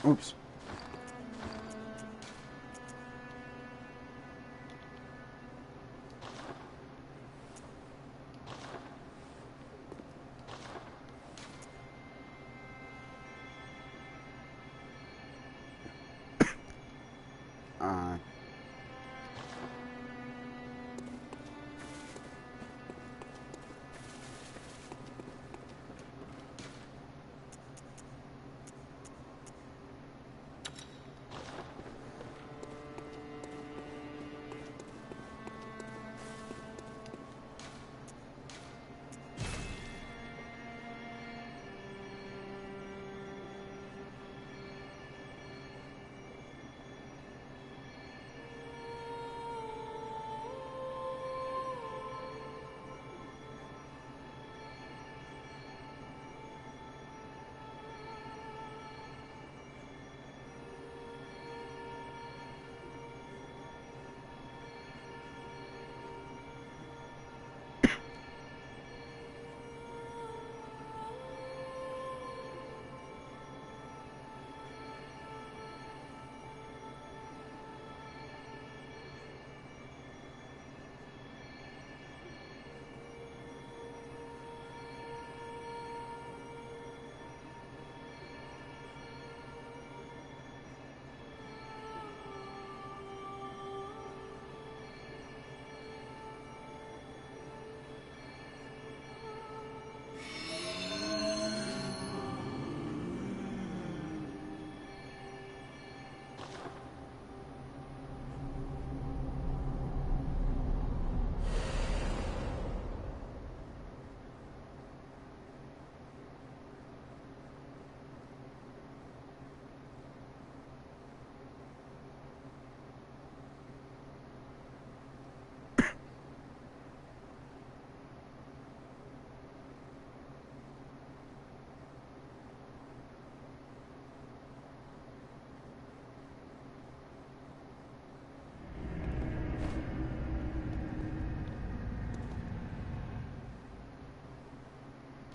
Oops.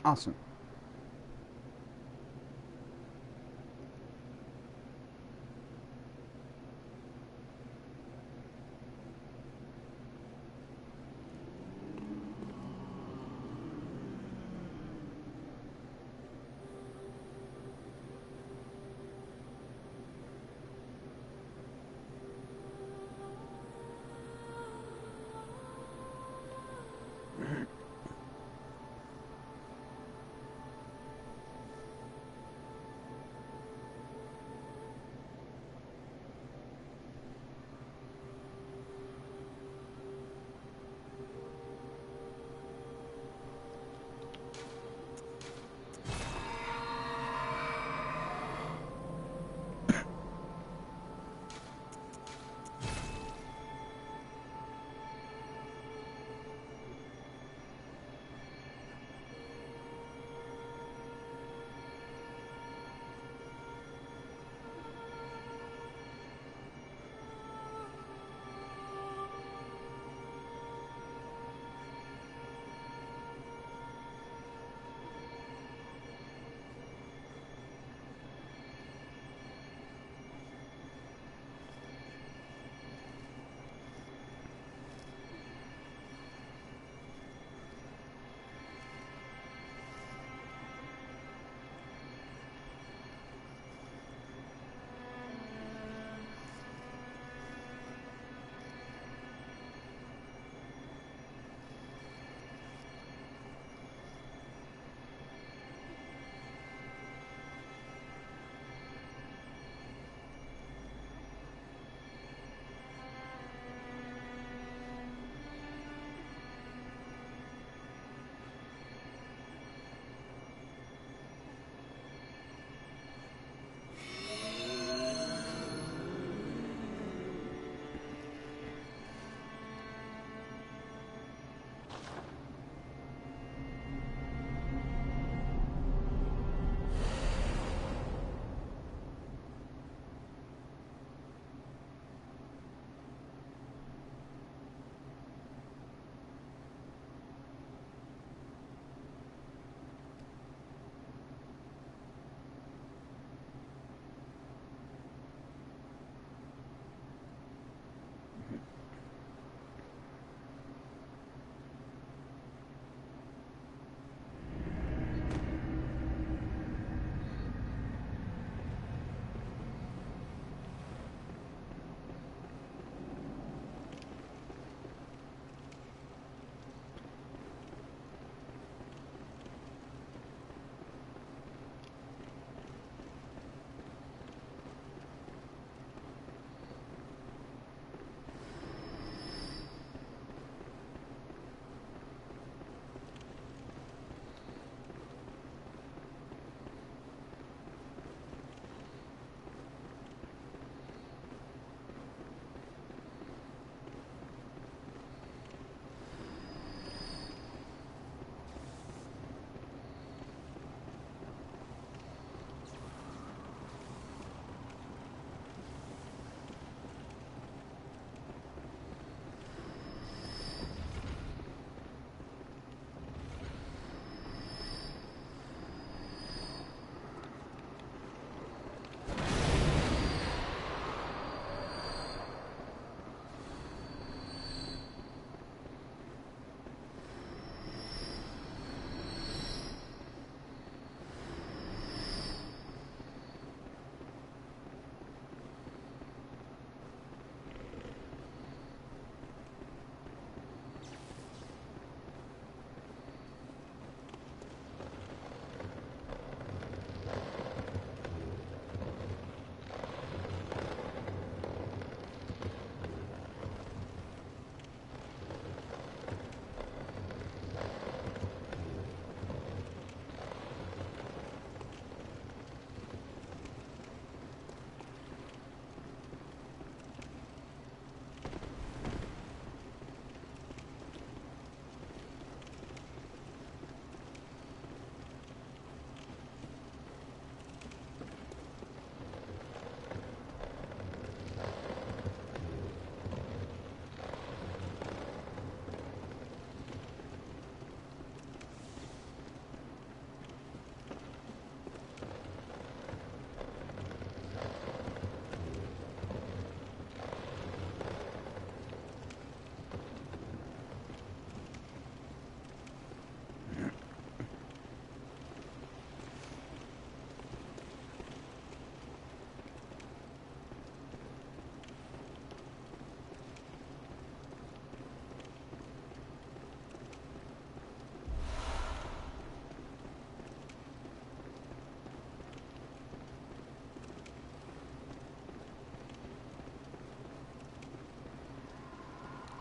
Awesome.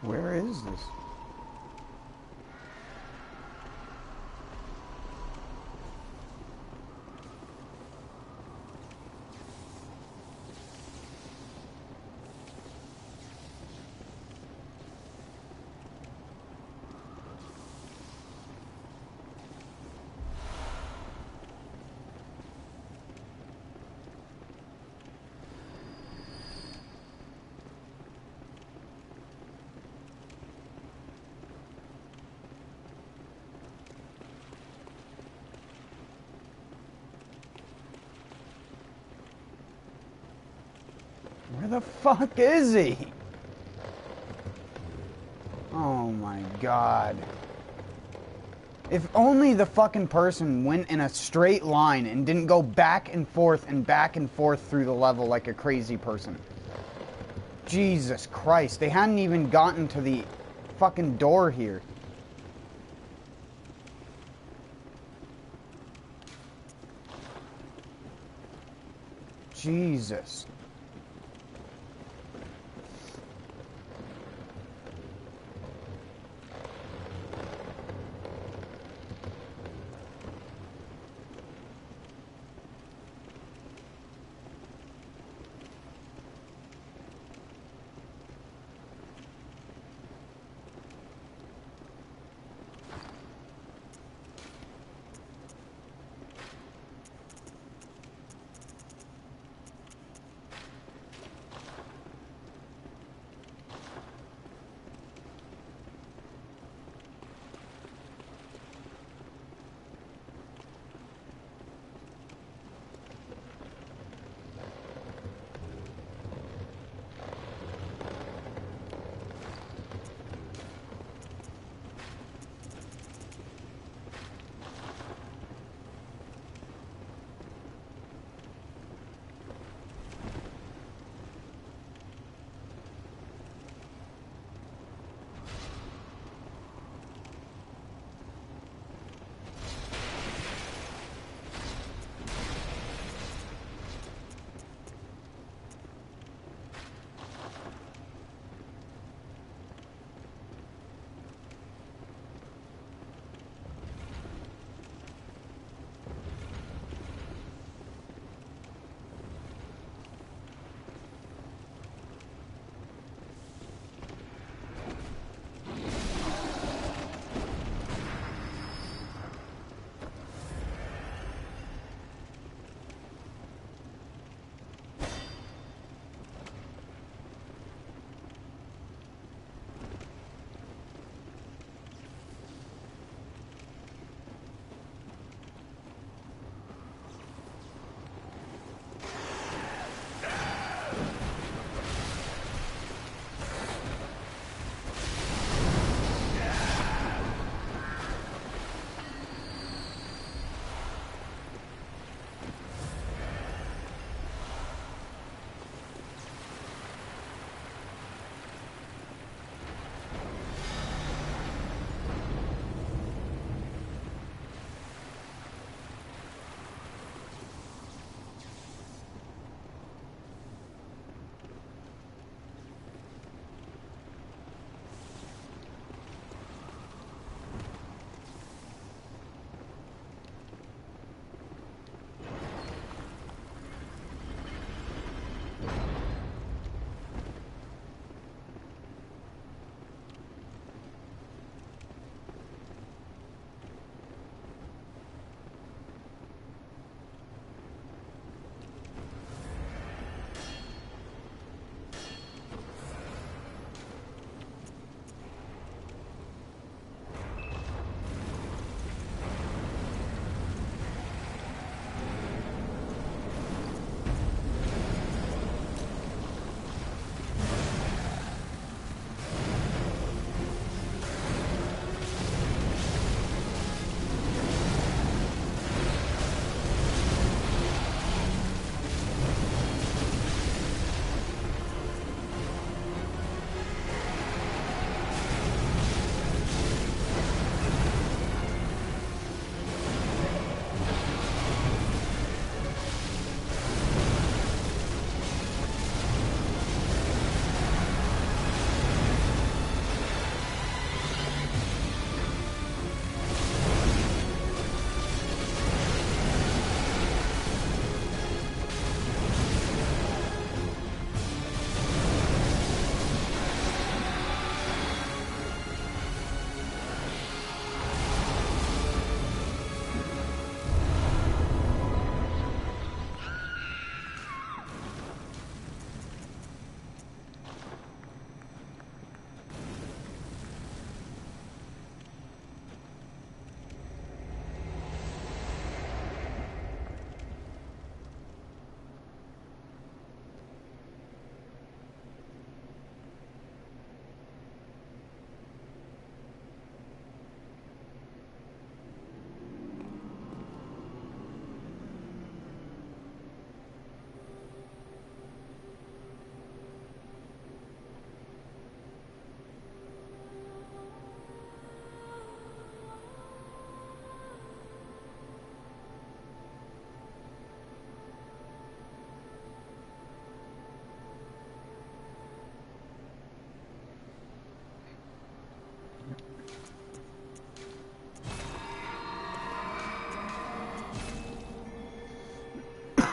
Where is this? Where the fuck is he? Oh my god. If only the fucking person went in a straight line and didn't go back and forth through the level like a crazy person. Jesus Christ, they hadn't even gotten to the fucking door here. Jesus.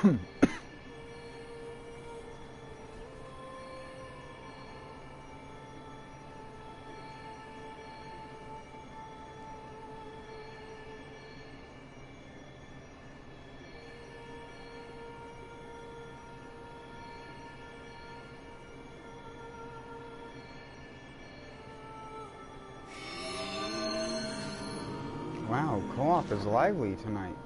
Wow, co-op is lively tonight.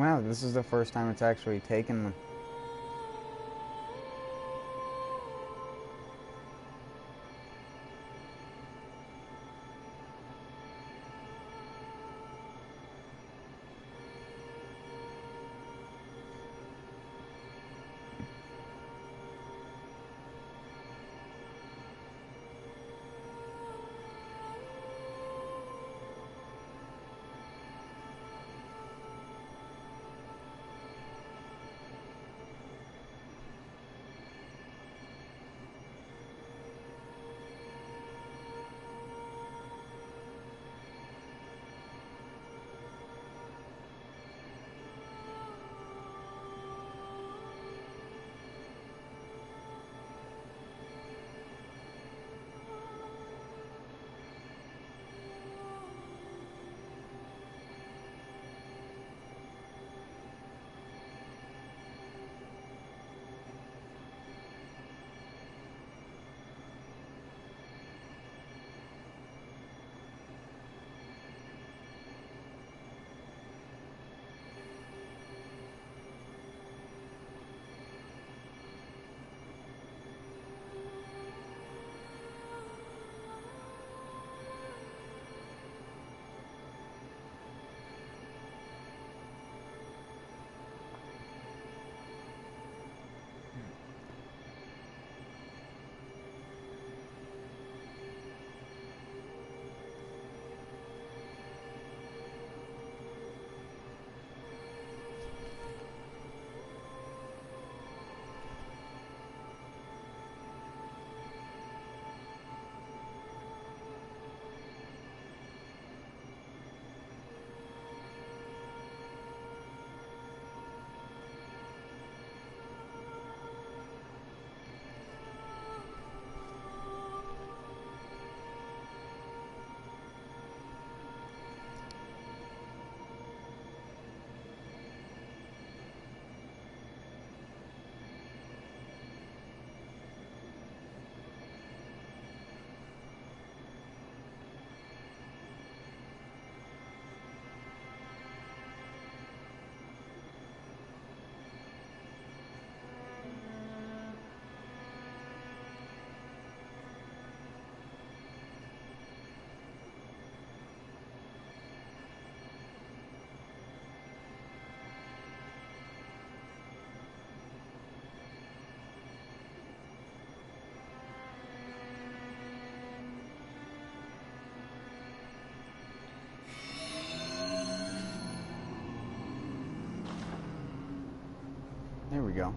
Wow, this is the first time it's actually taken them. There we go.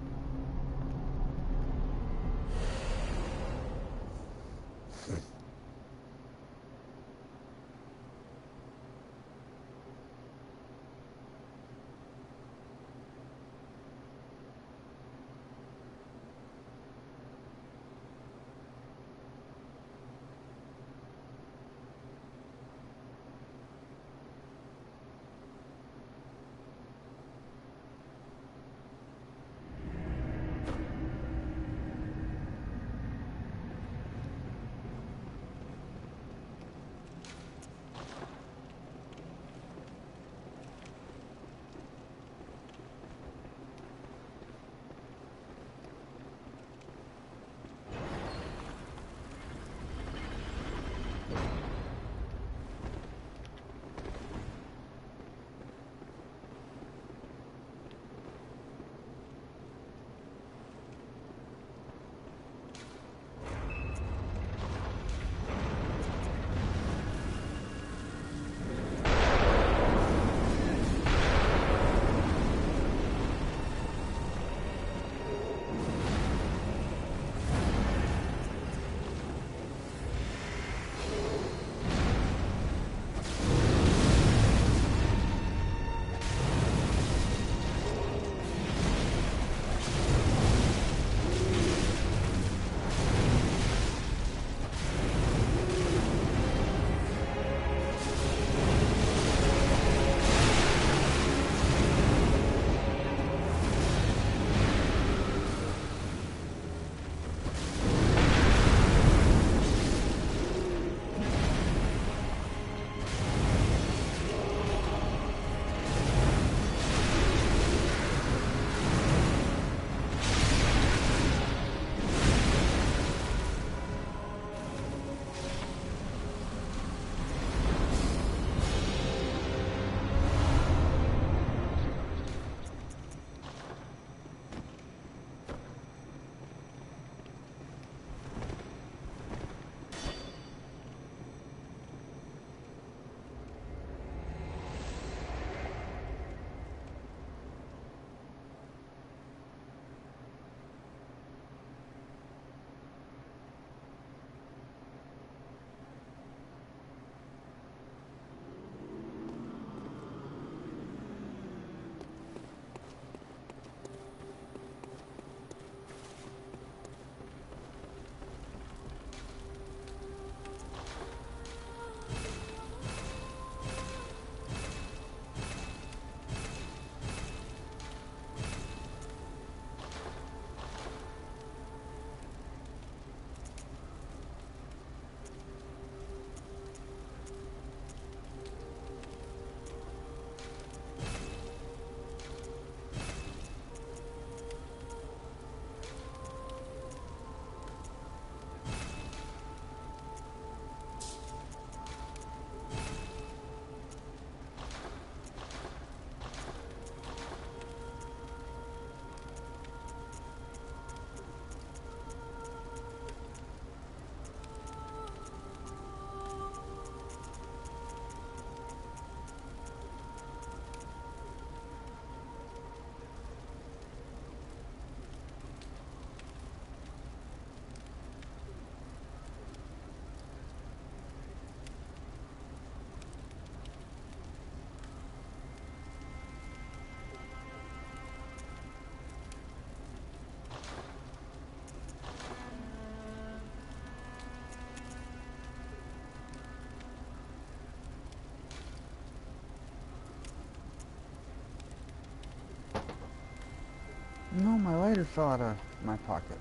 Computer fell out of my pocket.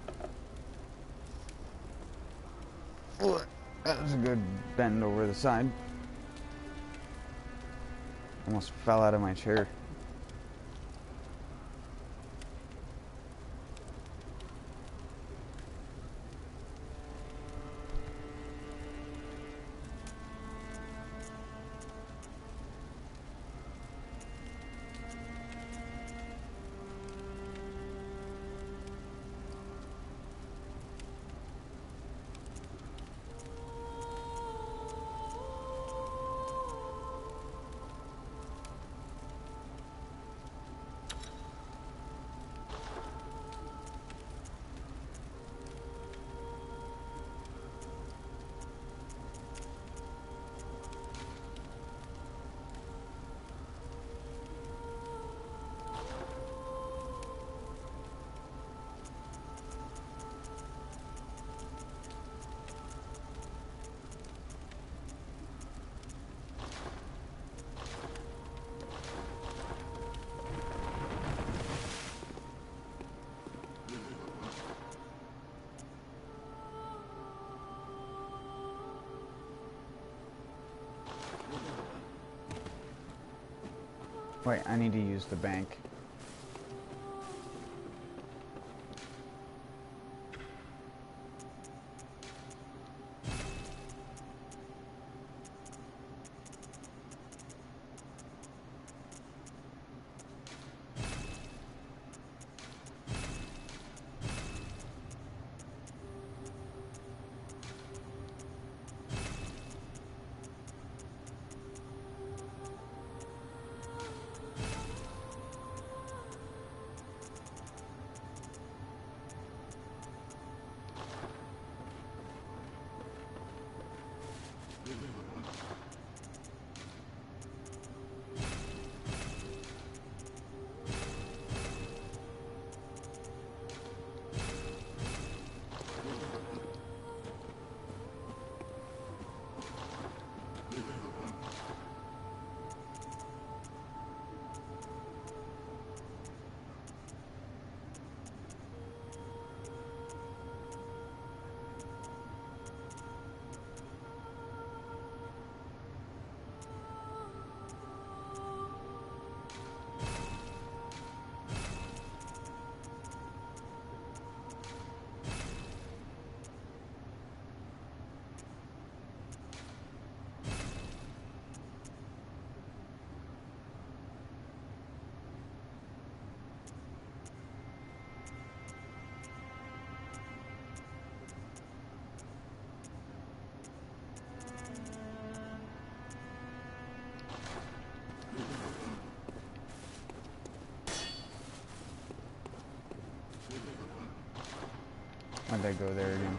Ugh, that was a good bend over the side. Almost fell out of my chair. Wait, I need to use the bank. Why'd I go there again?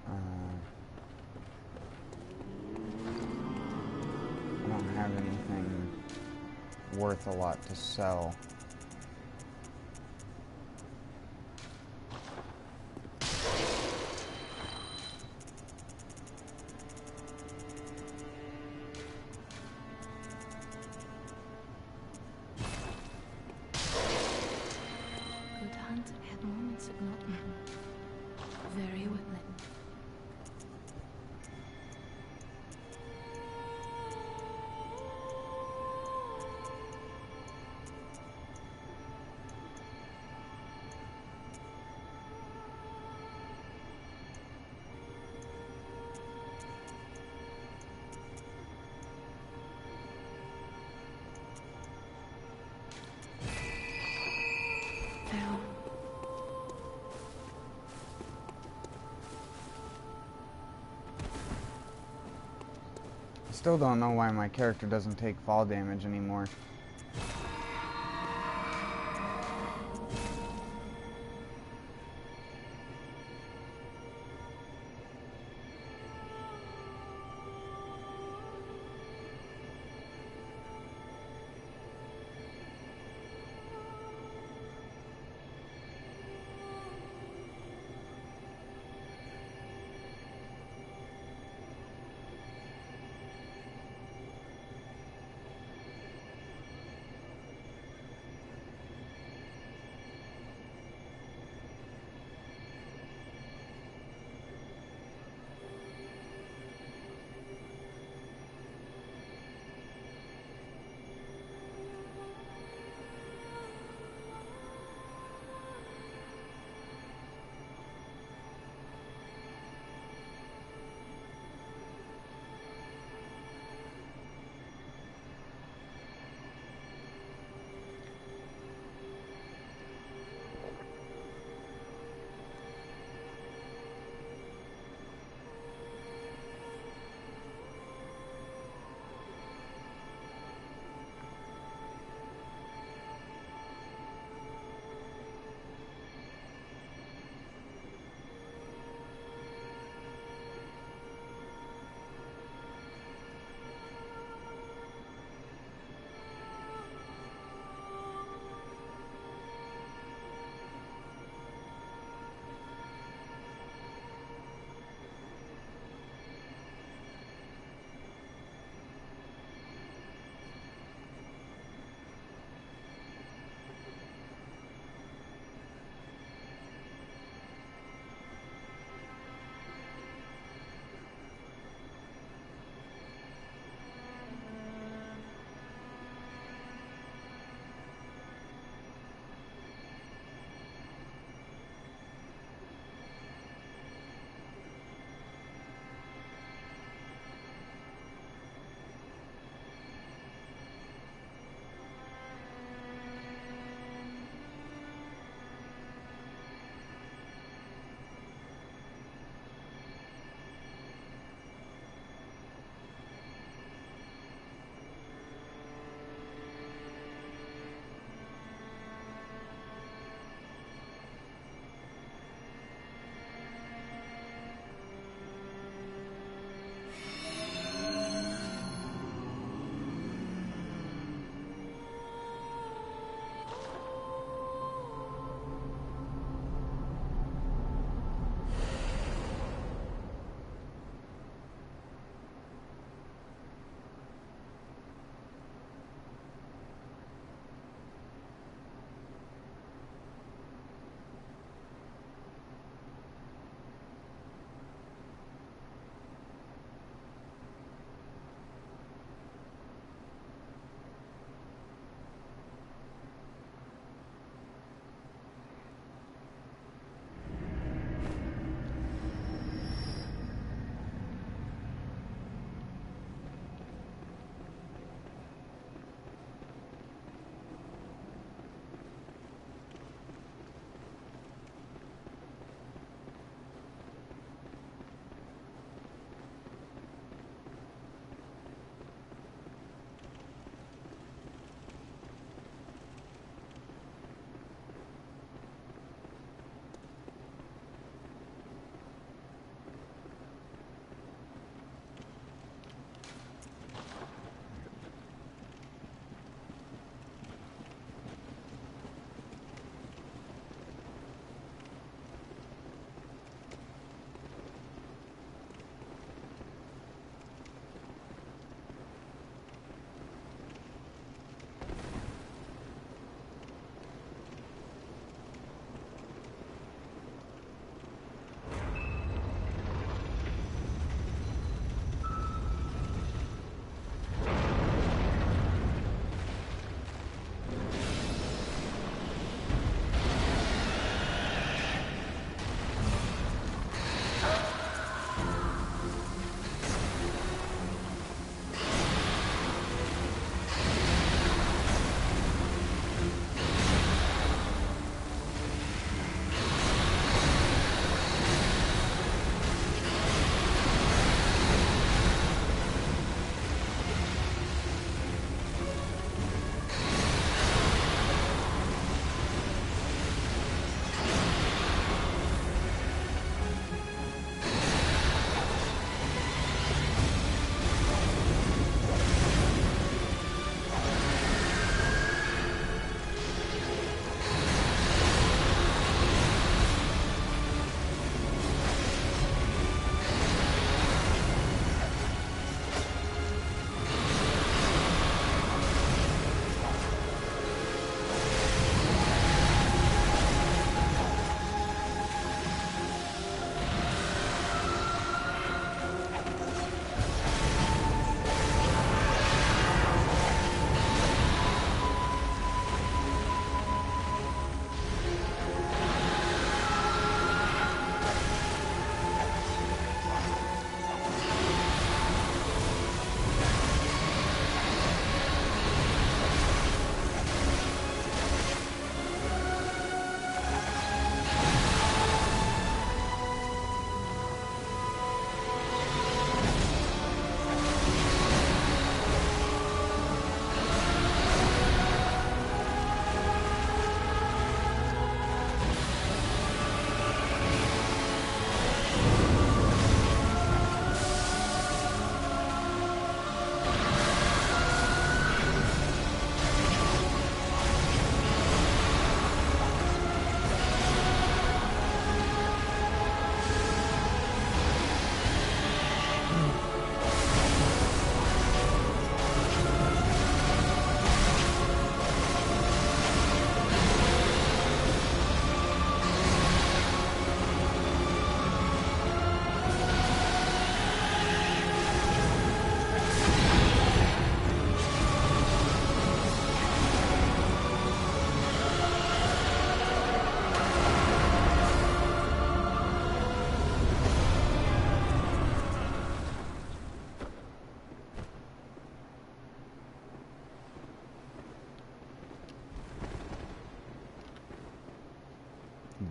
I don't have anything worth a lot to sell. Still don't know why my character doesn't take fall damage anymore.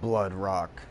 blood rock.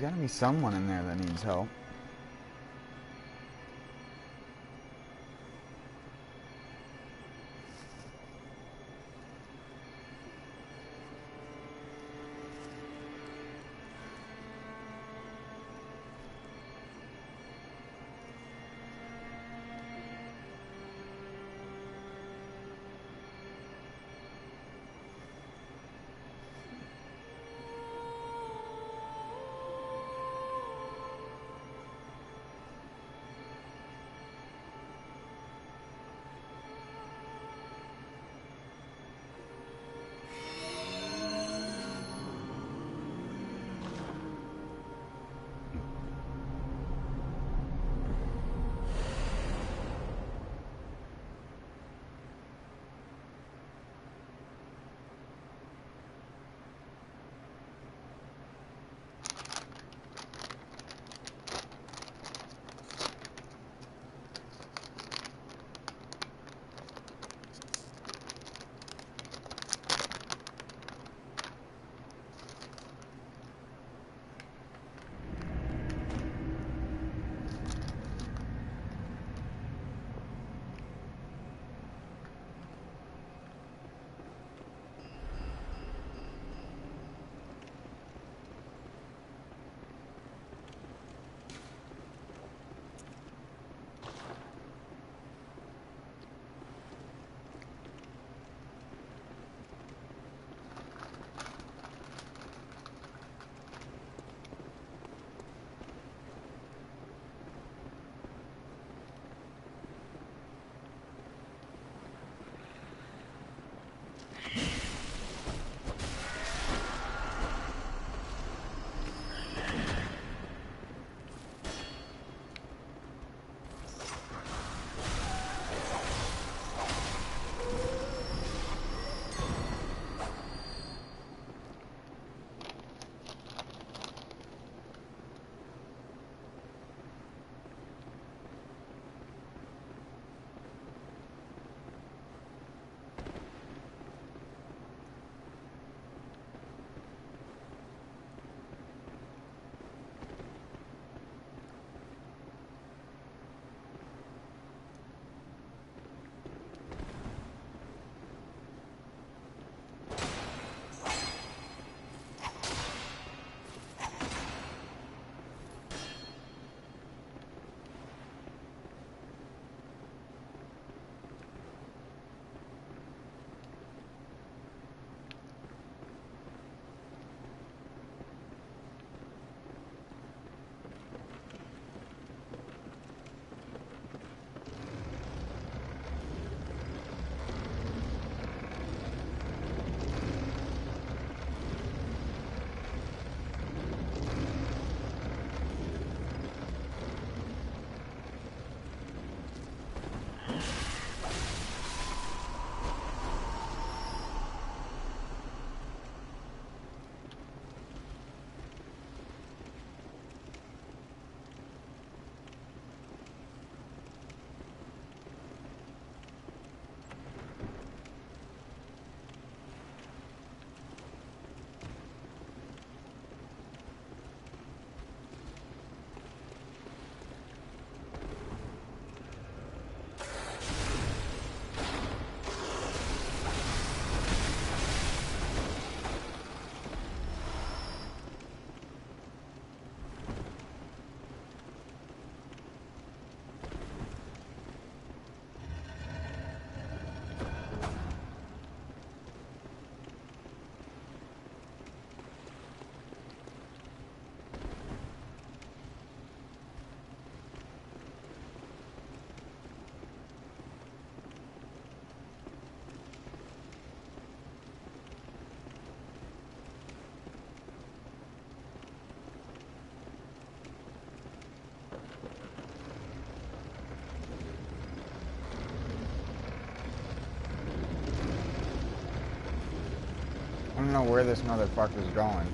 There's gotta be someone in there that needs help. I don't know where this motherfucker's going.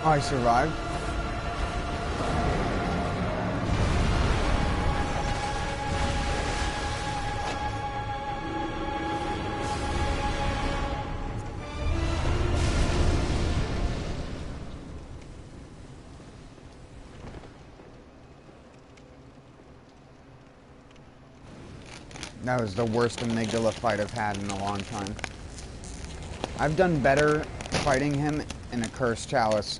I survived. That was the worst amygdala fight I've had in a long time. I've done better fighting him in a Cursed Chalice.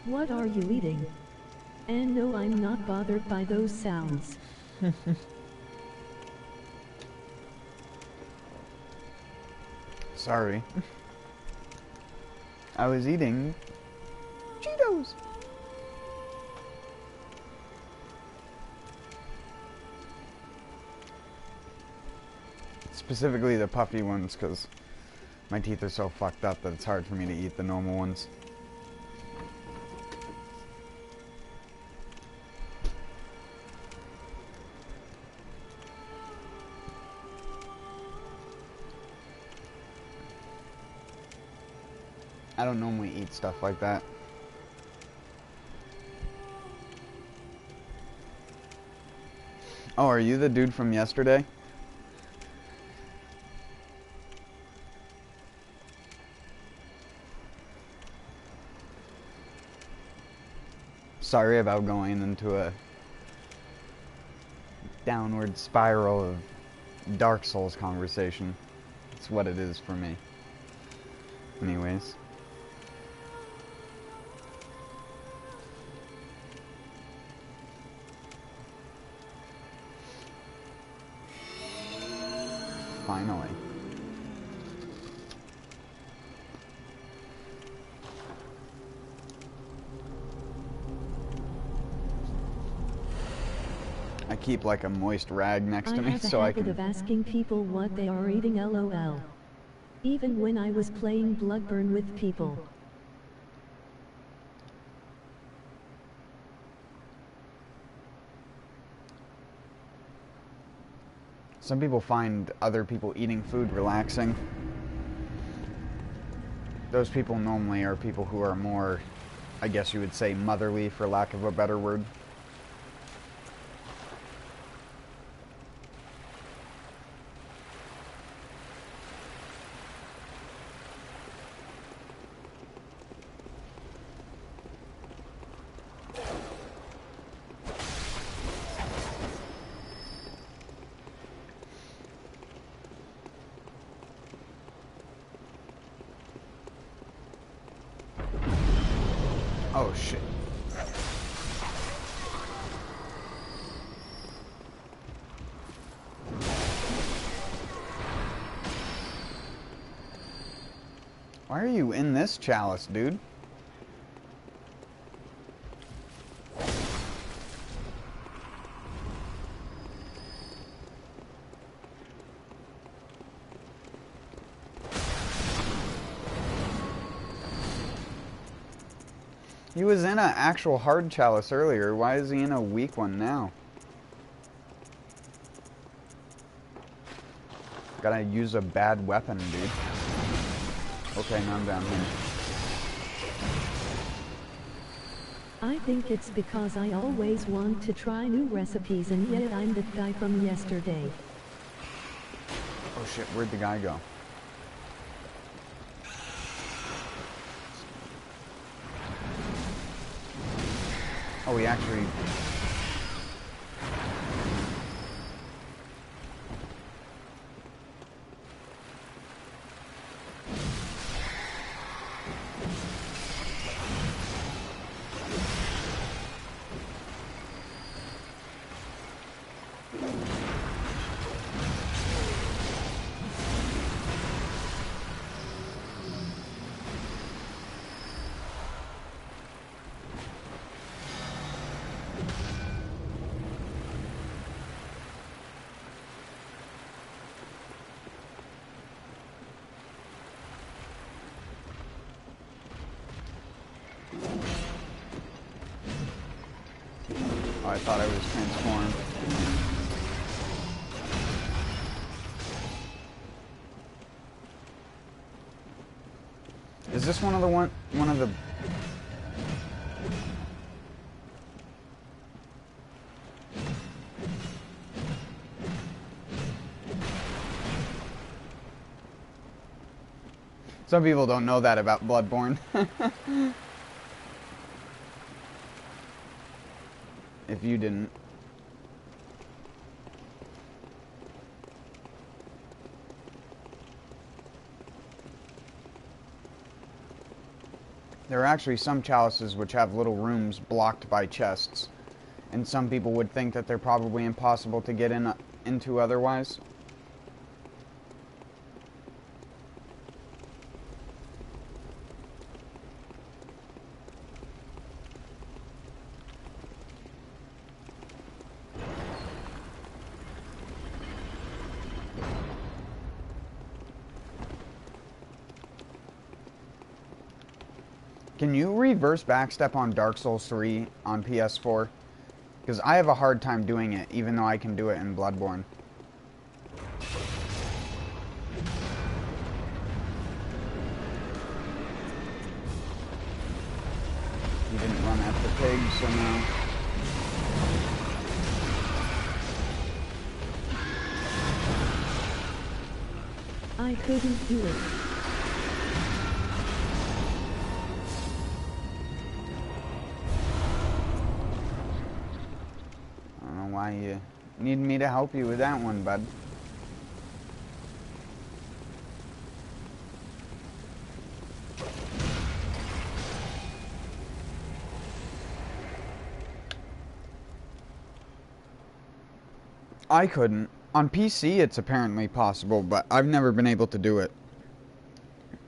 What are you eating? And no, I'm not bothered by those sounds. Sorry. I was eating Cheetos. Specifically the puffy ones, because my teeth are so fucked up that it's hard for me to eat the normal ones. I don't normally eat stuff like that. Oh, are you the dude from yesterday? Sorry about going into a downward spiral of Dark Souls conversation. It's what it is for me. Anyways. Finally. I keep like a moist rag next to me so I can... I have a habit of asking people what they are eating, LOL. Even when I was playing Bloodborne with people. Some people find other people eating food relaxing. Those people normally are people who are more I guess you would say motherly for lack of a better word. Oh shit. Why are you in this chalice, dude? He was in an actual hard chalice earlier. Why is he in a weak one now? Gotta use a bad weapon, dude. Okay, now I'm down here. I think it's because I always want to try new recipes and yet I'm the guy from yesterday. Oh shit, where'd the guy go? Oh, he actually... I thought I was transformed. Is this one of the Some people don't know that about Bloodborne. If you didn't. There are actually some chalices which have little rooms blocked by chests, and some people would think that they're probably impossible to get into otherwise. Can you reverse backstep on Dark Souls 3 on PS4? Because I have a hard time doing it, even though I can do it in Bloodborne. You didn't run at the pig, so no. I couldn't do it. Why you need me to help you with that one, bud? I couldn't. On PC it's apparently possible, but I've never been able to do it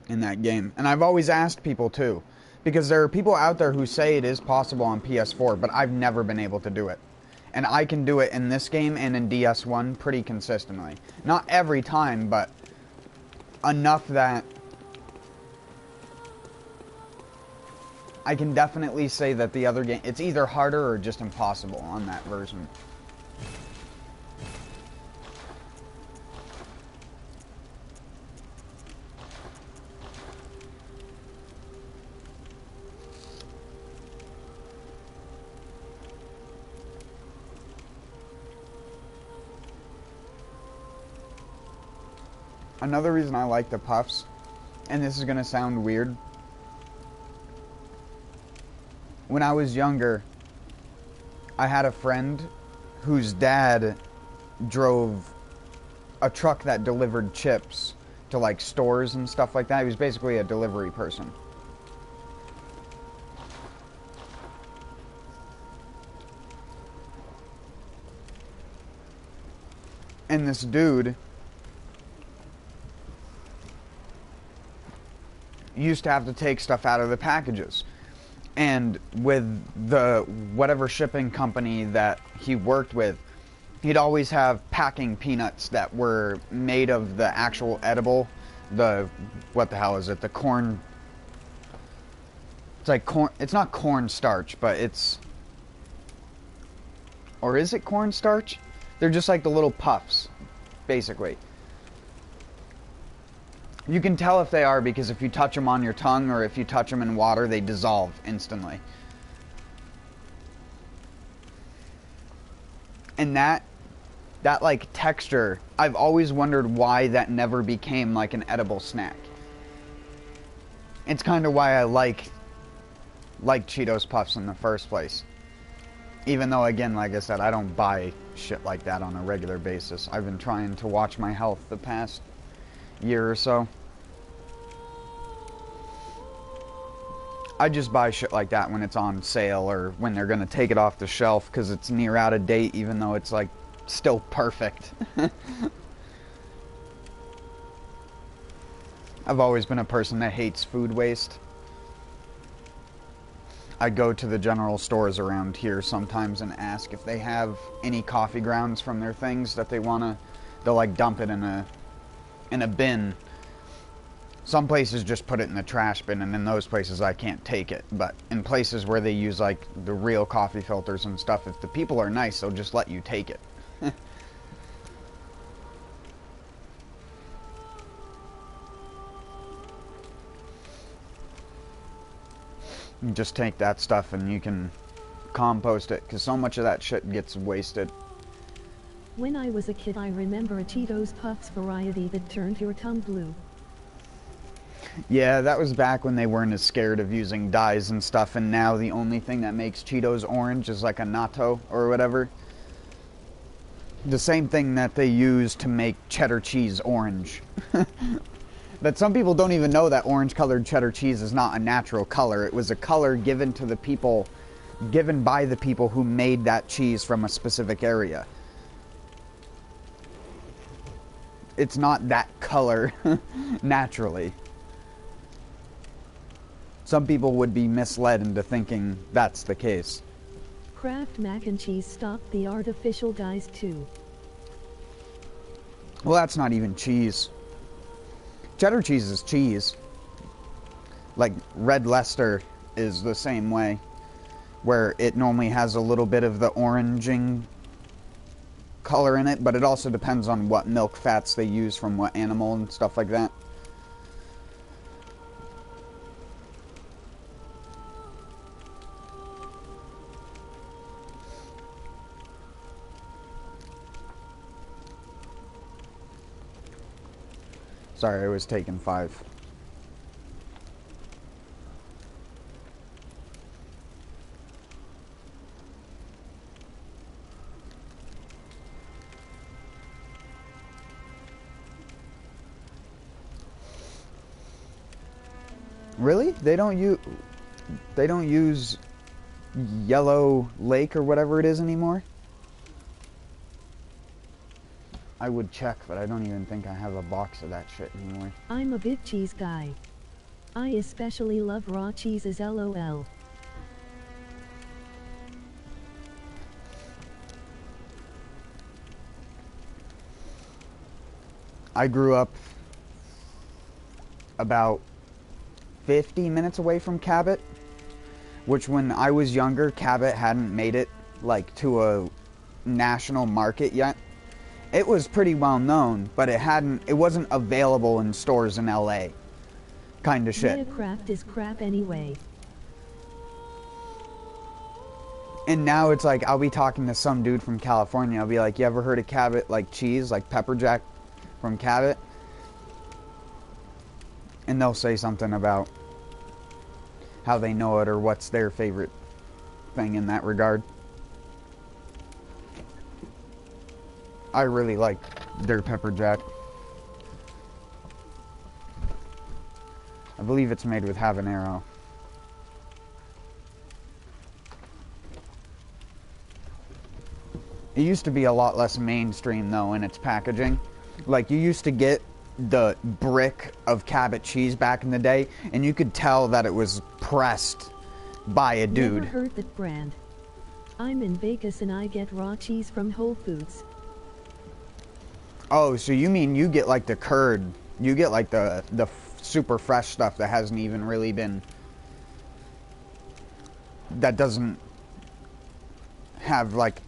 in that game. And I've always asked people too, because there are people out there who say it is possible on PS4, but I've never been able to do it. And I can do it in this game and in DS1 pretty consistently. Not every time, but enough that I can definitely say that the other game, it's either harder or just impossible on that version. Another reason I like the puffs, and this is gonna sound weird, when I was younger, I had a friend whose dad drove a truck that delivered chips to like stores and stuff like that. He was basically a delivery person. And this dude used to have to take stuff out of the packages. And with the whatever shipping company that he worked with, he'd always have packing peanuts that were made of the actual edible, what the hell is it? The corn. It's like corn. It's not corn starch, but it's. Or is it corn starch? They're just like the little puffs, basically. You can tell if they are because if you touch them on your tongue or if you touch them in water, they dissolve instantly. And that like texture, I've always wondered why that never became like an edible snack. It's kind of why I like Cheetos Puffs in the first place. Even though, again, like I said, I don't buy shit like that on a regular basis. I've been trying to watch my health the past year or so. I just buy shit like that when it's on sale or when they're gonna take it off the shelf because it's near out of date, even though it's like still perfect. I've always been a person that hates food waste. I go to the general stores around here sometimes and ask if they have any coffee grounds from their things that they wanna. They'll like dump it in a bin. Some places just put it in the trash bin, and in those places I can't take it. But in places where they use like the real coffee filters and stuff, if the people are nice, they'll just let you take it. You just take that stuff and you can compost it, because so much of that shit gets wasted. When I was a kid, I remember a Cheetos Puffs variety that turned your tongue blue. Yeah, that was back when they weren't as scared of using dyes and stuff, and now the only thing that makes Cheetos orange is like a natto or whatever. The same thing that they use to make cheddar cheese orange. That some people don't even know that orange-colored cheddar cheese is not a natural color. It was a color given to the people, given by the people who made that cheese from a specific area. It's not that color naturally. Some people would be misled into thinking that's the case. Kraft mac and cheese stopped the artificial dyes too. Well, that's not even cheese. Cheddar cheese is cheese. Like Red Leicester is the same way, where it normally has a little bit of the oranging color in it, but it also depends on what milk fats they use from what animal and stuff like that. Sorry, I was taking 5. Really? They don't use Yellow Lake or whatever it is anymore? I would check, but I don't even think I have a box of that shit anymore. I'm a big cheese guy. I especially love raw cheeses, LOL. I grew up about 50 minutes away from Cabot, which when I was younger, Cabot hadn't made it like to a national market yet. It was pretty well known, but it wasn't available in stores in LA. Kind of shit. Craft is crap anyway. And now it's like, I'll be talking to some dude from California. I'll be like, you ever heard of Cabot, like cheese, like pepper jack from Cabot? And they'll say something about how they know it or what's their favorite thing in that regard. I really like their pepper jack. I believe it's made with habanero. It used to be a lot less mainstream though in its packaging. Like you used to get the brick of Cabot cheese back in the day and you could tell that it was pressed by a dude. Never heard that brand. I'm in Vegas and I get raw cheese from Whole Foods. Oh, so you mean you get like the curd, you get like the super fresh stuff that hasn't even really been, that doesn't have like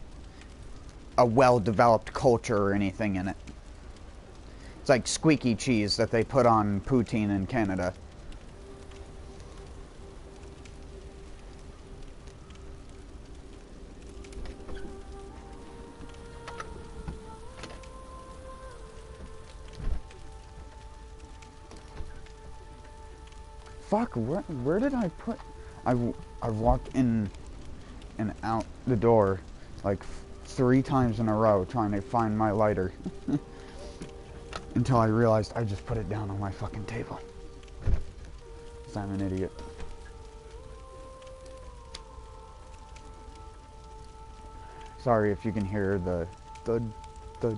a well-developed culture or anything in it. It's like squeaky cheese that they put on poutine in Canada. Fuck, where did I put... I walked in and out the door like 3 times in a row trying to find my lighter. Until I realized I just put it down on my fucking table. 'Cause I'm an idiot. Sorry if you can hear the thud, thud,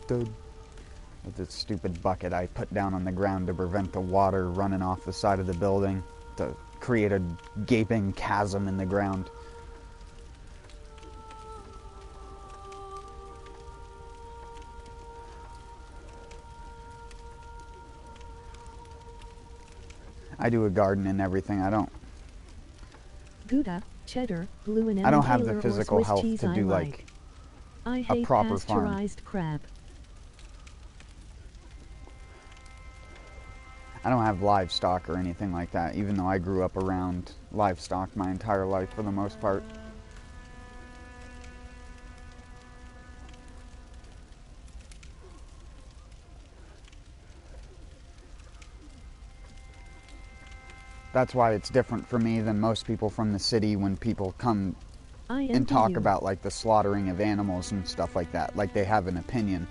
thud. With this stupid bucket I put down on the ground to prevent the water running off the side of the building, to create a gaping chasm in the ground. I do a garden and everything. I don't Gouda, cheddar, blue and I don't have the Taylor physical Swiss health cheese to I do like. I a hate proper farm. pasteurized crab. I don't have livestock or anything like that, even though I grew up around livestock my entire life for the most part. That's why it's different for me than most people from the city when people come and talk about like the slaughtering of animals and stuff like that. Like they have an opinion.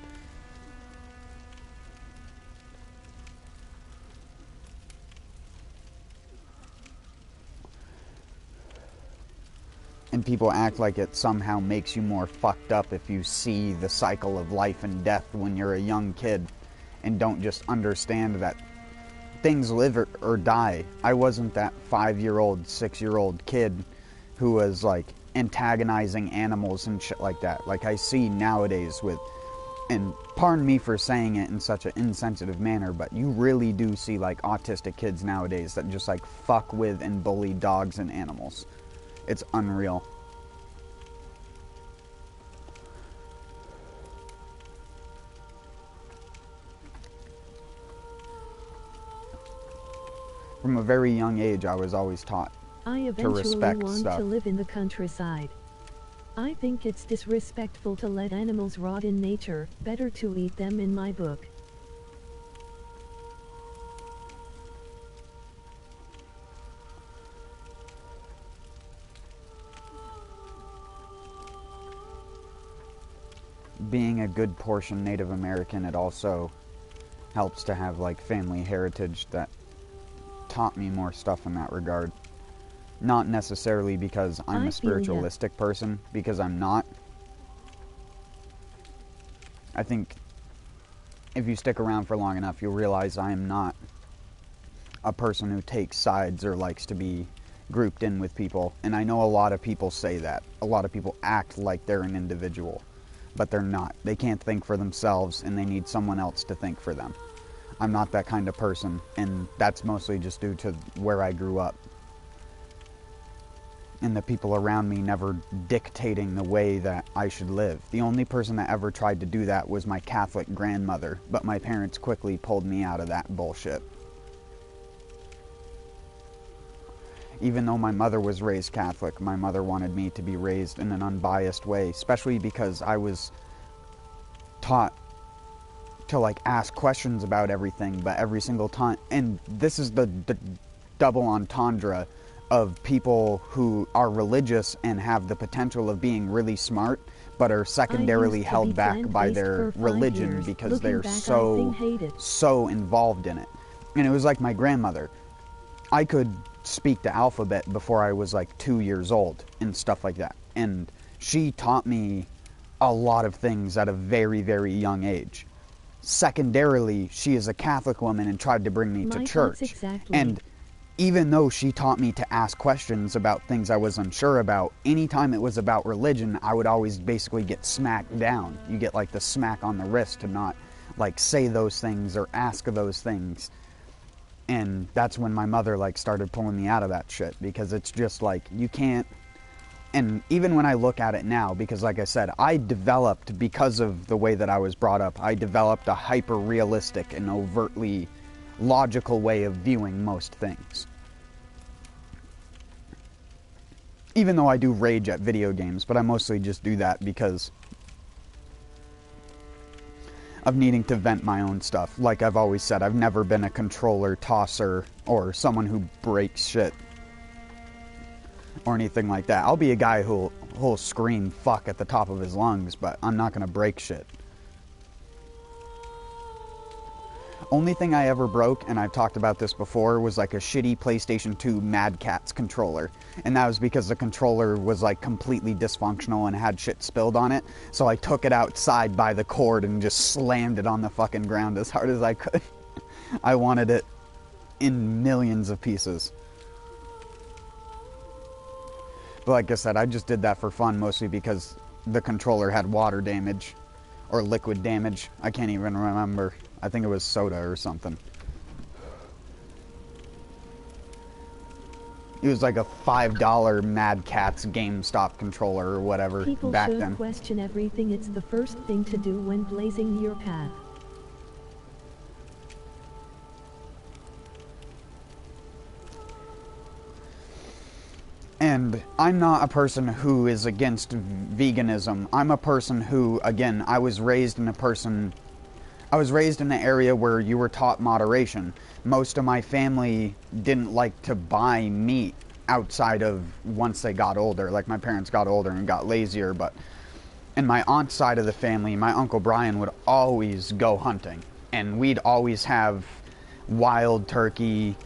And people act like it somehow makes you more fucked up if you see the cycle of life and death when you're a young kid and don't just understand that things live or die. I wasn't that 5-year-old, 6-year-old kid who was like antagonizing animals and shit like that. Like I see nowadays with, and pardon me for saying it in such an insensitive manner, but you really do see like autistic kids nowadays that just like fuck with and bully dogs and animals. It's unreal. From a very young age, I was always taught to respect want stuff. to live in the countryside. I think it's disrespectful to let animals rot in nature. Better to eat them in my book. Being a good portion Native American, it also helps to have like family heritage that taught me more stuff in that regard. Not necessarily because I'm a spiritualistic person, because I'm not. I think if you stick around for long enough, you'll realize I am not a person who takes sides or likes to be grouped in with people. And I know a lot of people say that. A lot of people act like they're an individual, but they're not. They can't think for themselves and they need someone else to think for them. I'm not that kind of person, and that's mostly just due to where I grew up. And the people around me never dictating the way that I should live. The only person that ever tried to do that was my Catholic grandmother, but my parents quickly pulled me out of that bullshit. Even though my mother was raised Catholic, my mother wanted me to be raised in an unbiased way, especially because I was taught to like ask questions about everything, but every single time, and this is the double entendre of people who are religious and have the potential of being really smart, but are secondarily held back by their religion because they're so involved in it. And it was like my grandmother. I could speak the alphabet before I was like 2 years old and stuff like that. And she taught me a lot of things at a very, very young age. Secondarily, she is a Catholic woman and tried to bring me to church. Exactly. And even though she taught me to ask questions about things I was unsure about, anytime it was about religion, I would always basically get smacked down. You get like the smack on the wrist to not like say those things or ask those things. And that's when my mother like started pulling me out of that shit, because it's just like you can't. And even when I look at it now, because like I said, I developed, because of the way that I was brought up, I developed a hyper-realistic and overtly logical way of viewing most things. Even though I do rage at video games, but I mostly just do that because of needing to vent my own stuff. Like I've always said, I've never been a controller tosser or someone who breaks shit or anything like that. I'll be a guy who'll scream fuck at the top of his lungs, but I'm not gonna break shit. Only thing I ever broke, and I've talked about this before, was like a shitty PlayStation 2 Mad Catz controller. And that was because the controller was like completely dysfunctional and had shit spilled on it. So I took it outside by the cord and just slammed it on the fucking ground as hard as I could. I wanted it in millions of pieces. But like I said, I just did that for fun, mostly because the controller had water damage. Or liquid damage. I can't even remember. I think it was soda or something. It was like a $5 Mad Catz GameStop controller or whatever back then. People should question everything. It's the first thing to do when blazing your path. And I'm not a person who is against veganism. I'm a person who, again, I was raised in an area where you were taught moderation. Most of my family didn't like to buy meat outside of once they got older. Like my parents got older and got lazier, but in my aunt's side of the family, my Uncle Brian would always go hunting. And we'd always have wild turkey,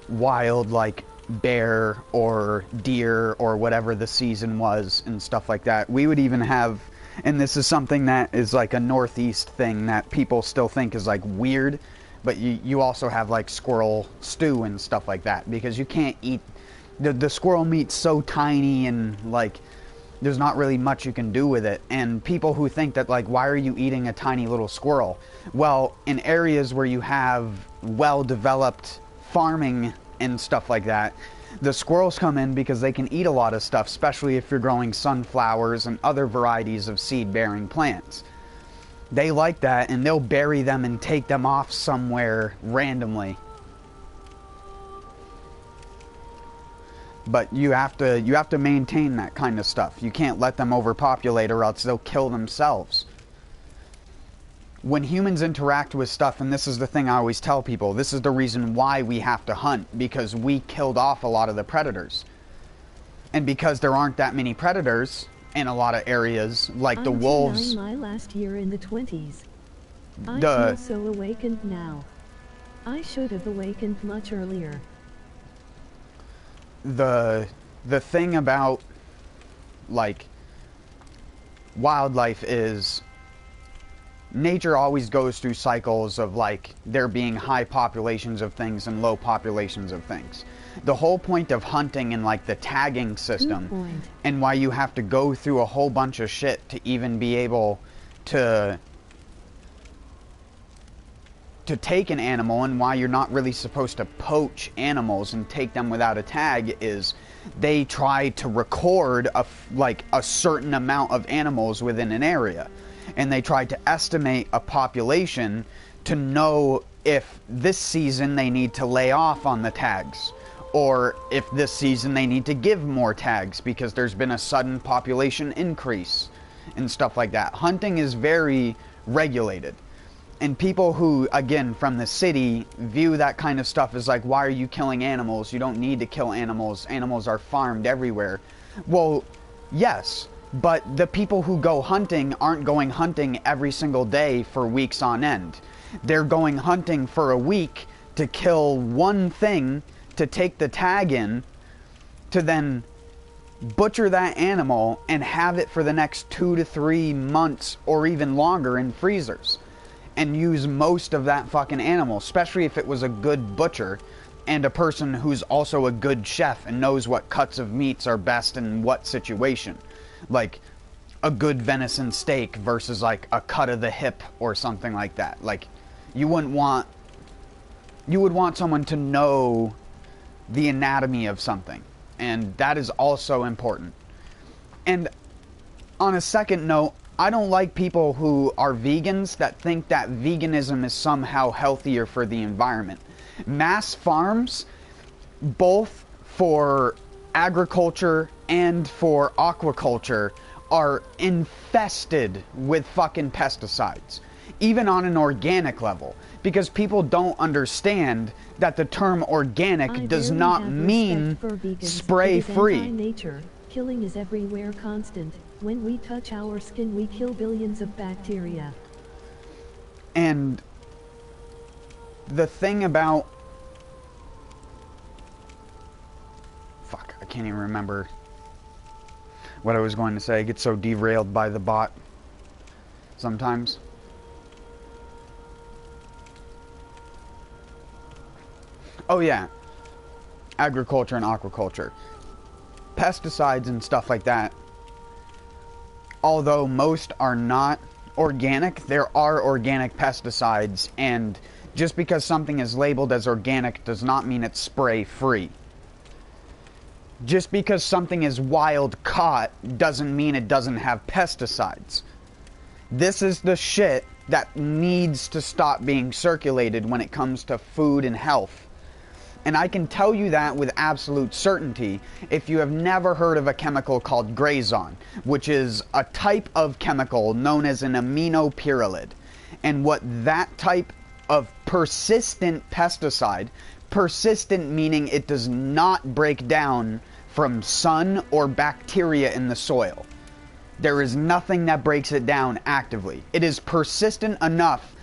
wild like bear or deer or whatever the season was and stuff like that. We would even have, and this is something that is like a Northeast thing that people still think is like weird, but you also have like squirrel stew and stuff like that, because you can't eat the squirrel meat's so tiny and like there's not really much you can do with it. And people who think that like, why are you eating a tiny little squirrel? Well, in areas where you have well-developed farming and stuff like that, the squirrels come in because they can eat a lot of stuff, especially if you're growing sunflowers and other varieties of seed-bearing plants. They like that, and they'll bury them and take them off somewhere randomly. But you have to maintain that kind of stuff. You can't let them overpopulate or else they'll kill themselves. When humans interact with stuff, and this is the thing I always tell people, this is the reason why we have to hunt, because we killed off a lot of the predators. And because there aren't that many predators in a lot of areas, like the wolves. My last year in the 20s. I feel so awakened now. I should have awakened much earlier. The thing about like wildlife is nature always goes through cycles of like there being high populations of things and low populations of things. The whole point of hunting and like the tagging system and why you have to go through a whole bunch of shit to even be able to take an animal, and why you're not really supposed to poach animals and take them without a tag, is they try to record a certain amount of animals within an area. And they tried to estimate a population to know if this season they need to lay off on the tags, or if this season they need to give more tags because there's been a sudden population increase and stuff like that. Hunting is very regulated. And people who, again, from the city, view that kind of stuff as like, why are you killing animals? You don't need to kill animals. Animals are farmed everywhere. Well, yes, but the people who go hunting aren't going hunting every single day for weeks on end. They're going hunting for a week to kill one thing, to take the tag in, to then butcher that animal and have it for the next 2 to 3 months or even longer in freezers. And use most of that fucking animal, especially if it was a good butcher and a person who's also a good chef and knows what cuts of meats are best in what situation. Like a good venison steak versus like a cut of the hip or something like that. Like you would want someone to know the anatomy of something, and that is also important. And on a second note, I don't like people who are vegans that think that veganism is somehow healthier for the environment. Mass farms, both for agriculture and for aquaculture, are infested with fucking pesticides, even on an organic level, because people don't understand that the term organic does not mean spray-free. Nature, killing is everywhere constant. When we touch our skin, we kill billions of bacteria. And the thing about... Fuck, I can't even remember what I was going to say. I get so derailed by the bot sometimes. Oh yeah, agriculture and aquaculture. Pesticides and stuff like that. Although most are not organic, there are organic pesticides, and just because something is labeled as organic does not mean it's spray-free. Just because something is wild caught doesn't mean it doesn't have pesticides. This is the shit that needs to stop being circulated when it comes to food and health. And I can tell you that with absolute certainty if you have never heard of a chemical called Grazon, which is a type of chemical known as an aminopyrrolid. And what that type of persistent pesticide, persistent meaning it does not break down from sun or bacteria in the soil. There is nothing that breaks it down actively. It is persistent enough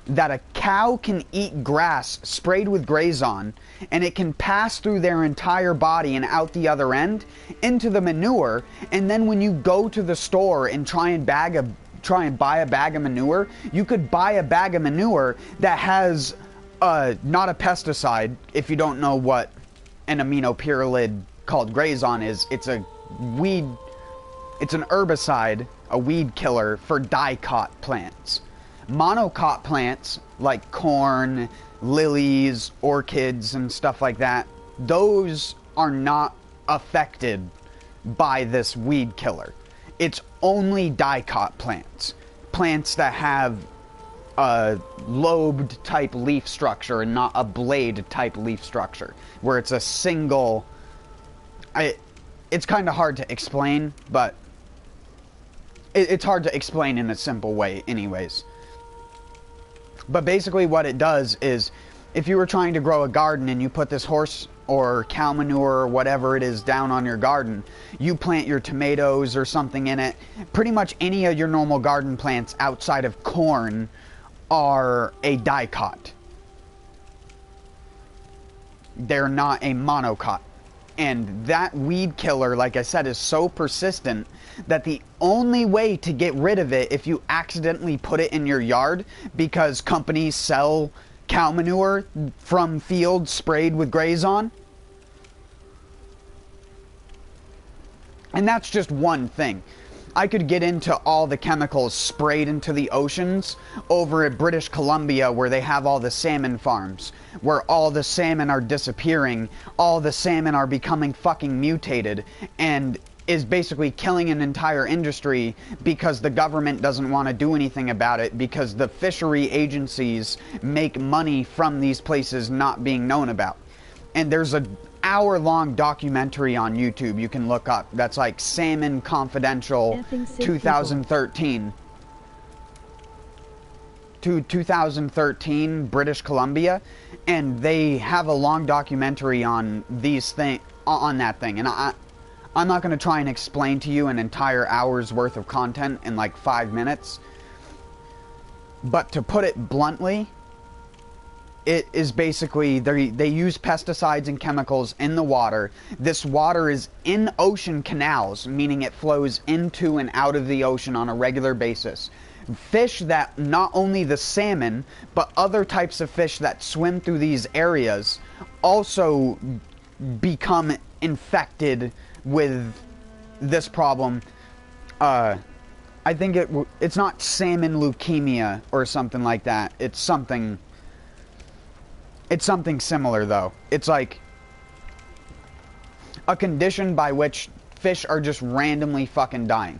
that a cow can eat grass sprayed with Grazon, and it can pass through their entire body and out the other end into the manure. And then when you go to the store and try and buy a bag of manure, you could buy a bag of manure that has not a pesticide. If you don't know what an aminopyrrolid called Grazon is, it's a weed, it's an herbicide, a weed killer for dicot plants. Monocot plants like corn, lilies, orchids, and stuff like that, those are not affected by this weed killer. It's only dicot plants. Plants that have a lobed type leaf structure and not a blade type leaf structure, where it's a single... It's kind of hard to explain, but it's hard to explain in a simple way anyways. But basically what it does is, if you were trying to grow a garden and you put this horse or cow manure or whatever it is down on your garden, you plant your tomatoes or something in it, pretty much any of your normal garden plants outside of corn are a dicot. They're not a monocot. And that weed killer, like I said, is so persistent that the only way to get rid of it if you accidentally put it in your yard, because companies sell cow manure from fields sprayed with Grazon. And that's just one thing. I could get into all the chemicals sprayed into the oceans over at British Columbia, where they have all the salmon farms, where all the salmon are disappearing, all the salmon are becoming fucking mutated, and is basically killing an entire industry because the government doesn't want to do anything about it, because the fishery agencies make money from these places not being known about. And there's an hour-long documentary on YouTube you can look up that's like Salmon Confidential 2013. to 2013 British Columbia, and they have a long documentary on that thing. And I'm not going to try and explain to you an entire hour's worth of content in like 5 minutes. But to put it bluntly, it is basically, they use pesticides and chemicals in the water. This water is in ocean canals, meaning it flows into and out of the ocean on a regular basis. Fish that, not only the salmon, but other types of fish that swim through these areas also become infected with this problem. I think it's not salmon leukemia or something like that. It's something similar, though. It's like a condition by which fish are just randomly fucking dying.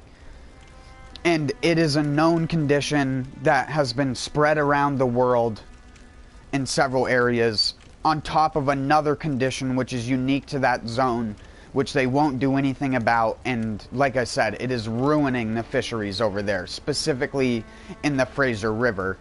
And it is a known condition that has been spread around the world in several areas, on top of another condition which is unique to that zone, which they won't do anything about. And like I said, it is ruining the fisheries over there, specifically in the Fraser River.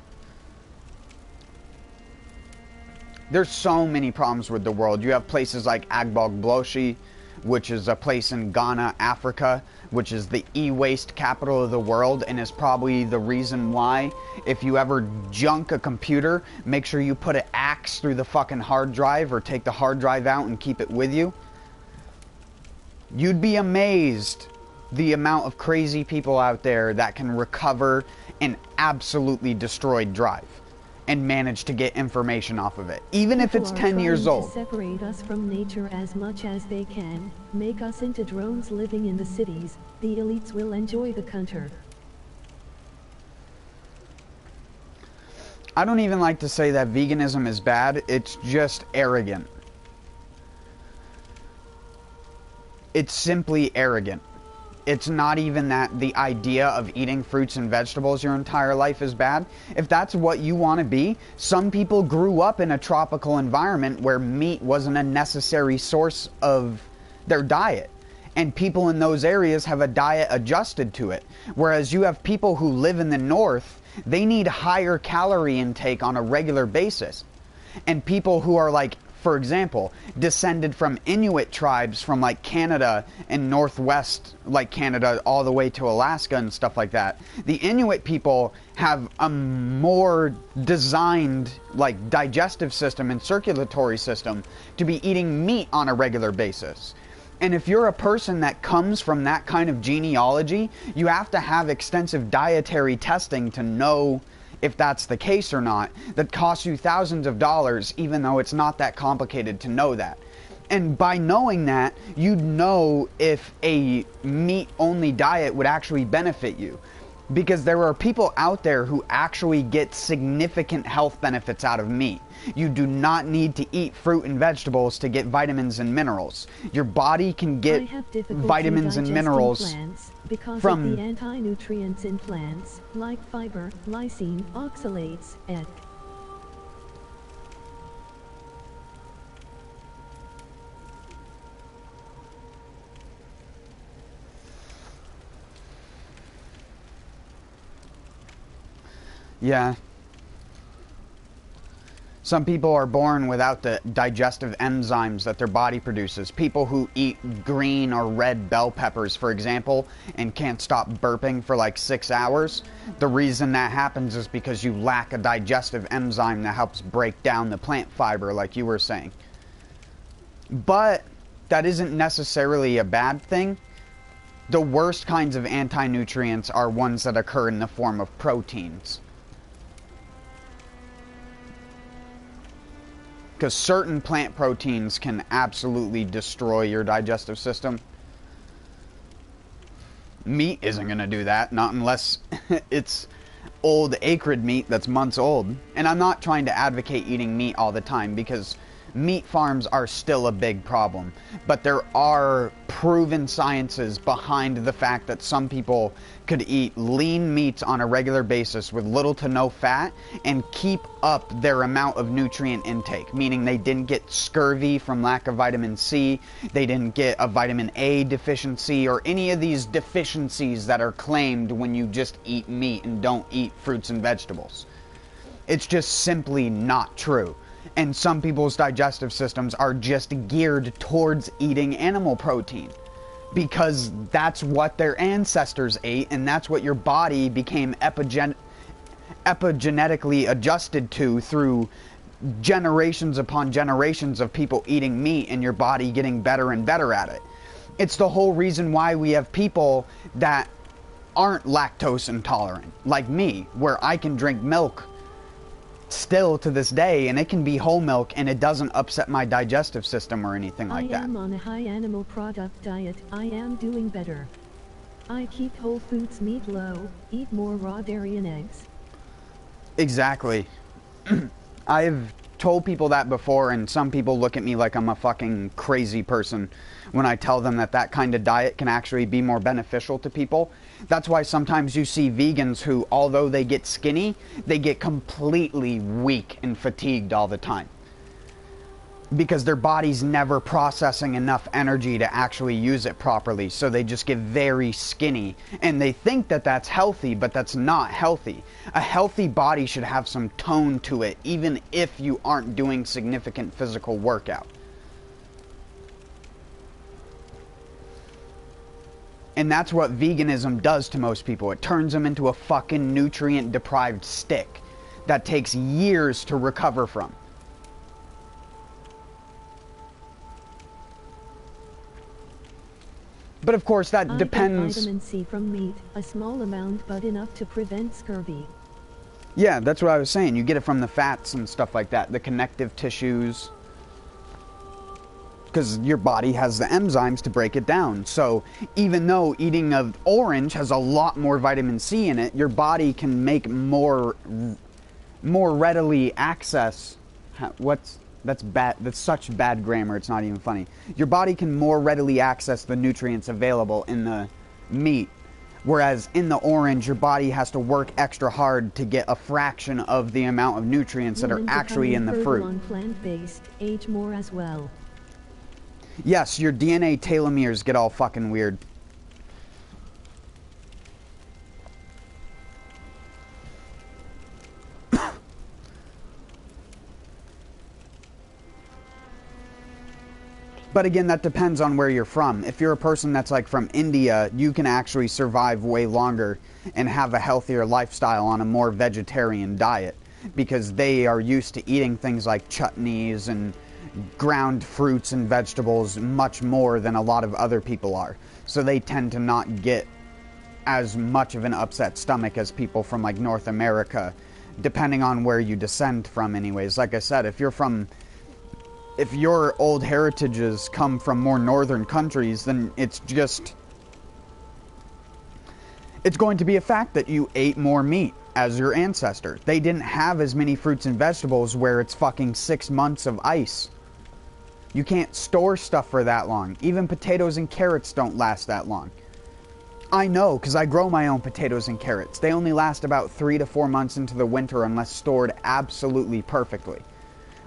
There's so many problems with the world. You have places like Agbogbloshie, which is a place in Ghana, Africa, which is the e-waste capital of the world, and is probably the reason why, if you ever junk a computer, make sure you put an axe through the fucking hard drive, or take the hard drive out and keep it with you. You'd be amazed the amount of crazy people out there that can recover an absolutely destroyed drive and manage to get information off of it, even if it's 10 years old. Separate us from nature as much as they can, make us into drones living in the cities. The elites will enjoy the counter. I don't even like to say that veganism is bad, it's just arrogant. It's simply arrogant. It's not even that the idea of eating fruits and vegetables your entire life is bad. If that's what you want to be, some people grew up in a tropical environment where meat wasn't a necessary source of their diet. And people in those areas have a diet adjusted to it. Whereas you have people who live in the north, they need higher calorie intake on a regular basis. And people who are like, for example, descended from Inuit tribes from like Canada and northwest, like Canada, all the way to Alaska and stuff like that. The Inuit people have a more designed like digestive system and circulatory system to be eating meat on a regular basis. And if you're a person that comes from that kind of genealogy, you have to have extensive dietary testing to know if that's the case or not, that costs you thousands of dollars, even though it's not that complicated to know that. And by knowing that, you'd know if a meat-only diet would actually benefit you. Because there are people out there who actually get significant health benefits out of meat. You do not need to eat fruit and vegetables to get vitamins and minerals. Your body can get vitamins and minerals because from of the anti-nutrients in plants, like fiber, lysine, oxalates, etc. Yeah. Some people are born without the digestive enzymes that their body produces. People who eat green or red bell peppers, for example, and can't stop burping for like 6 hours. The reason that happens is because you lack a digestive enzyme that helps break down the plant fiber, like you were saying. But that isn't necessarily a bad thing. The worst kinds of anti-nutrients are ones that occur in the form of proteins. Because certain plant proteins can absolutely destroy your digestive system. Meat isn't going to do that, not unless it's old acrid meat that's months old. And I'm not trying to advocate eating meat all the time, because meat farms are still a big problem. But there are proven sciences behind the fact that some people could eat lean meats on a regular basis with little to no fat and keep up their amount of nutrient intake, meaning they didn't get scurvy from lack of vitamin C, they didn't get a vitamin A deficiency, or any of these deficiencies that are claimed when you just eat meat and don't eat fruits and vegetables. It's just simply not true. And some people's digestive systems are just geared towards eating animal protein, because that's what their ancestors ate, and that's what your body became epigenetically adjusted to through generations upon generations of people eating meat, and your body getting better and better at it. It's the whole reason why we have people that aren't lactose intolerant, like me, where I can drink milk still to this day, and it can be whole milk, and it doesn't upset my digestive system or anything like that. I am on a high animal product diet. I am doing better. I keep whole foods meat low, eat more raw dairy and eggs. Exactly. I've told people that before, and some people look at me like I'm a fucking crazy person when I tell them that that kind of diet can actually be more beneficial to people. That's why sometimes you see vegans who, although they get skinny, they get completely weak and fatigued all the time, because their body's never processing enough energy to actually use it properly, so they just get very skinny, and they think that that's healthy, but that's not healthy. A healthy body should have some tone to it, even if you aren't doing significant physical workout. And that's what veganism does to most people. It turns them into a fucking nutrient-deprived stick that takes years to recover from. But of course, that depends. I get vitamin C from meat, a small amount, but enough to prevent scurvy. Yeah, that's what I was saying. You get it from the fats and stuff like that, the connective tissues, because your body has the enzymes to break it down. So even though eating an orange has a lot more vitamin C in it, your body can make more readily access. That's bad. That's such bad grammar. It's not even funny. Your body can more readily access the nutrients available in the meat, whereas in the orange, your body has to work extra hard to get a fraction of the amount of nutrients that are actually in the fruit. On plant-based, age more as well. Yes, your DNA telomeres get all fucking weird. But again, that depends on where you're from. If you're a person that's like from India, you can actually survive way longer and have a healthier lifestyle on a more vegetarian diet, because they are used to eating things like chutneys and ground fruits and vegetables much more than a lot of other people are. So they tend to not get as much of an upset stomach as people from like North America, depending on where you descend from anyways. Like I said, if your old heritages come from more northern countries, then it's going to be a fact that you ate more meat as your ancestor. They didn't have as many fruits and vegetables where it's fucking 6 months of ice. You can't store stuff for that long. Even potatoes and carrots don't last that long. I know, because I grow my own potatoes and carrots. They only last about 3 to 4 months into the winter unless stored absolutely perfectly,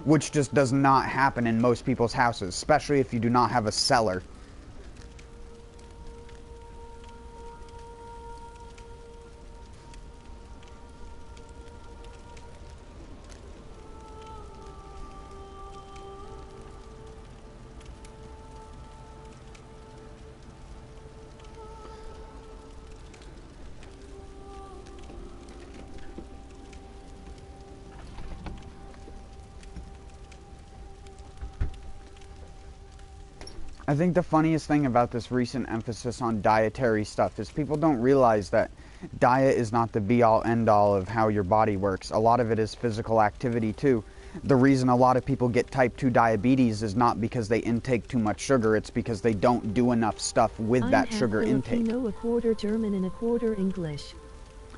which just does not happen in most people's houses, especially if you do not have a cellar. I think the funniest thing about this recent emphasis on dietary stuff is people don't realize that diet is not the be-all end-all of how your body works. A lot of it is physical activity too. The reason a lot of people get type 2 diabetes is not because they intake too much sugar, it's because they don't do enough stuff with that sugar intake. I'm half Filipino, a quarter German, and a quarter English.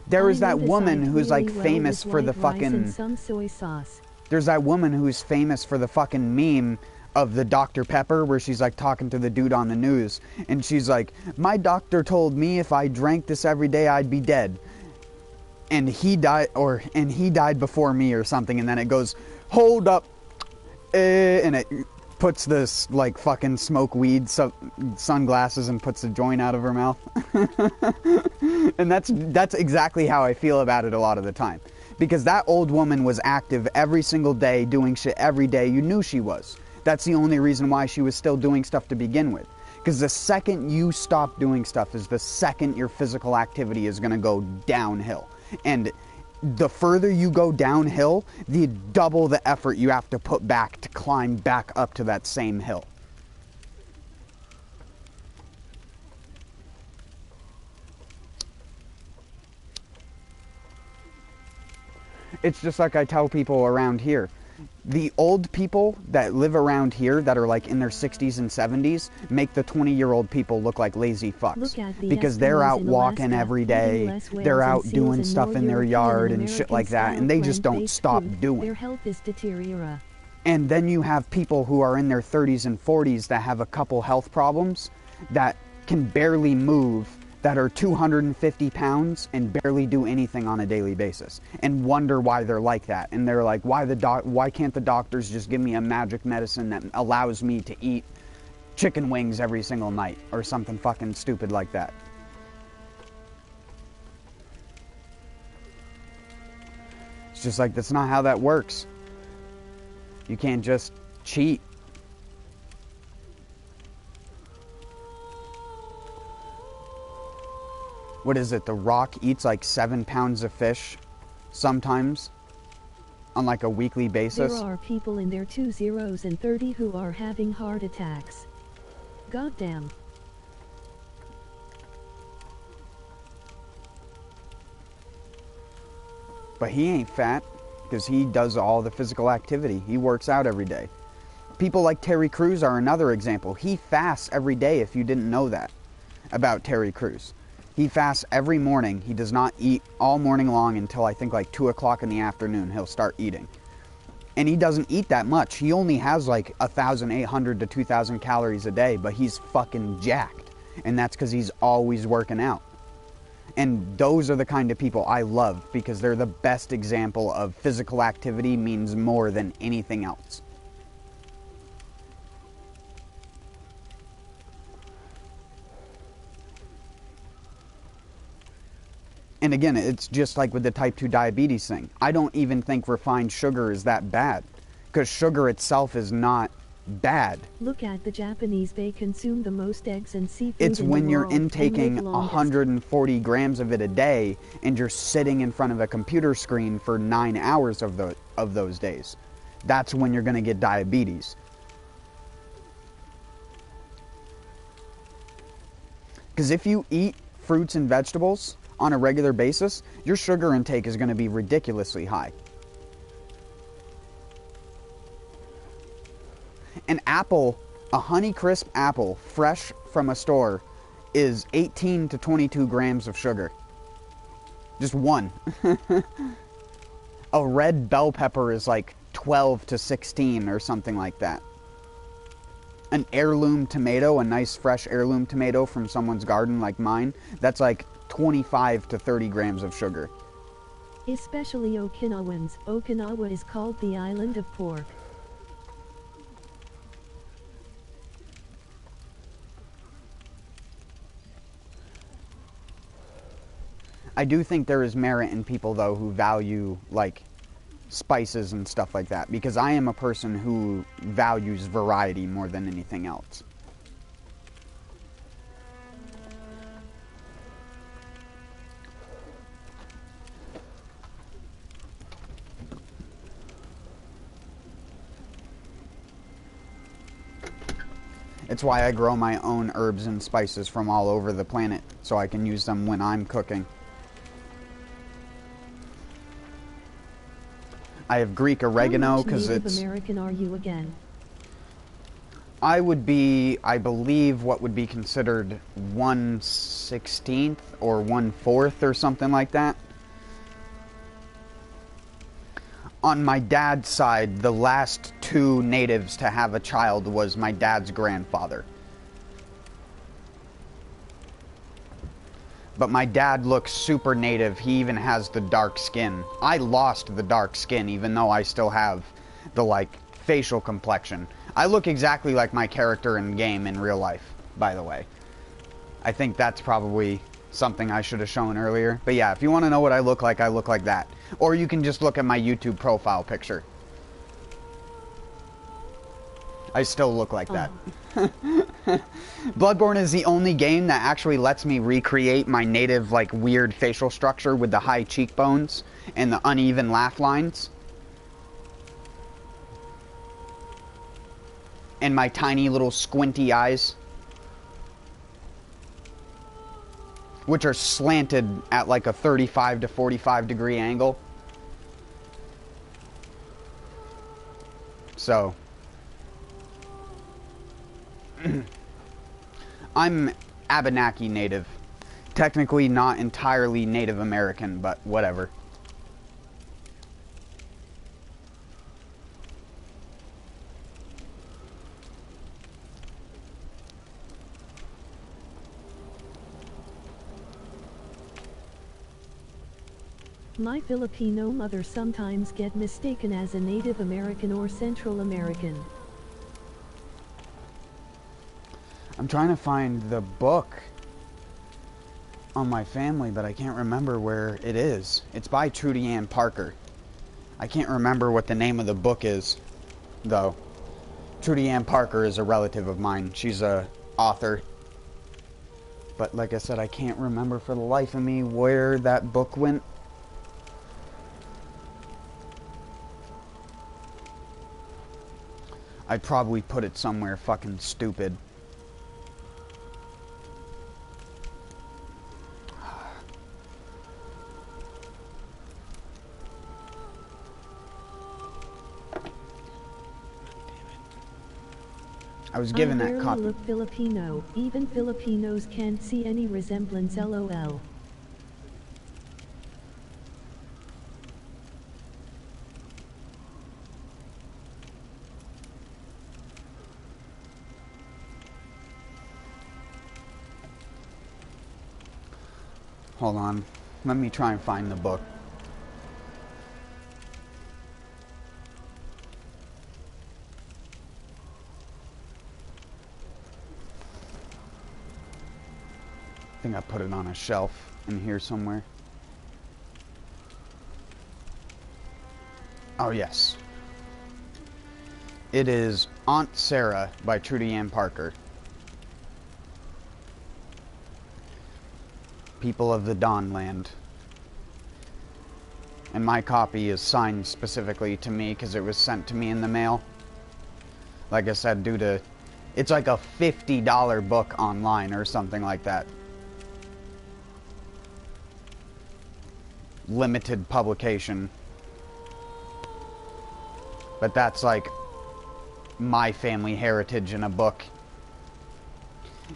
There is that woman who's like famous for the fucking... Some soy sauce. There's that woman who's famous for the fucking meme of the Dr. Pepper, where she's like talking to the dude on the news, and she's like, my doctor told me if I drank this every day I'd be dead, and he died before me or something, and then it goes, hold up, and it puts this like fucking smoke weed sunglasses and puts a joint out of her mouth. And that's exactly how I feel about it a lot of the time. Because that old woman was active every single day, doing shit every day. You knew she was. That's the only reason why she was still doing stuff to begin with. Because the second you stop doing stuff is the second your physical activity is going to go downhill. And the further you go downhill, the double the effort you have to put back to climb back up to that same hill. It's just like I tell people around here. The old people that live around here that are like in their 60s and 70s make the 20-year-old people look like lazy fucks. Because they're out walking every day, they're out doing stuff in their yard and shit like that, and they just don't stop doing. Their health is deteriorating. And then you have people who are in their 30s and 40s that have a couple health problems, that can barely move, that are 250 pounds and barely do anything on a daily basis, and wonder why they're like that. And they're like, why can't the doctors just give me a magic medicine that allows me to eat chicken wings every single night, or something fucking stupid like that. It's just like, that's not how that works. You can't just cheat. What is it? The Rock eats like 7 pounds of fish sometimes on like a weekly basis. There are people in their 20s and 30 who are having heart attacks. Goddamn. But he ain't fat because he does all the physical activity. He works out every day. People like Terry Crews are another example. He fasts every day, if you didn't know that about Terry Crews. He fasts every morning. He does not eat all morning long until I think like 2 o'clock in the afternoon. He'll start eating. And he doesn't eat that much. He only has like 1,800 to 2,000 calories a day, but he's fucking jacked. And that's because he's always working out. And those are the kind of people I love, because they're the best example of physical activity means more than anything else. And again, it's just like with the type 2 diabetes thing. I don't even think refined sugar is that bad, because sugar itself is not bad. Look at the Japanese. They consume the most eggs and seafood It's in when the you're world, and intaking live longest. 140 grams of it a day, and you're sitting in front of a computer screen for 9 hours of those days. That's when you're going to get diabetes. Because if you eat fruits and vegetables on a regular basis, your sugar intake is going to be ridiculously high. An apple, a Honeycrisp apple, fresh from a store, is 18 to 22 grams of sugar. Just one. A red bell pepper is like 12 to 16 or something like that. An heirloom tomato, a nice fresh heirloom tomato from someone's garden like mine, that's like 25 to 30 grams of sugar. Especially Okinawans. Okinawa is called the island of pork. I do think there is merit in people, though, who value, like, spices and stuff like that, because I am a person who values variety more than anything else. It's why I grow my own herbs and spices from all over the planet, so I can use them when I'm cooking. I have Greek oregano because it's... How much Native American are you again? I would be, I believe, what would be considered 1/16 or 1/4 or something like that. On my dad's side, the last 2 natives to have a child was my dad's grandfather. But my dad looks super native. He even has the dark skin. I lost the dark skin, even though I still have the, like, facial complexion. I look exactly like my character in game in real life, by the way. I think that's probably something I should have shown earlier. But yeah, if you want to know what I look like that. Or you can just look at my YouTube profile picture. I still look like that. Bloodborne is the only game that actually lets me recreate my native, like, weird facial structure with the high cheekbones and the uneven laugh lines. And my tiny little squinty eyes. Which are slanted at like a 35 to 45 degree angle. So I'm Abenaki native. Technically not entirely Native American, but whatever. My Filipino mother sometimes get mistaken as a Native American or Central American. I'm trying to find the book on my family, but I can't remember where it is. It's by Trudy Ann Parker. I can't remember what the name of the book is, though. Trudy Ann Parker is a relative of mine. She's a author. But like I said, I can't remember for the life of me where that book went. I'd probably put it somewhere fucking stupid. I was given that copy. I look Filipino. Even Filipinos can't see any resemblance, LOL. Hold on. Let me try and find the book. I think I put it on a shelf in here somewhere. Oh, yes. It is Aunt Sarah by Trudy Ann Parker. People of the Dawnland. And my copy is signed specifically to me because it was sent to me in the mail. Like I said, due to... It's like a $50 book online or something like that. Limited publication. But that's like my family heritage in a book.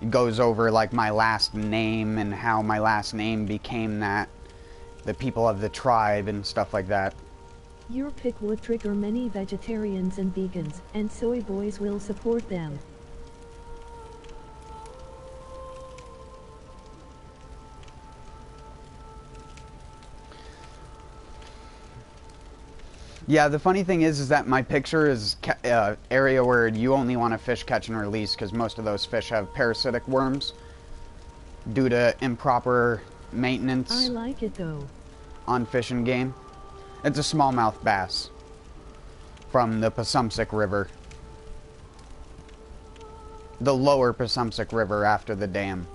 It goes over like my last name and how my last name became that. The people of the tribe and stuff like that. Your pick would trigger many vegetarians and vegans, and soy boys will support them. Yeah, the funny thing is that my picture is area where you only want to fish, catch, and release, because most of those fish have parasitic worms due to improper maintenance. I like it though. On Fish and Game. It's a smallmouth bass from the Passumpsic River. The lower Passumpsic River after the dam.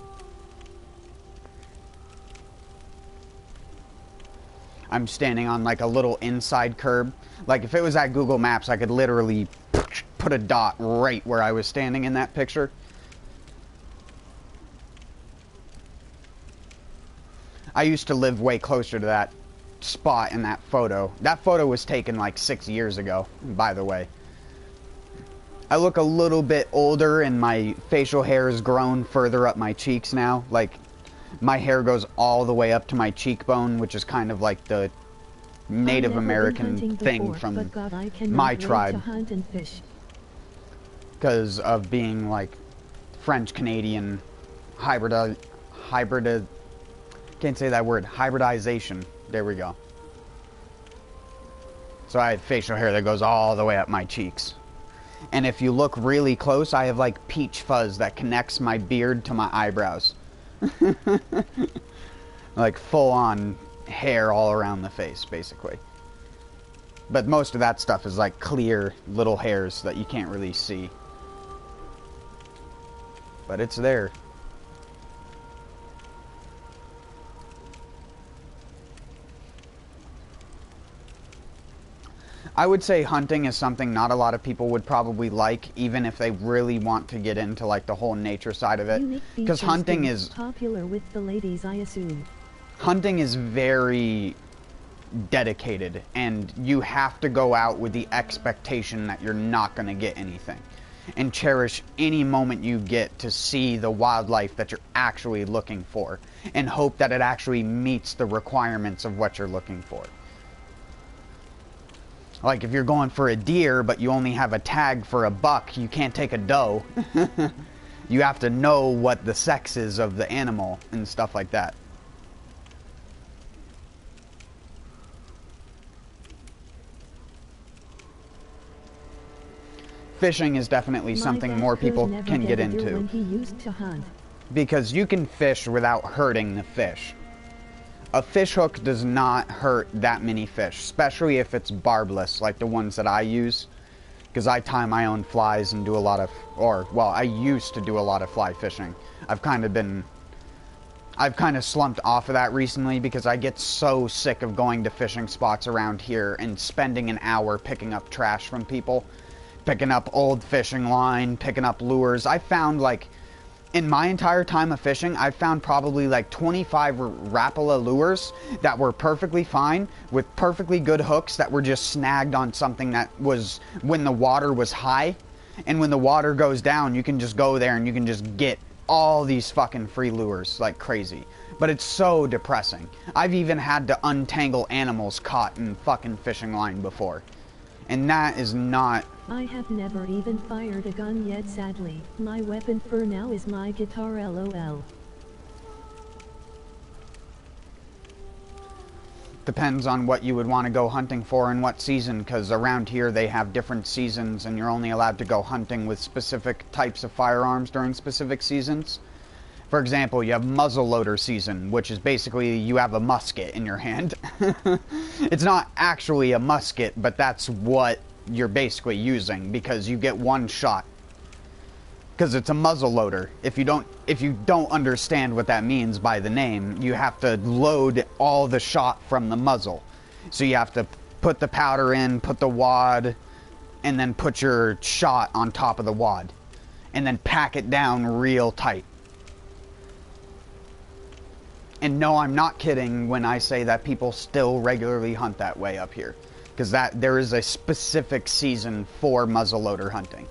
I'm standing on like a little inside curb. Like if it was at Google Maps, I could literally put a dot right where I was standing in that picture. I used to live way closer to that spot in that photo. That photo was taken like 6 years ago, by the way. I look a little bit older and my facial hair has grown further up my cheeks now. Like, my hair goes all the way up to my cheekbone, which is kind of like the Native American thing from my tribe. Because of being like French-Canadian can't say that word, hybridization. There we go. So I have facial hair that goes all the way up my cheeks. And if you look really close, I have like peach fuzz that connects my beard to my eyebrows. Like full-on hair all around the face, basically. But most of that stuff is like clear little hairs that you can't really see. But it's there. I would say hunting is something not a lot of people would probably like, even if they really want to get into like the whole nature side of it. Because hunting is popular with the ladies, I assume. Hunting is very dedicated, and you have to go out with the expectation that you're not going to get anything, and cherish any moment you get to see the wildlife that you're actually looking for, and hope that it actually meets the requirements of what you're looking for. Like if you're going for a deer but you only have a tag for a buck, you can't take a doe. You have to know what the sex is of the animal and stuff like that. Fishing is definitely something more people can get into. When he used to hunt. Because you can fish without hurting the fish. A fish hook does not hurt that many fish, especially if it's barbless, like the ones that I use. Because I tie my own flies and do a lot of, well, I used to do a lot of fly fishing. I've kind of slumped off of that recently because I get so sick of going to fishing spots around here and spending an hour picking up trash from people. Picking up old fishing line, picking up lures. I found, like, in my entire time of fishing, I found probably like 25 Rapala lures that were perfectly fine with perfectly good hooks that were just snagged on something that was when the water was high. And when the water goes down, you can just go there and you can just get all these fucking free lures like crazy. But it's so depressing. I've even had to untangle animals caught in fucking fishing line before. And that is not... I have never even fired a gun yet, sadly. My weapon for now is my guitar, lol. Depends on what you would want to go hunting for and what season, because around here they have different seasons and you're only allowed to go hunting with specific types of firearms during specific seasons. For example, you have muzzleloader season, which is basically you have a musket in your hand. It's not actually a musket, but that's what you're basically using because you get one shot. Because it's a muzzleloader. If you don't understand what that means by the name, you have to load all the shot from the muzzle. So you have to put the powder in, put the wad, and then put your shot on top of the wad. And then pack it down real tight. And no, I'm not kidding when I say that people still regularly hunt that way up here. Because there is a specific season for muzzleloader hunting.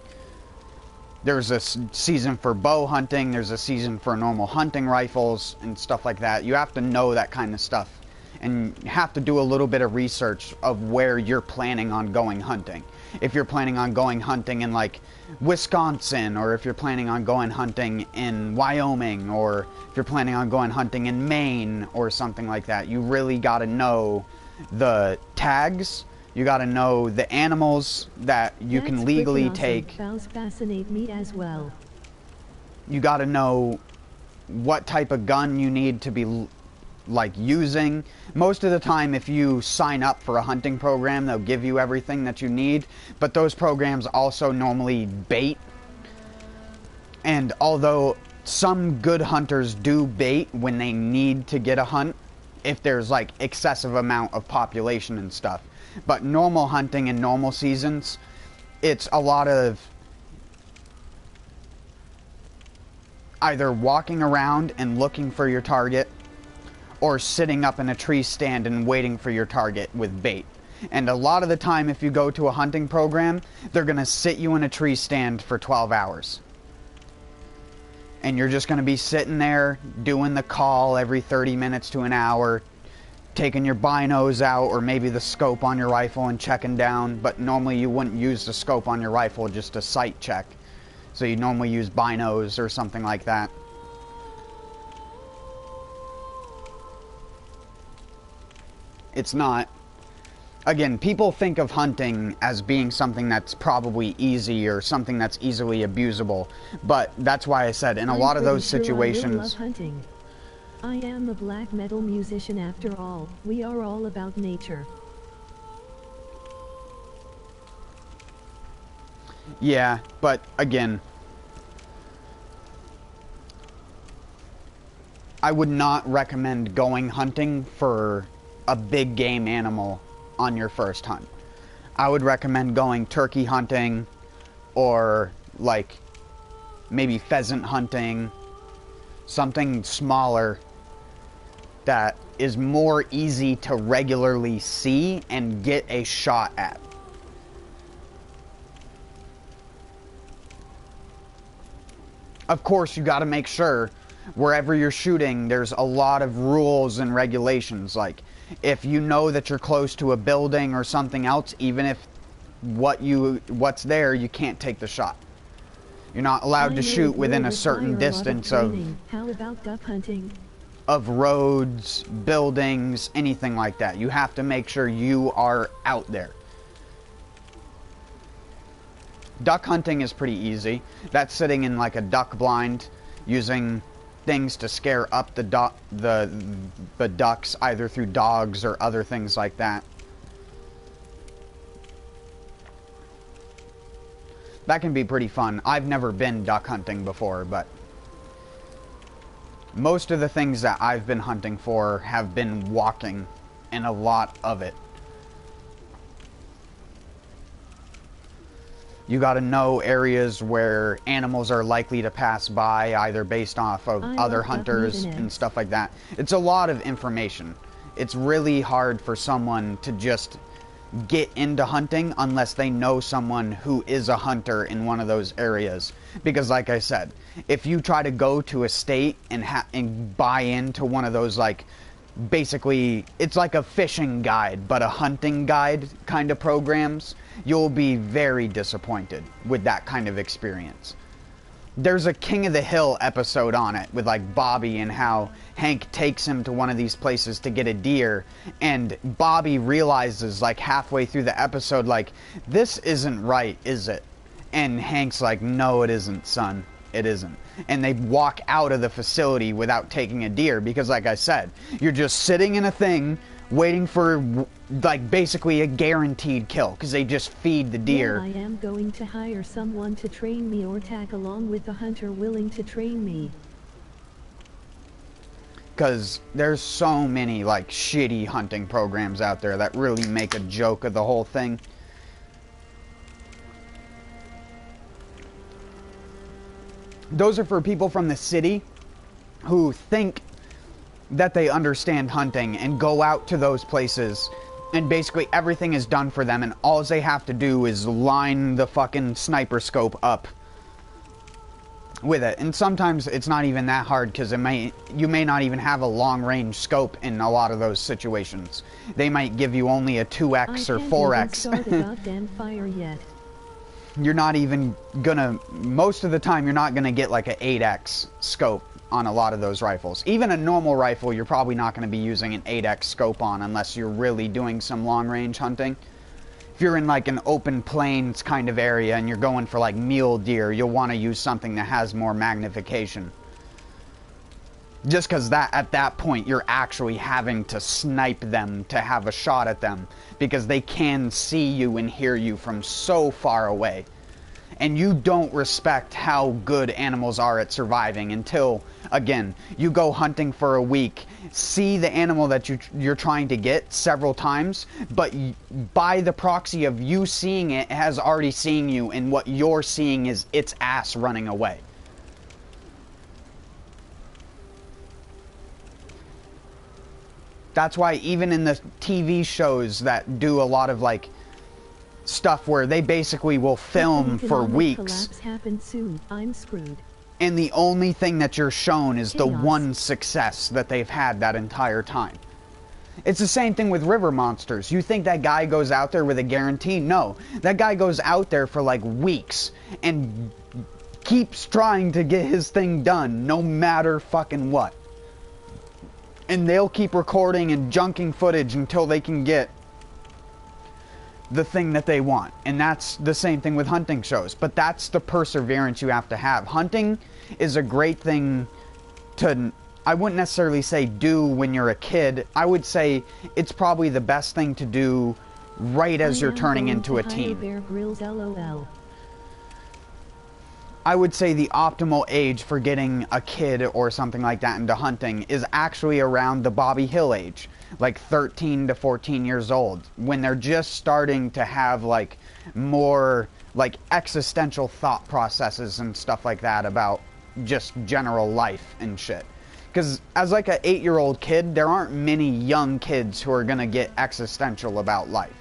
There's a season for bow hunting, there's a season for normal hunting rifles and stuff like that. You have to know that kind of stuff. And you have to do a little bit of research of where you're planning on going hunting. If you're planning on going hunting in like Wisconsin, or if you're planning on going hunting in Wyoming, or if you're planning on going hunting in Maine or something like that, you really got to know the tags. You got to know the animals that you can legally take. Fowls fascinate me as well. You got to know what type of gun you need to be like using. Most of the time, if you sign up for a hunting program, they'll give you everything that you need, but those programs also normally bait. And although some good hunters do bait when they need to get a hunt, if there's like excessive amount of population and stuff, but normal hunting in normal seasons, it's a lot of either walking around and looking for your target, or sitting up in a tree stand and waiting for your target with bait. And a lot of the time, if you go to a hunting program, they're going to sit you in a tree stand for 12 hours. And you're just going to be sitting there doing the call every 30 minutes to an hour, taking your binos out or maybe the scope on your rifle and checking down. But normally you wouldn't use the scope on your rifle just to sight check. So you normally use binos or something like that. It's not. Again, people think of hunting as being something that's probably easy or something that's easily abusable. But that's why I said in a lot of those situations... I love hunting. I am a black metal musician after all. We are all about nature. Yeah, but again, I would not recommend going hunting for a big game animal on your first hunt. I would recommend going turkey hunting or like maybe pheasant hunting, something smaller that is more easy to regularly see and get a shot at. Of course, you got to make sure wherever you're shooting, there's a lot of rules and regulations. Like, if you know that you're close to a building or something else, even if what's there, you can't take the shot. You're not allowed to shoot within a certain distance of How about duck hunting? Of roads, buildings, anything like that. You have to make sure you are out there. Duck hunting is pretty easy. That's sitting in like a duck blind, using things to scare up the ducks, either through dogs or other things like that. That can be pretty fun. I've never been duck hunting before, but most of the things that I've been hunting for have been walking, and a lot of it. You gotta know areas where animals are likely to pass by, either based off of other hunters and stuff like that. It's a lot of information. It's really hard for someone to just get into hunting unless they know someone who is a hunter in one of those areas. Because like I said, if you try to go to a state and buy into one of those, like, basically, it's like a fishing guide, but a hunting guide kind of programs, you'll be very disappointed with that kind of experience. There's a King of the Hill episode on it with like Bobby and how Hank takes him to one of these places to get a deer, and Bobby realizes like halfway through the episode, like, this isn't right, is it? And Hank's like, no, it isn't, son. It isn't. And they walk out of the facility without taking a deer because, like I said, you're just sitting in a thing waiting for, like, basically a guaranteed kill because they just feed the deer. Yeah, I am going to hire someone to train me or tag along with a hunter willing to train me. Because there's so many, like, shitty hunting programs out there that really make a joke of the whole thing. Those are for people from the city who think that they understand hunting and go out to those places and basically everything is done for them and all they have to do is line the fucking sniper scope up with it. And sometimes it's not even that hard because you may not even have a long range scope in a lot of those situations. They might give you only a 2x or 4x. I haven't even started fire yet. You're not even gonna, most of the time you're not gonna get like an 8x scope on a lot of those rifles. Even a normal rifle you're probably not gonna be using an 8x scope on unless you're really doing some long range hunting. If you're in like an open plains kind of area and you're going for like mule deer, you'll want to use something that has more magnification. Just because at that point you're actually having to snipe them to have a shot at them, because they can see you and hear you from so far away. And you don't respect how good animals are at surviving until, again, you go hunting for a week, see the animal that you're trying to get several times, but by the proxy of you seeing it, it has already seen you, and what you're seeing is its ass running away. That's why even in the TV shows that do a lot of like stuff where they basically will film for weeks, soon. I'm screwed. And the only thing that you're shown is the one success that they've had that entire time. It's the same thing with river monsters. You think that guy goes out there with a guarantee? No. That guy goes out there for like weeks and keeps trying to get his thing done no matter fucking what. And they'll keep recording and junking footage until they can get the thing that they want. And that's the same thing with hunting shows. But that's the perseverance you have to have. Hunting is a great thing to I wouldn't necessarily say do when you're a kid. I would say it's probably the best thing to do right as you're turning into a teen. Bear Grylls, LOL. I would say the optimal age for getting a kid or something like that into hunting is actually around the Bobby Hill age, like 13 to 14 years old, when they're just starting to have like more like existential thought processes and stuff like that about just general life and shit. Because as like an 8-year-old kid, there aren't many young kids who are gonna get existential about life.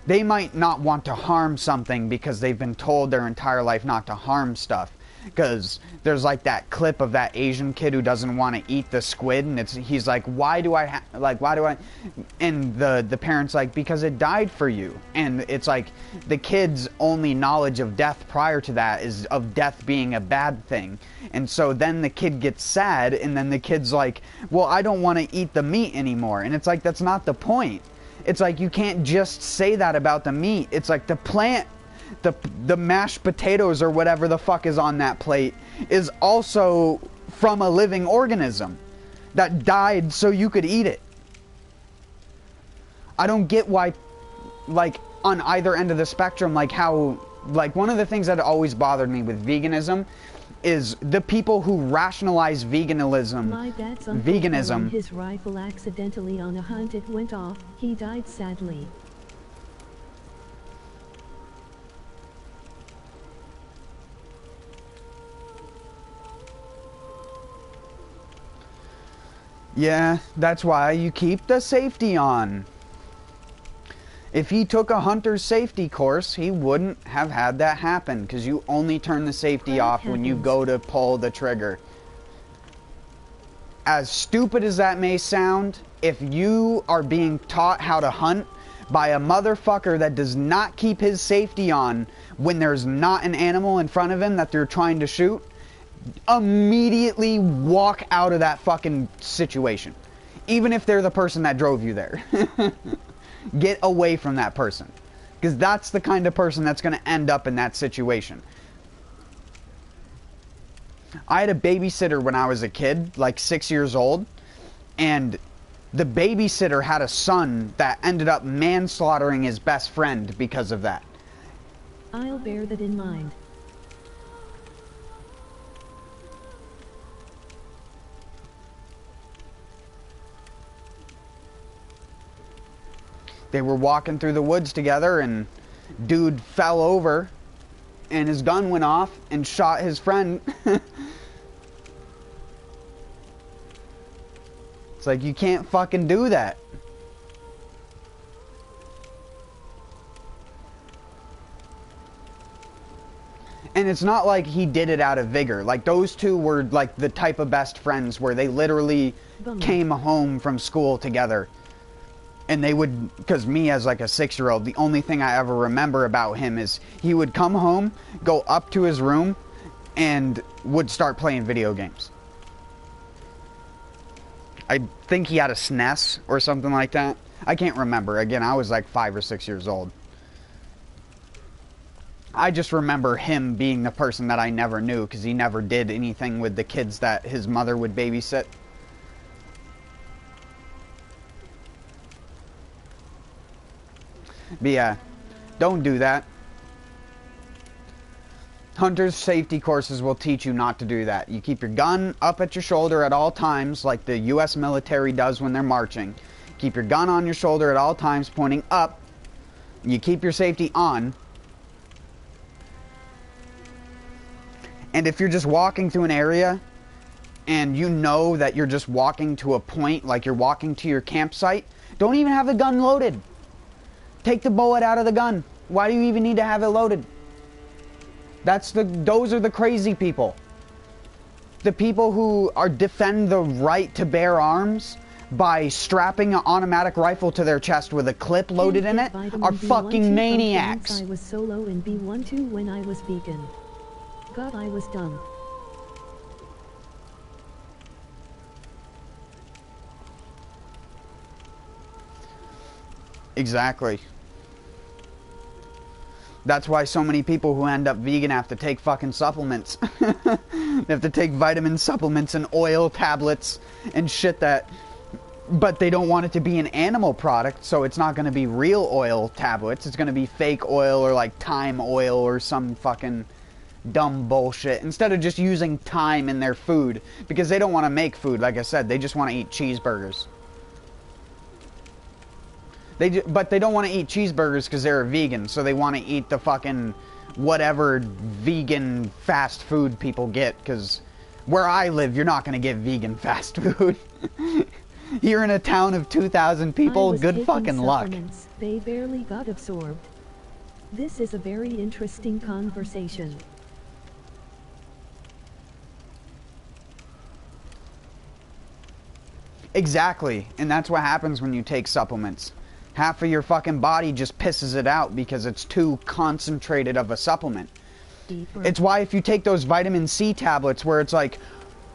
They might not want to harm something because they've been told their entire life not to harm stuff. Because there's like that clip of that Asian kid who doesn't want to eat the squid, and he's like, why do I and the parents like, because it died for you. And it's like the kid's only knowledge of death prior to that is of death being a bad thing. And so then the kid gets sad, and then the kid's like, well, I don't want to eat the meat anymore. And it's like, that's not the point. It's like, you can't just say that about the meat. It's like the plant, the mashed potatoes or whatever the fuck is on that plate is also from a living organism that died so you could eat it. I don't get why, like, on either end of the spectrum, like how, like, one of the things that always bothered me with veganism is the people who rationalize veganism. My dad's uncle fired his rifle accidentally on a hunt. It went off. He died sadly. Yeah, that's why you keep the safety on. If he took a hunter's safety course, he wouldn't have had that happen, because you only turn the safety off when you go to pull the trigger. As stupid as that may sound, if you are being taught how to hunt by a motherfucker that does not keep his safety on when there's not an animal in front of him that they're trying to shoot, immediately walk out of that fucking situation. Even if they're the person that drove you there. Get away from that person. Because that's the kind of person that's going to end up in that situation. I had a babysitter when I was a kid, like 6 years old, and the babysitter had a son that ended up manslaughtering his best friend because of that. I'll bear that in mind. They were walking through the woods together, and dude fell over, and his gun went off and shot his friend. It's like, you can't fucking do that. And it's not like he did it out of vigor. Like, those two were like the type of best friends where they literally came home from school together. And they would, because me as like a 6-year-old, the only thing I ever remember about him is he would come home, go up to his room, and would start playing video games. I think he had a SNES or something like that. I can't remember. Again, I was like 5 or 6 years old. I just remember him being the person that I never knew, because he never did anything with the kids that his mother would babysit. But yeah, don't do that. Hunter's safety courses will teach you not to do that. You keep your gun up at your shoulder at all times, like the US military does when they're marching. Keep your gun on your shoulder at all times, pointing up. You keep your safety on. And if you're just walking through an area, and you know that you're just walking to a point, like you're walking to your campsite, don't even have the gun loaded. Take the bullet out of the gun. Why do you even need to have it loaded? Those are the crazy people. The people who defend the right to bear arms by strapping an automatic rifle to their chest with a clip loaded in it are fucking maniacs. I was solo in B12 when I was vegan. God, I was dumb. Exactly. That's why so many people who end up vegan have to take fucking supplements. They have to take vitamin supplements and oil tablets and shit that... But they don't want it to be an animal product, so it's not going to be real oil tablets. It's going to be fake oil or like thyme oil or some fucking dumb bullshit. Instead of just using thyme in their food. Because they don't want to make food, like I said. They just want to eat cheeseburgers. But they don't want to eat cheeseburgers because they're a vegan. So they want to eat the fucking whatever vegan fast food people get. Because where I live, you're not going to get vegan fast food. You're in a town of 2,000 people, good fucking luck. They barely got absorbed. This is a very interesting conversation. Exactly, and that's what happens when you take supplements. Half of your fucking body just pisses it out because it's too concentrated of a supplement. It's why if you take those vitamin C tablets where it's like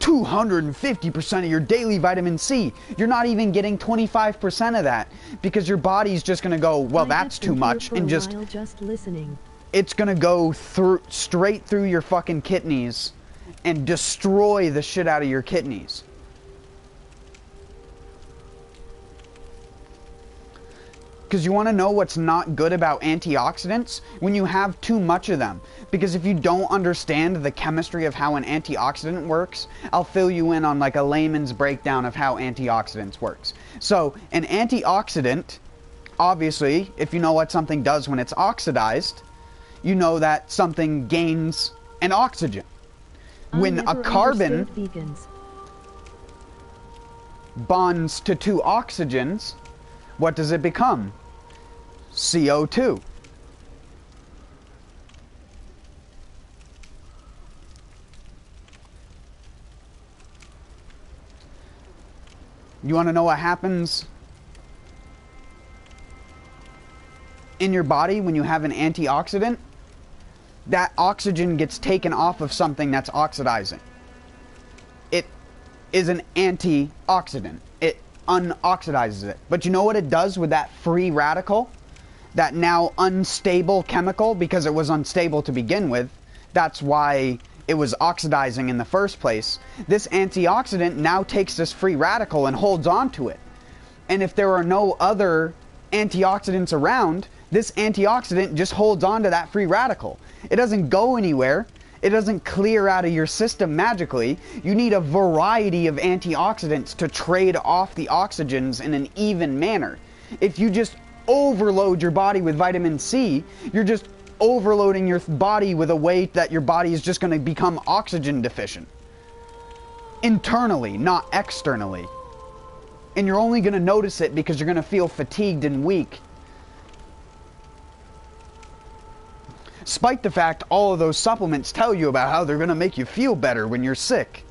250% of your daily vitamin C, you're not even getting 25% of that because your body's just going to go, well, that's too much, and just listening. It's going to go straight through your fucking kidneys and destroy the shit out of your kidneys. Because you want to know what's not good about antioxidants? When you have too much of them. Because if you don't understand the chemistry of how an antioxidant works, I'll fill you in on like a layman's breakdown of how antioxidants works. So, an antioxidant, obviously, if you know what something does when it's oxidized, you know that something gains an oxygen. When a carbon bonds to two oxygens, what does it become? CO2. You want to know what happens in your body when you have an antioxidant? That oxygen gets taken off of something that's oxidizing. It is an antioxidant. It unoxidizes it. But you know what it does with that free radical? That now unstable chemical, because it was unstable to begin with. That's why it was oxidizing in the first place. This antioxidant now takes this free radical and holds on to it. And if there are no other antioxidants around, this antioxidant just holds on to that free radical. It doesn't go anywhere. It doesn't clear out of your system magically. You need a variety of antioxidants to trade off the oxygens in an even manner. If you just overload your body with vitamin C, you're just overloading your body with a way that your body is just going to become oxygen deficient. Internally, not externally. And you're only going to notice it because you're going to feel fatigued and weak. Despite the fact all of those supplements tell you about how they're going to make you feel better when you're sick.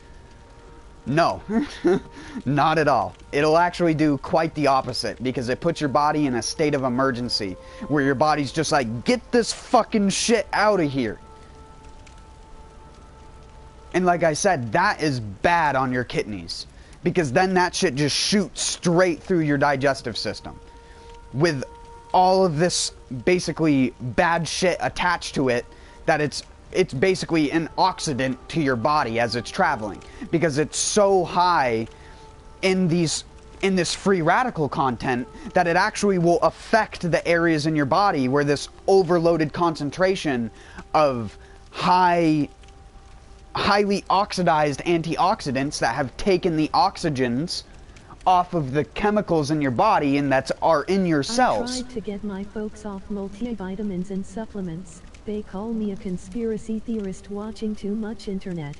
No, not at all. It'll actually do quite the opposite because it puts your body in a state of emergency where your body's just like, get this fucking shit out of here. And like I said, that is bad on your kidneys because then that shit just shoots straight through your digestive system with all of this basically bad shit attached to it that it's basically an oxidant to your body as it's traveling because it's so high in this free radical content that it actually will affect the areas in your body where this overloaded concentration of highly oxidized antioxidants that have taken the oxygens off of the chemicals in your body and are in your cells. I tried to get my folks off multivitamins and supplements. They call me a conspiracy theorist watching too much internet.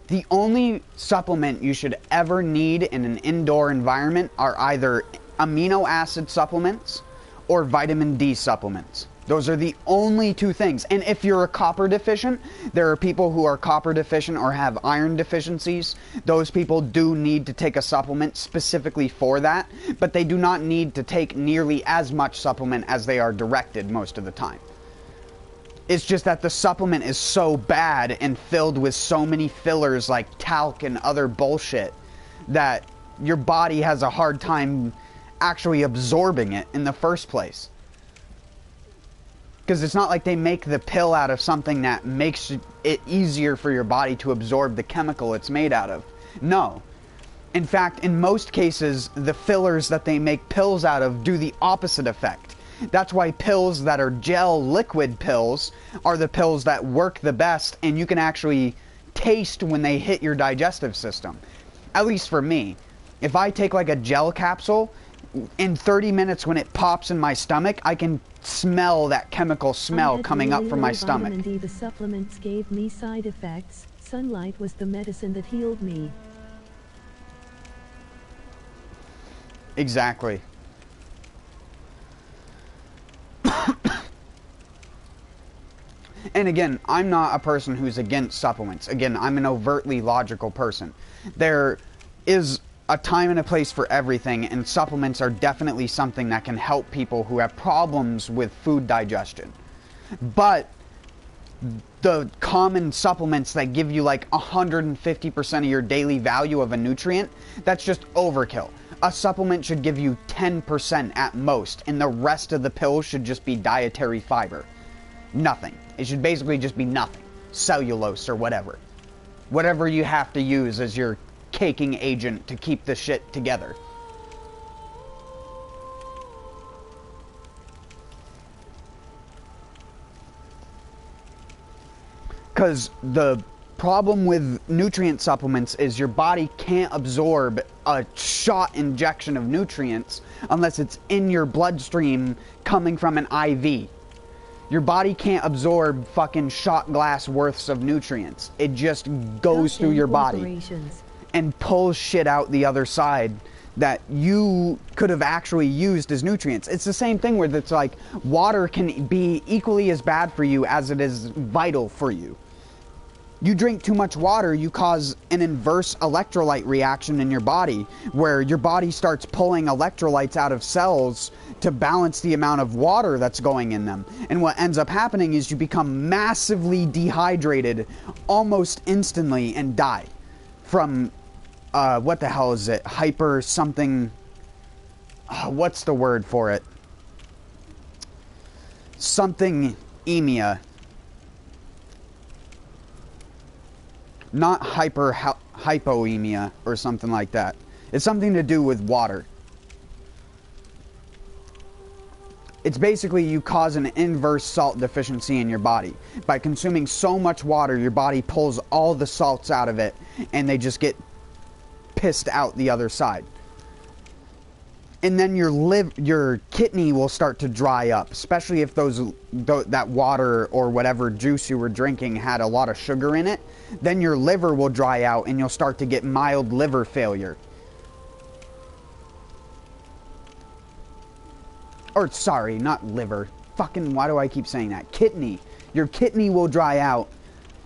The only supplement you should ever need in an indoor environment are either amino acid supplements or vitamin D supplements. Those are the only two things. And if you're a copper deficient, there are people who are copper deficient or have iron deficiencies. Those people do need to take a supplement specifically for that, but they do not need to take nearly as much supplement as they are directed most of the time. It's just that the supplement is so bad and filled with so many fillers like talc and other bullshit that your body has a hard time actually absorbing it in the first place. Because it's not like they make the pill out of something that makes it easier for your body to absorb the chemical it's made out of. No. In fact, in most cases, the fillers that they make pills out of do the opposite effect. That's why pills that are gel liquid pills are the pills that work the best, and you can actually taste when they hit your digestive system. At least for me. If I take like a gel capsule, in 30 minutes when it pops in my stomach, I can smell that chemical smell coming up from my stomach. Vitamin D. The supplements gave me side effects. Sunlight was the medicine that healed me. Exactly. And again, I'm not a person who's against supplements. Again, I'm an overtly logical person. There is a time and a place for everything, and supplements are definitely something that can help people who have problems with food digestion. But the common supplements that give you like 150% of your daily value of a nutrient, that's just overkill. A supplement should give you 10% at most, and the rest of the pill should just be dietary fiber. Nothing. It should basically just be nothing. Cellulose or whatever. Whatever you have to use as your caking agent to keep the shit together. Because the problem with nutrient supplements is your body can't absorb a shot injection of nutrients unless it's in your bloodstream coming from an IV. Your body can't absorb fucking shot glass worths of nutrients. It just goes through your body and pulls shit out the other side that you could have actually used as nutrients. It's the same thing where it's like water can be equally as bad for you as it is vital for you. You drink too much water, you cause an inverse electrolyte reaction in your body, where your body starts pulling electrolytes out of cells to balance the amount of water that's going in them. And what ends up happening is you become massively dehydrated almost instantly and die from, what the hell is it? Hyper something, what's the word for it? Something emia. Not hypoemia or something like that. It's something to do with water. It's basically you cause an inverse salt deficiency in your body. By consuming so much water, your body pulls all the salts out of it, and they just get pissed out the other side. And then your kidney will start to dry up, especially if that water or whatever juice you were drinking had a lot of sugar in it. Then your liver will dry out and you'll start to get mild liver failure. Or sorry, not liver. Fucking, why do I keep saying that? Kidney. Your kidney will dry out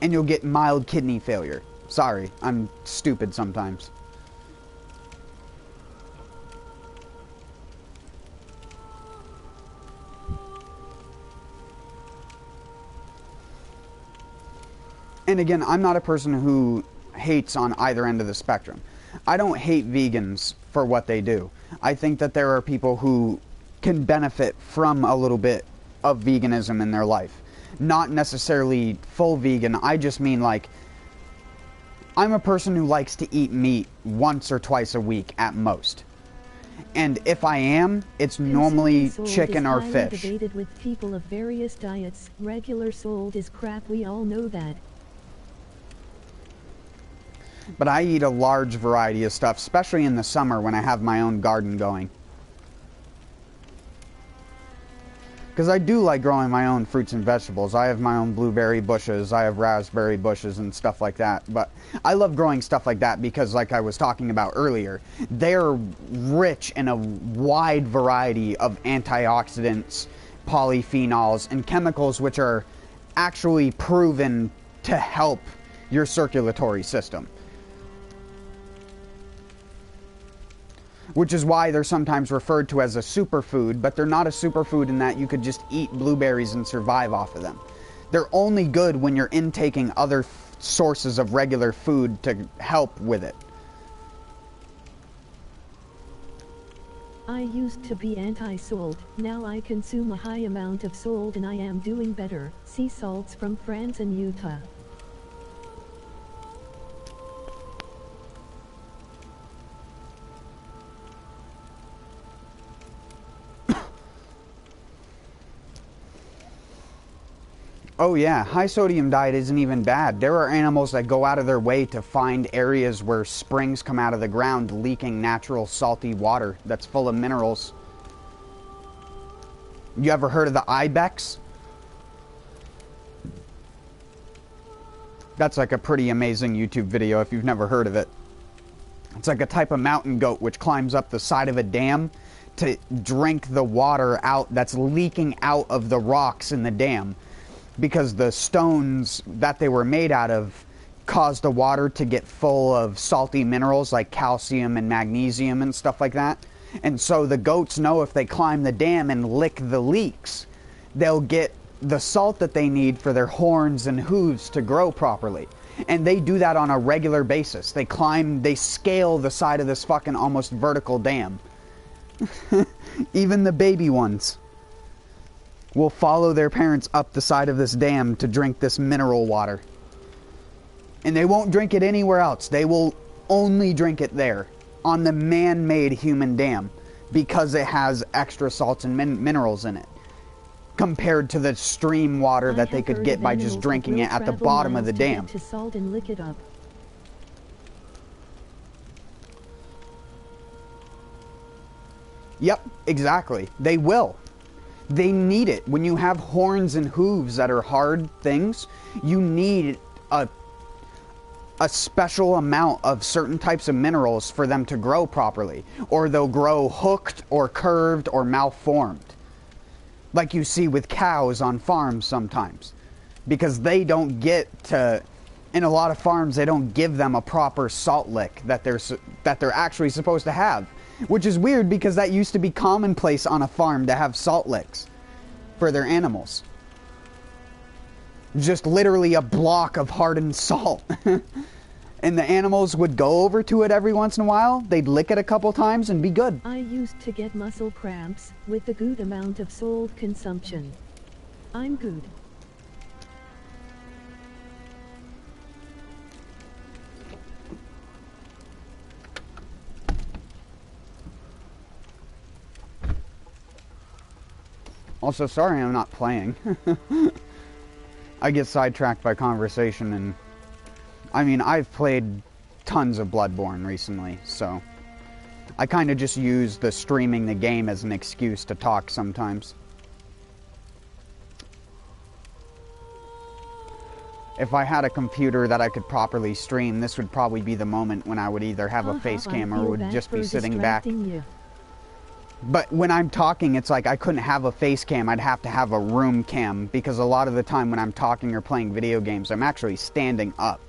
and you'll get mild kidney failure. Sorry, I'm stupid sometimes. And again, I'm not a person who hates on either end of the spectrum. I don't hate vegans for what they do. I think that there are people who can benefit from a little bit of veganism in their life. Not necessarily full vegan, I just mean like, I'm a person who likes to eat meat once or twice a week at most. And if I am, it's normally chicken or fish. Debated with people of various diets. Regular sold is crap, we all know that. But I eat a large variety of stuff, especially in the summer when I have my own garden going. Because I do like growing my own fruits and vegetables. I have my own blueberry bushes, I have raspberry bushes and stuff like that. But I love growing stuff like that because, like I was talking about earlier, they're rich in a wide variety of antioxidants, polyphenols, and chemicals which are actually proven to help your circulatory system. Which is why they're sometimes referred to as a superfood, but they're not a superfood in that you could just eat blueberries and survive off of them. They're only good when you're intaking other sources of regular food to help with it. I used to be anti-salt, now I consume a high amount of salt and I am doing better. Sea salts from France and Utah. Oh yeah, high sodium diet isn't even bad. There are animals that go out of their way to find areas where springs come out of the ground leaking natural salty water that's full of minerals. You ever heard of the ibex? That's like a pretty amazing YouTube video if you've never heard of it. It's like a type of mountain goat which climbs up the side of a dam to drink the water out that's leaking out of the rocks in the dam. Because the stones that they were made out of caused the water to get full of salty minerals like calcium and magnesium and stuff like that. And so the goats know if they climb the dam and lick the leaks, they'll get the salt that they need for their horns and hooves to grow properly. And they do that on a regular basis. They scale the side of this fucking almost vertical dam. Even the baby ones will follow their parents up the side of this dam to drink this mineral water. And they won't drink it anywhere else. They will only drink it there, on the man-made human dam, because it has extra salts and minerals in it, compared to the stream water that they could get by just drinking it at the bottom of the dam. To salt and lick it up. Yep, exactly. They will. They need it. When you have horns and hooves that are hard things, you need a special amount of certain types of minerals for them to grow properly. Or they'll grow hooked or curved or malformed. Like you see with cows on farms sometimes. Because they don't get to... In a lot of farms, they don't give them a proper salt lick that they're actually supposed to have. Which is weird because that used to be commonplace on a farm to have salt licks for their animals. Just literally a block of hardened salt. And the animals would go over to it every once in a while. They'd lick it a couple times and be good. I used to get muscle cramps with a good amount of salt consumption. I'm good. Also, sorry I'm not playing. I get sidetracked by conversation, and... I mean, I've played tons of Bloodborne recently, so... I kind of just use the streaming the game as an excuse to talk sometimes. If I had a computer that I could properly stream, this would probably be the moment when I would either have a face cam or would just be sitting back. But when I'm talking, it's like I couldn't have a face cam. I'd have to have a room cam, because a lot of the time when I'm talking or playing video games, I'm actually standing up.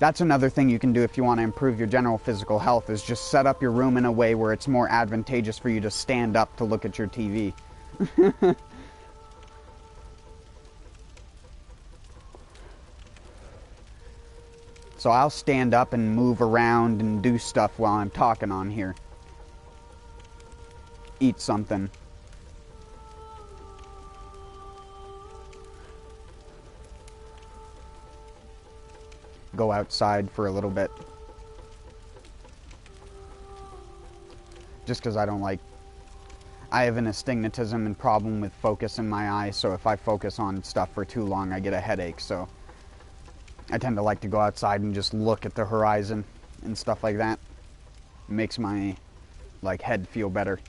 That's another thing you can do if you want to improve your general physical health, is just set up your room in a way where it's more advantageous for you to stand up to look at your TV. So I'll stand up and move around and do stuff while I'm talking on here. Eat something. Go outside for a little bit. Just because I don't like... I have an astigmatism and problem with focus in my eyes, so if I focus on stuff for too long, I get a headache, so... I tend to like to go outside and just look at the horizon and stuff like that. It makes my, like, head feel better.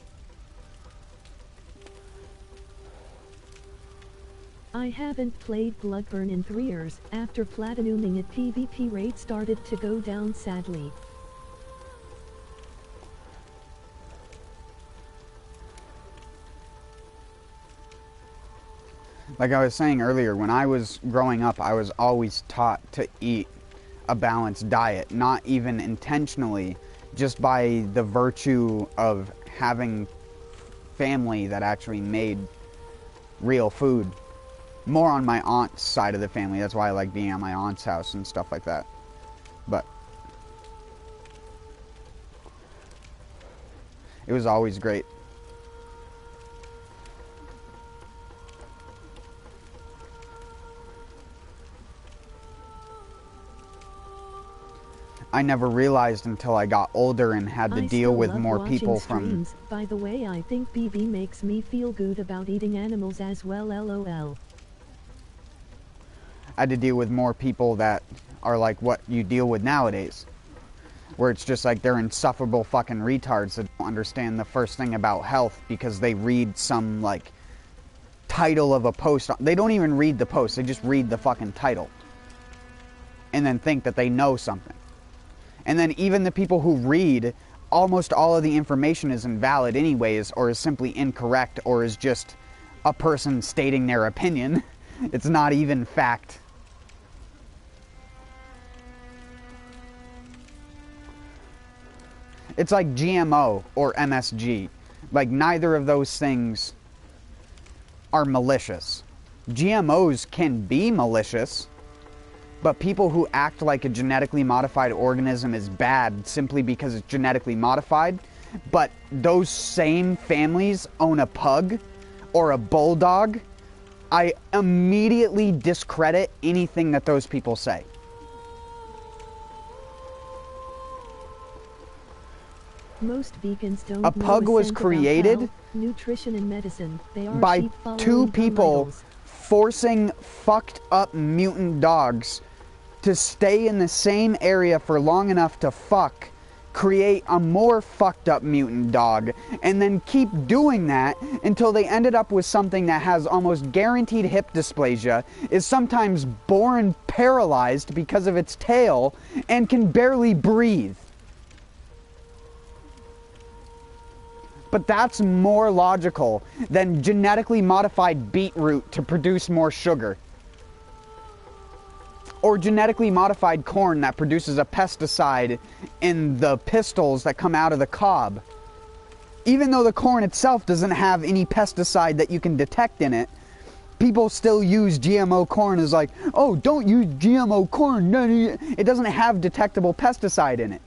I haven't played Bloodborne in 3 years. After platinuming it, PvP rate started to go down sadly. Like I was saying earlier, when I was growing up, I was always taught to eat a balanced diet. Not even intentionally, just by the virtue of having family that actually made real food. More on my aunt's side of the family. That's why I like being at my aunt's house and stuff like that. But It was always great. I never realized until I got older and had to deal with more people from... By the way, I think BB makes me feel good about eating animals as well, lol. I had to deal with more people that are like what you deal with nowadays. Where it's just like they're insufferable fucking retards that don't understand the first thing about health because they read some, like, title of a post. They don't even read the post, they just read the fucking title. And then think that they know something. And then even the people who read, almost all of the information is invalid anyways, or is simply incorrect, or is just a person stating their opinion. It's not even fact. It's like GMO or MSG. Like, neither of those things are malicious. GMOs can be malicious, but people who act like a genetically modified organism is bad simply because it's genetically modified, but those same families own a pug or a bulldog, I immediately discredit anything that those people say. Most vegans don't a pug was created nutrition and medicine. They are by two people forcing fucked up mutant dogs to stay in the same area for long enough to create a more fucked up mutant dog, and then keep doing that until they ended up with something that has almost guaranteed hip dysplasia, is sometimes born paralyzed because of its tail, and can barely breathe. But that's more logical than genetically modified beetroot to produce more sugar. Or genetically modified corn that produces a pesticide in the pistils that come out of the cob. Even though the corn itself doesn't have any pesticide that you can detect in it, people still use GMO corn as like, oh, don't use GMO corn. It doesn't have detectable pesticide in it.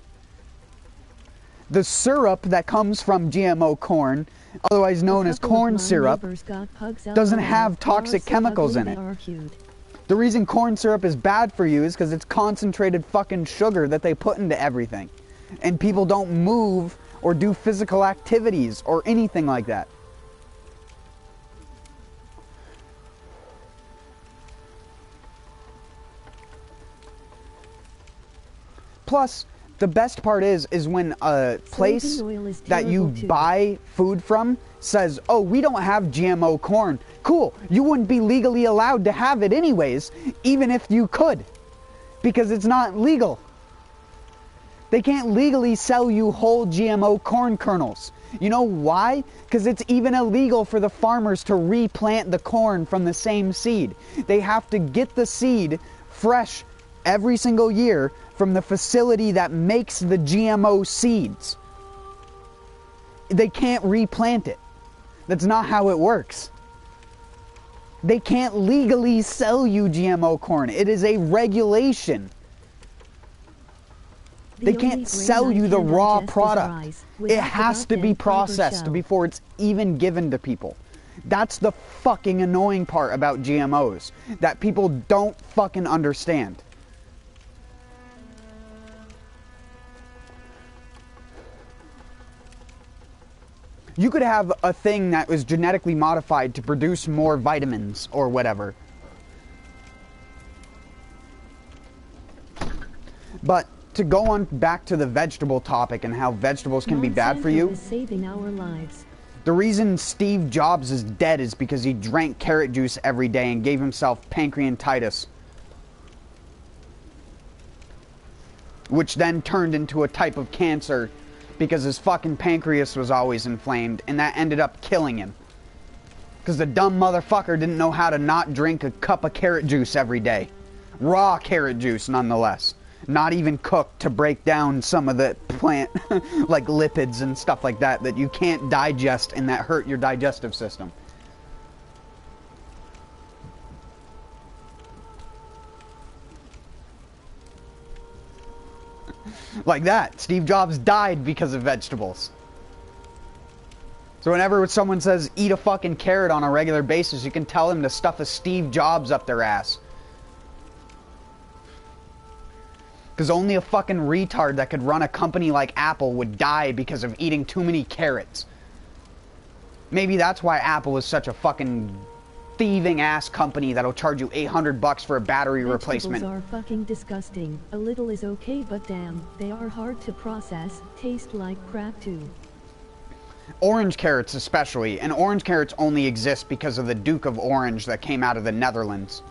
The syrup that comes from GMO corn, otherwise known as corn syrup, doesn't have toxic chemicals in it. The reason corn syrup is bad for you is because it's concentrated fucking sugar that they put into everything. And people don't move or do physical activities or anything like that. Plus, the best part is when a place that you buy food from says, oh, we don't have GMO corn. Cool, you wouldn't be legally allowed to have it anyways, even if you could, because it's not legal. They can't legally sell you whole GMO corn kernels. You know why? Because it's even illegal for the farmers to replant the corn from the same seed. They have to get the seed fresh every single year from the facility that makes the GMO seeds. They can't replant it. That's not how it works. They can't legally sell you GMO corn. It is a regulation. They can't sell you the raw product. It has to be processed before it's even given to people. That's the fucking annoying part about GMOs that people don't fucking understand. You could have a thing that was genetically modified to produce more vitamins or whatever. But to go on back to the vegetable topic and how vegetables can be bad for you. Saving our lives. The reason Steve Jobs is dead is because he drank carrot juice every day and gave himself pancreatitis, which then turned into a type of cancer because his fucking pancreas was always inflamed, and that ended up killing him. Because the dumb motherfucker didn't know how to not drink a cup of carrot juice every day. Raw carrot juice, nonetheless. Not even cooked to break down some of the plant, like lipids and stuff like that, that you can't digest and that hurt your digestive system. Like that. Steve Jobs died because of vegetables. So whenever someone says, eat a fucking carrot on a regular basis, you can tell them to stuff a Steve Jobs up their ass. Because only a fucking retard that could run a company like Apple would die because of eating too many carrots. Maybe that's why Apple is such a fucking thieving ass company that'll charge you $800 for a battery replacement. Vegetables are fucking disgusting. A little is okay, but damn, they are hard to process, taste like crap too. Orange carrots especially, and orange carrots only exist because of the Duke of Orange that came out of the Netherlands.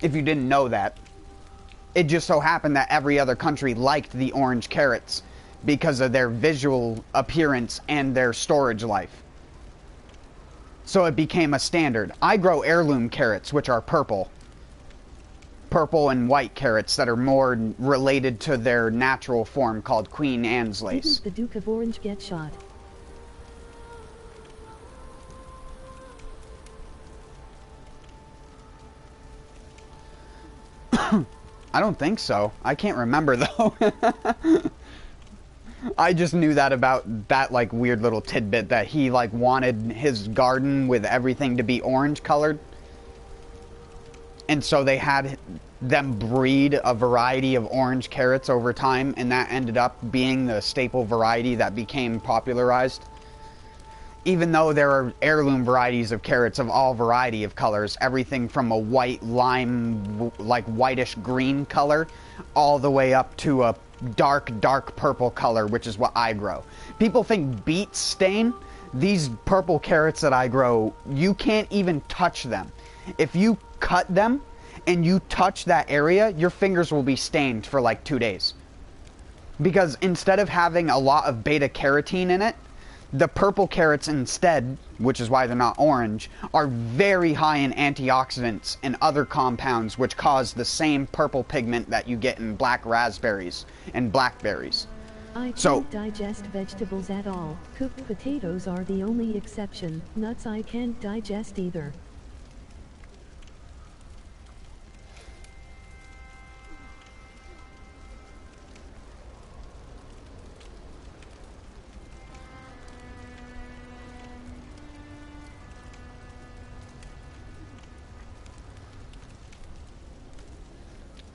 If you didn't know that. It just so happened that every other country liked the orange carrots because of their visual appearance and their storage life. So it became a standard. I grow heirloom carrots, which are purple. Purple and white carrots that are more related to their natural form called Queen Anne's lace. Didn't the Duke of Orange get shot? I don't think so. I can't remember though. I just knew that about that like weird little tidbit that he like wanted his garden with everything to be orange colored. And so they had them breed a variety of orange carrots over time, and that ended up being the staple variety that became popularized. Even though there are heirloom varieties of carrots of all variety of colors, everything from a white lime, like whitish green color, all the way up to a dark purple color, which is what I grow. People think beets stain. These purple carrots that I grow, you can't even touch them. If you cut them and you touch that area, your fingers will be stained for like 2 days. Because instead of having a lot of beta carotene in it, the purple carrots instead, which is why they're not orange, are very high in antioxidants and other compounds which cause the same purple pigment that you get in black raspberries and blackberries. I can't digest vegetables at all. Cooked potatoes are the only exception. Nuts I can't digest either.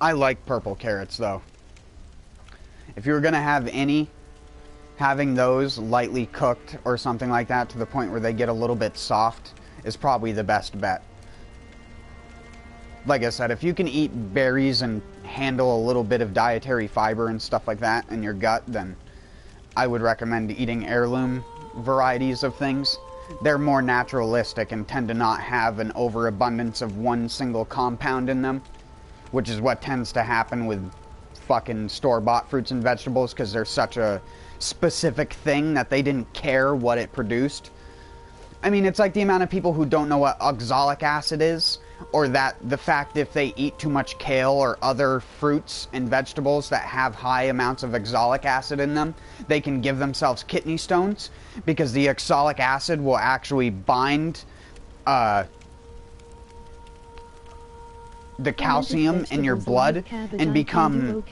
I like purple carrots though. If you were gonna have any, having those lightly cooked or something like that to the point where they get a little bit soft is probably the best bet. Like I said, if you can eat berries and handle a little bit of dietary fiber and stuff like that in your gut, then I would recommend eating heirloom varieties of things. They're more naturalistic and tend to not have an overabundance of one single compound in them, which is what tends to happen with fucking store-bought fruits and vegetables because they're such a specific thing that they didn't care what it produced. I mean, it's like the amount of people who don't know what oxalic acid is, or that the fact if they eat too much kale or other fruits and vegetables that have high amounts of oxalic acid in them, they can give themselves kidney stones because the oxalic acid will actually bind the calcium in your blood and become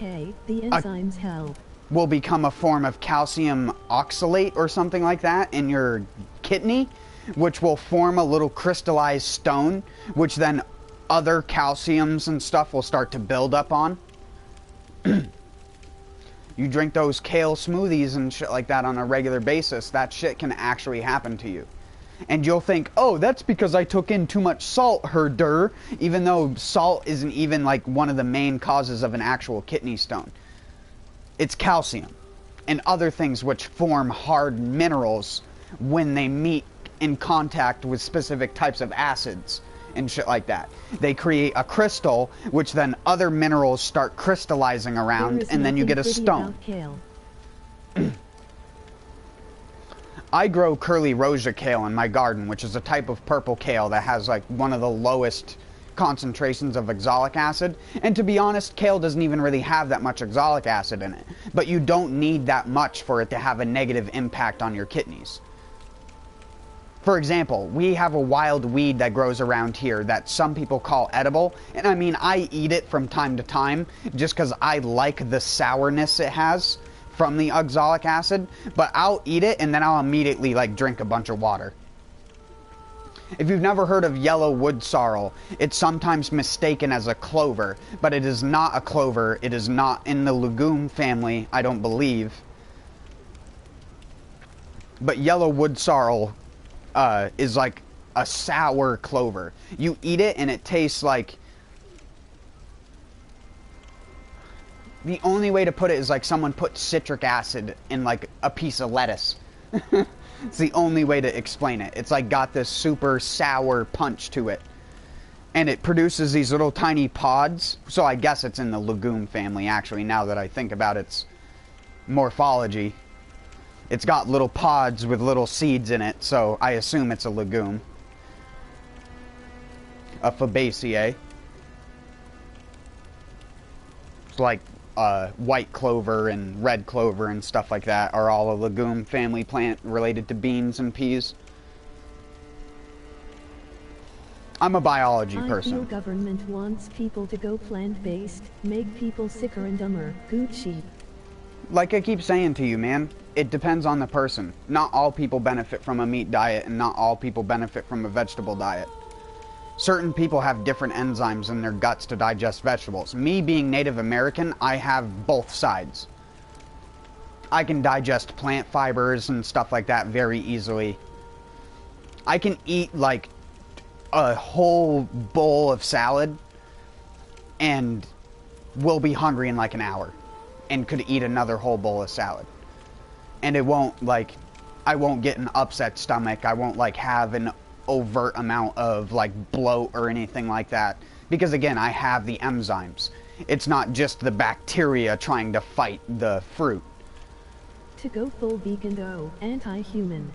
the enzymes help. Will become a form of calcium oxalate or something like that in your kidney, which will form a little crystallized stone, which then other calciums and stuff will start to build up on. You drink those kale smoothies and shit like that on a regular basis, that shit can actually happen to you. And you'll think, oh, that's because I took in too much salt, herder, even though salt isn't even like one of the main causes of an actual kidney stone. It's calcium and other things which form hard minerals when they meet in contact with specific types of acids and shit like that. They create a crystal, which then other minerals start crystallizing around, and then you get a stone. I grow curly rosea kale in my garden, which is a type of purple kale that has like one of the lowest concentrations of oxalic acid. And to be honest, kale doesn't even really have that much oxalic acid in it. But you don't need that much for it to have a negative impact on your kidneys. For example, we have a wild weed that grows around here that some people call edible. And I mean, I eat it from time to time just because I like the sourness it has from the oxalic acid, but I'll eat it and then I'll immediately like drink a bunch of water. If you've never heard of yellow wood sorrel, it's sometimes mistaken as a clover, but it is not a clover. It is not in the legume family, I don't believe. But yellow wood sorrel is like a sour clover. You eat it and it tastes like... The only way to put it is like someone put citric acid in like a piece of lettuce. It's the only way to explain it. It's like got this super sour punch to it. And it produces these little tiny pods. So I guess it's in the legume family, actually, now that I think about its morphology. It's got little pods with little seeds in it, so I assume it's a legume. A Fabaceae. It's like white clover and red clover and stuff like that are all a legume family plant related to beans and peas. I'm a biology person. I feel government wants people to go plant-based, make people sicker and dumber. Good sheep. Like I keep saying to you, man, it depends on the person. Not all people benefit from a meat diet, and not all people benefit from a vegetable diet. Certain people have different enzymes in their guts to digest vegetables. Me being Native American, I have both sides. I can digest plant fibers and stuff like that very easily. I can eat like a whole bowl of salad and will be hungry in like an hour and could eat another whole bowl of salad. And it won't like, I won't get an upset stomach. I won't like have an overt amount of like bloat or anything like that, because again, I have the enzymes. It's not just the bacteria trying to fight the fruit. To go full vegan though, anti-human.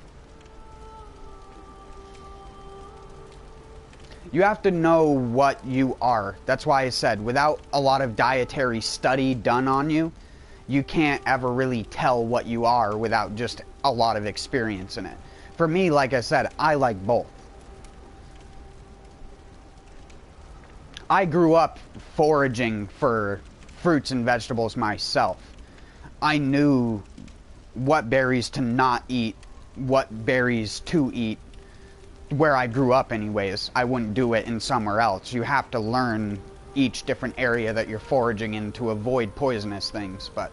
You have to know what you are. That's why I said, without a lot of dietary study done on you, you can't ever really tell what you are without just a lot of experience in it. For me, like I said, I like both. I grew up foraging for fruits and vegetables myself. I knew what berries to not eat, what berries to eat, where I grew up anyways. I wouldn't do it in somewhere else. You have to learn each different area that you're foraging in to avoid poisonous things, but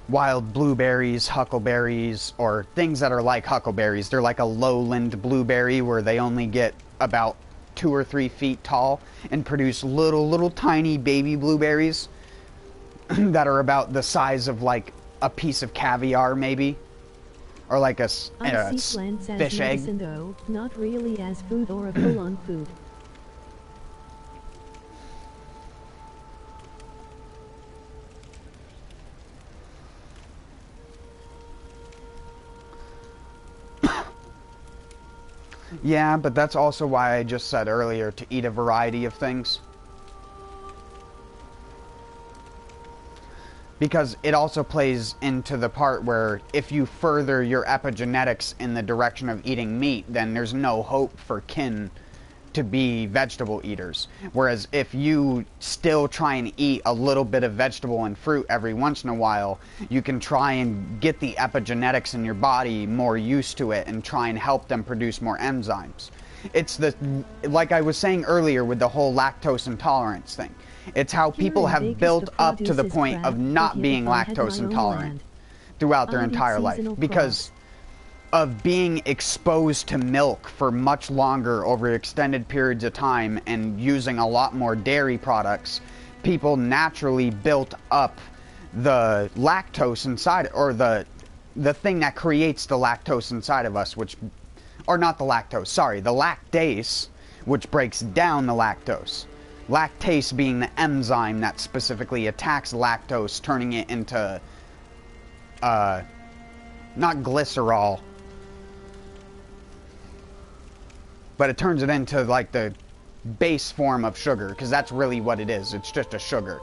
wild blueberries, huckleberries, or things that are like huckleberries, they're like a lowland blueberry where they only get about 2 or 3 feet tall and produce little tiny baby blueberries that are about the size of like a piece of caviar maybe, or like a fish egg. Though, not really as food or a full-on food. Yeah, but that's also why I just said earlier to eat a variety of things. Because it also plays into the part where if you further your epigenetics in the direction of eating meat, then there's no hope for kin to be vegetable eaters. Whereas if you still try and eat a little bit of vegetable and fruit every once in a while, you can try and get the epigenetics in your body more used to it and try and help them produce more enzymes. It's the, like I was saying earlier with the whole lactose intolerance thing. It's how people have built up to the point of not being lactose intolerant throughout their entire life. Because of being exposed to milk for much longer over extended periods of time and using a lot more dairy products, people naturally built up the lactose inside, or the thing that creates the lactose inside of us, which, or not the lactose, sorry, the lactase, which breaks down the lactose. Lactase being the enzyme that specifically attacks lactose, turning it into, not glycerol, but it turns it into like the base form of sugar, because that's really what it is. It's just a sugar.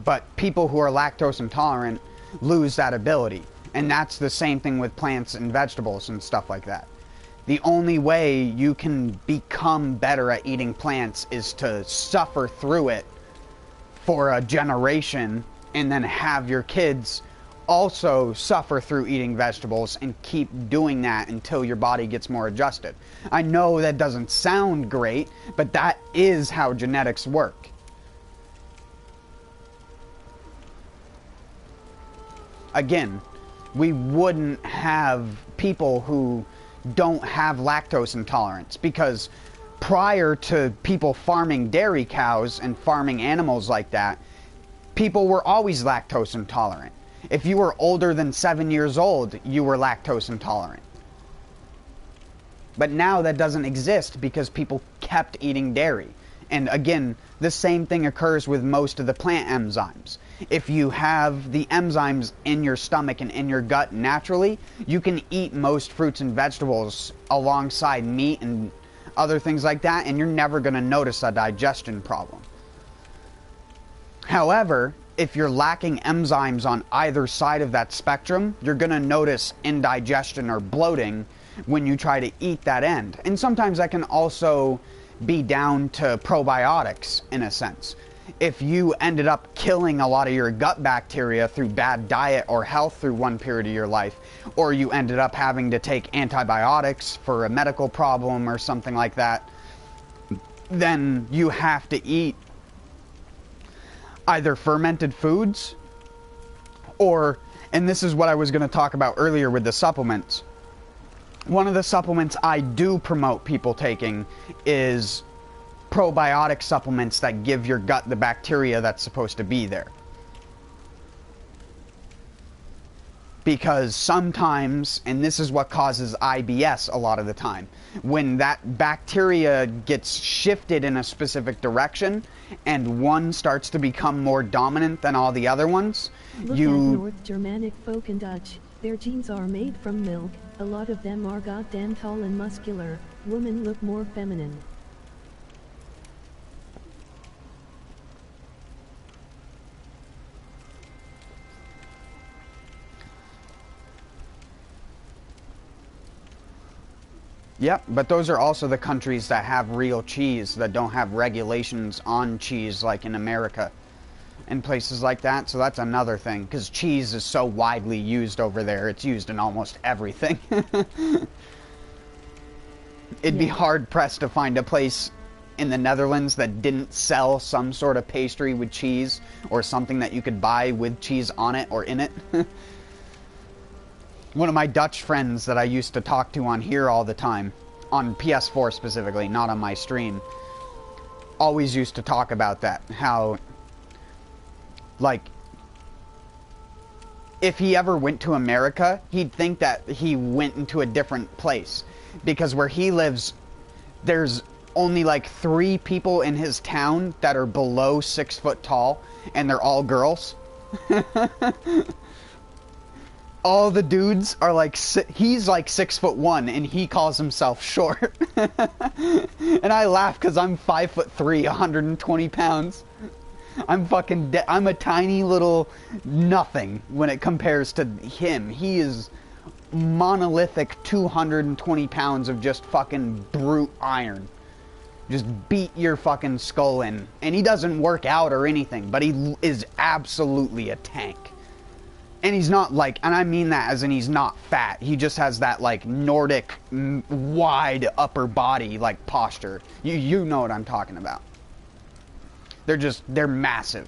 But people who are lactose intolerant lose that ability. And that's the same thing with plants and vegetables and stuff like that. The only way you can become better at eating plants is to suffer through it for a generation and then have your kids also suffer through eating vegetables and keep doing that until your body gets more adjusted. I know that doesn't sound great, but that is how genetics work. Again, we wouldn't have people who don't have lactose intolerance, because prior to people farming dairy cows and farming animals like that, people were always lactose intolerant. If you were older than 7 years old, you were lactose intolerant. But now that doesn't exist because people kept eating dairy. And again, the same thing occurs with most of the plant enzymes. If you have the enzymes in your stomach and in your gut naturally, you can eat most fruits and vegetables alongside meat and other things like that, and you're never going to notice a digestion problem. However, if you're lacking enzymes on either side of that spectrum, you're going to notice indigestion or bloating when you try to eat that end. And sometimes that can also be down to probiotics in a sense. If you ended up killing a lot of your gut bacteria through bad diet or health through one period of your life, or you ended up having to take antibiotics for a medical problem or something like that, then you have to eat either fermented foods or, and this is what I was going to talk about earlier with the supplements. One of the supplements I do promote people taking is probiotic supplements that give your gut the bacteria that's supposed to be there. Because sometimes, and this is what causes IBS a lot of the time, when that bacteria gets shifted in a specific direction and one starts to become more dominant than all the other ones, Look at North Germanic folk and Dutch. Their genes are made from milk. A lot of them are goddamn tall and muscular. Women look more feminine. Yep, but those are also the countries that have real cheese, that don't have regulations on cheese like in America and places like that. So that's another thing, because cheese is so widely used over there. It's used in almost everything. It'd be hard-pressed to find a place in the Netherlands that didn't sell some sort of pastry with cheese or something that you could buy with cheese on it or in it. One of my Dutch friends that I used to talk to on here all the time, on PS4 specifically, not on my stream, always used to talk about that. How, like, if he ever went to America, he'd think that he went into a different place. Because where he lives, there's only like 3 people in his town that are below 6 foot tall, and they're all girls. All the dudes are like, he's like 6'1", and he calls himself short. And I laugh because I'm 5'3", 120 pounds. I'm fucking I'm a tiny little nothing when it compares to him. He is monolithic 220 pounds of just fucking brute iron. Just beat your fucking skull in. And he doesn't work out or anything, but he is absolutely a tank. And he's not like, and I mean that as in he's not fat. He just has that like Nordic wide upper body like posture. You know what I'm talking about. They're massive.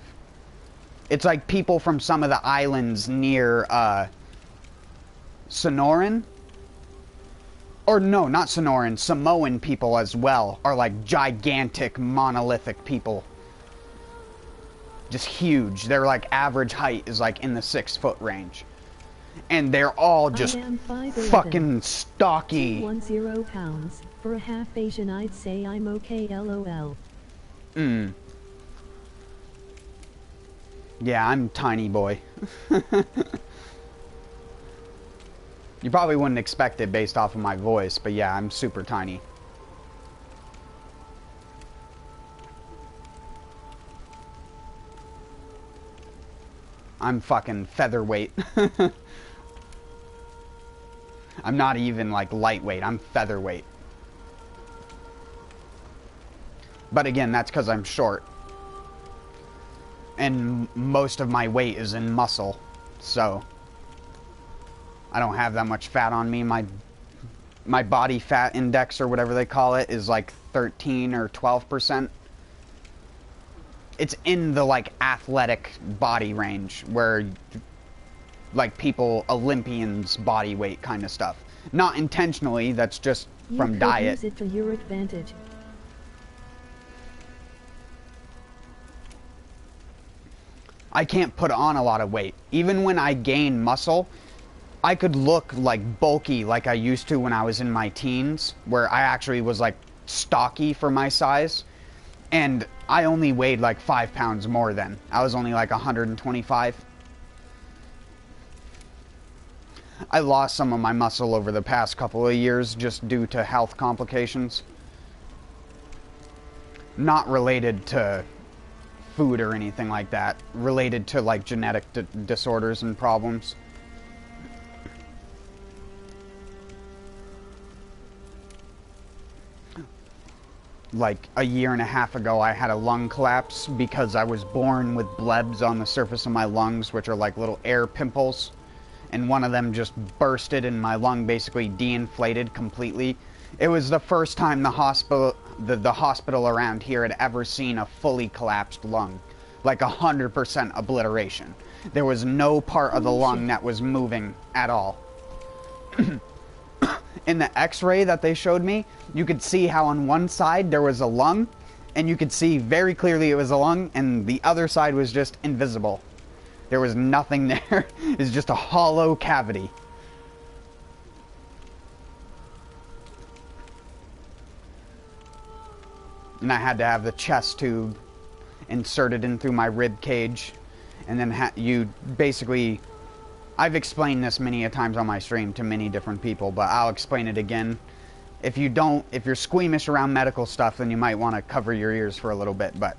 It's like people from some of the islands near Sonoran. Or no, not Sonoran. Samoan people as well are like gigantic monolithic people. Just huge. Their like average height is like in the 6 foot range. And they're all just fucking stocky. 210 pounds. For a half Asian I'd say I'm okay, lol. Yeah, I'm tiny boy. You probably wouldn't expect it based off of my voice, but yeah, I'm super tiny. I'm fucking featherweight. I'm not even like lightweight, I'm featherweight. But again, that's because I'm short. And most of my weight is in muscle, so I don't have that much fat on me. My body fat index, or whatever they call it, is like 13 or 12%. It's in the like athletic body range where like people, Olympians body weight kind of stuff. Not intentionally, that's just from diet. You could use it to your advantage. I can't put on a lot of weight. Even when I gain muscle, I could look like bulky like I used to when I was in my teens, where I actually was like stocky for my size. And I only weighed like 5 pounds more then. I was only like 125. I lost some of my muscle over the past couple of years just due to health complications. Not related to food or anything like that. Related to like genetic disorders and problems. Like a year and a half ago, I had a lung collapse because I was born with blebs on the surface of my lungs, which are like little air pimples. And one of them just bursted and my lung basically de-inflated completely. It was the first time the hospital around here had ever seen a fully collapsed lung. Like 100% obliteration. There was no part of the lung that was moving at all. In the x-ray that they showed me, you could see how on one side there was a lung, and you could see very clearly it was a lung, and the other side was just invisible. There was nothing there. It's just a hollow cavity. And I had to have the chest tube inserted in through my rib cage, and then you basically... I've explained this many a times on my stream to many different people, but I'll explain it again. If you're squeamish around medical stuff, then you might want to cover your ears for a little bit, but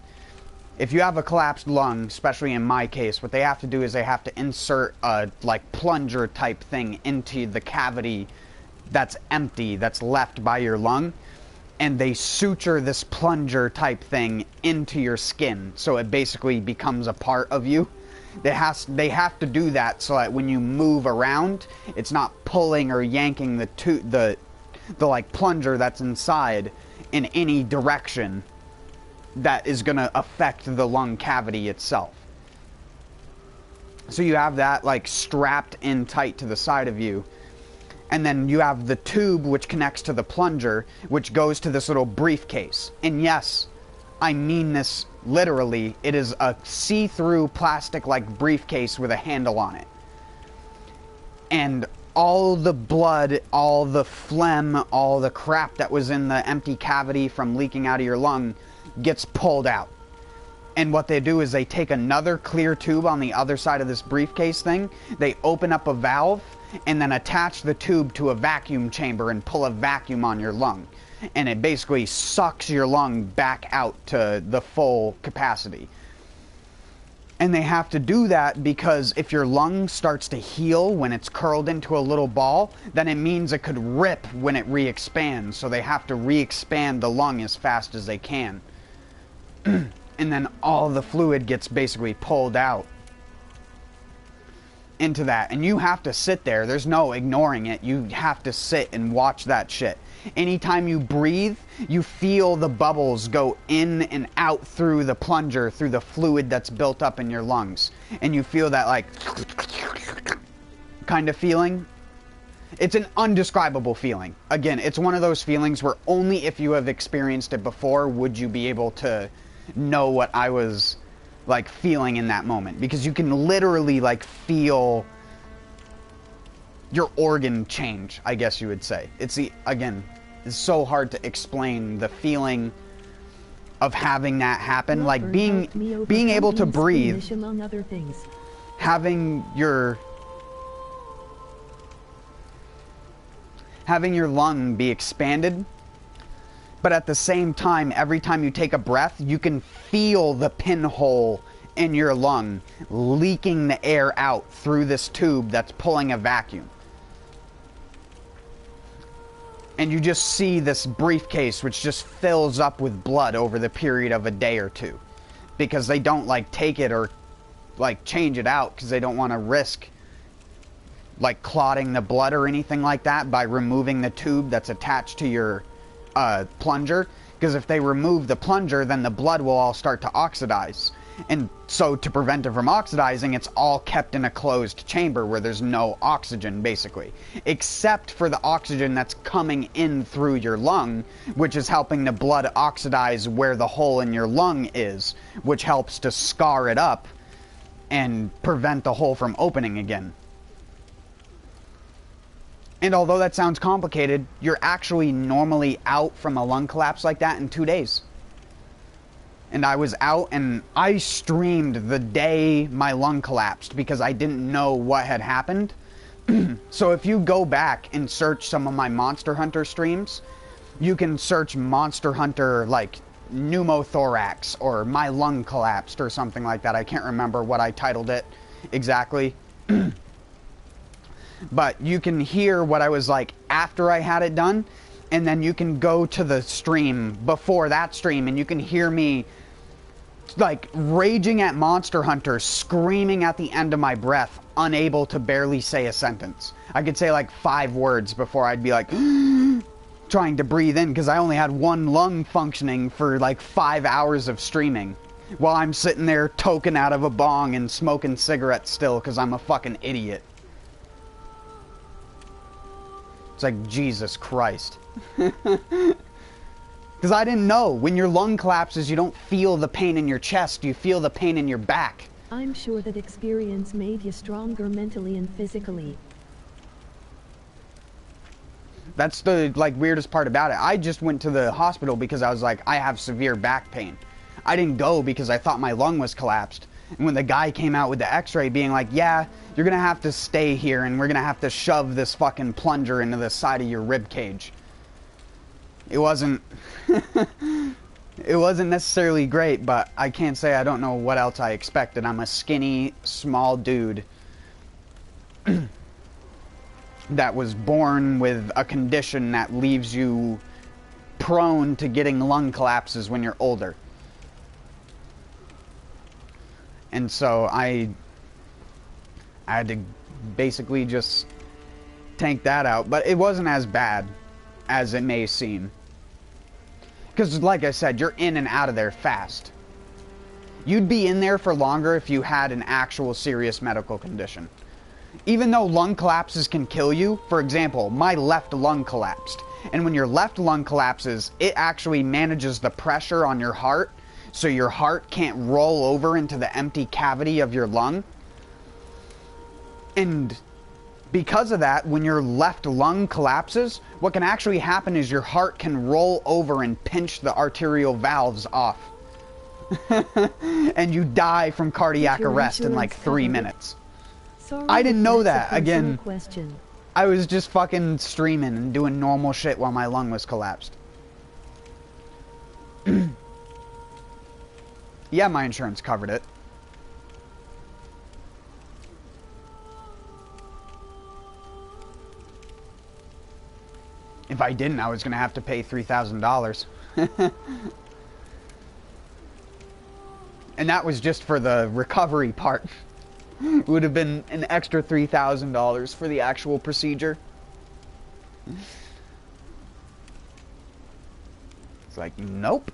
if you have a collapsed lung, especially in my case, what they have to do is they have to insert a like plunger type thing into the cavity that's empty, that's left by your lung, and they suture this plunger type thing into your skin, so it basically becomes a part of you. They have to do that so that when you move around, it's not pulling or yanking the like plunger that's inside in any direction that is going to affect the lung cavity itself. So you have that like strapped in tight to the side of you, and then you have the tube which connects to the plunger, which goes to this little briefcase. And yes, I mean this literally. It is a see-through plastic-like briefcase with a handle on it. And all the blood, all the phlegm, all the crap that was in the empty cavity from leaking out of your lung gets pulled out. And what they do is they take another clear tube on the other side of this briefcase thing, they open up a valve, and then attach the tube to a vacuum chamber and pull a vacuum on your lung. And it basically sucks your lung back out to the full capacity. And they have to do that because if your lung starts to heal when it's curled into a little ball, then it means it could rip when it re-expands. So they have to re-expand the lung as fast as they can. And then all the fluid gets basically pulled out into that. And you have to sit there. There's no ignoring it. You have to sit and watch that shit. Anytime you breathe, you feel the bubbles go in and out through the plunger, through the fluid that's built up in your lungs. And you feel that like kind of feeling. It's an undescribable feeling. Again, it's one of those feelings where only if you have experienced it before would you be able to know what I was like feeling in that moment. Because you can literally like feel your organ change, I guess you would say. Again, it's so hard to explain the feeling of having that happen, like being able to breathe, among other things. having your lung be expanded, but at the same time, every time you take a breath, you can feel the pinhole in your lung leaking the air out through this tube that's pulling a vacuum. And you just see this briefcase which just fills up with blood over the period of a day or two. Because they don't, like, take it or, like, change it out because they don't want to risk, like, clotting the blood or anything like that by removing the tube that's attached to your plunger. Because if they remove the plunger, then the blood will all start to oxidize. And so to prevent it from oxidizing, it's all kept in a closed chamber where there's no oxygen, basically. Except for the oxygen that's coming in through your lung, which is helping the blood oxidize where the hole in your lung is, which helps to scar it up and prevent the hole from opening again. And although that sounds complicated, you're actually normally out from a lung collapse like that in 2 days. And I was out and I streamed the day my lung collapsed because I didn't know what had happened. So if you go back and search some of my Monster Hunter streams, you can search Monster Hunter like pneumothorax or my lung collapsed or something like that. I can't remember what I titled it exactly. But you can hear what I was like after I had it done, and then you can go to the stream before that stream and you can hear me like raging at Monster Hunter, screaming at the end of my breath, unable to barely say a sentence. I could say like 5 words before I'd be like trying to breathe in because I only had one lung functioning for like 5 hours of streaming while I'm sitting there toking out of a bong and smoking cigarettes still because I'm a fucking idiot. It's like, Jesus Christ. Because I didn't know. When your lung collapses, you don't feel the pain in your chest. You feel the pain in your back. I'm sure that experience made you stronger mentally and physically. That's the, like, weirdest part about it. I just went to the hospital because I was like, I have severe back pain. I didn't go because I thought my lung was collapsed. And when the guy came out with the x-ray being like, yeah, you're going to have to stay here and we're going to have to shove this fucking plunger into the side of your rib cage. It wasn't... it wasn't necessarily great, but I can't say I don't know what else I expected. I'm a skinny, small dude that was born with a condition that leaves you prone to getting lung collapses when you're older. And so I had to basically just tank that out. But it wasn't as bad as it may seem. Because like I said, you're in and out of there fast. You'd be in there for longer if you had an actual serious medical condition. Even though lung collapses can kill you, for example, my left lung collapsed. And when your left lung collapses, it actually manages the pressure on your heart, so your heart can't roll over into the empty cavity of your lung. And because of that, when your left lung collapses, what can actually happen is your heart can roll over and pinch the arterial valves off. And you die from cardiac arrest in like 3 minutes. Sorry, I didn't know that. that's a personal Again, question. I was just fucking streaming and doing normal shit while my lung was collapsed. Yeah, my insurance covered it. If I didn't, I was going to have to pay $3,000. And that was just for the recovery part. It would have been an extra $3,000 for the actual procedure. It's like, nope.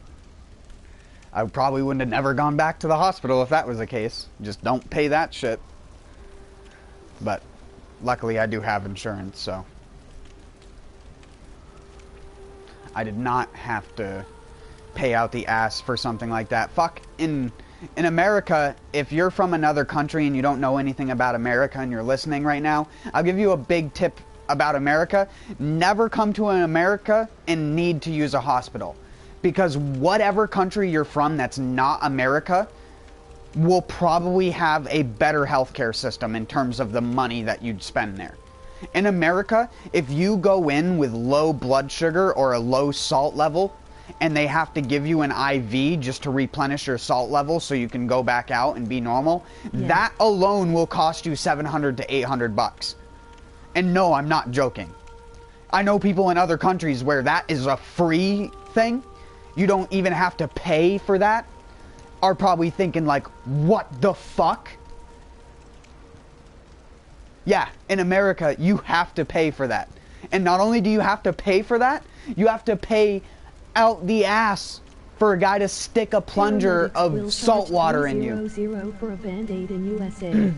I probably wouldn't have never gone back to the hospital if that was the case. Just don't pay that shit. But luckily I do have insurance, so I did not have to pay out the ass for something like that. Fuck, in America, if you're from another country and you don't know anything about America and you're listening right now, I'll give you a big tip about America. Never come to America and need to use a hospital. Because whatever country you're from that's not America will probably have a better healthcare system in terms of the money that you'd spend there. In America, if you go in with low blood sugar or a low salt level, and they have to give you an IV just to replenish your salt level so you can go back out and be normal, that alone will cost you $700 to $800. And no, I'm not joking. I know people in other countries where that is a free thing. You don't even have to pay for that. Are probably thinking like, what the fuck? Yeah, in America, you have to pay for that. And not only do you have to pay for that, you have to pay out the ass for a guy to stick a plunger of salt water in you. For a Band-Aid in USA.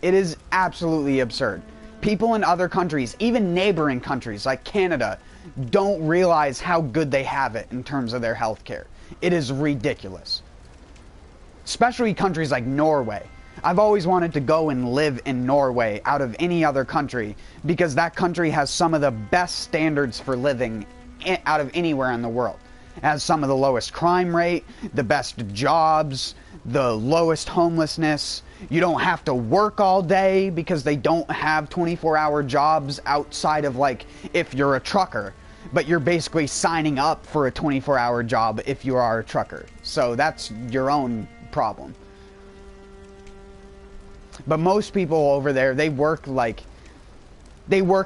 It is absolutely absurd. People in other countries, even neighboring countries like Canada, don't realize how good they have it in terms of their healthcare. It is ridiculous. Especially countries like Norway. I've always wanted to go and live in Norway out of any other country because that country has some of the best standards for living out of anywhere in the world. It has some of the lowest crime rate, the best jobs, the lowest homelessness. You don't have to work all day because they don't have 24-hour jobs outside of, like, if you're a trucker. But you're basically signing up for a 24-hour job if you are a trucker. So that's your own problem. But most people over there, they work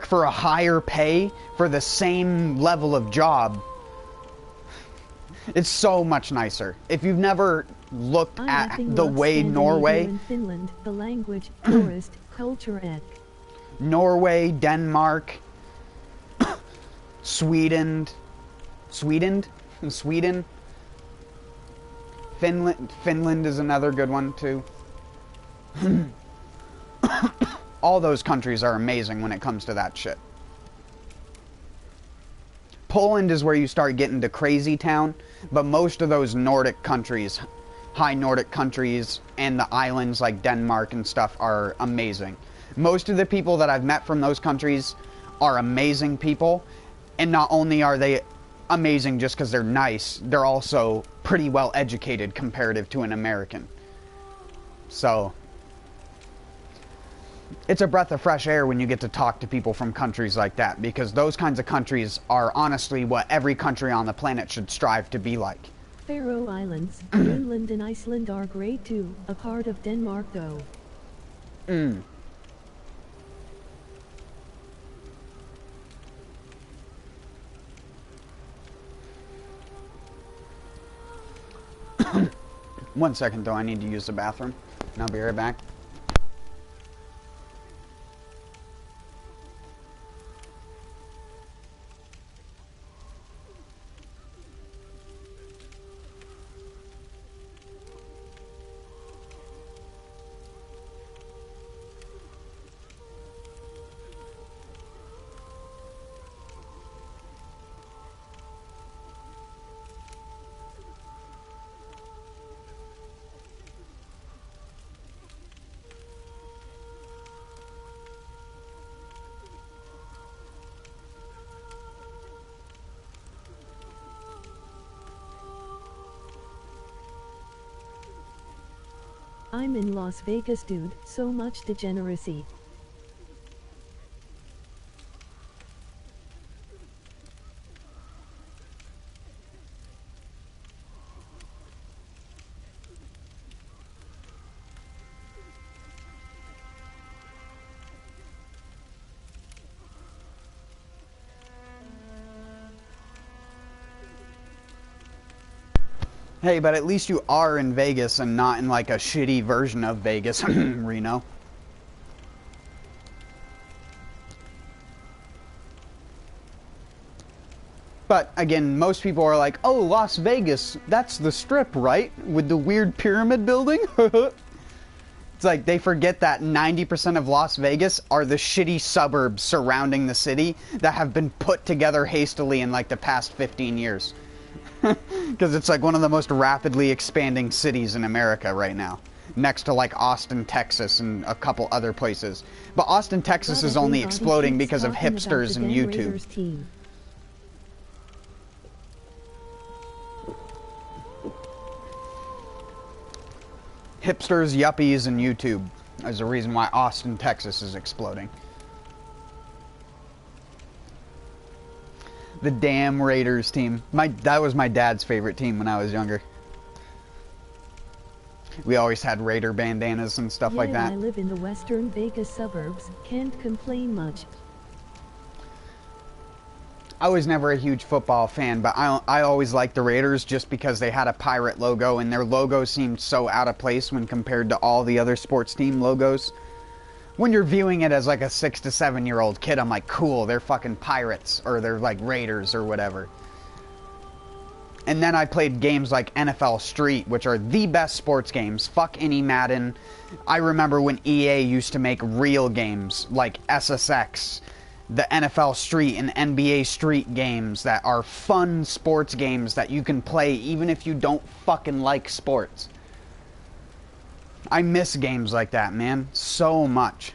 for a higher pay for the same level of job. It's so much nicer. If you've never looked at the way Norway... In Finland, the language, forest, culture ec. Norway, Denmark, Sweden, Finland is another good one too. All those countries are amazing when it comes to that shit. Poland is where you start getting to crazy town, but most of those Nordic countries, high Nordic countries, and the islands like Denmark and stuff are amazing. Most of the people that I've met from those countries are amazing people, and not only are they amazing just because they're nice, they're also pretty well educated comparative to an American. So it's a breath of fresh air when you get to talk to people from countries like that, because those kinds of countries are honestly what every country on the planet should strive to be like. Faroe Islands, Greenland and Iceland are great too, a part of Denmark though. One second though, I need to use the bathroom, and I'll be right back. I'm in Las Vegas, dude. So much degeneracy. Hey, but at least you are in Vegas and not in like a shitty version of Vegas, Reno. But again, most people are like, oh, Las Vegas, that's the strip, right? With the weird pyramid building? It's like they forget that 90% of Las Vegas are the shitty suburbs surrounding the city that have been put together hastily in like the past 15 years. Because it's like one of the most rapidly expanding cities in America right now. Next to like Austin, Texas and a couple other places. But Austin, Texas is only exploding because of hipsters and YouTube. Hipsters, yuppies, and YouTube is the reason why Austin, Texas is exploding. The damn Raiders team. That was my dad's favorite team when I was younger. We always had Raider bandanas and stuff like that. I live in the western Vegas suburbs, can't complain much. I was never a huge football fan, but I always liked the Raiders just because they had a pirate logo, and their logo seemed so out of place when compared to all the other sports team logos. When you're viewing it as like a 6 to 7 year old kid, I'm like, cool, they're fucking pirates, or they're like Raiders or whatever. And then I played games like NFL Street, which are the best sports games. Fuck any Madden. I remember when EA used to make real games like SSX, the NFL Street and NBA Street games that are fun sports games that you can play even if you don't fucking like sports. I miss games like that, man, so much.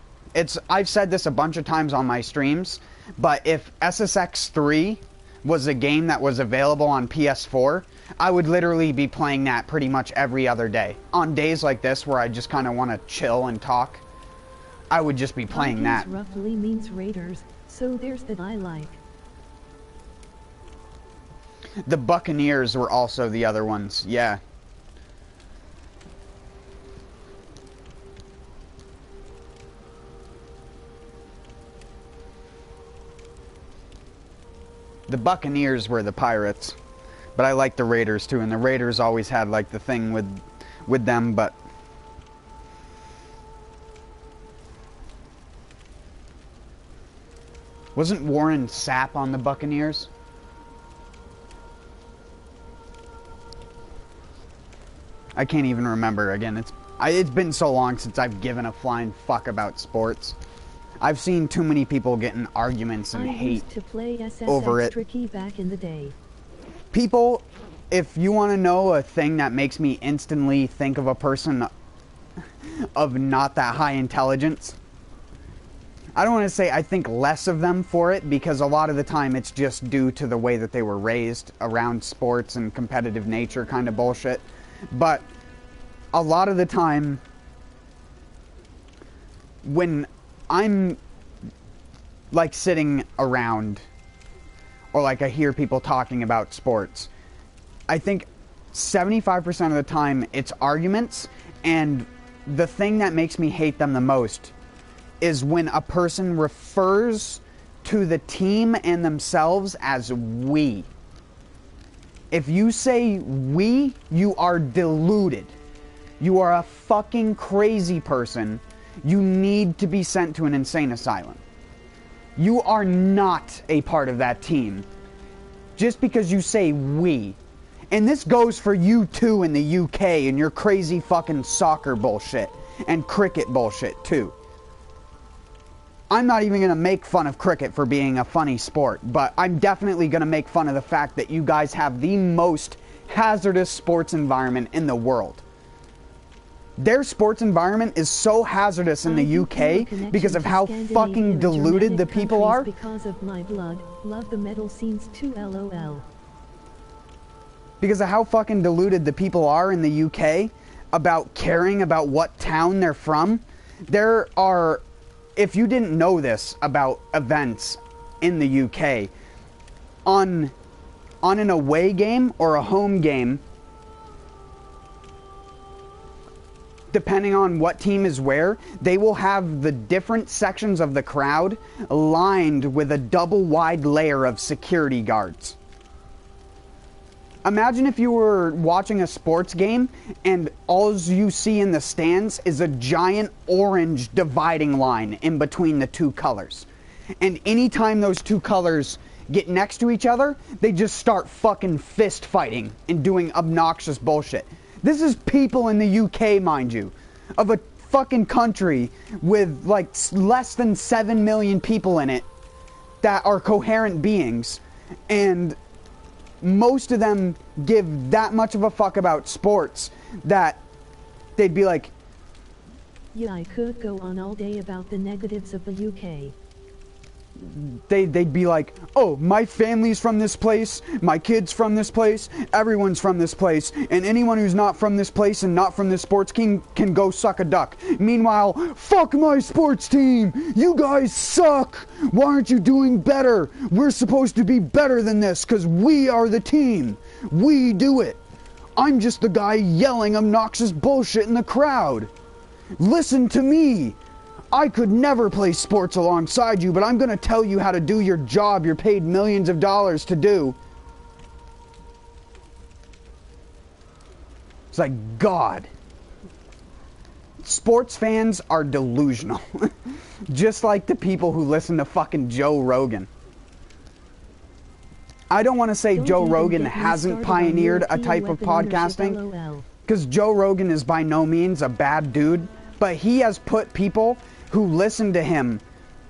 I've said this a bunch of times on my streams, but if SSX 3 was a game that was available on PS4, I would literally be playing that pretty much every other day. On days like this where I just kind of want to chill and talk, I would just be playing that. Roughly means Raiders, so there's that I like. The Buccaneers were also the other ones, yeah. The Buccaneers were the Pirates, but I like the Raiders too, and the Raiders always had like the thing with them, but wasn't Warren Sapp on the Buccaneers? I can't even remember. Again, it's been so long since I've given a flying fuck about sports. I've seen too many people get in arguments and hate to play SSX over it. Tricky back in the day. People, if you want to know a thing that makes me instantly think of a person of not that high intelligence, I don't want to say I think less of them for it, because a lot of the time it's just due to the way that they were raised around sports and competitive nature kind of bullshit. But a lot of the time, when I'm like sitting around or like I hear people talking about sports, I think 75% of the time it's arguments, and the thing that makes me hate them the most is when a person refers to the team and themselves as we. If you say we, you are deluded. You are a fucking crazy person. You need to be sent to an insane asylum. You are not a part of that team just because you say we. And this goes for you too in the UK and your crazy fucking soccer bullshit and cricket bullshit too. I'm not even going to make fun of cricket for being a funny sport, but I'm definitely going to make fun of the fact that you guys have the most hazardous sports environment in the world. Their sports environment is so hazardous in the UK because of how fucking deluded the people are. Because of my blood, love the metal scenes too, lol. Because of how fucking deluded the people are in the UK about caring about what town they're from. There are, if you didn't know this about events in the UK, on an away game or a home game, depending on what team is where, they will have the different sections of the crowd lined with a double wide layer of security guards. Imagine if you were watching a sports game and all you see in the stands is a giant orange dividing line in between the two colors. And anytime those two colors get next to each other, they just start fucking fist fighting and doing obnoxious bullshit. This is people in the UK, mind you, of a fucking country with like less than 7 million people in it that are coherent beings, and most of them give that much of a fuck about sports that they'd be like, yeah, I could go on all day about the negatives of the UK. They'd be like, oh, my family's from this place, my kid's from this place, everyone's from this place, and anyone who's not from this place and not from this sports team can go suck a duck. Meanwhile, fuck my sports team! You guys suck! Why aren't you doing better? We're supposed to be better than this because we are the team. We do it. I'm just the guy yelling obnoxious bullshit in the crowd. Listen to me. I could never play sports alongside you, but I'm gonna tell you how to do your job you're paid millions of dollars to do. It's like, God. Sports fans are delusional. Just like the people who listen to fucking Joe Rogan. I don't want to say Joe Rogan hasn't pioneered a type of podcasting, because Joe Rogan is by no means a bad dude, but he has put people who listen to him,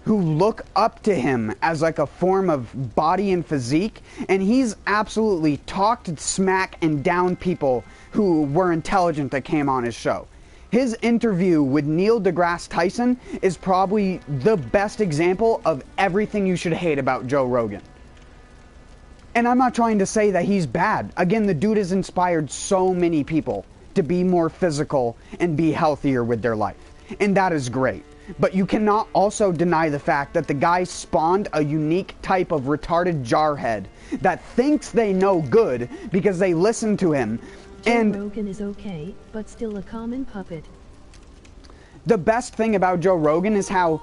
who look up to him as like a form of body and physique, and he's absolutely talked smack and down people who were intelligent that came on his show. His interview with Neil deGrasse Tyson is probably the best example of everything you should hate about Joe Rogan. And I'm not trying to say that he's bad. Again, the dude has inspired so many people to be more physical and be healthier with their life. And that is great. But you cannot also deny the fact that the guy spawned a unique type of retarded jarhead that thinks they know good because they listen to him. Joe Rogan is okay, but still a common puppet. The best thing about Joe Rogan is how,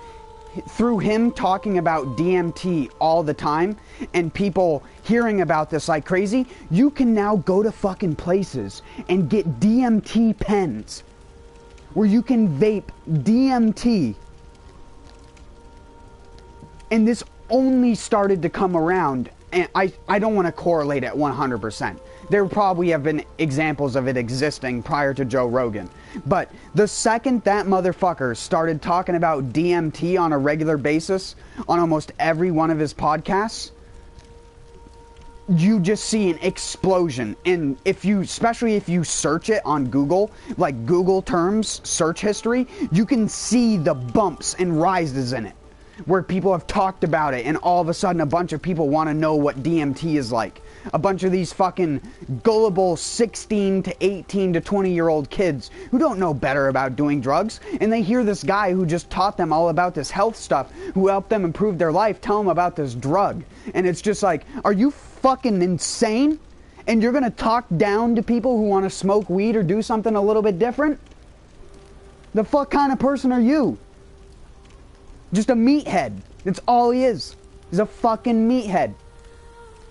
through him talking about DMT all the time and people hearing about this like crazy, you can now go to fucking places and get DMT pens where you can vape DMT. And this only started to come around, and I don't want to correlate it 100%. There probably have been examples of it existing prior to Joe Rogan. But the second that motherfucker started talking about DMT on a regular basis on almost every one of his podcasts, you just see an explosion. And if you, especially if you search it on Google, like Google terms, search history, you can see the bumps and rises in it, where people have talked about it, and all of a sudden a bunch of people want to know what DMT is like. A bunch of these fucking gullible 16 to 18 to 20-year-old kids who don't know better about doing drugs, and they hear this guy who just taught them all about this health stuff, who helped them improve their life, tell them about this drug. And it's just like, are you fucking insane? And you're gonna talk down to people who want to smoke weed or do something a little bit different? The fuck kind of person are you? Just a meathead. That's all he is. He's a fucking meathead.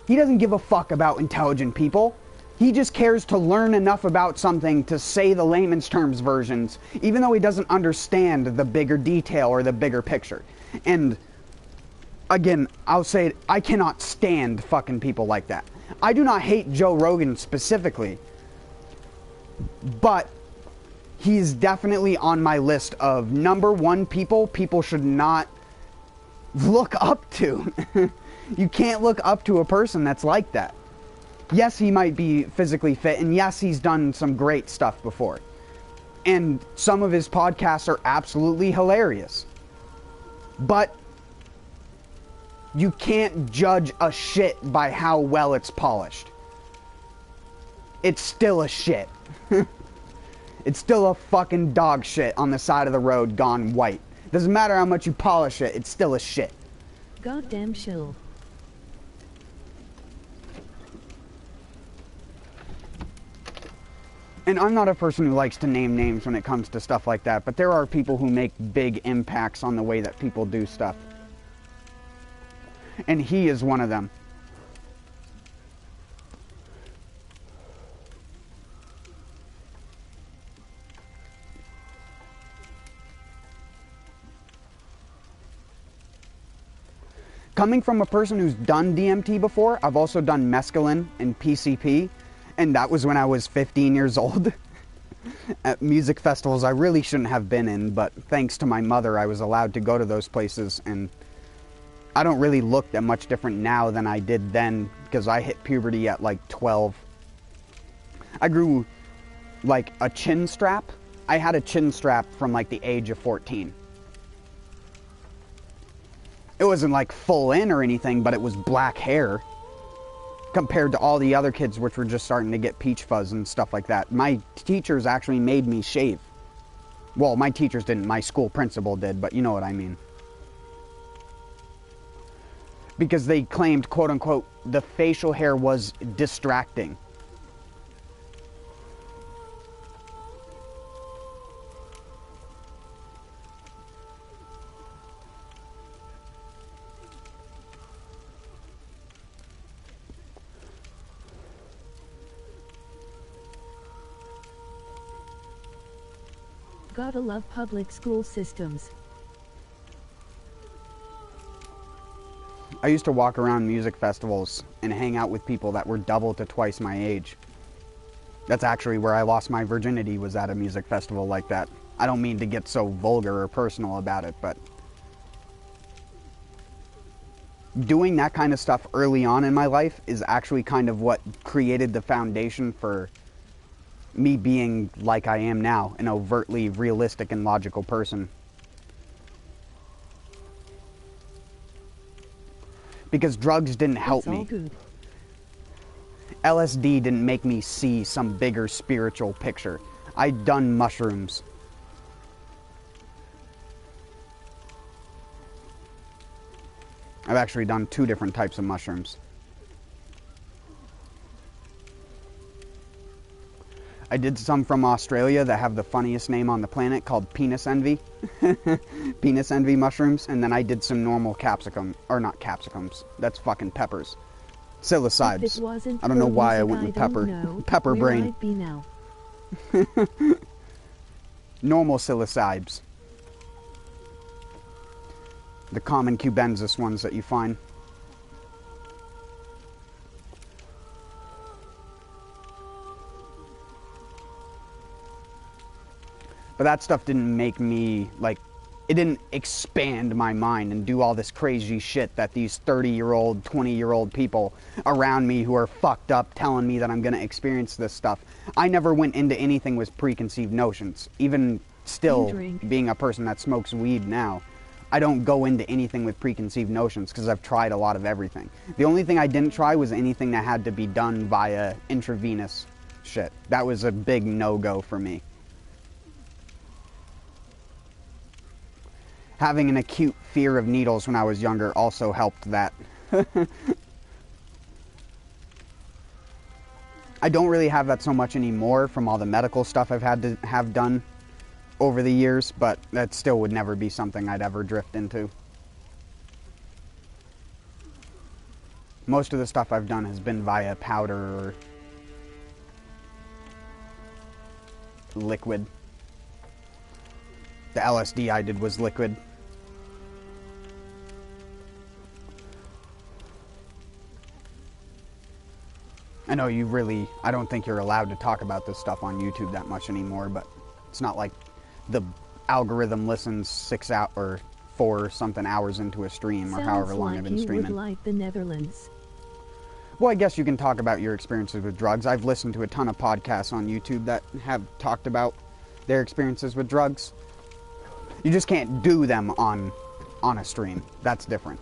He doesn't give a fuck about intelligent people. He just cares to learn enough about something to say the layman's terms versions, even though he doesn't understand the bigger detail or the bigger picture. And again, I'll say it, I cannot stand fucking people like that. I do not hate Joe Rogan specifically, but he's definitely on my list of number one people should not look up to. You can't look up to a person that's like that. Yes, he might be physically fit, and yes, he's done some great stuff before. And some of his podcasts are absolutely hilarious. But you can't judge a shit by how well it's polished. It's still a shit. It's still a fucking dog shit on the side of the road gone white. Doesn't matter how much you polish it, it's still a shit. Goddamn shill. And I'm not a person who likes to name names when it comes to stuff like that, but there are people who make big impacts on the way that people do stuff. And he is one of them. Coming from a person who's done DMT before, I've also done mescaline and PCP. And that was when I was 15 years old. At music festivals I really shouldn't have been in, but thanks to my mother, I was allowed to go to those places. And I don't really look that much different now than I did then, because I hit puberty at like 12. I grew like a chin strap. I had a chin strap from like the age of 14. It wasn't like full in or anything, but it was black hair. Compared to all the other kids which were just starting to get peach fuzz and stuff like that. My teachers actually made me shave. Well, my teachers didn't, my school principal did, but you know what I mean. Because they claimed, quote unquote, the facial hair was distracting. Gotta love public school systems. I used to walk around music festivals and hang out with people that were double to twice my age. That's actually where I lost my virginity, was at a music festival like that. I don't mean to get so vulgar or personal about it, but doing that kind of stuff early on in my life is actually kind of what created the foundation for me being like I am now, an overtly realistic and logical person. Because drugs didn't help me. Good. LSD didn't make me see some bigger spiritual picture. I'd done mushrooms. I've actually done 2 different types of mushrooms. I did some from Australia that have the funniest name on the planet, called penis envy. Penis envy mushrooms. And then I did some normal capsicum, or not capsicums, that's fucking peppers. Psilocybes. I don't know why I went with pepper. Pepper brain. I'd be now. Normal psilocybes. The common cubensis ones that you find. But that stuff didn't make me, like, it didn't expand my mind and do all this crazy shit that these 30-year-old, 20-year-old people around me who are fucked up telling me that I'm going to experience this stuff. I never went into anything with preconceived notions. Even still, being a person that smokes weed now, I don't go into anything with preconceived notions because I've tried a lot of everything. The only thing I didn't try was anything that had to be done via intravenous shit. That was a big no-go for me. Having an acute fear of needles when I was younger also helped that. I don't really have that so much anymore from all the medical stuff I've had to have done over the years, but that still would never be something I'd ever drift into. Most of the stuff I've done has been via powder or liquid. The LSD I did was liquid. I know I don't think you're allowed to talk about this stuff on YouTube that much anymore, but it's not like the algorithm listens 6 out or 4 something hours into a stream or however long I've been streaming. Sounds like you would like the Netherlands. Well, I guess you can talk about your experiences with drugs. I've listened to a ton of podcasts on YouTube that have talked about their experiences with drugs. You just can't do them on a stream. That's different.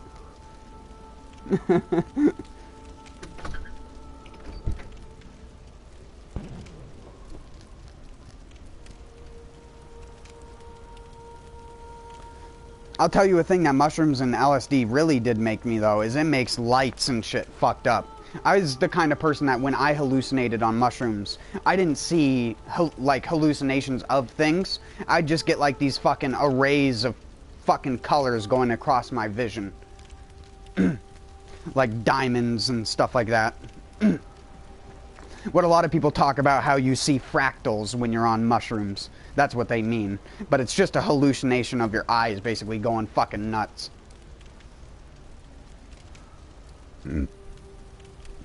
I'll tell you a thing that mushrooms and LSD really did make me, though, is it makes lights and shit fucked up. I was the kind of person that when I hallucinated on mushrooms, I didn't see, like, hallucinations of things. I'd just get, like, these fucking arrays of fucking colors going across my vision. Like diamonds and stuff like that. What a lot of people talk about, how you see fractals when you're on mushrooms. That's what they mean. But it's just a hallucination of your eyes basically going fucking nuts.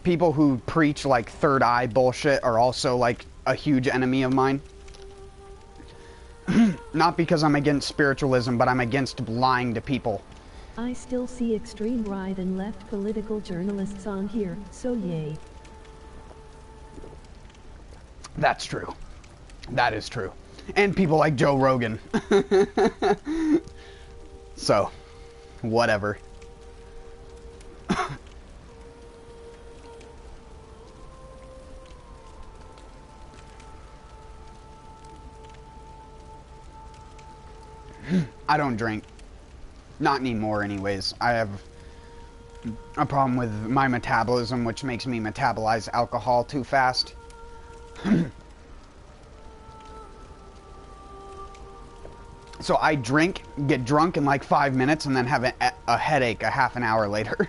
People who preach like third eye bullshit are also like a huge enemy of mine. Not because I'm against spiritualism, but I'm against lying to people. I still see extreme right and left political journalists on here, so yay. That's true. That is true. And people like Joe Rogan. So, whatever. I don't drink. Not anymore anyways. I have a problem with my metabolism, which makes me metabolize alcohol too fast. So I drink, get drunk in like 5 minutes, and then have a headache a half an hour later.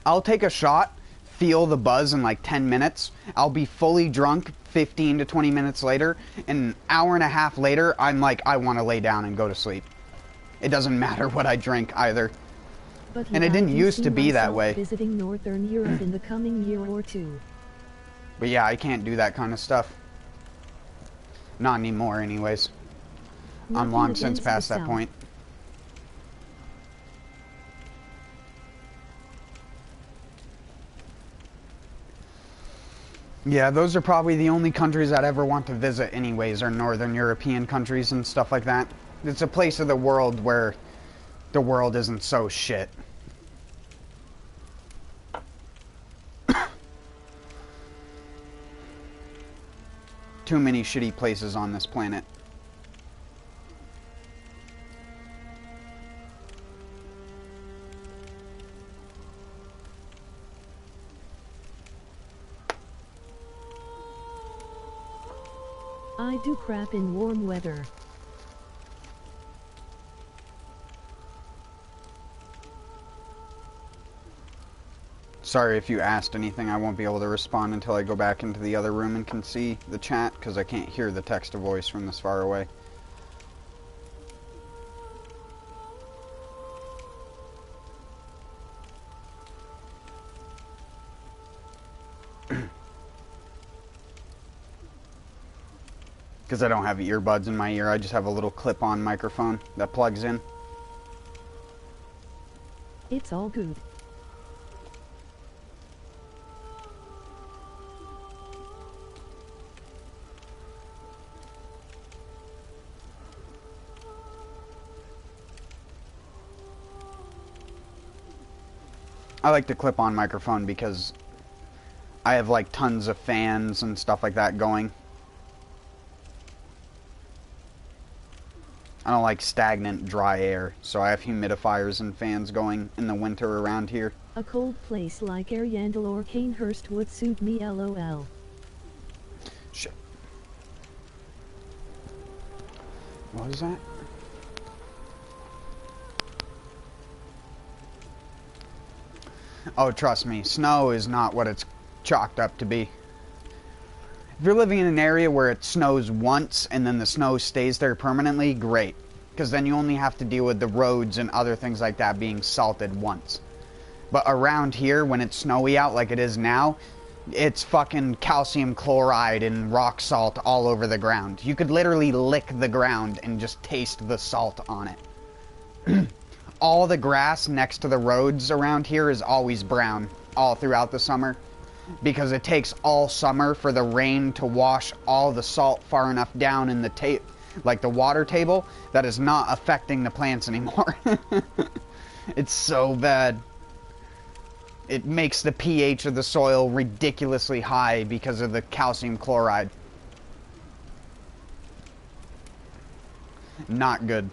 I'll take a shot, feel the buzz in like 10 minutes. I'll be fully drunk 15 to 20 minutes later, and an hour and a half later, I'm like, I want to lay down and go to sleep. It doesn't matter what I drink either. And it didn't used to be that way. Visiting Northern Europe in the coming year or two. But yeah, I can't do that kind of stuff. Not anymore, anyways. I'm long since past that point. Yeah, those are probably the only countries I'd ever want to visit anyways, are Northern European countries and stuff like that. It's a place of the world where the world isn't so shit. Too many shitty places on this planet. I do crap in warm weather. Sorry if you asked anything, I won't be able to respond until I go back into the other room and can see the chat, because I can't hear the text-to-voice from this far away. Because I don't have earbuds in my ear, I just have a little clip-on microphone that plugs in. It's all good. I like the clip-on microphone because I have like tons of fans and stuff like that going. I don't like stagnant, dry air, so I have humidifiers and fans going in the winter around here. A cold place like Ariandel or Canehurst would suit me, lol. Shit. What is that? Oh, trust me, snow is not what it's chalked up to be. If you're living in an area where it snows once and then the snow stays there permanently, great. Because then you only have to deal with the roads and other things like that being salted once. But around here, when it's snowy out like it is now, it's fucking calcium chloride and rock salt all over the ground. You could literally lick the ground and just taste the salt on it. All the grass next to the roads around here is always brown all throughout the summer. Because it takes all summer for the rain to wash all the salt far enough down in the like the water table that is not affecting the plants anymore. It's so bad. It makes the pH of the soil ridiculously high because of the calcium chloride. Not good.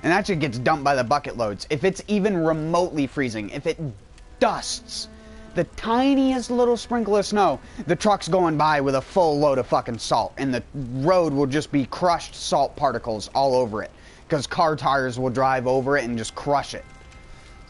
And that shit gets dumped by the bucket loads. If it's even remotely freezing, if it dusts the tiniest little sprinkle of snow, the truck's going by with a full load of fucking salt. And the road will just be crushed salt particles all over it. Because car tires will drive over it and just crush it.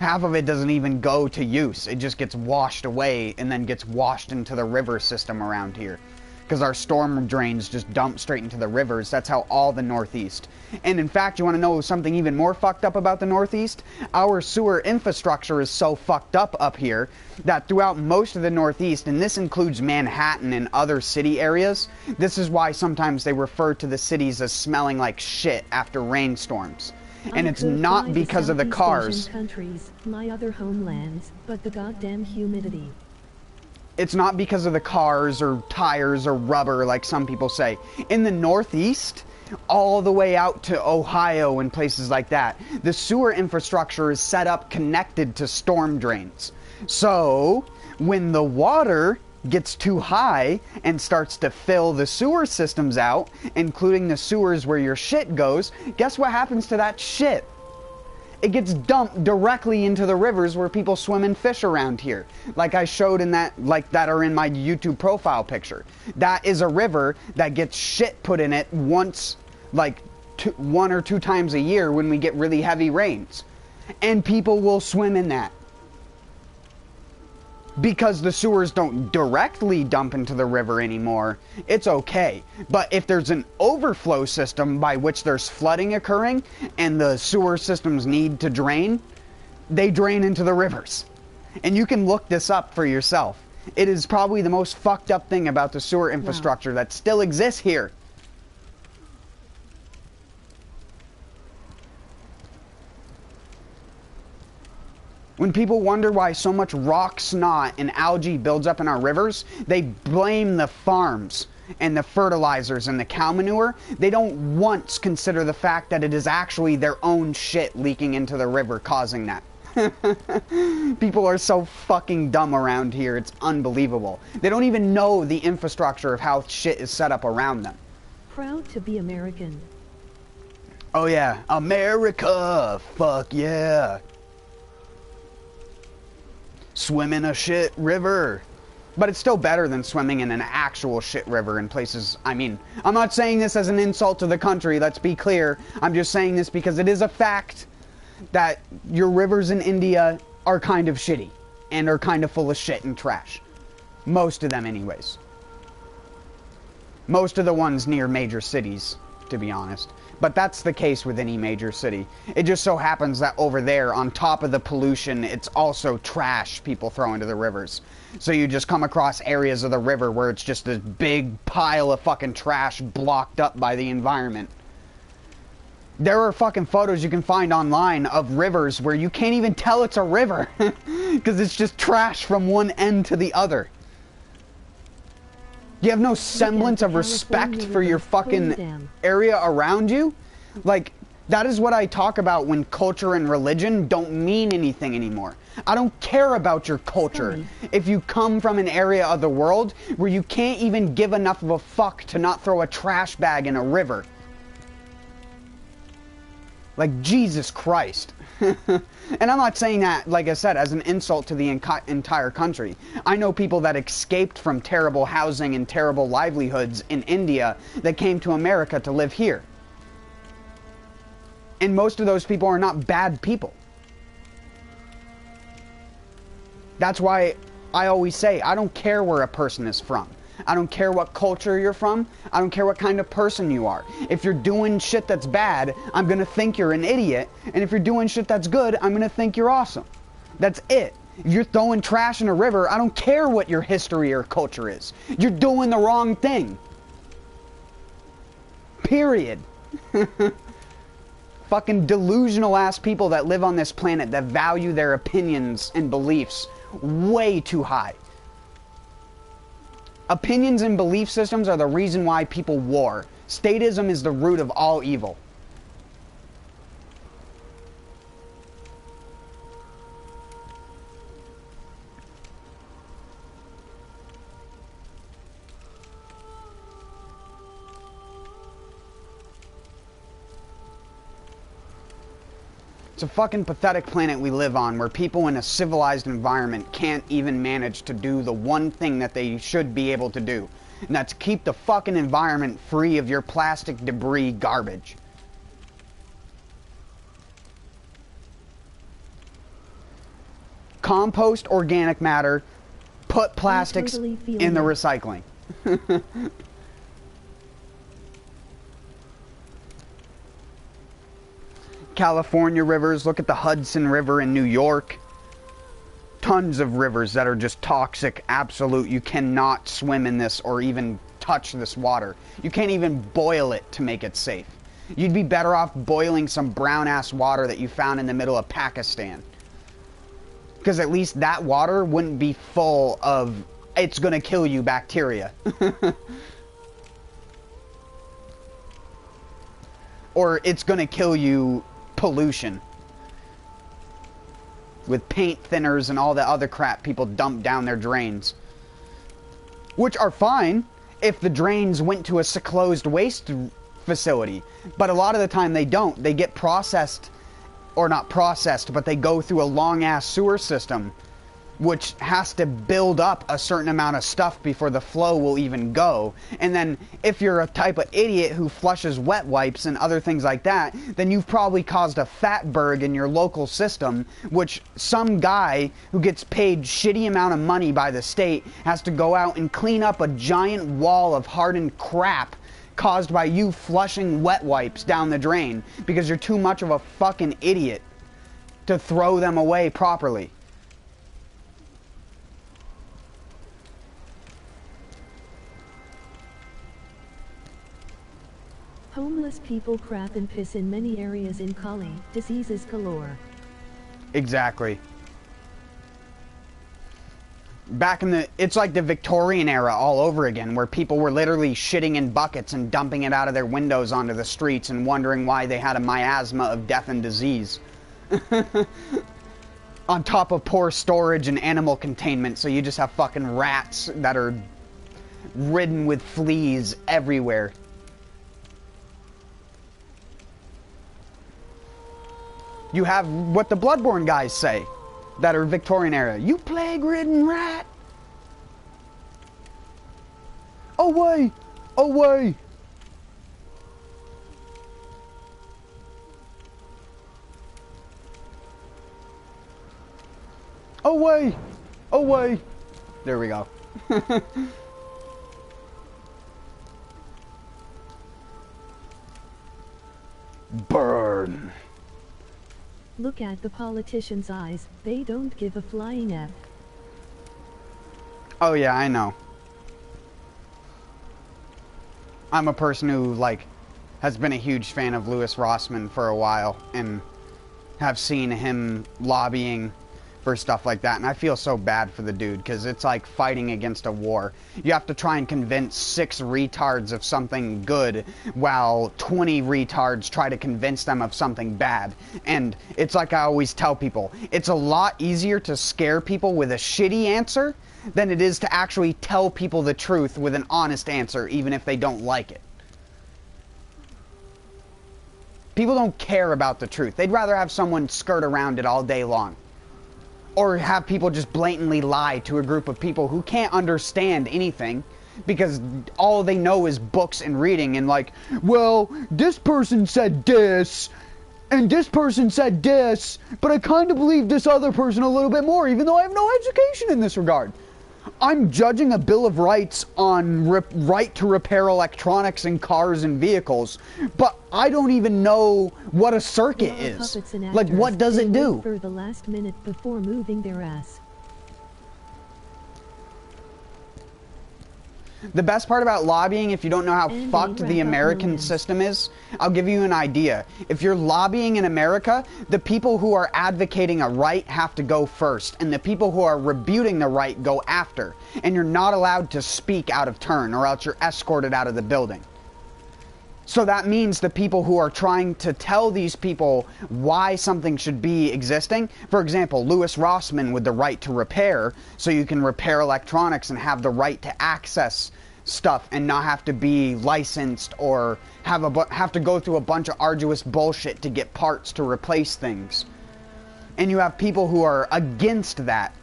Half of it doesn't even go to use. It just gets washed away and then gets washed into the river system around here. Because our storm drains just dump straight into the rivers. That's how all the Northeast. And in fact, you want to know something even more fucked up about the Northeast? Our sewer infrastructure is so fucked up here that throughout most of the Northeast, and this includes Manhattan and other city areas, this is why sometimes they refer to the cities as smelling like shit after rainstorms. And it's not because of the cars. Countries, my other homelands, but the goddamn humidity. It's not because of the cars or tires or rubber like some people say. In the Northeast, all the way out to Ohio and places like that, the sewer infrastructure is set up connected to storm drains. So, when the water gets too high and starts to fill the sewer systems out, including the sewers where your shit goes, guess what happens to that shit? It gets dumped directly into the rivers where people swim and fish around here. Like I showed in that, like that are in my YouTube profile picture. That is a river that gets shit put in it once, like 1 or 2 times a year when we get really heavy rains. And people will swim in that. Because the sewers don't directly dump into the river anymore, it's okay. But if there's an overflow system by which there's flooding occurring and the sewer systems need to drain, they drain into the rivers. And you can look this up for yourself. It is probably the most fucked up thing about the sewer infrastructure that still exists here. When people wonder why so much rock snot and algae builds up in our rivers, they blame the farms and the fertilizers and the cow manure. They don't once consider the fact that it is actually their own shit leaking into the river causing that. People are so fucking dumb around here, it's unbelievable. They don't even know the infrastructure of how shit is set up around them. Proud to be American. Oh yeah, America, fuck yeah. Swim in a shit river. But it's still better than swimming in an actual shit river in places. I mean, I'm not saying this as an insult to the country, let's be clear. I'm just saying this because it is a fact that your rivers in India are kind of shitty and are kind of full of shit and trash. Most of them anyways. Most of the ones near major cities, to be honest. But that's the case with any major city. It just so happens that over there, on top of the pollution, it's also trash people throw into the rivers. So you just come across areas of the river where it's just this big pile of fucking trash blocked up by the environment. There are fucking photos you can find online of rivers where you can't even tell it's a river. Because it's just trash from one end to the other. You have no semblance of respect for your fucking area around you? Like, that is what I talk about when culture and religion don't mean anything anymore. I don't care about your culture if you come from an area of the world where you can't even give enough of a fuck to not throw a trash bag in a river. Like, Jesus Christ. And I'm not saying that, like I said, as an insult to the entire country. I know people that escaped from terrible housing and terrible livelihoods in India that came to America to live here. And most of those people are not bad people. That's why I always say, I don't care where a person is from. I don't care what culture you're from. I don't care what kind of person you are. If you're doing shit that's bad, I'm gonna think you're an idiot. And if you're doing shit that's good, I'm gonna think you're awesome. That's it. If you're throwing trash in a river, I don't care what your history or culture is. You're doing the wrong thing. Period. Fucking delusional ass people that live on this planet that value their opinions and beliefs way too high. Opinions and belief systems are the reason why people war. Statism is the root of all evil. It's a fucking pathetic planet we live on where people in a civilized environment can't even manage to do the one thing that they should be able to do. And that's keep the fucking environment free of your plastic debris garbage. Compost organic matter, put plastics in the recycling. California rivers, look at the Hudson River in New York. Tons of rivers that are just toxic, absolute. You cannot swim in this or even touch this water. You can't even boil it to make it safe. You'd be better off boiling some brown ass water that you found in the middle of Pakistan. Because at least that water wouldn't be full of it's gonna kill you bacteria. Or it's gonna kill you pollution with paint thinners and all the other crap people dump down their drains, which are fine if the drains went to a closed waste facility, but a lot of the time they don't. They get processed, or not processed, but they go through a long ass sewer system which has to build up a certain amount of stuff before the flow will even go. And then if you're a type of idiot who flushes wet wipes and other things like that, then you've probably caused a fatberg in your local system, which some guy who gets paid shitty amount of money by the state has to go out and clean up a giant wall of hardened crap caused by you flushing wet wipes down the drain because you're too much of a fucking idiot to throw them away properly. Homeless people crap and piss in many areas in Kali. Diseases galore. Exactly. Back in the... It's like the Victorian era all over again, where people were literally shitting in buckets and dumping it out of their windows onto the streets and wondering why they had a miasma of death and disease. On top of poor storage and animal containment, so you just have fucking rats that are ridden with fleas everywhere. You have what the Bloodborne guys say that are Victorian era. You plague-ridden rat! Away! Away! Away! Away! There we go. Burn! Look at the politicians' eyes, they don't give a flying F. Oh yeah, I know. I'm a person who, like, has been a huge fan of Louis Rossmann for a while, and have seen him lobbying for stuff like that, and I feel so bad for the dude, because it's like fighting against a war. You have to try and convince 6 retards of something good, while 20 retards try to convince them of something bad. And it's like I always tell people, it's a lot easier to scare people with a shitty answer than it is to actually tell people the truth with an honest answer, even if they don't like it. People don't care about the truth. They'd rather have someone skirt around it all day long. Or have people just blatantly lie to a group of people who can't understand anything because all they know is books and reading and like, well, this person said this, and this person said this, but I kind of believe this other person a little bit more, even though I have no education in this regard. I'm judging a Bill of Rights on right to repair electronics in cars and vehicles, but I don't even know what a circuit is. Like, what does it do? For the last minute before moving their ass. The best part about lobbying, if you don't know how fucked the American system is, I'll give you an idea. If you're lobbying in America, the people who are advocating a right have to go first, and the people who are rebuting the right go after. And you're not allowed to speak out of turn, or else you're escorted out of the building. So that means the people who are trying to tell these people why something should be existing, for example, Louis Rossmann with the right to repair, so you can repair electronics and have the right to access stuff and not have to be licensed or have to go through a bunch of arduous bullshit to get parts to replace things. And you have people who are against that.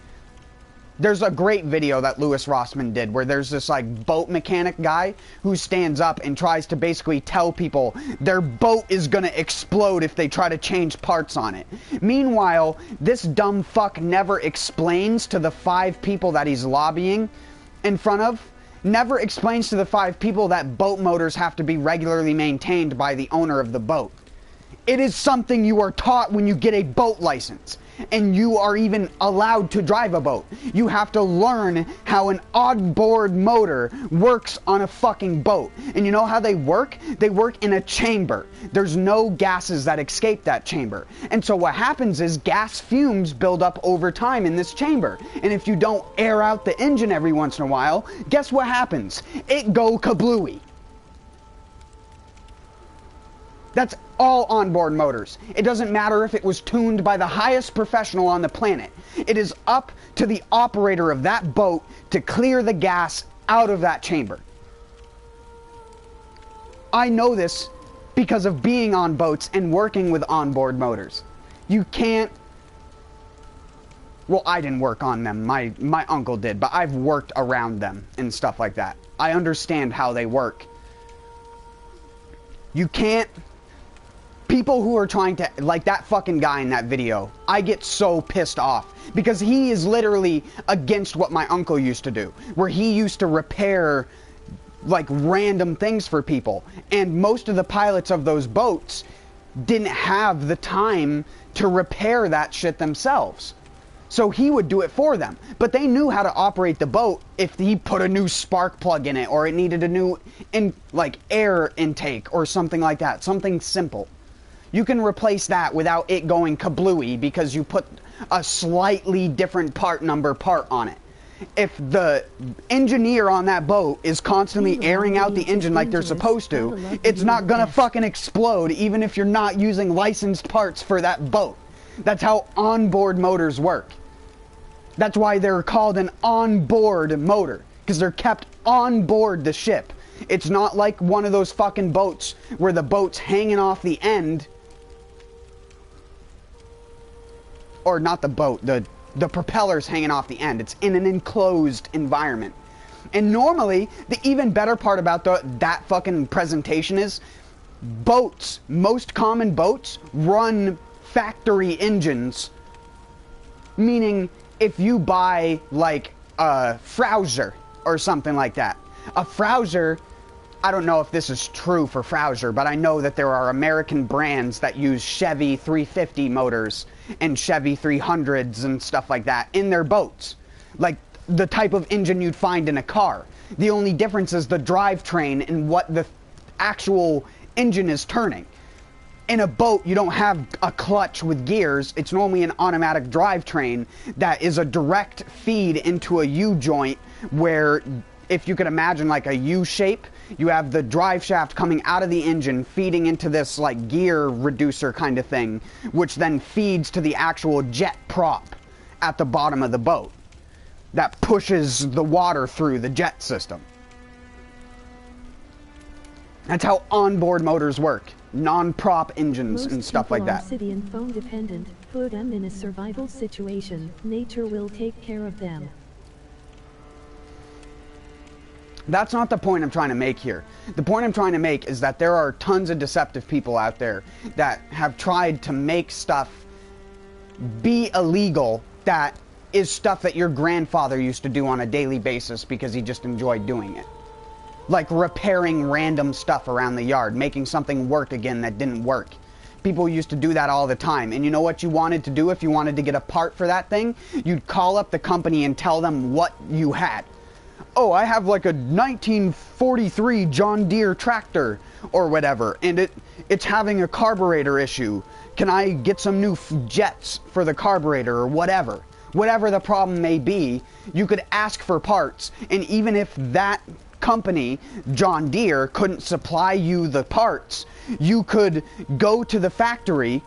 There's a great video that Louis Rossmann did where there's this like boat mechanic guy who stands up and tries to basically tell people their boat is gonna explode if they try to change parts on it. Meanwhile, this dumb fuck never explains to the 5 people that he's lobbying in front of, never explains to the 5 people that boat motors have to be regularly maintained by the owner of the boat. It is something you are taught when you get a boat license. And you are even allowed to drive a boat. You have to learn how an odd-board motor works on a fucking boat. And you know how they work? They work in a chamber. There's no gases that escape that chamber. And so what happens is gas fumes build up over time in this chamber. And if you don't air out the engine every once in a while, guess what happens? It go kablooey. That's all onboard motors. It doesn't matter if it was tuned by the highest professional on the planet. It is up to the operator of that boat to clear the gas out of that chamber. I know this because of being on boats and working with onboard motors. You can't Well, I didn't work on them. My uncle did, but I've worked around them and stuff like that. I understand how they work. You can't... People who are trying to... Like that fucking guy in that video. I get so pissed off. Because he is literally against what my uncle used to do. Where he used to repair... like random things for people. And most of the pilots of those boats didn't have the time to repair that shit themselves. So he would do it for them. But they knew how to operate the boat if he put a new spark plug in it, or it needed a new air intake or something like that. Something simple. You can replace that without it going kablooey because you put a slightly different part number on it. If the engineer on that boat is constantly airing out the engine like they're supposed to, it's not gonna fucking explode even if you're not using licensed parts for that boat. That's how onboard motors work. That's why they're called an onboard motor, because they're kept on board the ship. It's not like one of those fucking boats where the boat's hanging off the end. Or not the boat, the propeller's hanging off the end. It's in an enclosed environment. And normally, the even better part about that fucking presentation is boats, most common boats, run factory engines. Meaning, if you buy, like, a Frauser or something like that. A Frauser, I don't know if this is true for Frauser, but I know that there are American brands that use Chevy 350 motors and Chevy 300s and stuff like that in their boats. Like, the type of engine you'd find in a car. The only difference is the drivetrain and what the actual engine is turning. In a boat, you don't have a clutch with gears. It's normally an automatic drivetrain that is a direct feed into a U-joint where, if you could imagine like a U shape, you have the drive shaft coming out of the engine, feeding into this like gear reducer kind of thing, which then feeds to the actual jet prop at the bottom of the boat that pushes the water through the jet system. That's how onboard motors work. Non-prop engines and stuff like that. Most people are city and phone dependent. Put them in a survival situation. Nature will take care of them. That's not the point I'm trying to make here. The point I'm trying to make is that there are tons of deceptive people out there that have tried to make stuff be illegal that is stuff that your grandfather used to do on a daily basis because he just enjoyed doing it. Like repairing random stuff around the yard, making something work again that didn't work. People used to do that all the time. And you know what you wanted to do if you wanted to get a part for that thing? You'd call up the company and tell them what you had. Oh, I have like a 1943 John Deere tractor or whatever, and it's having a carburetor issue. Can I get some new jets for the carburetor or whatever? Whatever the problem may be, you could ask for parts, and even if that company, John Deere, couldn't supply you the parts, you could go to the factory,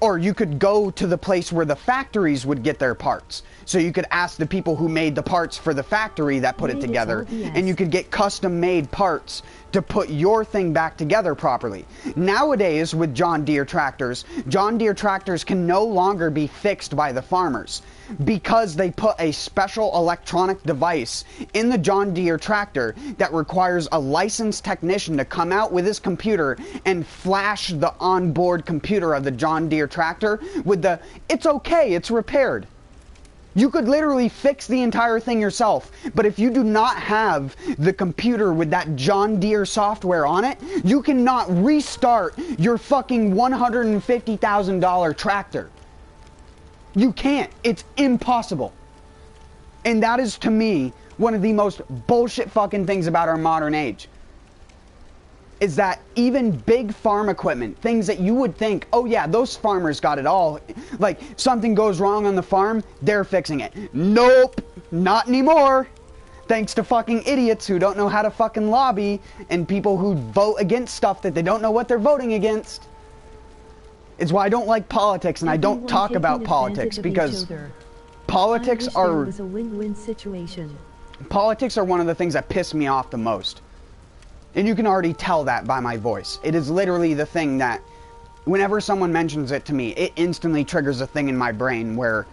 or you could go to the place where the factories would get their parts. So you could ask the people who made the parts for the factory that put it together, and you could get custom made parts to put your thing back together properly. Nowadays, with John Deere tractors can no longer be fixed by the farmers because they put a special electronic device in the John Deere tractor that requires a licensed technician to come out with his computer and flash the onboard computer of the John Deere tractor with the, it's okay, it's repaired. You could literally fix the entire thing yourself, but if you do not have the computer with that John Deere software on it, you cannot restart your fucking $150,000 tractor. You can't. It's impossible. And that is, to me, one of the most bullshit fucking things about our modern age. Is that even big farm equipment, things that you would think, oh yeah, those farmers got it all. Like, something goes wrong on the farm, they're fixing it. Nope, not anymore. Thanks to fucking idiots who don't know how to fucking lobby and people who vote against stuff that they don't know what they're voting against. It's why I don't like politics and I don't talk about politics, because politics are... It was a win-win situation. Politics are one of the things that piss me off the most. And you can already tell that by my voice. It is literally the thing that, whenever someone mentions it to me, it instantly triggers a thing in my brain where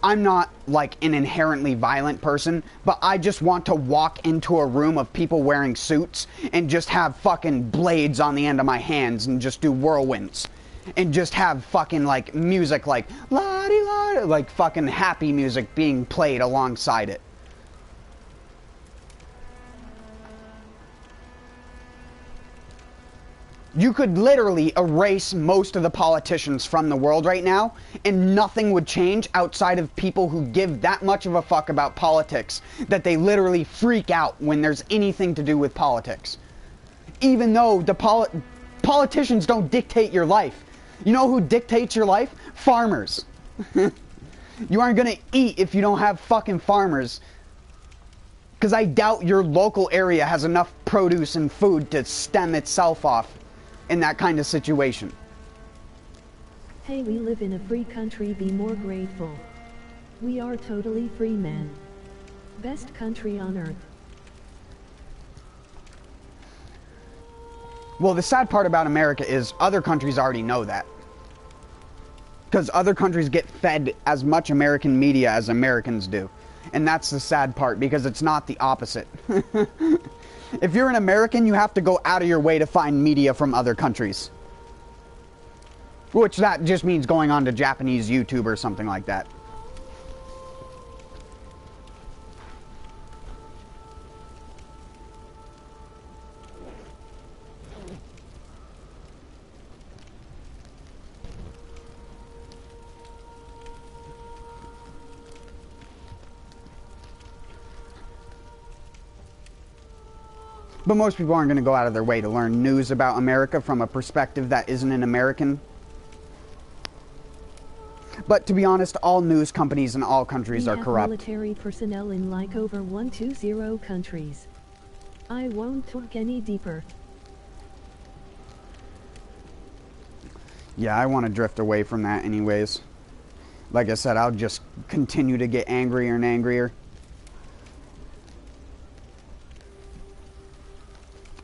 I'm not like an inherently violent person, but I just want to walk into a room of people wearing suits and just have fucking blades on the end of my hands and just do whirlwinds. And just have fucking like music like la-di-la, like fucking happy music being played alongside it. You could literally erase most of the politicians from the world right now, and nothing would change outside of people who give that much of a fuck about politics that they literally freak out when there's anything to do with politics. Even though the politicians don't dictate your life. You know who dictates your life? Farmers. You aren't gonna eat if you don't have fucking farmers. Because I doubt your local area has enough produce and food to stem itself off in that kind of situation. Hey, we live in a free country, be more grateful. We are totally free, man. Best country on earth. Well, the sad part about America is other countries already know that. Because other countries get fed as much American media as Americans do. And that's the sad part, because it's not the opposite. If you're an American, you have to go out of your way to find media from other countries. Which that just means going on to Japanese YouTube or something like that. But most people aren't going to go out of their way to learn news about America from a perspective that isn't an American. But to be honest, all news companies in all countries are corrupt. Military personnel in like over 120 countries. I won't talk any deeper. Yeah, I want to drift away from that anyways. Like I said, I'll just continue to get angrier and angrier.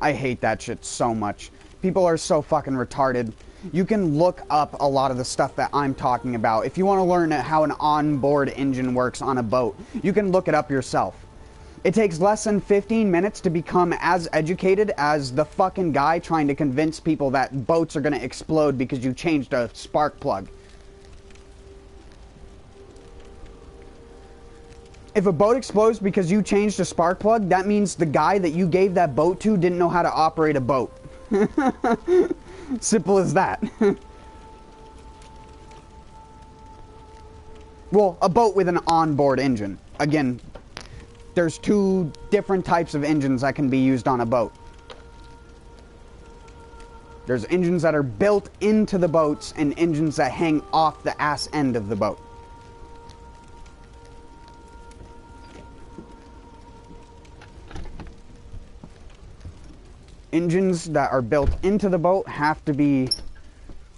I hate that shit so much. People are so fucking retarded. You can look up a lot of the stuff that I'm talking about. If you want to learn how an onboard engine works on a boat, you can look it up yourself. It takes less than 15 minutes to become as educated as the fucking guy trying to convince people that boats are going to explode because you changed a spark plug. If a boat explodes because you changed a spark plug, that means the guy that you gave that boat to didn't know how to operate a boat. Simple as that. Well, a boat with an onboard engine. Again, there's two different types of engines that can be used on a boat. There's engines that are built into the boats and engines that hang off the ass end of the boat. Engines that are built into the boat have to be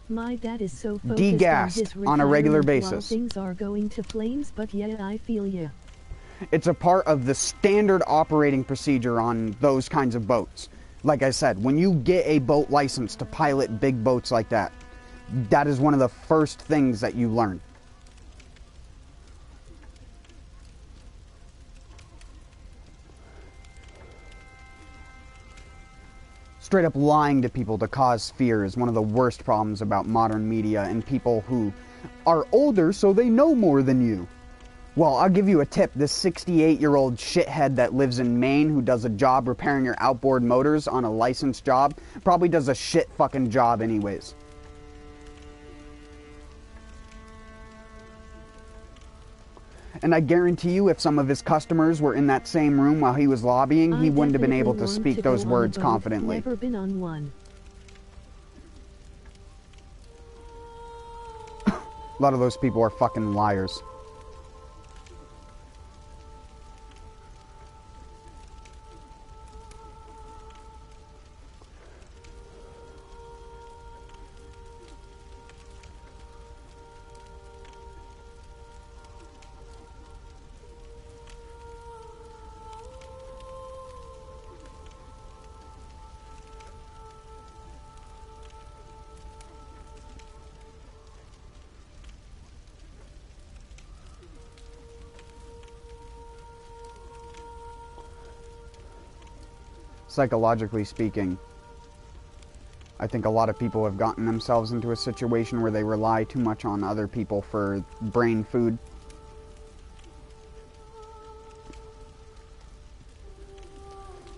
My dad is so focused degassed on a regular basis. While things are going to flames, but yeah, I feel ya. It's a part of the standard operating procedure on those kinds of boats. Like I said, when you get a boat license to pilot big boats like that, that is one of the first things that you learn. Straight up lying to people to cause fear is one of the worst problems about modern media and people who are older so they know more than you. Well, I'll give you a tip. This 68-year-old shithead that lives in Maine who does a job repairing your outboard motors on a licensed job probably does a shit fucking job anyways. And I guarantee you, if some of his customers were in that same room while he was lobbying, he wouldn't have been able to speak those words confidently. Never been on one. A lot of those people are fucking liars. Psychologically speaking, I think a lot of people have gotten themselves into a situation where they rely too much on other people for brain food.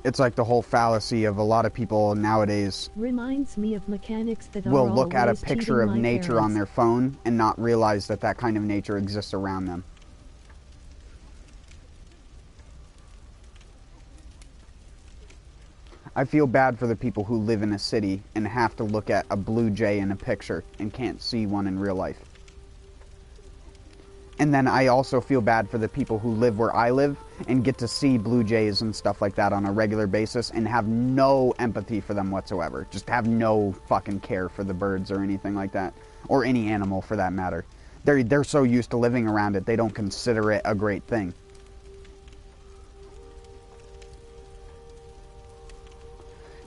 It's like the whole fallacy of a lot of people nowadays reminds me of mechanics that will look at a always picture of cheating my nature on parents. their phone and not realize that that kind of nature exists around them. I feel bad for the people who live in a city and have to look at a blue jay in a picture and can't see one in real life. And then I also feel bad for the people who live where I live and get to see blue jays and stuff like that on a regular basis and have no empathy for them whatsoever. Just have no fucking care for the birds or anything like that. Or any animal for that matter. They're so used to living around it, they don't consider it a great thing.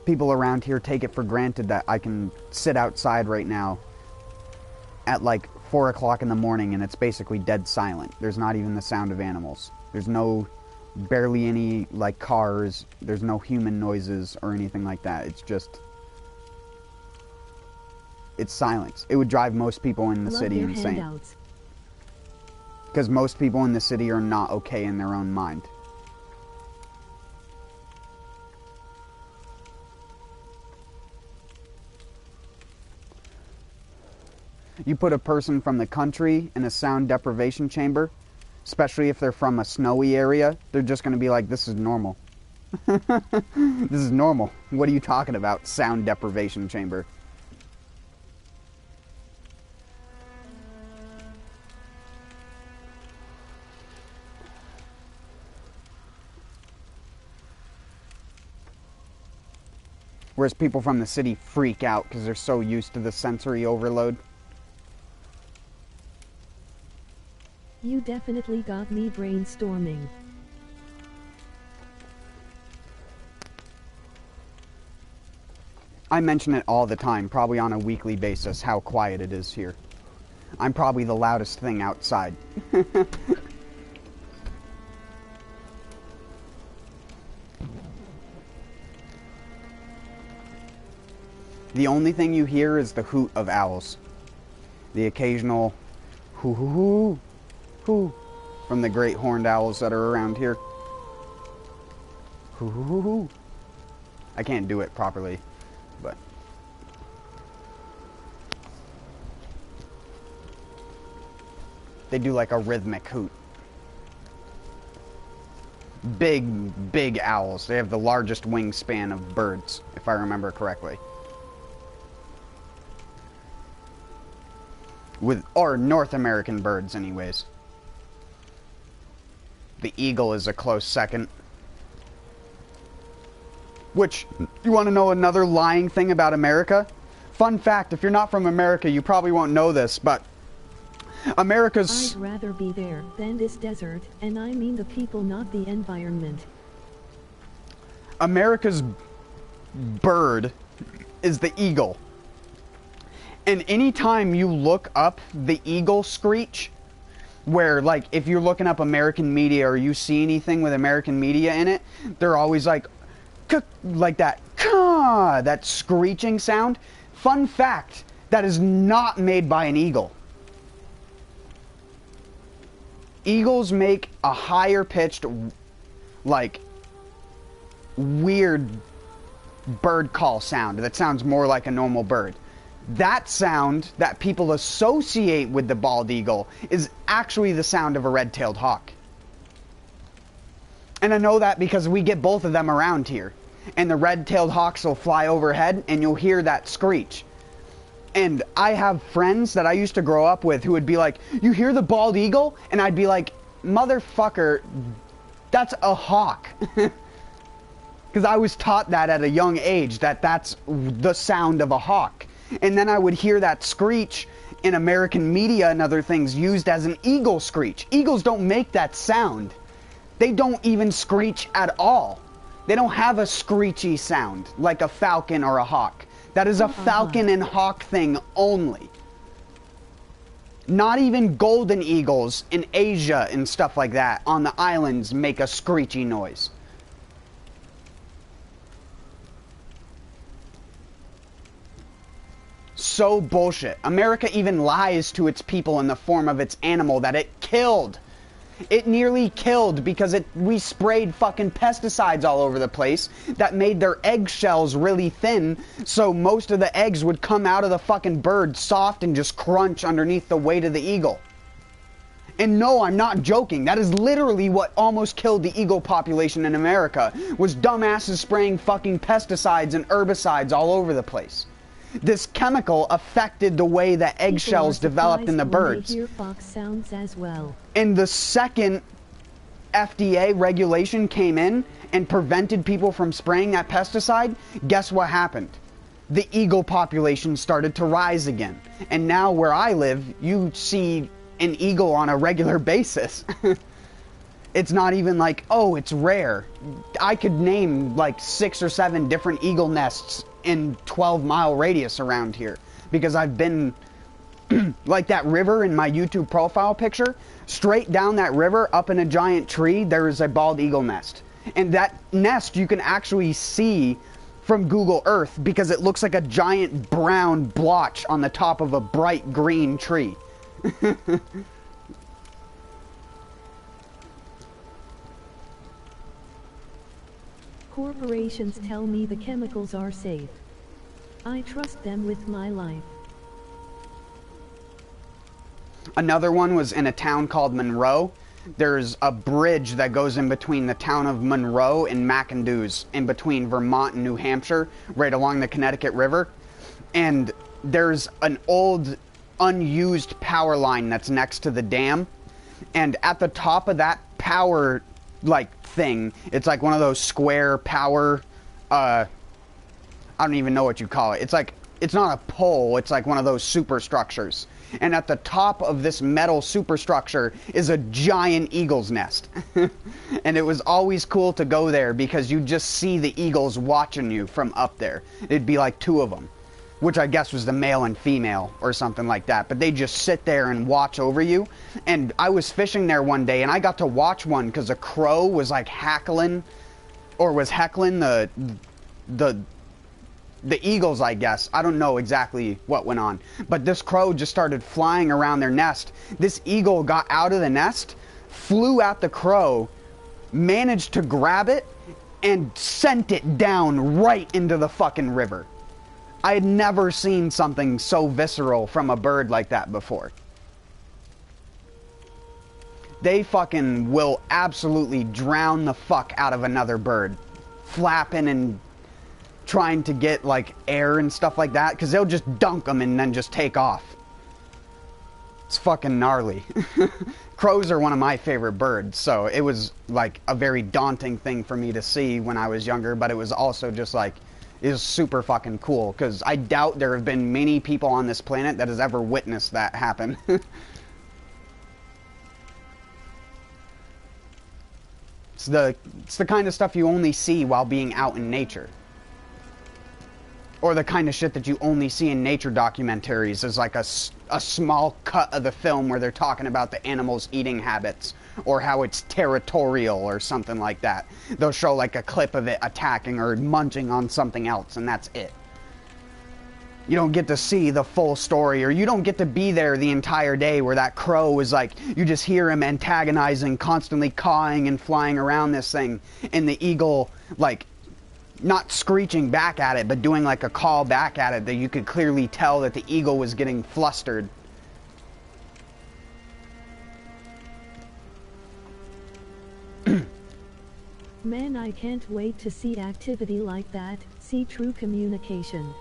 People around here take it for granted that I can sit outside right now at like 4 o'clock in the morning and it's basically dead silent. There's not even the sound of animals. There's barely any like cars. There's no human noises or anything like that. It's silence. It would drive most people in the city insane. Because most people in the city are not okay in their own mind. You put a person from the country in a sound deprivation chamber, especially if they're from a snowy area, they're just going to be like, this is normal. This is normal. What are you talking about, sound deprivation chamber? Whereas people from the city freak out because they're so used to the sensory overload. You definitely got me brainstorming. I mention it all the time, probably on a weekly basis, how quiet it is here. I'm probably the loudest thing outside. The only thing you hear is the hoot of owls. The occasional hoo hoo hoo hoo from the great horned owls that are around here. Hoo hoo hoo hoo. I can't do it properly, but they do like a rhythmic hoot. Big owls. They have the largest wingspan of birds, if I remember correctly. Or North American birds, anyways. The eagle is a close second. Which, you want to know another lying thing about America? Fun fact, if you're not from America, you probably won't know this, but America's... I'd rather be there than this desert, and I mean the people, not the environment. America's bird is the eagle. And anytime you look up the eagle screech, where, like, if you're looking up American media or you see anything with American media in it, they're always like that, that screeching sound. Fun fact, that is not made by an eagle. Eagles make a higher pitched, like, weird bird call sound that sounds more like a normal bird. That sound that people associate with the bald eagle is actually the sound of a red-tailed hawk. And I know that because we get both of them around here. And the red-tailed hawks will fly overhead and you'll hear that screech. And I have friends that I used to grow up with who would be like, you hear the bald eagle? And I'd be like, motherfucker, that's a hawk. Because I was taught that at a young age, that that's the sound of a hawk. And then I would hear that screech in American media and other things used as an eagle screech. Eagles don't make that sound. They don't even screech at all. They don't have a screechy sound like a falcon or a hawk. That is a falcon and hawk thing only. Not even golden eagles in Asia and stuff like that on the islands make a screechy noise. so bullshit. America even lies to its people in the form of its animal that it killed. It nearly killed because we sprayed fucking pesticides all over the place that made their eggshells really thin, so most of the eggs would come out of the fucking bird soft and just crunch underneath the weight of the eagle. And no, I'm not joking. That is literally what almost killed the eagle population in America, was dumbasses spraying fucking pesticides and herbicides all over the place. This chemical affected the way that eggshells developed in the birds. Hear fox sounds as well. And the second FDA regulation came in and prevented people from spraying that pesticide, guess what happened? The eagle population started to rise again. And now where I live, you see an eagle on a regular basis. It's not even like, oh, it's rare. I could name like 6 or 7 different eagle nests in 12-mile radius around here, because I've been like that river in my YouTube profile picture. Straight down that river, up in a giant tree, there is a bald eagle nest, and that nest you can actually see from Google Earth because it looks like a giant brown blotch on the top of a bright green tree. Corporations tell me the chemicals are safe. I trust them with my life. Another one was in a town called Monroe. There's a bridge that goes in between the town of Monroe and McIndoes, in between Vermont and New Hampshire, right along the Connecticut River. And there's an old unused power line that's next to the dam. And at the top of that power thing, it's like one of those square power, I don't even know what you call it. It's like, it's not a pole, it's like one of those superstructures. And at the top of this metal superstructure is a giant eagle's nest. And it was always cool to go there because you just see the eagles watching you from up there. It'd be like 2 of them, which I guess was the male and female or something like that. But they just sit there and watch over you. And I was fishing there one day and I got to watch one because a crow was like heckling the eagles, I guess. I don't know exactly what went on. But this crow just started flying around their nest. This eagle got out of the nest, flew at the crow, managed to grab it, and sent it down right into the fucking river. I had never seen something so visceral from a bird like that before. They fucking will absolutely drown the fuck out of another bird, flapping and trying to get like air and stuff like that, because they'll just dunk them and then just take off. It's fucking gnarly. Crows are one of my favorite birds, so it was like a very daunting thing for me to see when I was younger, but it was also just like, is super fucking cool, because I doubt there have been many people on this planet that has ever witnessed that happen. It's the kind of stuff you only see while being out in nature. Or the kind of shit that you only see in nature documentaries is like a small cut of the film where they're talking about the animal's eating habits or how it's territorial or something like that. They'll show like a clip of it attacking or munching on something else, and that's it. You don't get to see the full story, or you don't get to be there the entire day where that crow is like, you just hear him antagonizing, constantly cawing and flying around this thing, and the eagle like not screeching back at it, but doing like a call back at it that you could clearly tell that the eagle was getting flustered. Man, I can't wait to see activity like that, see true communication.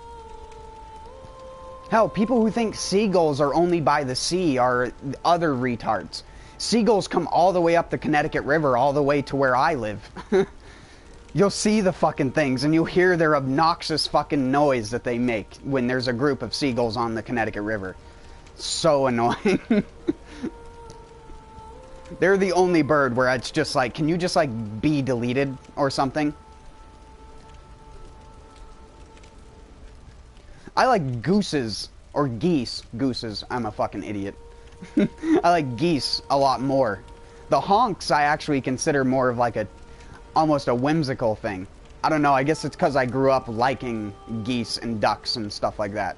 Hell, people who think seagulls are only by the sea are other retards. Seagulls come all the way up the Connecticut River, all the way to where I live. You'll see the fucking things, and you'll hear their obnoxious fucking noise that they make when there's a group of seagulls on the Connecticut River. So annoying. They're the only bird where it's just like, can you just like be deleted or something? I like gooses, or geese. Gooses, I'm a fucking idiot. I like geese a lot more. The honks I actually consider more of like almost a whimsical thing. I don't know, I guess it's because I grew up liking geese and ducks and stuff like that.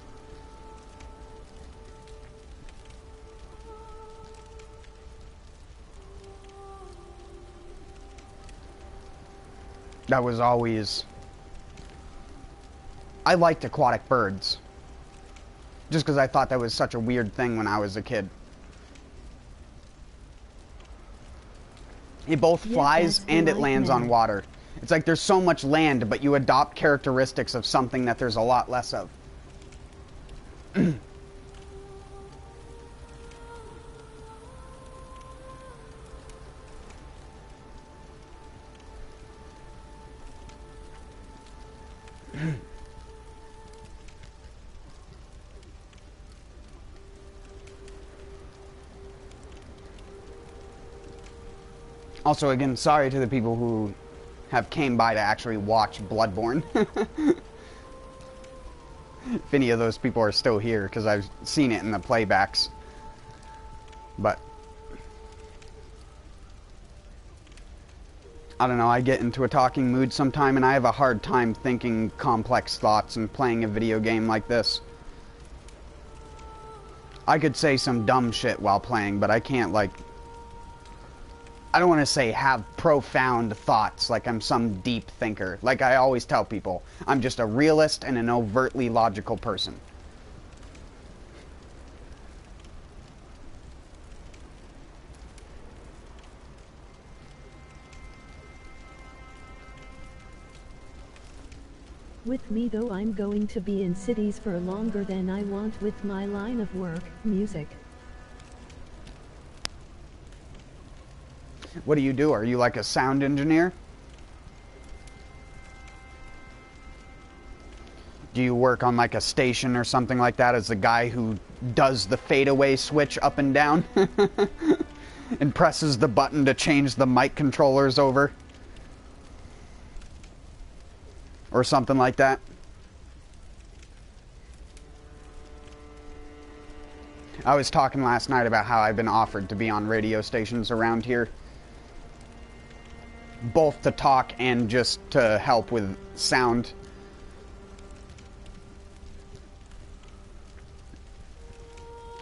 That was always... I liked aquatic birds. Just because I thought that was such a weird thing when I was a kid. It both flies and it lands on water. It's like there's so much land, but you adopt characteristics of something that there's a lot less of. Also, again, sorry to the people who have came by to actually watch Bloodborne. If any of those people are still here, because I've seen it in the playbacks. But I don't know, I get into a talking mood sometime and I have a hard time thinking complex thoughts and playing a video game like this. I could say some dumb shit while playing, but I can't, like... I don't want to say have profound thoughts like I'm some deep thinker. Like I always tell people, I'm just a realist and an overtly logical person. With me though, I'm going to be in cities for longer than I want with my line of work, music. What do you do? Are you like a sound engineer? Do you work on like a station or something like that as the guy who does the fadeaway switch up and down? And presses the button to change the mic controllers over? Or something like that? I was talking last night about how I've been offered to be on radio stations around here. Both to talk and just to help with sound.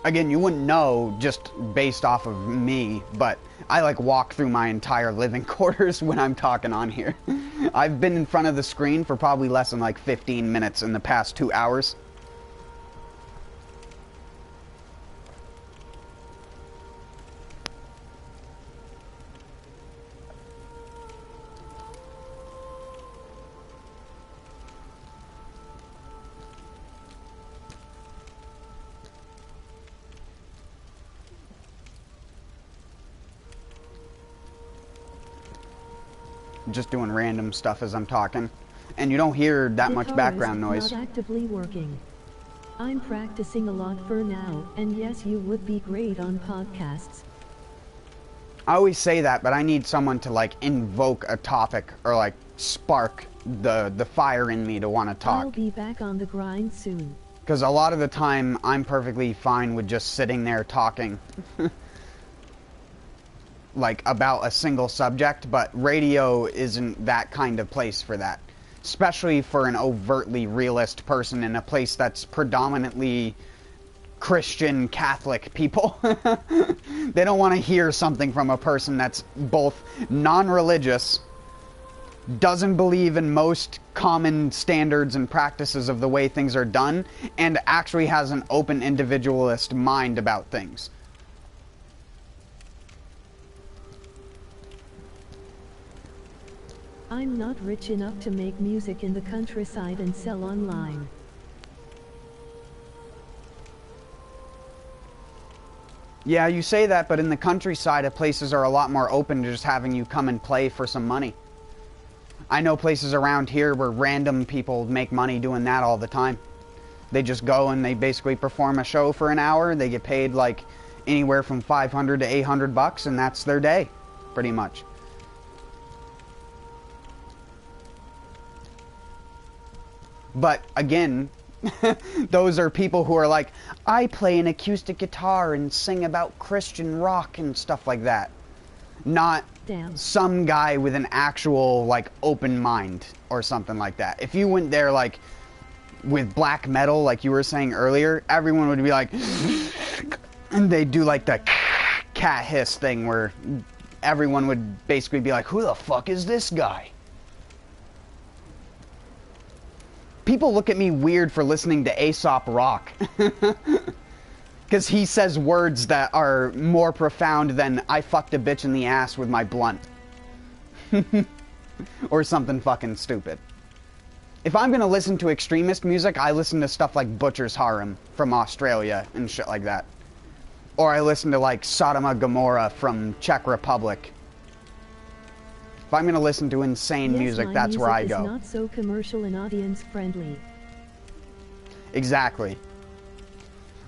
Again, you wouldn't know just based off of me, but I like walk through my entire living quarters when I'm talking on here. I've been in front of the screen for probably less than like 15 minutes in the past 2 hours. Just doing random stuff as I'm talking, and you don't hear that much background noise. Not actively working. I'm practicing a lot for now, and yes, you would be great on podcasts. I always say that, but I need someone to like invoke a topic or like spark the fire in me to want to talk. I'll be back on the grind soon. Because a lot of the time, I'm perfectly fine with just sitting there talking. Like, about a single subject, but radio isn't that kind of place for that. Especially for an overtly realist person in a place that's predominantly Christian Catholic people. They don't want to hear something from a person that's both non-religious, doesn't believe in most common standards and practices of the way things are done, and actually has an open individualist mind about things. I'm not rich enough to make music in the countryside and sell online. Yeah, you say that, but in the countryside, places are a lot more open to just having you come and play for some money. I know places around here where random people make money doing that all the time. They just go and they basically perform a show for an hour. They get paid like anywhere from $500 to $800, and that's their day, pretty much. But again, those are people who are like, I play an acoustic guitar and sing about Christian rock and stuff like that. Not some guy with an actual, like, open mind or something like that. If you went there, like, with black metal, like you were saying earlier, everyone would be like, and they'd do, like, the cat hiss thing where everyone would basically be like, who the fuck is this guy? people look at me weird for listening to Aesop Rock. Because he says words that are more profound than I fucked a bitch in the ass with my blunt. Or something fucking stupid. If I'm gonna listen to extremist music, I listen to stuff like Butcher's Harem from Australia and shit like that. Or I listen to like Sodoma Gomorrah from Czech Republic. If I'm gonna listen to insane music, that's where I go. Is not so commercial and audience friendly. Exactly.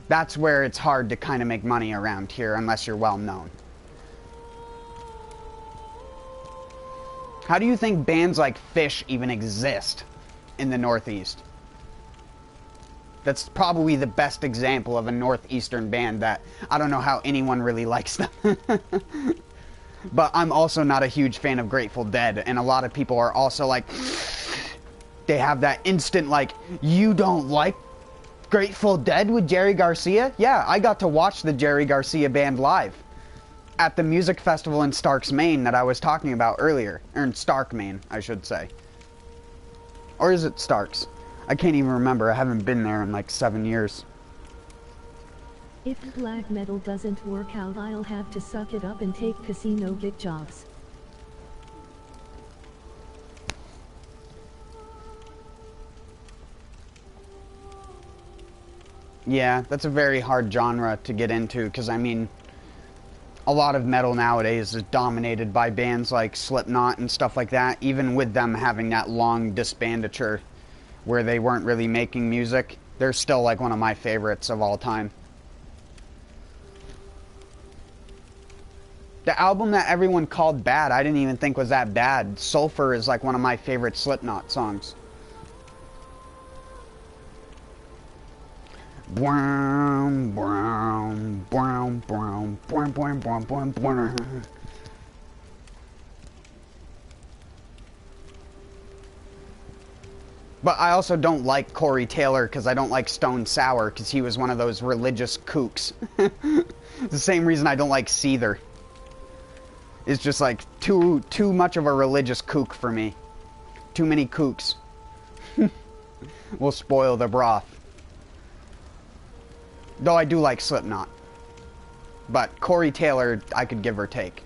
That's where it's hard to kind of make money around here unless you're well known. How do you think bands like Fish even exist in the Northeast? That's probably the best example of a Northeastern band that I don't know how anyone really likes them. But I'm also not a huge fan of Grateful Dead, and a lot of people are also like, they have that instant like, you don't like Grateful Dead with Jerry Garcia? Yeah, I got to watch the Jerry Garcia band live at the music festival in Starks, Maine that I was talking about earlier. Or in Stark, Maine, I should say. Or is it Starks? I can't even remember. I haven't been there in like 7 years. If black metal doesn't work out, I'll have to suck it up and take casino gig jobs. Yeah, that's a very hard genre to get into, because I mean, a lot of metal nowadays is dominated by bands like Slipknot and stuff like that, even with them having that long disbandature where they weren't really making music. They're still like one of my favorites of all time. The album that everyone called bad, I didn't even think was that bad. Sulfur is like one of my favorite Slipknot songs. Brown, brown, brown, brown, brown, brown, brown, brown, brown. But I also don't like Corey Taylor because I don't like Stone Sour because he was one of those religious kooks. The same reason I don't like Seether. It's just like too much of a religious kook for me. Too many kooks. Will spoil the broth. Though I do like Slipknot. But Corey Taylor, I could give or take.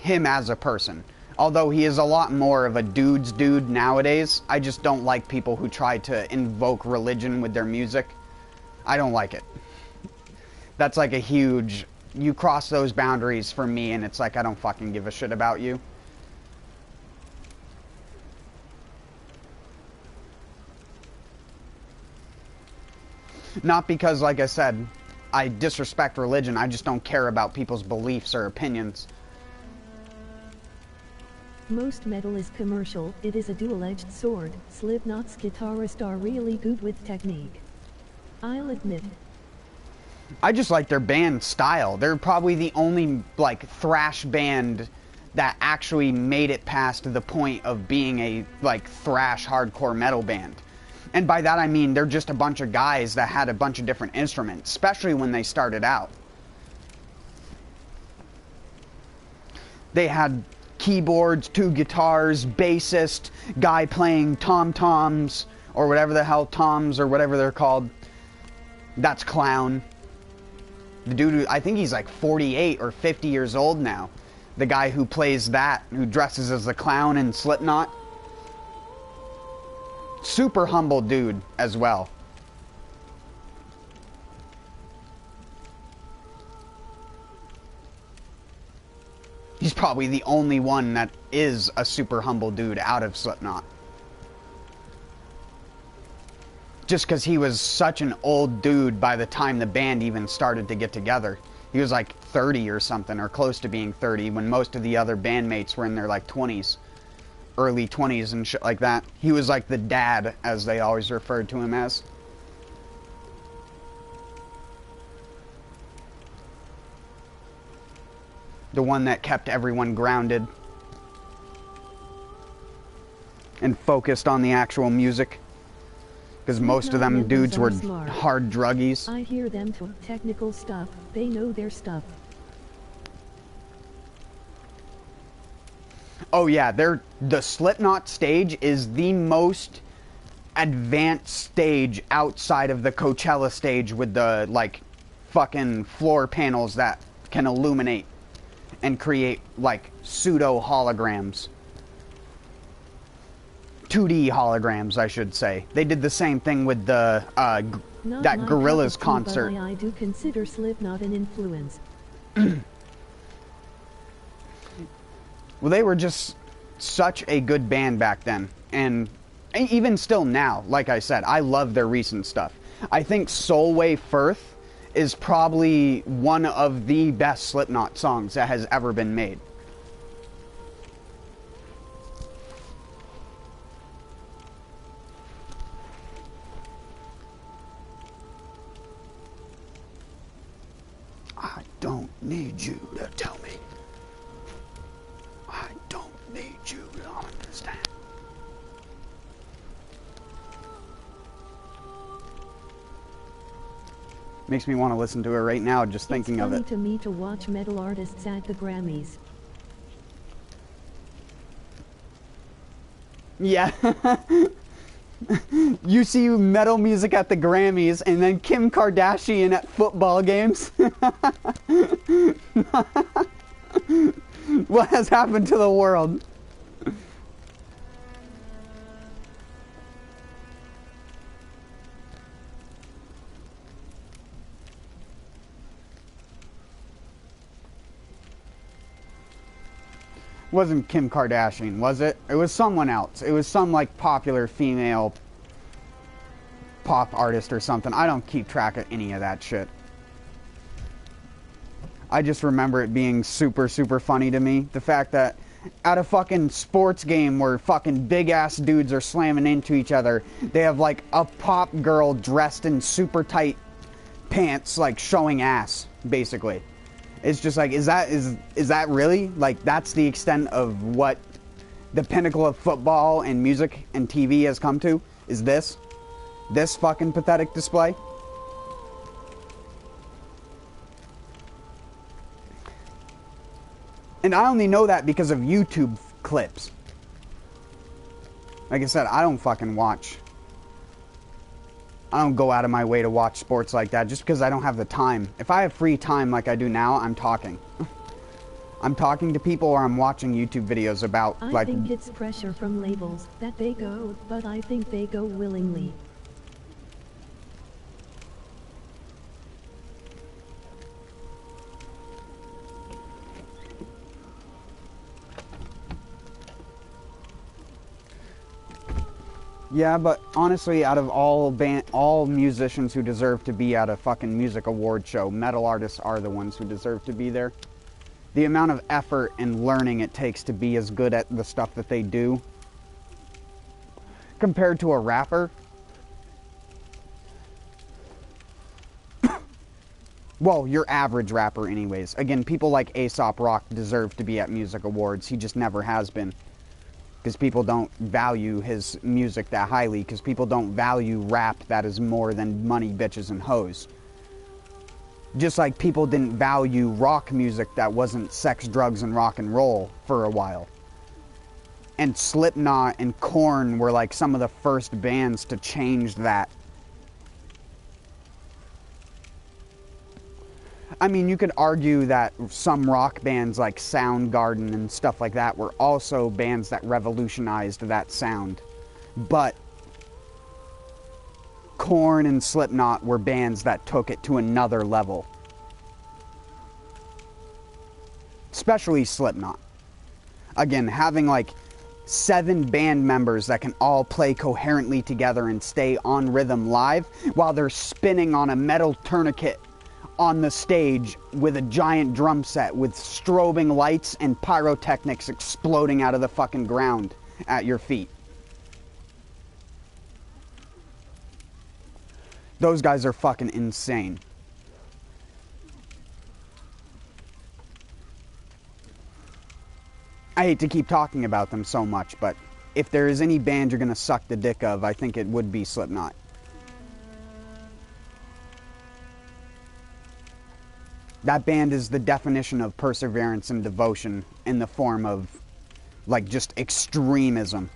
Him as a person. Although he is a lot more of a dude's dude nowadays, I just don't like people who try to invoke religion with their music. I don't like it. That's like a huge... You cross those boundaries for me and it's like I don't fucking give a shit about you. Not because, like I said, I disrespect religion. I just don't care about people's beliefs or opinions. Most metal is commercial. It is a dual-edged sword. Slipknot's guitarists are really good with technique. I'll admit. I just like their band style. They're probably the only, like, thrash band that actually made it past the point of being a, like, thrash hardcore metal band. And by that I mean they're just a bunch of guys that had a bunch of different instruments, especially when they started out. They had keyboards, 2 guitars, bassist, guy playing tom-toms, or whatever the hell, toms, or whatever they're called. That's Clown. The dude who, I think he's like 48 or 50 years old now. The guy who plays that, who dresses as the Clown in Slipknot. Super humble dude as well. He's probably the only one that is a super humble dude out of Slipknot. Just because he was such an old dude by the time the band even started to get together. He was like 30 or something, or close to being 30, when most of the other bandmates were in their like 20s. Early 20s and shit like that. He was like the dad, as they always referred to him as. The one that kept everyone grounded and focused on the actual music. Because most of them dudes were hard druggies. I hear them talk technical stuff. They know their stuff. Oh yeah, the Slipknot stage is the most advanced stage outside of the Coachella stage with the, like, fucking floor panels that can illuminate and create, like, pseudo holograms. 2D holograms, I should say. They did the same thing with the, that Gorillaz concert. I do consider Slipknot an influence. Well, they were just such a good band back then. And even still now, like I said, I love their recent stuff. I think Solway Firth is probably one of the best Slipknot songs that has ever been made. I don't need you to tell me. I don't need you to understand. Makes me want to listen to it right now just thinking of it. It's funny to me to watch metal artists at the Grammys. Yeah. You see metal music at the Grammys and then Kim Kardashian at football games. What has happened to the world? Wasn't Kim Kardashian, was it? It was someone else. It was some, like, popular female pop artist or something. I don't keep track of any of that shit. I just remember it being super, super funny to me. The fact that at a fucking sports game where fucking big-ass dudes are slamming into each other, they have, like, a pop girl dressed in super tight pants, like, showing ass, basically. It's just like, is that really? Like, that's the extent of what the pinnacle of football and music and TV has come to? Is this fucking pathetic display? And I only know that because of YouTube clips. Like I said, I don't fucking watch. I don't go out of my way to watch sports like that just because I don't have the time. If I have free time like I do now, I'm talking. I'm talking to people or I'm watching YouTube videos about, I think it's pressure from labels that they go, but I think they go willingly. Yeah, but honestly, out of all musicians who deserve to be at a fucking music award show, metal artists are the ones who deserve to be there. The amount of effort and learning it takes to be as good at the stuff that they do, compared to a rapper. Well, your average rapper anyways. Again, people like Aesop Rock deserve to be at music awards. He just never has been. Because people don't value his music that highly. Because people don't value rap that is more than money, bitches, and hoes. Just like people didn't value rock music that wasn't sex, drugs, and rock and roll for a while. And Slipknot and Korn were like some of the first bands to change that. I mean, you could argue that some rock bands like Soundgarden and stuff like that were also bands that revolutionized that sound. But Korn and Slipknot were bands that took it to another level. Especially Slipknot. Again, having like 7 band members that can all play coherently together and stay on rhythm live while they're spinning on a metal tourniquet on the stage with a giant drum set with strobing lights and pyrotechnics exploding out of the fucking ground at your feet. Those guys are fucking insane. I hate to keep talking about them so much, but if there is any band you're gonna suck the dick of, I think it would be Slipknot. That band is the definition of perseverance and devotion in the form of, like, just extremism.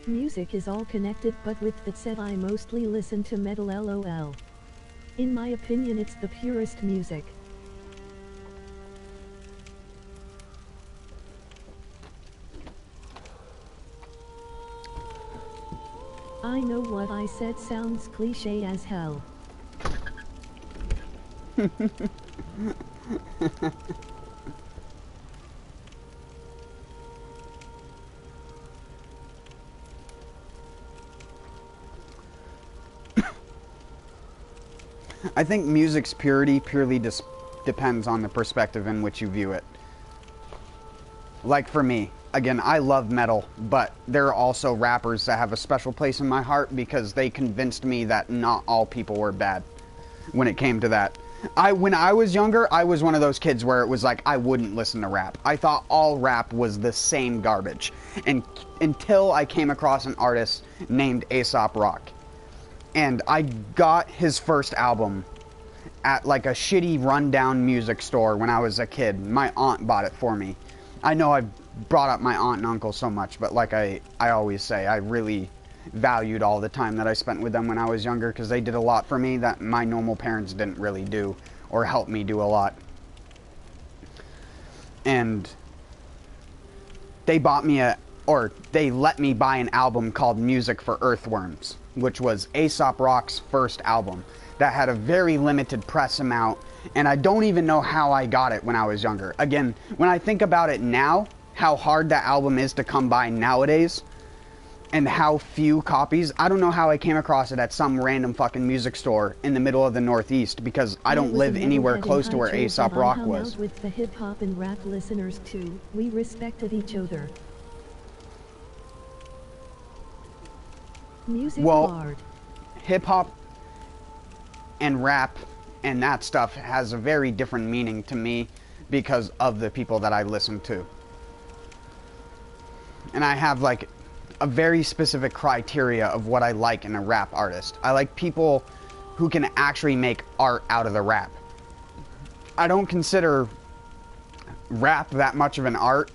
Music is all connected, but with that said, I mostly listen to metal lol. In my opinion, it's the purest music. I know what I said sounds cliche as hell. I think music's purity purely depends on the perspective in which you view it. Like for me, again, I love metal, but there are also rappers that have a special place in my heart because they convinced me that not all people were bad when it came to that. When I was younger, I was one of those kids where it was like I wouldn't listen to rap. I thought all rap was the same garbage. And until I came across an artist named Aesop Rock. And I got his first album at like a shitty rundown music store when I was a kid. My aunt bought it for me. I know I've brought up my aunt and uncle so much, but like I always say, I really valued all the time that I spent with them when I was younger because they did a lot for me that my normal parents didn't really do or help me do a lot. And they bought me they let me buy an album called Music for Earthworms, which was Aesop Rock's first album that had a very limited press amount, and I don't even know how I got it when I was younger. Again, when I think about it now, how hard that album is to come by nowadays, and how few copies, I don't know how I came across it at some random fucking music store in the middle of the Northeast, because I don't live anywhere close to where Aesop Rock was. With the hip-hop and rap listeners too, we respected each other. Music hard. Hip-hop and rap and that stuff has a very different meaning to me because of the people that I listen to. And I have like a very specific criteria of what I like in a rap artist. I like people who can actually make art out of the rap. I don't consider rap that much of an art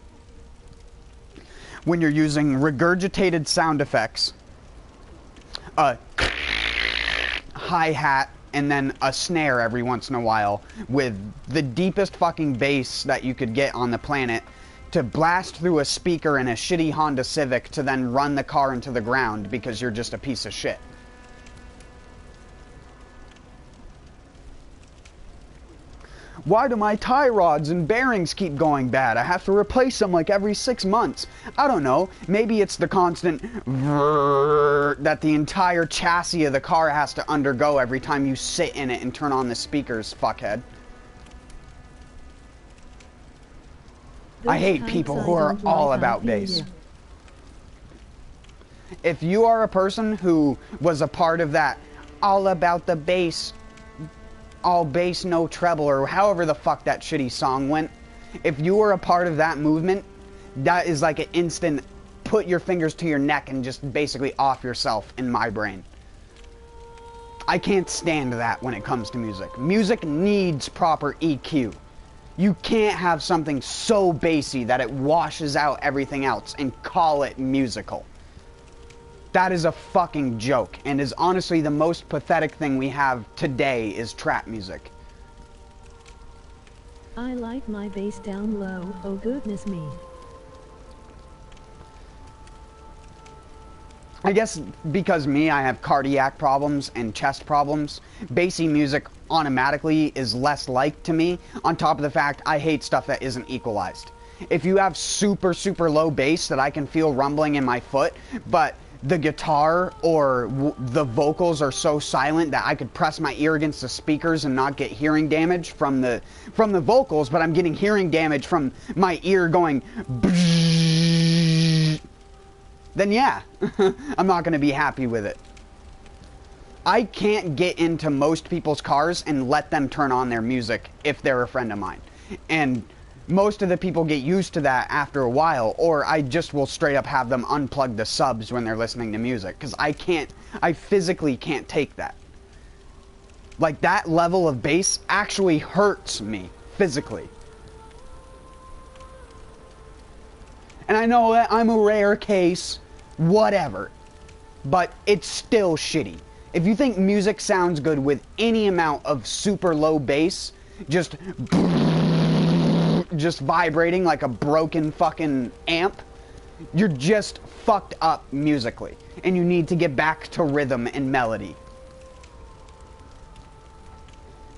when you're using regurgitated sound effects, a hi-hat, and then a snare every once in a while with the deepest fucking bass that you could get on the planet to blast through a speaker in a shitty Honda Civic to then run the car into the ground because you're just a piece of shit. Why do my tie rods and bearings keep going bad? I have to replace them like every 6 months. I don't know. Maybe it's the constant that the entire chassis of the car has to undergo every time you sit in it and turn on the speakers, fuckhead. I hate people who are all about bass. If you are a person who was a part of that all about the bass, all bass, no treble, or however the fuck that shitty song went, if you were a part of that movement, that is like an instant put your fingers to your neck and just basically off yourself in my brain. I can't stand that when it comes to music. Music needs proper EQ. You can't have something so bassy that it washes out everything else and call it musical. That is a fucking joke, and is honestly the most pathetic thing we have today is trap music. I like my bass down low, oh goodness me. I guess because I have cardiac problems and chest problems, bassy music automatically is less liked to me, on top of the fact I hate stuff that isn't equalized. If you have super, super low bass that I can feel rumbling in my foot, but the guitar or the vocals are so silent that I could press my ear against the speakers and not get hearing damage from the vocals, but I'm getting hearing damage from my ear going then yeah, I'm not going to be happy with it. I can't get into most people's cars and let them turn on their music if they're a friend of mine. And most of the people get used to that after a while, or I just will straight up have them unplug the subs when they're listening to music, because I physically can't take that. Like, that level of bass actually hurts me, physically. And I know that I'm a rare case, whatever. But it's still shitty. If you think music sounds good with any amount of super low bass, just vibrating like a broken fucking amp, you're just fucked up musically. And you need to get back to rhythm and melody.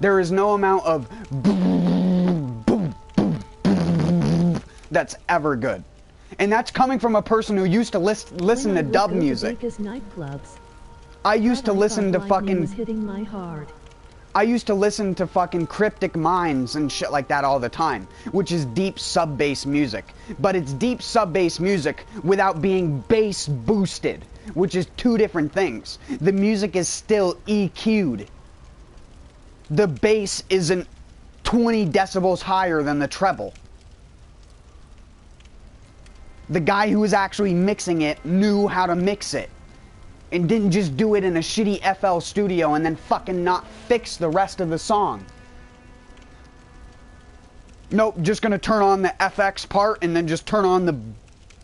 There is no amount of that's ever good. And that's coming from a person who used to listen to dub music. I used to listen to fucking... I used to listen to fucking Cryptic Minds and shit like that all the time, which is deep sub-bass music. But it's deep sub-bass music without being bass boosted, which is two different things. The music is still EQ'd. The bass isn't 20 decibels higher than the treble. The guy who was actually mixing it knew how to mix it. And didn't just do it in a shitty FL Studio and then fucking not fix the rest of the song. Nope, just gonna turn on the FX part and then just turn on the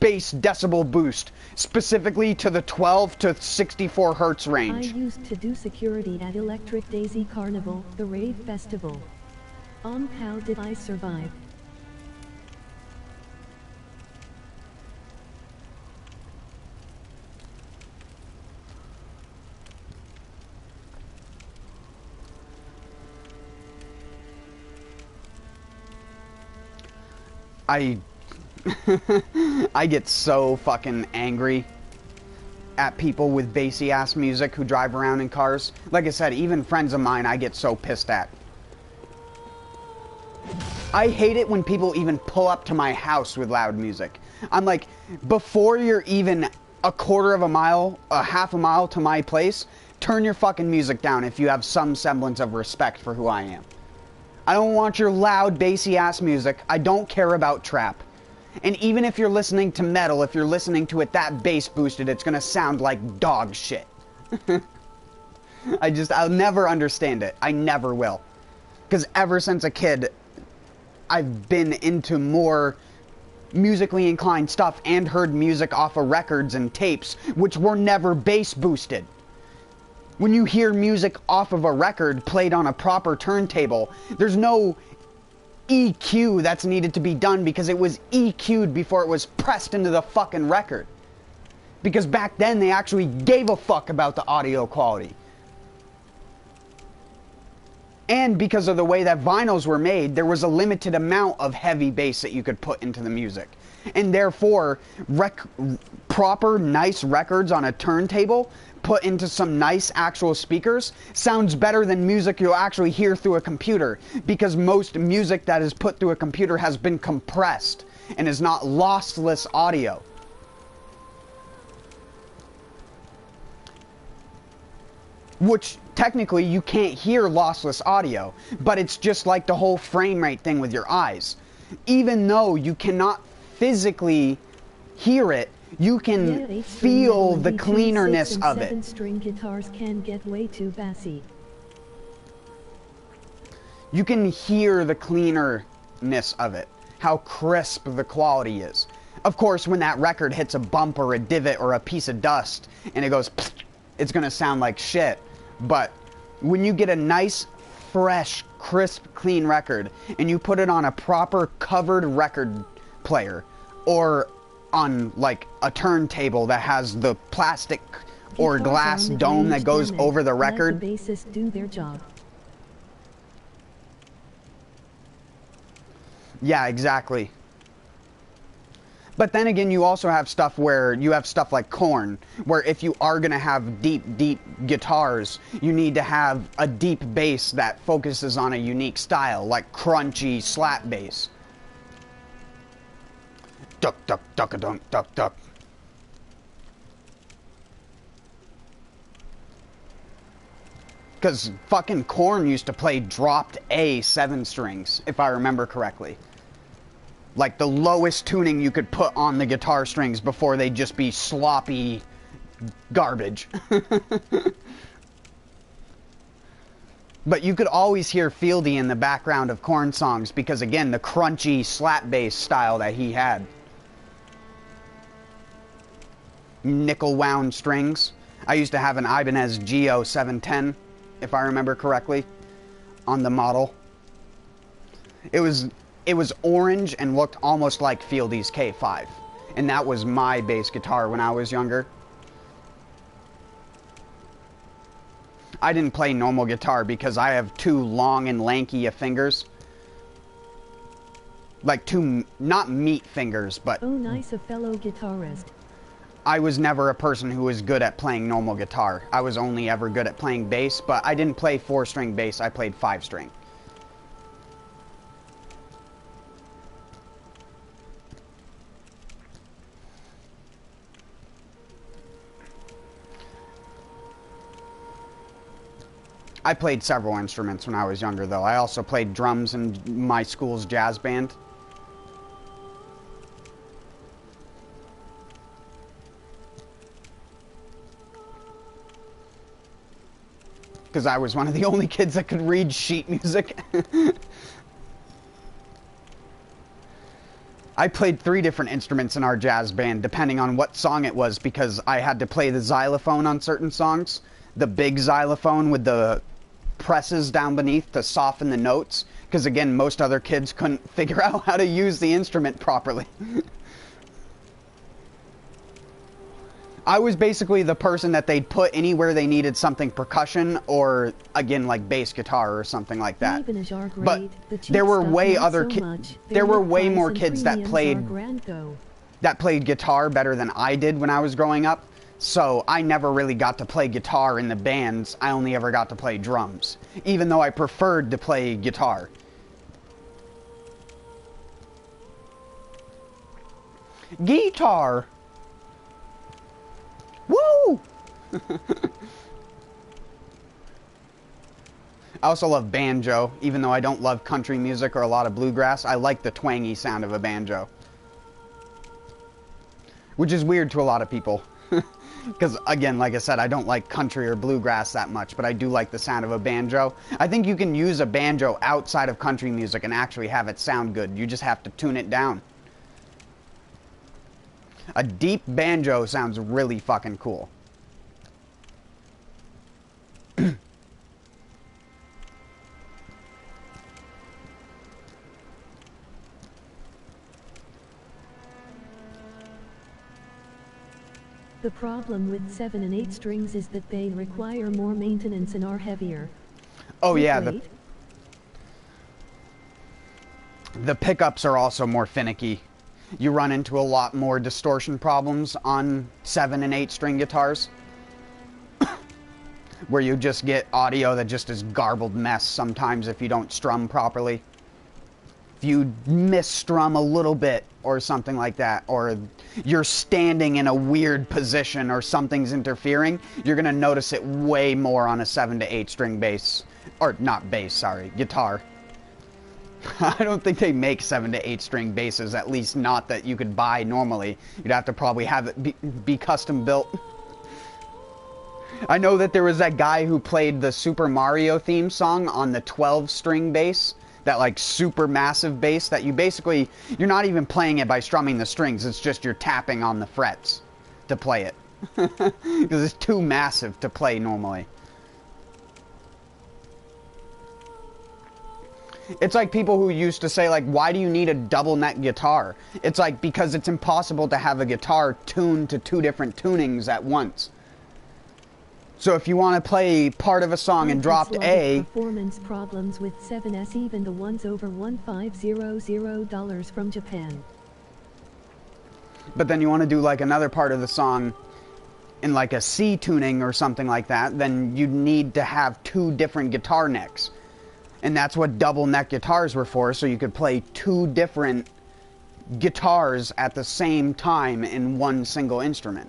bass decibel boost. Specifically to the 12 to 64 hertz range. I used to do security at Electric Daisy Carnival, the rave festival. How did I survive? I get so fucking angry at people with bassy ass music who drive around in cars. Like I said, even friends of mine I get so pissed at. I hate it when people even pull up to my house with loud music. I'm like, before you're even a quarter of a mile, a half a mile to my place, turn your fucking music down if you have some semblance of respect for who I am. I don't want your loud, bassy ass music. I don't care about trap. And even if you're listening to metal, if you're listening to it that bass boosted, it's gonna sound like dog shit. I'll never understand it. I never will. Because ever since a kid, I've been into more musically inclined stuff and heard music off of records and tapes, which were never bass boosted. When you hear music off of a record played on a proper turntable, there's no EQ that's needed to be done because it was EQ'd before it was pressed into the fucking record. Because back then they actually gave a fuck about the audio quality. And because of the way that vinyls were made, there was a limited amount of heavy bass that you could put into the music. And therefore, proper, nice records on a turntable put into some nice actual speakers sounds better than music you'll actually hear through a computer, because most music that is put through a computer has been compressed and is not lossless audio. Which technically you can't hear lossless audio, but it's just like the whole frame rate thing with your eyes. Even though you cannot physically hear it, you can feel the cleanerness of it. 7-string guitars can get way too bassy. You can hear the cleanerness of it, how crisp the quality is. Of course, when that record hits a bump or a divot or a piece of dust and it goes, it's gonna sound like shit. But when you get a nice, fresh, crisp, clean record and you put it on a proper covered record player or on like a turntable that has the plastic or glass dome that goes over the record. Let the bassists do their job. Yeah, exactly. But then again, you also have stuff where you have stuff like Korn, where if you are going to have deep, deep guitars, you need to have a deep bass that focuses on a unique style, like crunchy slap bass. Duck, duck, duck-a-dunk, duck, duck. Because fucking Korn used to play dropped A 7 strings, if I remember correctly. Like the lowest tuning you could put on the guitar strings before they'd just be sloppy garbage. But you could always hear Fieldy in the background of Korn songs because, again, the crunchy slap bass style that he had. nickel wound strings. I used to have an Ibanez Geo 710, if I remember correctly, on the model. It was orange and looked almost like Fieldy's K5, and that was my bass guitar when I was younger. I didn't play normal guitar because I have too long and lanky fingers. Like two, not meat fingers, but... Oh, nice, a fellow guitarist. I was never a person who was good at playing normal guitar. I was only ever good at playing bass, but I didn't play 4-string bass, I played 5-string. I played several instruments when I was younger, though. I also played drums in my school's jazz band. Because I was one of the only kids that could read sheet music. I played 3 different instruments in our jazz band, depending on what song it was, because I had to play the xylophone on certain songs. The big xylophone with the presses down beneath to soften the notes, because again, most other kids couldn't figure out how to use the instrument properly. I was basically the person that they'd put anywhere they needed something percussion, or again, like bass guitar or something like that. But there were way more kids that played guitar better than I did when I was growing up. So I never really got to play guitar in the bands. I only ever got to play drums, even though I preferred to play guitar. Guitar! Woo! I also love banjo, even though I don't love country music or a lot of bluegrass. I like the twangy sound of a banjo. Which is weird to a lot of people. Because, again, like I said, I don't like country or bluegrass that much, but I do like the sound of a banjo. I think you can use a banjo outside of country music and actually have it sound good. You just have to tune it down. A deep banjo sounds really fucking cool. The problem with 7 and 8 strings is that they require more maintenance and are heavier. Oh yeah, the pickups are also more finicky. You run into a lot more distortion problems on 7 and 8 string guitars. Where you just get audio that just is garbled mess sometimes if you don't strum properly. If you misstrum a little bit or something like that, or you're standing in a weird position or something's interfering, you're going to notice it way more on a 7 to 8 string bass. Or not bass, sorry, guitar. I don't think they make 7 to 8 string basses, at least not that you could buy normally. You'd have to probably have it be custom built. I know that there was that guy who played the Super Mario theme song on the 12 string bass. That like super massive bass that you basically, you're not even playing it by strumming the strings, it's just you're tapping on the frets to play it. Because it's too massive to play normally. It's like people who used to say, like, why do you need a double neck guitar? It's like, because it's impossible to have a guitar tuned to 2 different tunings at once. So if you want to play part of a song and dropped A... Performance problems with 7S, even the ones over $1500 from Japan. But then you want to do like another part of the song in like a C tuning or something like that, then you need to have 2 different guitar necks. And that's what double neck guitars were for, so you could play 2 different guitars at the same time in one single instrument.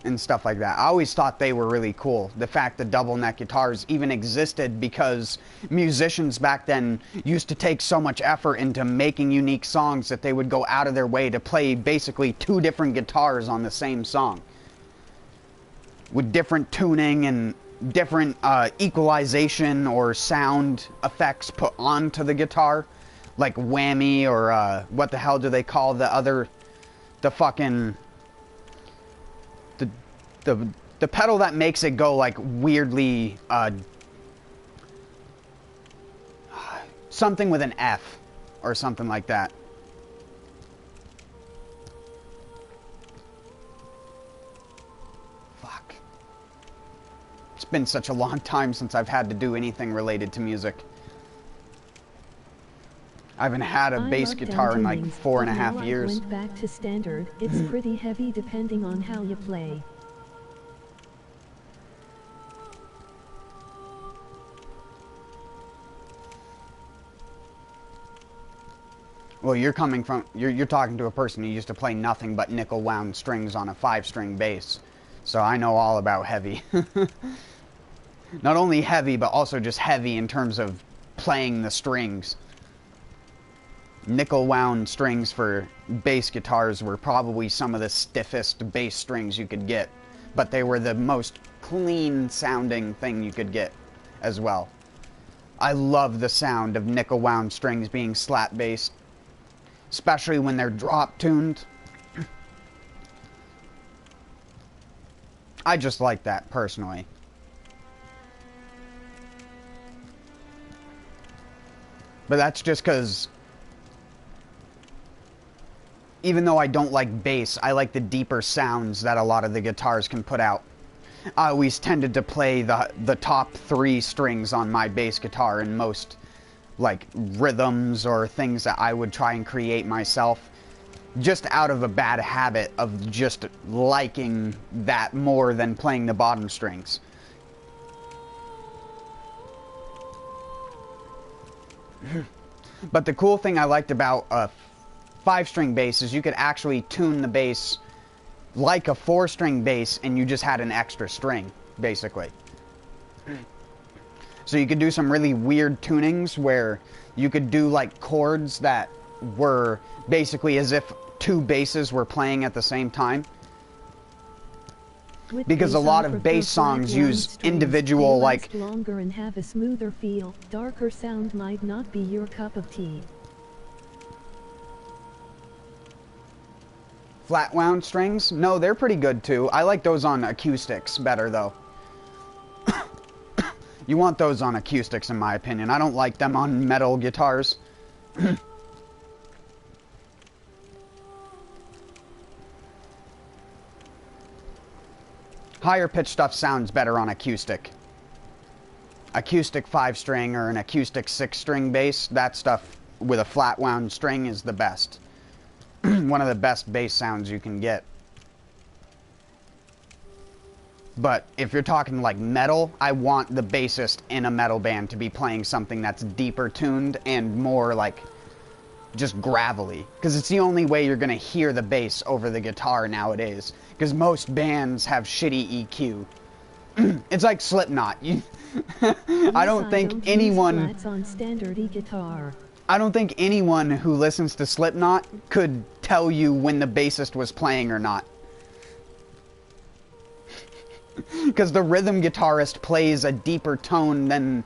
And stuff like that. I always thought they were really cool. The fact that double neck guitars even existed because musicians back then used to take so much effort into making unique songs that they would go out of their way to play basically 2 different guitars on the same song. With different tuning and different equalization or sound effects put onto the guitar. Like whammy or what the hell do they call the fucking... the pedal that makes it go like weirdly something with an F or something like that. Fuck. It's been such a long time since I've had to do anything related to music. I haven't had a bass guitar in like 4.5 years. Went back to standard. It's pretty heavy depending on how you play. Well, you're coming from, you're talking to a person who used to play nothing but nickel wound strings on a 5-string bass. So I know all about heavy. Not only heavy, but also just heavy in terms of playing the strings. Nickel wound strings for bass guitars were probably some of the stiffest bass strings you could get, but they were the most clean sounding thing you could get as well. I love the sound of nickel wound strings being slap bassed, especially when they're drop tuned. I just like that personally. But that's just because even though I don't like bass, I like the deeper sounds that a lot of the guitars can put out. I always tended to play the top 3 strings on my bass guitar in most like rhythms or things that I would try and create myself, just out of a bad habit of just liking that more than playing the bottom strings. But the cool thing I liked about a 5-string bass is you could actually tune the bass like a 4-string bass and you just had an extra string, basically. So you could do some really weird tunings where you could do like chords that were basically as if 2 basses were playing at the same time. Because a lot of bass songs use individual like longer and have a smoother feel. Darker sound might not be your cup of tea. Flat wound strings? No, they're pretty good too. I like those on acoustics better though. You want those on acoustics in my opinion. I don't like them on metal guitars. Higher pitch stuff sounds better on acoustic. Acoustic 5-string or an acoustic 6-string bass, that stuff with a flat wound string is the best. One of the best bass sounds you can get. But if you're talking like metal, I want the bassist in a metal band to be playing something that's deeper tuned and more like just gravelly, because it's the only way you're gonna hear the bass over the guitar nowadays, because most bands have shitty EQ. It's like Slipknot. I don't think anyone on standard E-guitar. I don't think anyone who listens to Slipknot could tell you when the bassist was playing or not. Because the rhythm guitarist plays a deeper tone than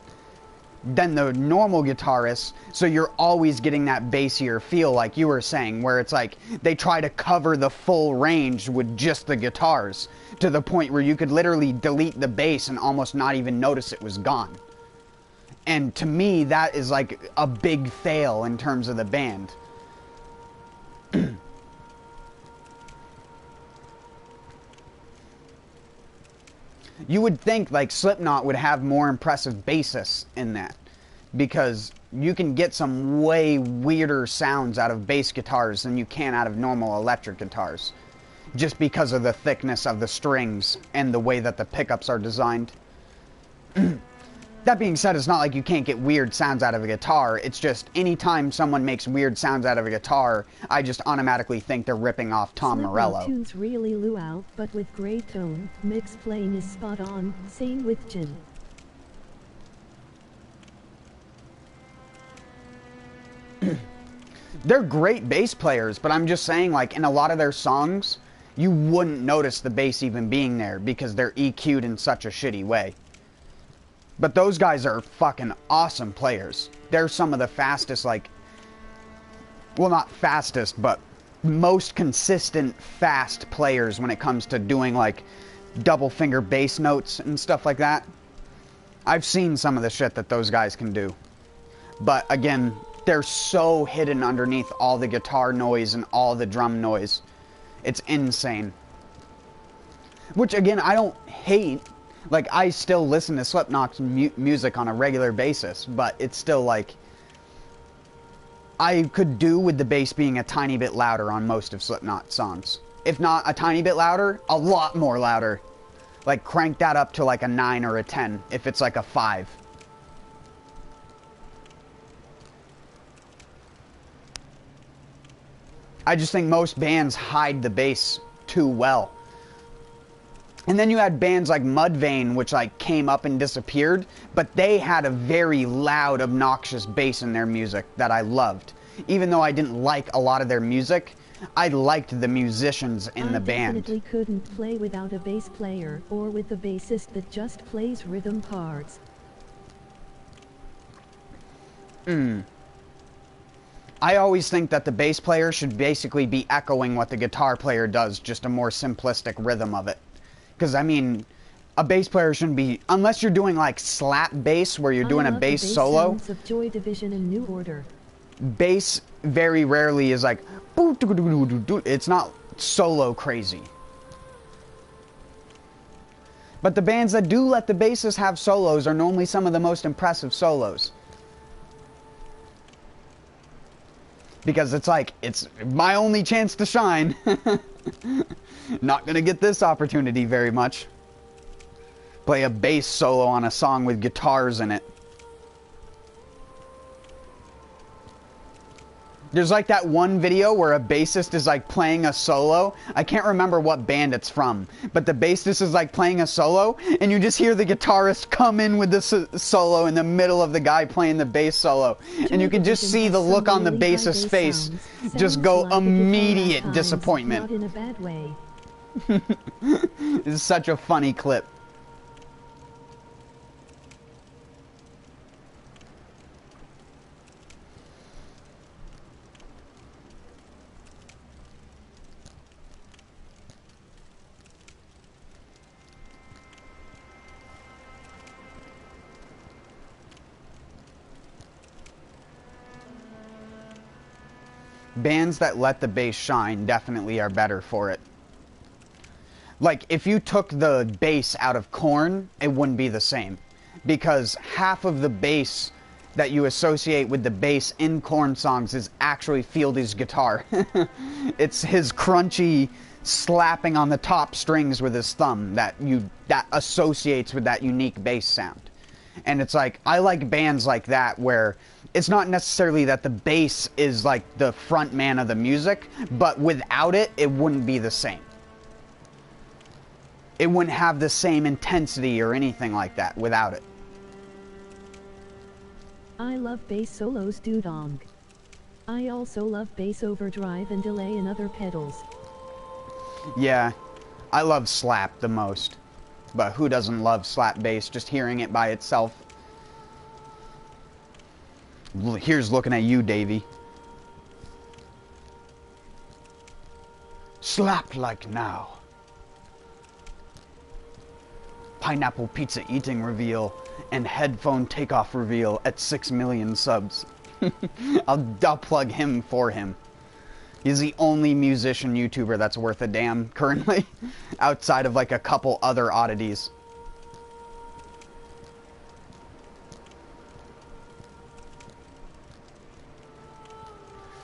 the normal guitarist, so you're always getting that bassier feel like you were saying, where it's like they try to cover the full range with just the guitars, to the point where you could literally delete the bass and almost not even notice it was gone. And to me, that is like a big fail in terms of the band. You would think like Slipknot would have more impressive bassists in that, because you can get some way weirder sounds out of bass guitars than you can out of normal electric guitars, just because of the thickness of the strings and the way that the pickups are designed. That being said, it's not like you can't get weird sounds out of a guitar. It's just anytime someone makes weird sounds out of a guitar, I just automatically think they're ripping off Tom Morello. Tunes really luau, but with great tone. Mix playing is spot on. Same with Jin. They're great bass players, but I'm just saying, like, in a lot of their songs, you wouldn't notice the bass even being there because they're EQ'd in such a shitty way. But those guys are fucking awesome players. They're some of the fastest, like, well, not fastest, but most consistent fast players when it comes to doing, like, double finger bass notes and stuff like that. I've seen some of the shit that those guys can do. But again, they're so hidden underneath all the guitar noise and all the drum noise. It's insane. Which again, I don't hate. Like, I still listen to Slipknot's music on a regular basis, but it's still like, I could do with the bass being a tiny bit louder on most of Slipknot songs. If not a tiny bit louder, a lot more louder. Like, crank that up to like a 9 or a 10, if it's like a 5. I just think most bands hide the bass too well. And then you had bands like Mudvayne, which like came up and disappeared, but they had a very loud, obnoxious bass in their music that I loved. Even though I didn't like a lot of their music, I liked the musicians in the band. I definitely couldn't play without a bass player, or with a bassist that just plays rhythm parts. I always think that the bass player should basically be echoing what the guitar player does, just a more simplistic rhythm of it. Because, I mean, a bass player shouldn't be... Unless you're doing, like, slap bass, where you're doing a bass solo. Sounds of Joy Division and New Order. Bass very rarely is like... It's not solo crazy. But the bands that do let the bassist have solos are normally some of the most impressive solos. Because it's like, it's my only chance to shine. Not gonna get this opportunity very much. Play a bass solo on a song with guitars in it. There's like that one video where a bassist is like playing a solo. I can't remember what band it's from, but the bassist is like playing a solo, and you just hear the guitarist come in with the solo in the middle of the guy playing the bass solo. And you can just see the look on the bassist's face just go immediate disappointment. Not in a bad way. This is such a funny clip. Bands that let the bass shine definitely are better for it. Like, if you took the bass out of Korn, it wouldn't be the same. Because half of the bass that you associate with the bass in Korn songs is actually Fieldy's guitar. It's his crunchy slapping on the top strings with his thumb that associates with that unique bass sound. And it's like, I like bands like that where it's not necessarily that the bass is like the front man of the music, but without it, it wouldn't be the same. It wouldn't have the same intensity or anything like that without it. I love bass solos, dudong. I also love bass overdrive and delay and other pedals. Yeah, I love slap the most. But who doesn't love slap bass, just hearing it by itself? Here's looking at you, Davey. Slap like now. Pineapple pizza eating reveal and headphone takeoff reveal at 6 million subs. I'll plug him for him. He's the only musician YouTuber that's worth a damn currently, outside of like a couple other oddities.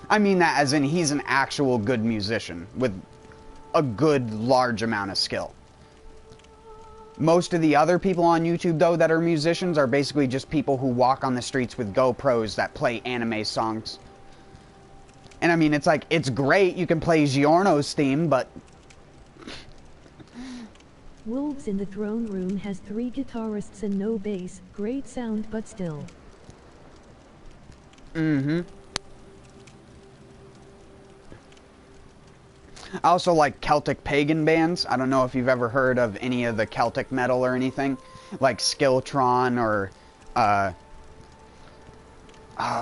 I mean that as in he's an actual good musician with a good large amount of skill. Most of the other people on YouTube though that are musicians are basically just people who walk on the streets with GoPros that play anime songs. And I mean, it's like, it's great, you can play Giorno's theme, but... Wolves in the Throne Room has 3 guitarists and no bass. Great sound, but still. Mm-hmm. I also like Celtic pagan bands. I don't know if you've ever heard of any of the Celtic metal or anything. Like Skiltron or...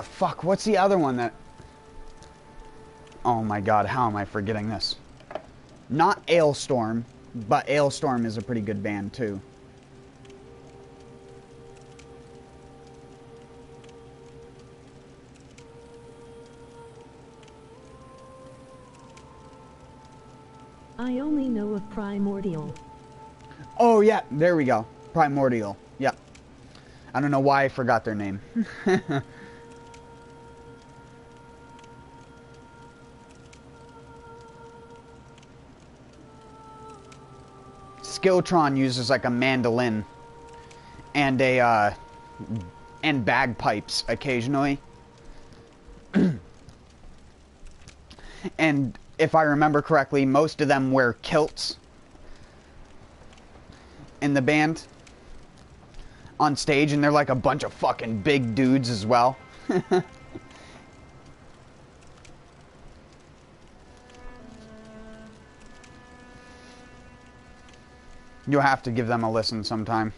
fuck, what's the other one that... Oh my god, how am I forgetting this? Not Ailstorm. But Ailstorm is a pretty good band, too. I only know of Primordial. Oh, yeah, there we go. Primordial. Yep. I don't know why I forgot their name. Skilltron uses like a mandolin and and bagpipes occasionally. And if I remember correctly, most of them wear kilts in the band on stage, and they're like a bunch of fucking big dudes as well. You'll have to give them a listen sometime.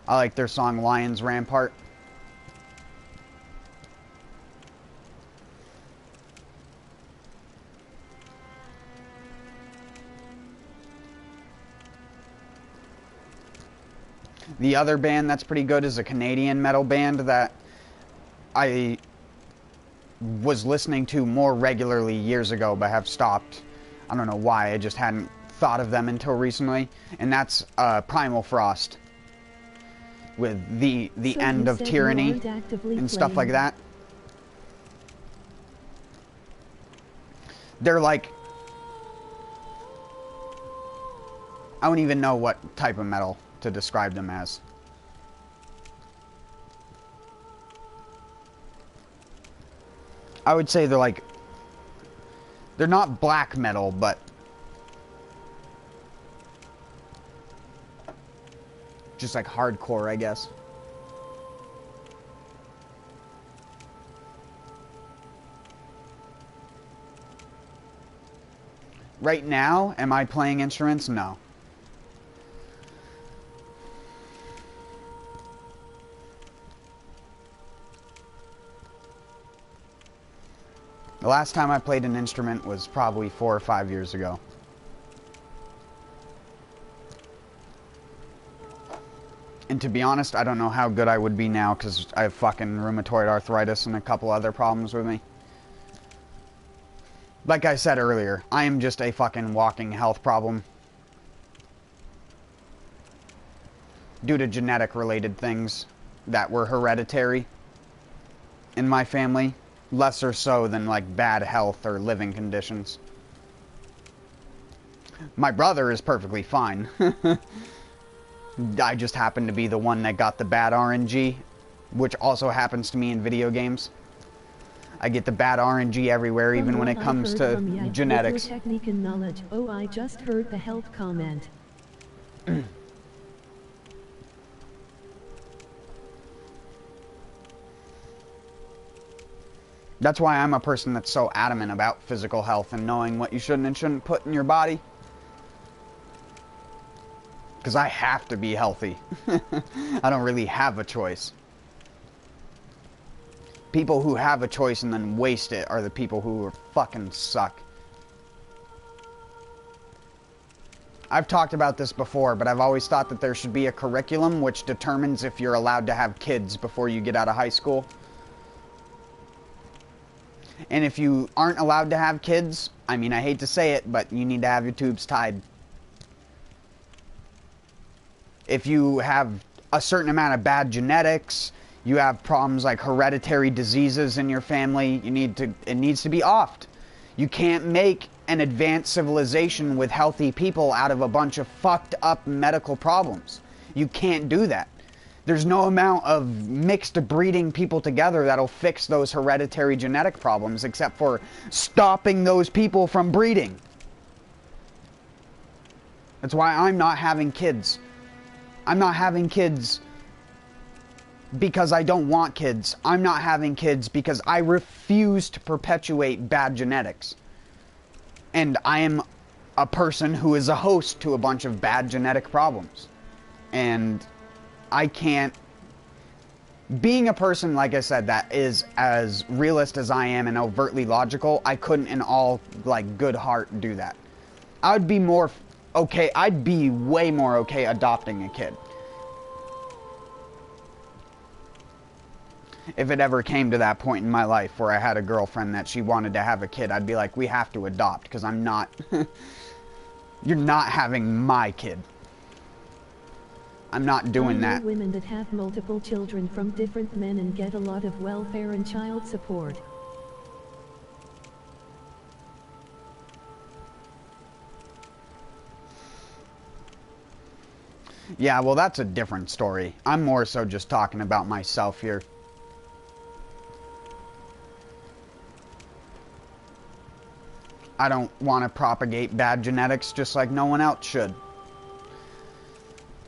I like their song Lion's Rampart. The other band that's pretty good is a Canadian metal band that I was listening to more regularly years ago, but have stopped. I don't know why, I just hadn't thought of them until recently. And that's Primal Frost. With the So end you of said you Tyranny aren't actively and stuff like playing. that. They're like... I don't even know what type of metal to describe them as. I would say they're like... They're not black metal, but... just like hardcore, I guess. Right now, am I playing instruments? No. The last time I played an instrument was probably 4 or 5 years ago. And to be honest, I don't know how good I would be now because I have fucking rheumatoid arthritis and a couple other problems with me. Like I said earlier, I am just a fucking walking health problem. Due to genetic related things that were hereditary in my family. Lesser so than like bad health or living conditions. My brother is perfectly fine. I just happen to be the one that got the bad RNG, which also happens to me in video games. I get the bad RNG everywhere, From even when what it I comes heard to from ya, with genetics. your technique and knowledge. Oh, I just heard the health comment. That's why I'm a person that's so adamant about physical health and knowing what you should and shouldn't put in your body. Because I have to be healthy. I don't really have a choice. People who have a choice and then waste it are the people who fucking suck. I've talked about this before, but I've always thought that there should be a curriculum which determines if you're allowed to have kids before you get out of high school. And if you aren't allowed to have kids, I mean, I hate to say it, but you need to have your tubes tied. If you have a certain amount of bad genetics, you have problems like hereditary diseases in your family, it needs to be offed. You can't make an advanced civilization with healthy people out of a bunch of fucked up medical problems. You can't do that. There's no amount of mixed breeding people together that'll fix those hereditary genetic problems except for stopping those people from breeding. That's why I'm not having kids. I'm not having kids because I don't want kids. I'm not having kids because I refuse to perpetuate bad genetics. And I am a person who is a host to a bunch of bad genetic problems. And I can't being a person, like I said, that is as realist as I am and overtly logical, I couldn't in all, like, good heart do that. I'd be more okay, I'd be way more okay adopting a kid. If it ever came to that point in my life where I had a girlfriend that she wanted to have a kid, I'd be like, we have to adopt, because I'm not... You're not having my kid. I'm not doing that. Women that have multiple children from different men and get a lot of welfare and child support. Yeah, well, that's a different story. I'm more so just talking about myself here. I don't want to propagate bad genetics just like no one else should.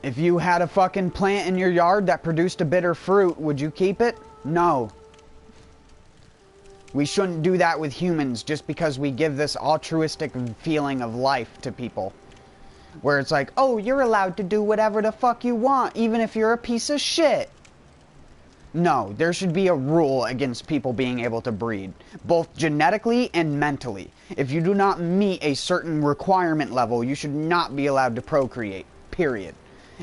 If you had a fucking plant in your yard that produced a bitter fruit, would you keep it? No. We shouldn't do that with humans just because we give this altruistic feeling of life to people. Where it's like, oh, you're allowed to do whatever the fuck you want, even if you're a piece of shit. No, there should be a rule against people being able to breed, both genetically and mentally. If you do not meet a certain requirement level, you should not be allowed to procreate, period.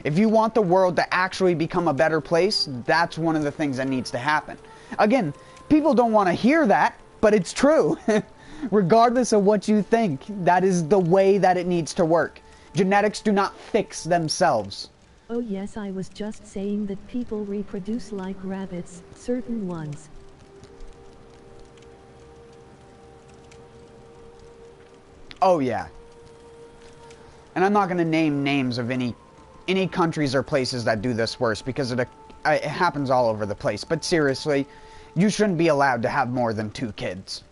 If you want the world to actually become a better place, that's one of the things that needs to happen. Again, people don't want to hear that, but it's true. Regardless of what you think, that is the way that it needs to work. Genetics do not fix themselves. Oh yes, I was just saying that people reproduce like rabbits, certain ones. Oh yeah. And I'm not going to name names of any countries or places that do this worse, because it happens all over the place. But seriously, you shouldn't be allowed to have more than 2 kids.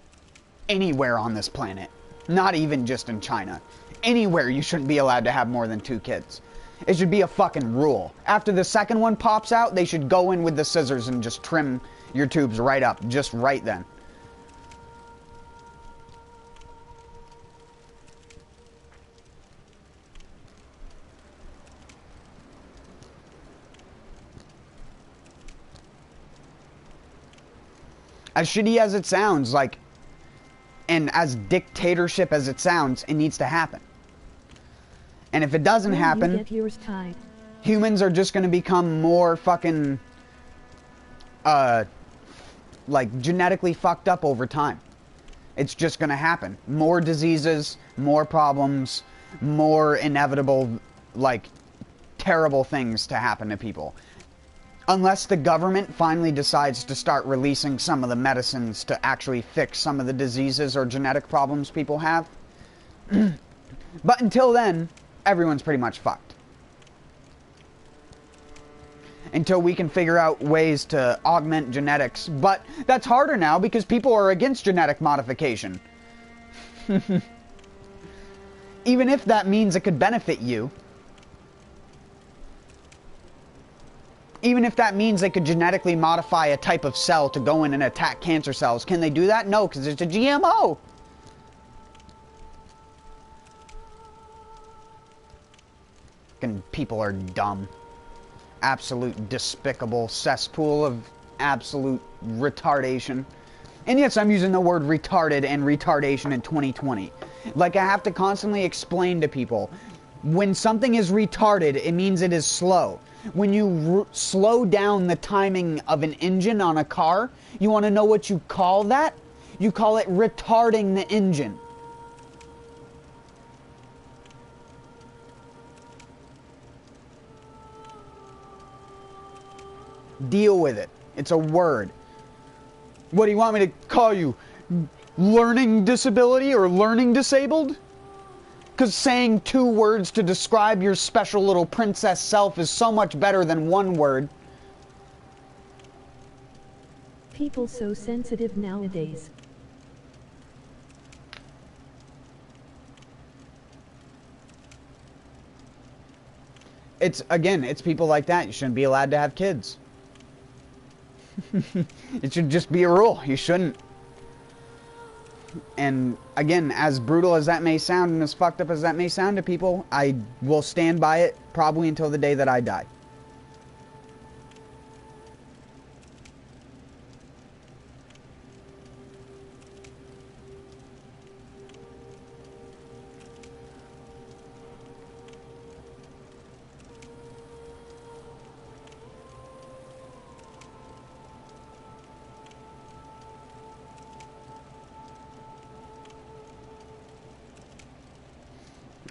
Anywhere on this planet. Not even just in China. Anywhere you shouldn't be allowed to have more than 2 kids. It should be a fucking rule. After the second one pops out, they should go in with the scissors and just trim your tubes right up, just right then. As shitty as it sounds, like, and as dictatorship as it sounds, it needs to happen. And if it doesn't happen, you get yours tied. Humans are just going to become more fucking, like, genetically fucked up over time. It's just going to happen. More diseases, more problems, more inevitable, like, terrible things to happen to people. Unless the government finally decides to start releasing some of the medicines to actually fix some of the diseases or genetic problems people have. But until then, everyone's pretty much fucked. Until we can figure out ways to augment genetics. But that's harder now because people are against genetic modification. Even if that means it could benefit you. Even if that means they could genetically modify a type of cell to go in and attack cancer cells. Can they do that? No, because it's a GMO. And people are dumb. Absolute despicable cesspool of absolute retardation. And yes, I'm using the word retarded and retardation in 2020. Like, I have to constantly explain to people, when something is retarded, it means it is slow. When you slow down the timing of an engine on a car, you want to know what you call that? You call it retarding the engine. Deal with it. It's a word. What do you want me to call you? Learning disability or learning disabled? Because saying 2 words to describe your special little princess self is so much better than 1 word. People so sensitive nowadays. It's people like that. You shouldn't be allowed to have kids. It should just be a rule. You shouldn't. And again, as brutal as that may sound and as fucked up as that may sound to people, I will stand by it probably until the day that I die.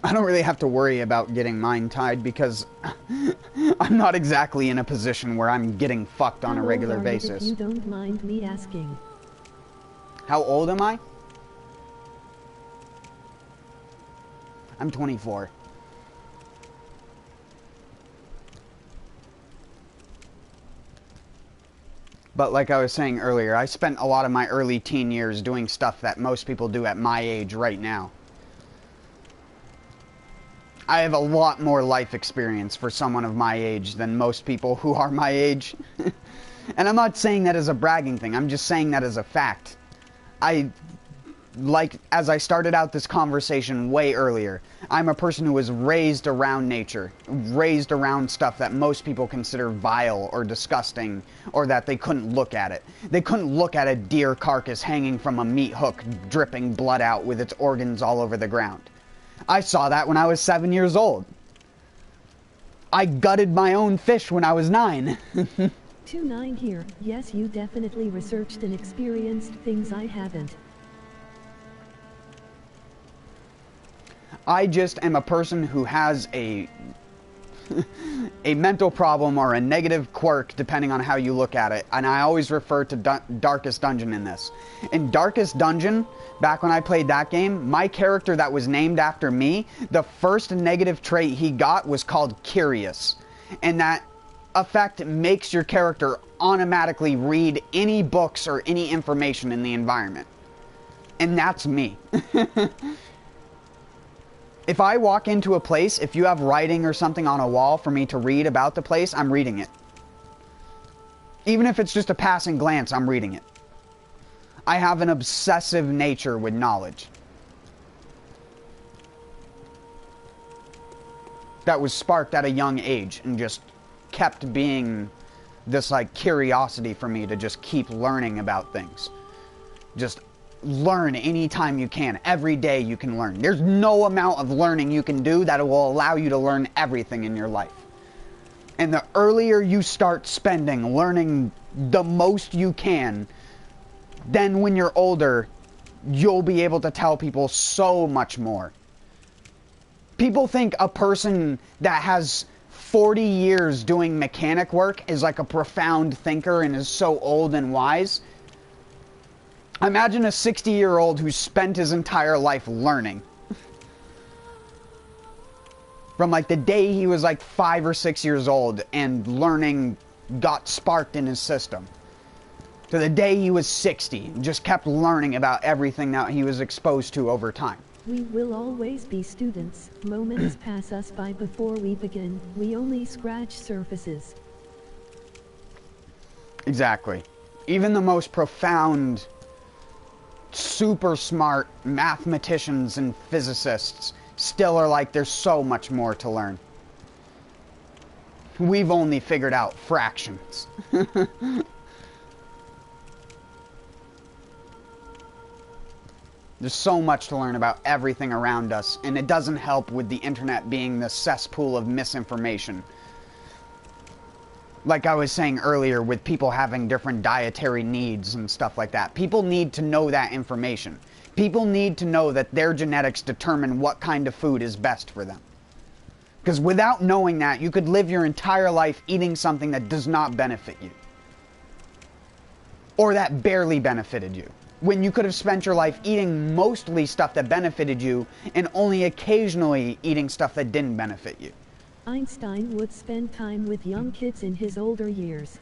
I don't really have to worry about getting mine tied because I'm not exactly in a position where I'm getting fucked on a regular basis. If you don't mind me asking. How old am I? I'm 24. But like I was saying earlier, I spent a lot of my early teen years doing stuff that most people do at my age right now. I have a lot more life experience for someone of my age than most people who are my age. And I'm not saying that as a bragging thing, I'm just saying that as a fact. As I started out this conversation way earlier, I'm a person who was raised around nature, raised around stuff that most people consider vile or disgusting, or that they couldn't look at it. They couldn't look at a deer carcass hanging from a meat hook, dripping blood out with its organs all over the ground. I saw that when I was 7 years old. I gutted my own fish when I was 9. 29 here. Yes, you definitely researched and experienced things I haven't. I just am a person who has a mental problem or a negative quirk, depending on how you look at it. And I always refer to Darkest Dungeon in this. In Darkest Dungeon, back when I played that game, my character that was named after me, the first negative trait he got was called Curious. And that effect makes your character automatically read any books or any information in the environment. And that's me. If I walk into a place, if you have writing or something on a wall for me to read about the place, I'm reading it. Even if it's just a passing glance, I'm reading it. I have an obsessive nature with knowledge. That was sparked at a young age and just kept being this like curiosity for me to just keep learning about things. Just learn anytime you can. Every day you can learn. There's no amount of learning you can do that will allow you to learn everything in your life. And the earlier you start spending learning the most you can, then when you're older, you'll be able to tell people so much more. People think a person that has 40 years doing mechanic work is like a profound thinker and is so old and wise. Imagine a 60-year-old who spent his entire life learning. From like the day he was like 5 or 6 years old and learning got sparked in his system, to the day he was 60 and just kept learning about everything that he was exposed to over time. We will always be students. Moments pass us by before we begin. We only scratch surfaces. Exactly. Even the most profound, super smart mathematicians and physicists still are like, there's so much more to learn. We've only figured out fractions. There's so much to learn about everything around us, and it doesn't help with the internet being the cesspool of misinformation. Like I was saying earlier, with people having different dietary needs and stuff like that. People need to know that information. People need to know that their genetics determine what kind of food is best for them. Because without knowing that, you could live your entire life eating something that does not benefit you. Or that barely benefited you. When you could have spent your life eating mostly stuff that benefited you, and only occasionally eating stuff that didn't benefit you. Einstein would spend time with young kids in his older years.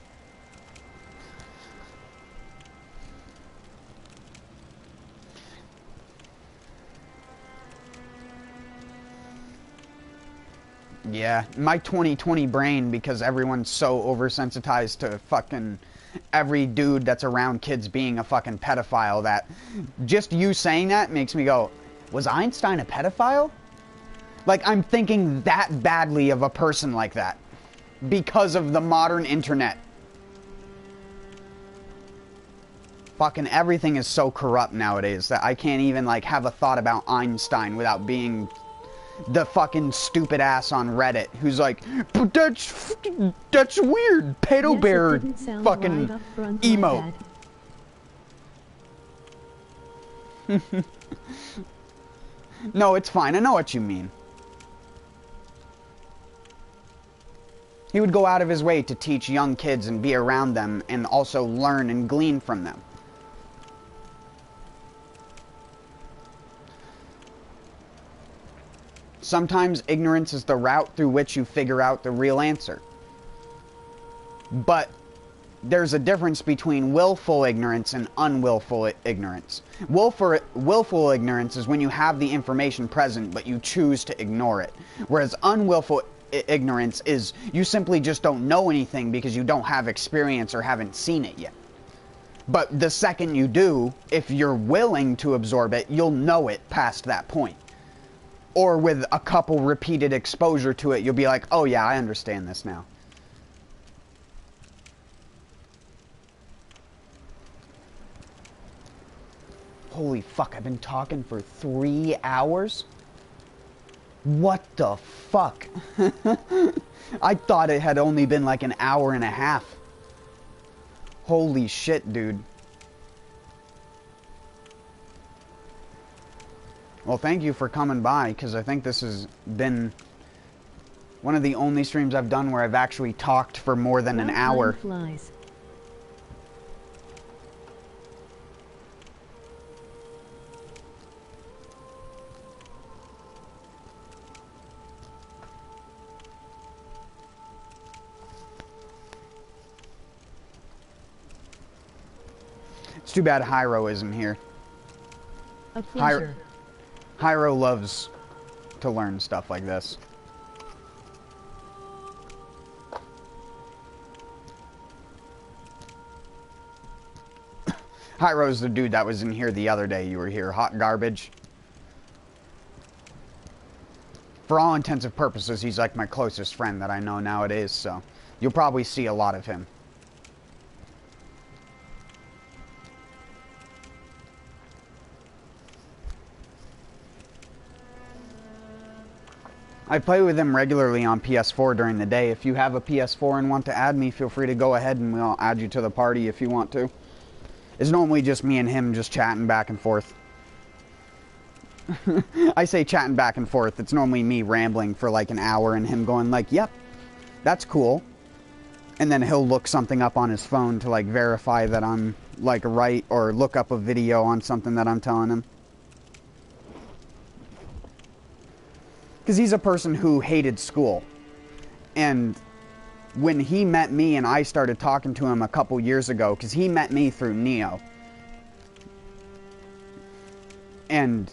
Yeah, my 2020 brain, because everyone's so oversensitized to fucking every dude that's around kids being a fucking pedophile, that just you saying that makes me go, was Einstein a pedophile? Like, I'm thinking that badly of a person like that because of the modern internet. Fucking everything is so corrupt nowadays that I can't even, like, have a thought about Einstein without being the fucking stupid ass on Reddit who's like, but that's weird, pedo Yes, bear fucking right up front, emo. No, it's fine. I know what you mean. He would go out of his way to teach young kids and be around them and also learn and glean from them. Sometimes ignorance is the route through which you figure out the real answer. But there's a difference between willful ignorance and unwillful ignorance. Willful ignorance is when you have the information present, but you choose to ignore it. Whereas unwillful ignorance is you simply just don't know anything because you don't have experience or haven't seen it yet. But the second you do, if you're willing to absorb it, you'll know it past that point. Or with a couple repeated exposure to it, you'll be like, oh yeah, I understand this now. Holy fuck, I've been talking for 3 hours? What the fuck? I thought it had only been like an hour and a half. Holy shit, dude. Well, thank you for coming by, because I think this has been one of the only streams I've done where I've actually talked for more than an hour. Flies. It's too bad Hyro isn't here. A pleasure. Hyro loves to learn stuff like this. Hyro's the dude that was in here the other day you were here. Hot garbage. For all intents and purposes, he's like my closest friend that I know nowadays, so you'll probably see a lot of him. I play with him regularly on PS4 during the day. If you have a PS4 and want to add me, feel free to go ahead and we'll add you to the party if you want to. It's normally just me and him just chatting back and forth. I say chatting back and forth. It's normally me rambling for like an hour and him going like, yep, that's cool. And then he'll look something up on his phone to like verify that I'm like right, or look up a video on something that I'm telling him. Because he's a person who hated school. And when he met me and I started talking to him a couple years ago, because he met me through Neo. And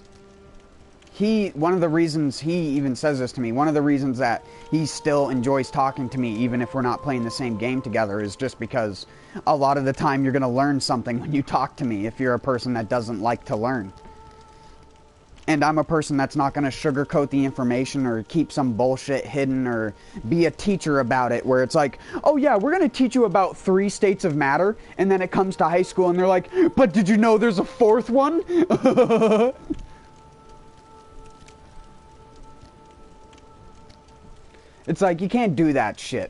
one of the reasons he even says this to me, one of the reasons that he still enjoys talking to me even if we're not playing the same game together, is just because a lot of the time you're going to learn something when you talk to me if you're a person that doesn't like to learn. And I'm a person that's not going to sugarcoat the information or keep some bullshit hidden or be a teacher about it where it's like, oh yeah, we're going to teach you about 3 states of matter, and then it comes to high school and they're like, but did you know there's a 4th one? It's like, you can't do that shit.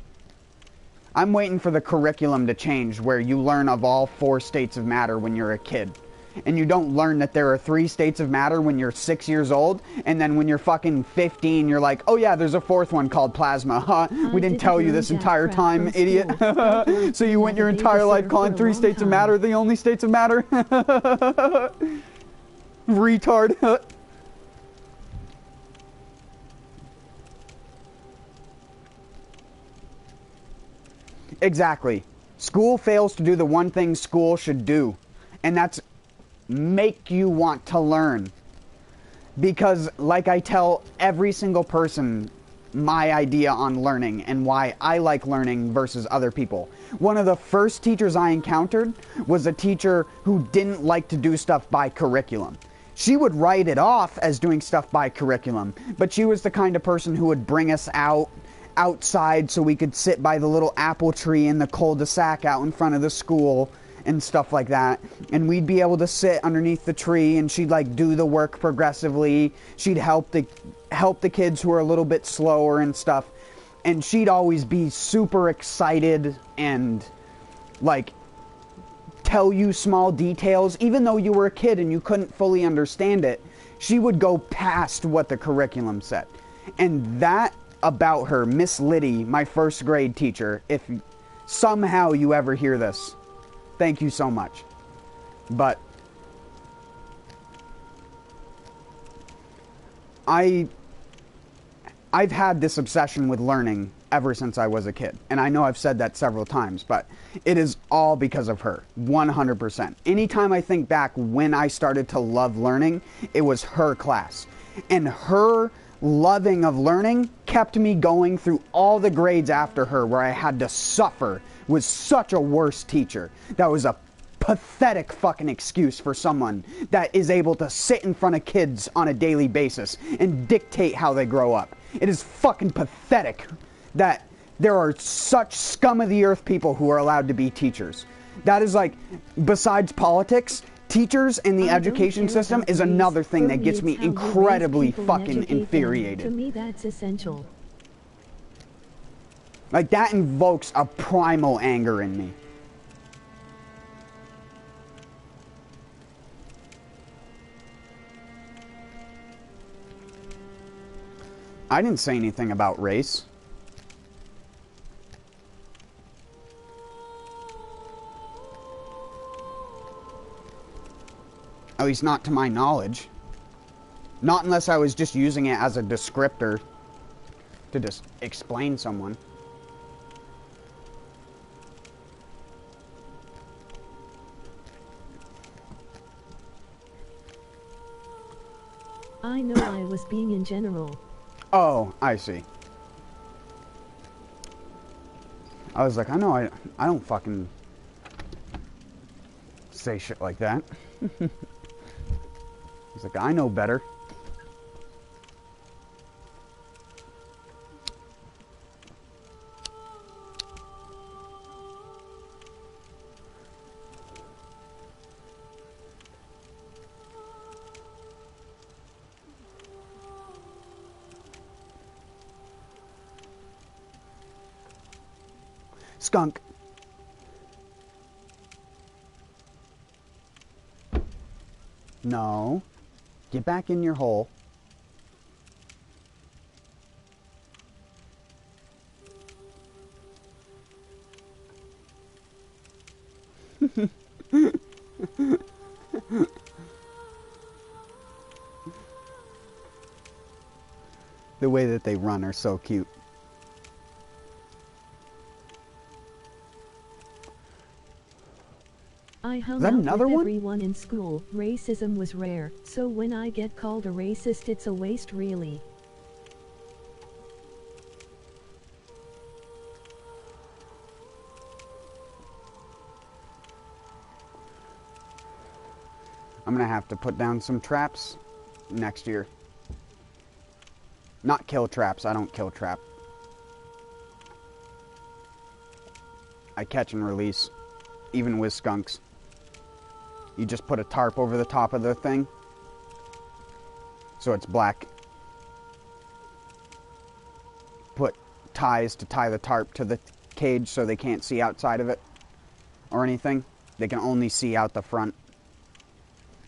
I'm waiting for the curriculum to change where you learn of all 4 states of matter when you're a kid. And you don't learn that there are 3 states of matter when you're 6 years old, and then when you're fucking 15, you're like, oh yeah, there's a 4th one called plasma. Huh? We didn't tell you this entire time, idiot. So you went your entire life calling 3 states of matter the only states of matter? Retard. Exactly. School fails to do the one thing school should do, and that's make you want to learn. Because, like I tell every single person my idea on learning and why I like learning versus other people. One of the first teachers I encountered was a teacher who didn't like to do stuff by curriculum. She would write it off as doing stuff by curriculum, but she was the kind of person who would bring us outside so we could sit by the little apple tree in the cul-de-sac out in front of the school and stuff like that, and we'd be able to sit underneath the tree, and she'd like do the work progressively. She'd help the kids who are a little bit slower and stuff, and she'd always be super excited and like tell you small details, even though you were a kid and you couldn't fully understand it. She would go past what the curriculum said, and that about her, Miss Liddy, my first grade teacher. If somehow you ever hear this, thank you so much. But I've had this obsession with learning ever since I was a kid. And I know I've said that several times, but it is all because of her. 100%. Anytime I think back when I started to love learning, it was her class. And her loving of learning kept me going through all the grades after her where I had to suffer with such a worse teacher. That was a pathetic fucking excuse for someone that is able to sit in front of kids on a daily basis and dictate how they grow up. It is fucking pathetic that there are such scum of the earth people who are allowed to be teachers. That is like, besides politics, teachers in the education system is another thing that gets me incredibly fucking infuriated. To me, that's essential. Like, that invokes a primal anger in me. I didn't say anything about race. At least not to my knowledge. Not unless I was just using it as a descriptor to just explain someone. I know I was being in general. Oh, I see. I was like, I know I don't fucking say shit like that. He's like, I know better. Skunk. No. Get back in your hole. The way that they run are so cute. I hung out with everyone in school. Racism was rare, so when I get called a racist, it's a waste, really. I'm gonna have to put down some traps next year. Not kill traps, I don't kill trap. I catch and release, even with skunks. You just put a tarp over the top of the thing, so it's black. Put ties to tie the tarp to the cage so they can't see outside of it or anything. They can only see out the front.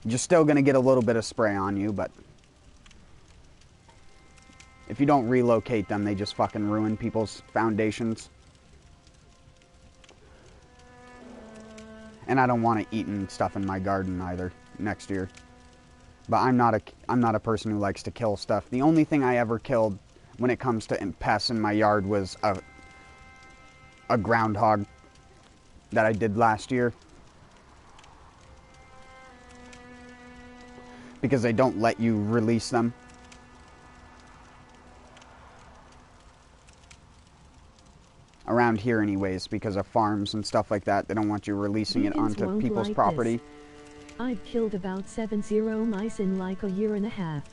You're still going to get a little bit of spray on you, but if you don't relocate them, they just fucking ruin people's foundations. And I don't want to eat stuff in my garden either next year. But I'm not a person who likes to kill stuff. The only thing I ever killed when it comes to pests in my yard was a groundhog that I did last year. Because they don't let you release them. Around here anyways, because of farms and stuff like that. They don't want you releasing it onto people's property. This. I've killed about 70 mice in like a year and a half.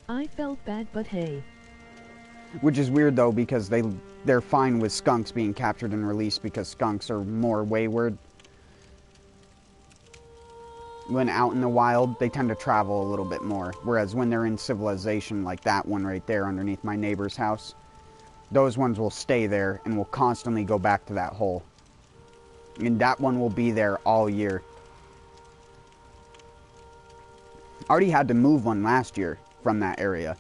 I felt bad, but hey. Which is weird though, because they're fine with skunks being captured and released because skunks are more wayward. When out in the wild, they tend to travel a little bit more. Whereas when they're in civilization, like that one right there underneath my neighbor's house, those ones will stay there and will constantly go back to that hole. And that one will be there all year. I already had to move one last year from that area.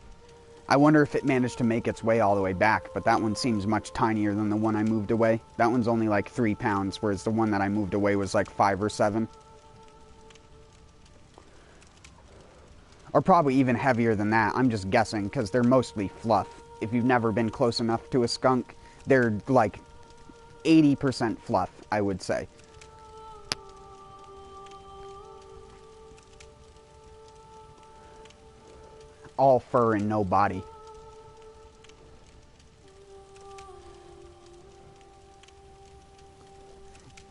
I wonder if it managed to make its way all the way back, but that one seems much tinier than the one I moved away. That one's only like 3 pounds, whereas the one that I moved away was like 5 or 7. Or probably even heavier than that. I'm just guessing, because they're mostly fluff. If you've never been close enough to a skunk, they're like 80% fluff, I would say. All fur and no body.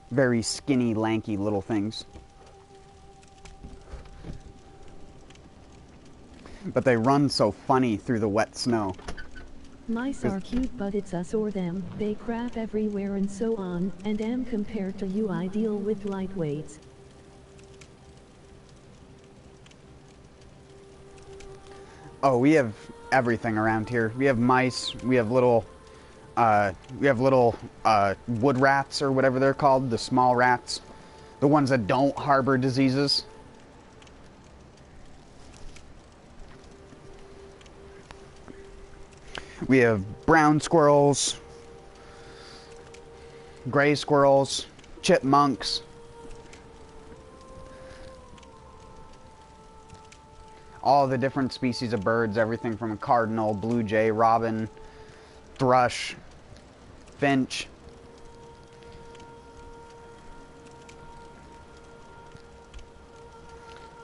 Very skinny, lanky little things. But they run so funny through the wet snow. Mice are cute, but it's us or them. They crap everywhere and so on, and am compared to you I deal with lightweights. Oh, we have everything around here. We have mice, we have little wood rats or whatever they're called, the small rats. The ones that don't harbor diseases. We have brown squirrels, gray squirrels, chipmunks. All the different species of birds, everything from a cardinal, blue jay, robin, thrush, finch.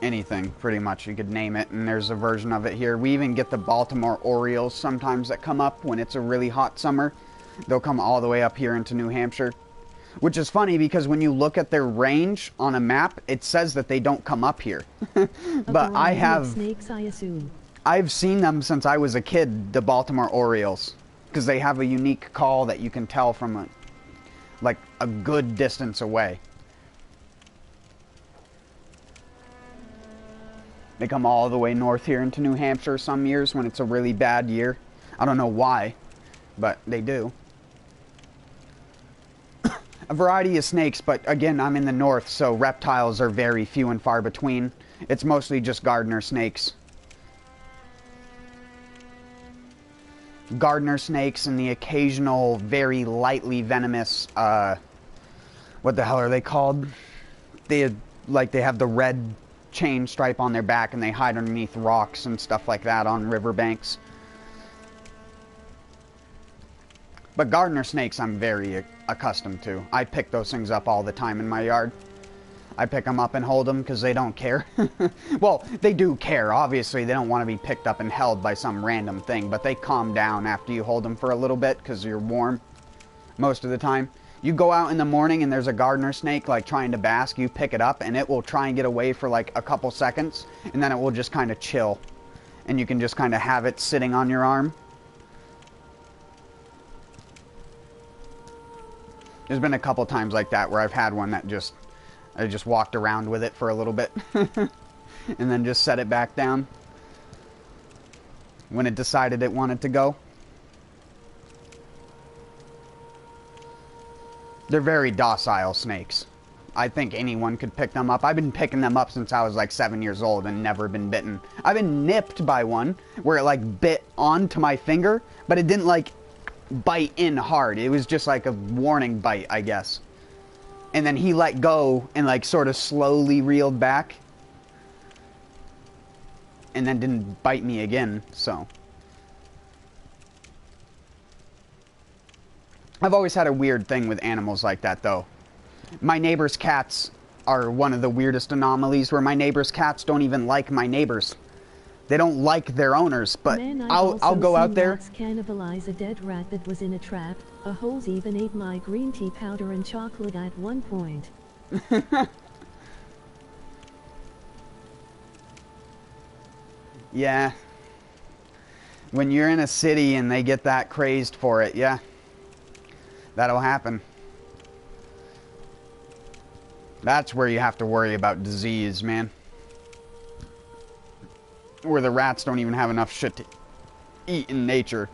Anything, pretty much, you could name it, and there's a version of it here. We even get the Baltimore Orioles sometimes that come up when it's a really hot summer. They'll come all the way up here into New Hampshire. Which is funny because when you look at their range on a map, it says that they don't come up here. But I have... snakes, I assume. I've seen them since I was a kid, the Baltimore Orioles. Because they have a unique call that you can tell from a good distance away. They come all the way north here into New Hampshire some years when it's a really bad year. I don't know why, but they do. A variety of snakes, but again, I'm in the north, so reptiles are very few and far between. It's mostly just gardener snakes. Gardener snakes and the occasional very lightly venomous, what the hell are they called? They have the red chain stripe on their back and they hide underneath rocks and stuff like that on riverbanks. But gardener snakes I'm very accustomed to. I pick those things up all the time in my yard. I pick them up and hold them because they don't care. Well, they do care. Obviously, they don't want to be picked up and held by some random thing, but they calm down after you hold them for a little bit because you're warm most of the time. You go out in the morning and there's a gardener snake like trying to bask, you pick it up and it will try and get away for like a couple seconds and then it will just kind of chill. And you can just kind of have it sitting on your arm. There's been a couple times like that where I've had one that I just walked around with it for a little bit and then just set it back down when it decided it wanted to go. They're very docile snakes. I think anyone could pick them up. I've been picking them up since I was like 7 years old and never been bitten. I've been nipped by one where it like bit onto my finger, but it didn't like bite in hard. It was just like a warning bite, I guess. And then he let go and like sort of slowly reeled back. And then didn't bite me again, so. I've always had a weird thing with animals like that, though. My neighbor's cats are one of the weirdest anomalies where my neighbor's cats don't even like my neighbors. They don't like their owners, but I'll go out there. Rats cannibalize a dead rat that was in a trap. A hose even ate my green tea powder and chocolate at one point. Yeah. When you're in a city and they get that crazed for it, yeah. That'll happen. That's where you have to worry about disease, man. Where the rats don't even have enough shit to eat in nature.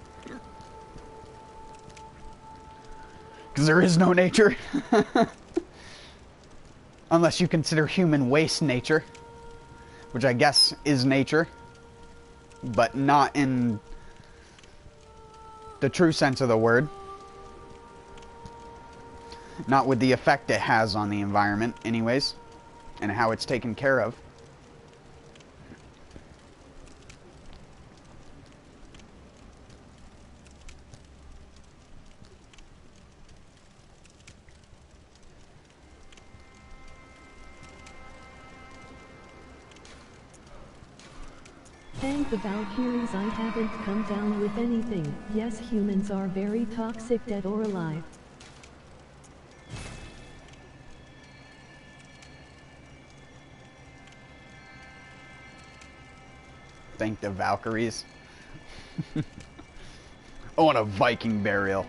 Because there is no nature. Unless you consider human waste nature. Which I guess is nature. But not in The true sense of the word. Not with the effect it has on the environment, anyways. And how it's taken care of. Thank the Valkyries I haven't come down with anything. Yes, humans are very toxic, dead or alive. Thank the Valkyries. I want a Viking burial.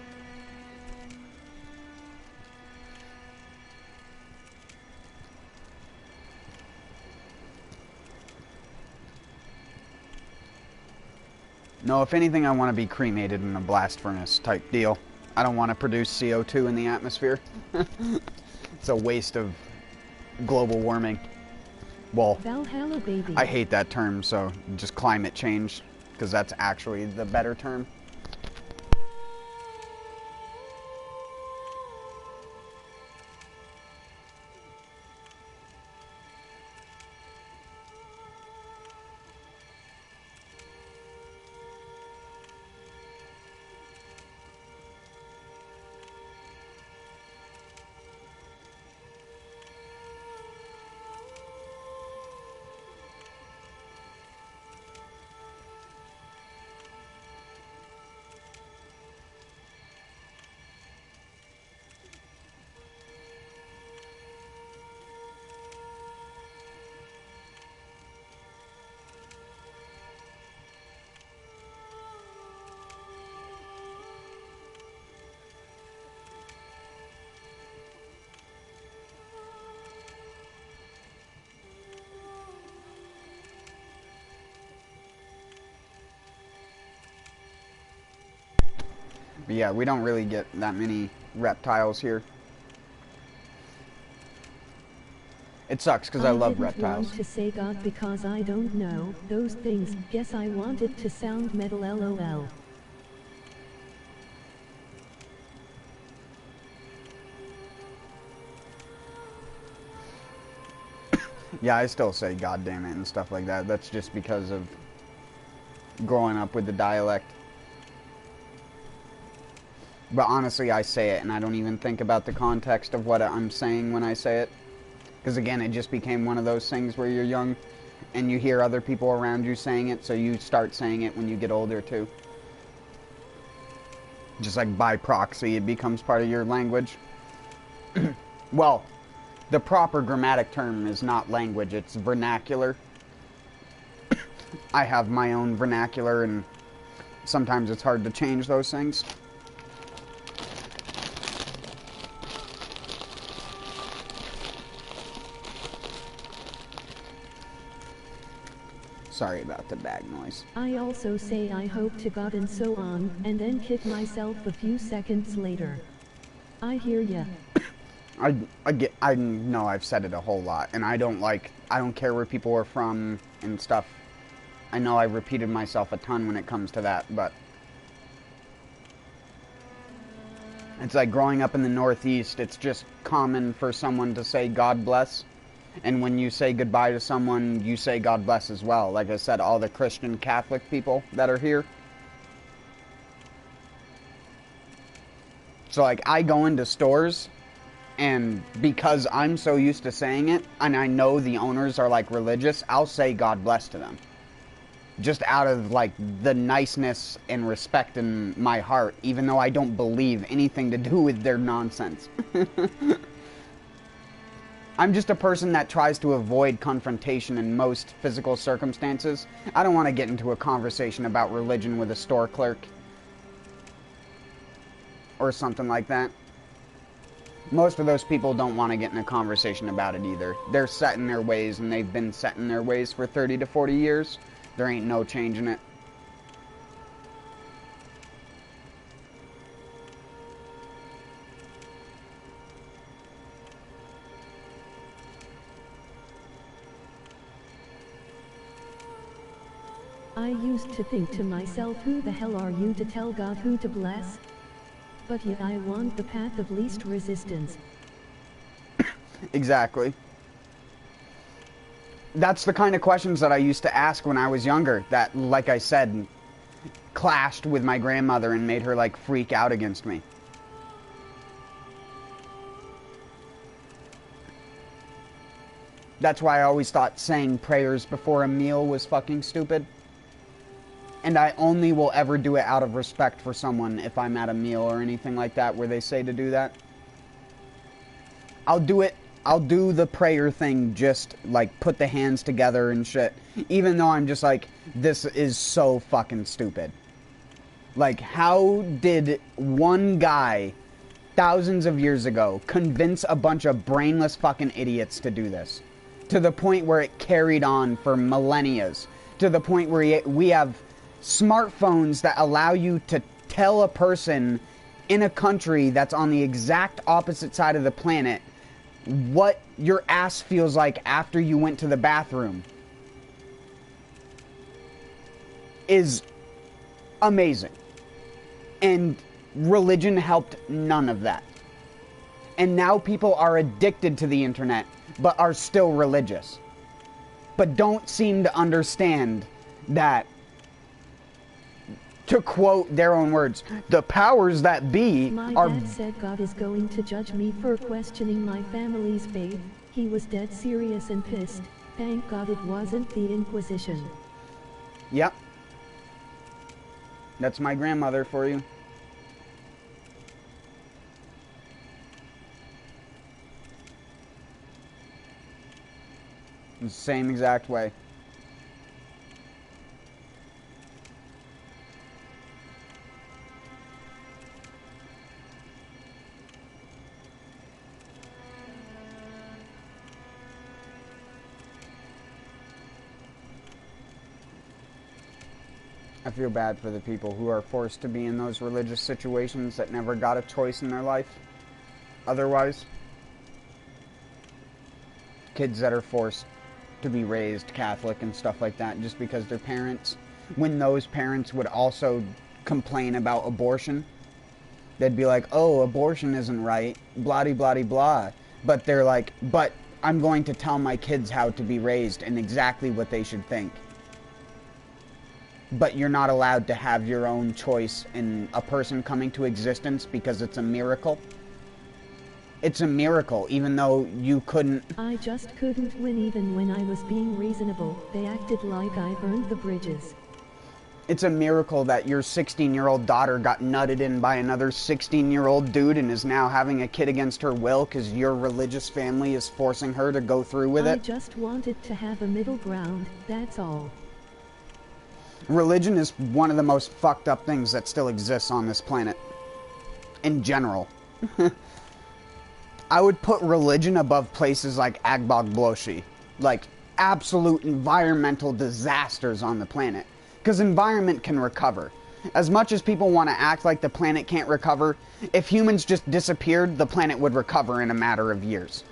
No, if anything, I want to be cremated in a blast furnace type deal. I don't want to produce CO2 in the atmosphere. It's a waste of global warming. Well, Valhalla, baby. I hate that term, so just climate change, because that's actually the better term. But yeah, we don't really get that many reptiles here. It sucks because I love reptiles. I didn't want to say God because I don't know those things. Guess I wanted to sound metal, lol. Yeah, I still say God damn it and stuff like that. That's just because of growing up with the dialect. But honestly, I say it and I don't even think about the context of what I'm saying when I say it. Because again, it just became one of those things where you're young and you hear other people around you saying it, so you start saying it when you get older too. Just like by proxy, it becomes part of your language. Well, the proper grammatic term is not language, it's vernacular. I have my own vernacular and sometimes it's hard to change those things. Sorry about the bag noise. I also say I hope to God and so on, and then kick myself a few seconds later. I hear ya. I know I've said it a whole lot, and I don't care where people are from and stuff. I know I've repeated myself a ton when it comes to that, but it's like growing up in the Northeast, it's just common for someone to say God bless. And when you say goodbye to someone, you say God bless as well. Like I said, all the Christian Catholic people that are here. So like I go into stores and because I'm so used to saying it and I know the owners are like religious, I'll say God bless to them. Just out of like the niceness and respect in my heart, even though I don't believe anything to do with their nonsense. I'm just a person that tries to avoid confrontation in most physical circumstances. I don't want to get into a conversation about religion with a store clerk. Or something like that. Most of those people don't want to get in a conversation about it either. They're set in their ways and they've been set in their ways for 30 to 40 years. There ain't no changing it. I used to think to myself, who the hell are you to tell God who to bless? But yet I want the path of least resistance. Exactly. That's the kind of questions that I used to ask when I was younger that, like I said, clashed with my grandmother and made her, like, freak out against me. That's why I always thought saying prayers before a meal was fucking stupid. And I only will ever do it out of respect for someone if I'm at a meal or anything like that where they say to do that. I'll do the prayer thing, just, like, put the hands together and shit. Even though I'm just like, this is so fucking stupid. Like, how did one guy, thousands of years ago, convince a bunch of brainless fucking idiots to do this? To the point where it carried on for millennia. To the point where we have smartphones that allow you to tell a person in a country that's on the exact opposite side of the planet what your ass feels like after you went to the bathroom is amazing. And religion helped none of that. And now people are addicted to the internet, but are still religious. But don't seem to understand that, to quote their own words, the powers that be My are... dad said God is going to judge me for questioning my family's faith. He was dead serious and pissed. Thank God it wasn't the Inquisition. Yep. That's my grandmother for you. The same exact way. I feel bad for the people who are forced to be in those religious situations that never got a choice in their life. Otherwise, kids that are forced to be raised Catholic and stuff like that just because their parents, when those parents would also complain about abortion, they'd be like, oh, abortion isn't right, blah blah blah blah. But they're like, but I'm going to tell my kids how to be raised and exactly what they should think. But you're not allowed to have your own choice in a person coming to existence because it's a miracle. It's a miracle, even though you couldn't... I just couldn't win even when I was being reasonable. They acted like I burned the bridges. It's a miracle that your 16-year-old daughter got nutted in by another 16-year-old dude and is now having a kid against her will because your religious family is forcing her to go through with it. I just wanted to have a middle ground, that's all. Religion is one of the most fucked up things that still exists on this planet. In general. I would put religion above places like Agbog-Bloshi. Like, absolute environmental disasters on the planet. Because environment can recover. As much as people want to act like the planet can't recover, if humans just disappeared, the planet would recover in a matter of years.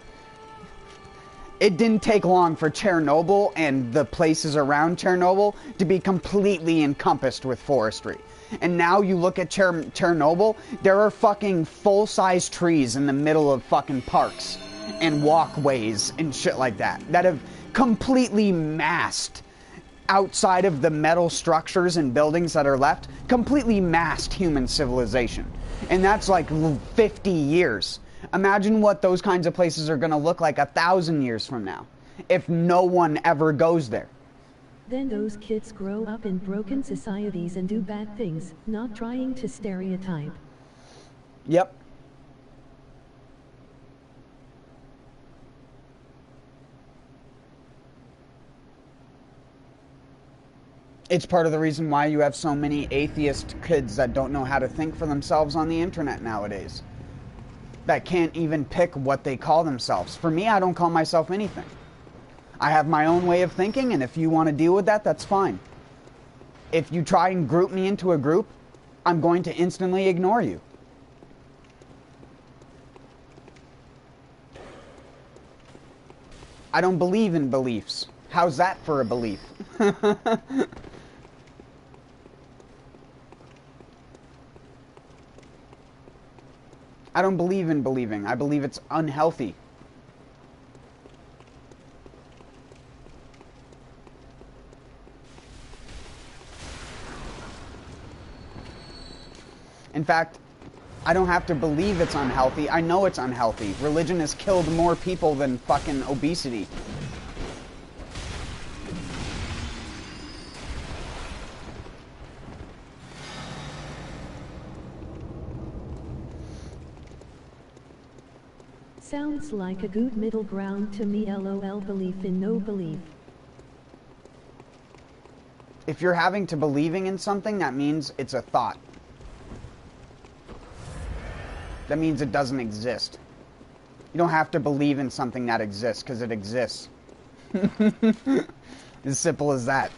It didn't take long for Chernobyl and the places around Chernobyl to be completely encompassed with forestry. And now you look at Chernobyl, there are fucking full-size trees in the middle of fucking parks and walkways and shit like that have completely masked, outside of the metal structures and buildings that are left, completely masked human civilization. And that's like 50 years. Imagine what those kinds of places are going to look like 1,000 years from now, if no one ever goes there. Then those kids grow up in broken societies and do bad things, not trying to stereotype. Yep. It's part of the reason why you have so many atheist kids that don't know how to think for themselves on the internet nowadays. That can't even pick what they call themselves. For me, I don't call myself anything. I have my own way of thinking, and if you want to deal with that, that's fine. If you try and group me into a group, I'm going to instantly ignore you. I don't believe in beliefs. How's that for a belief? I don't believe in believing. I believe it's unhealthy. In fact, I don't have to believe it's unhealthy. I know it's unhealthy. Religion has killed more people than fucking obesity. Sounds like a good middle ground to me. LOL. Belief in no belief. If you're having to believing in something, that means it's a thought. That means it doesn't exist. You don't have to believe in something that exists, because it exists. As simple as that.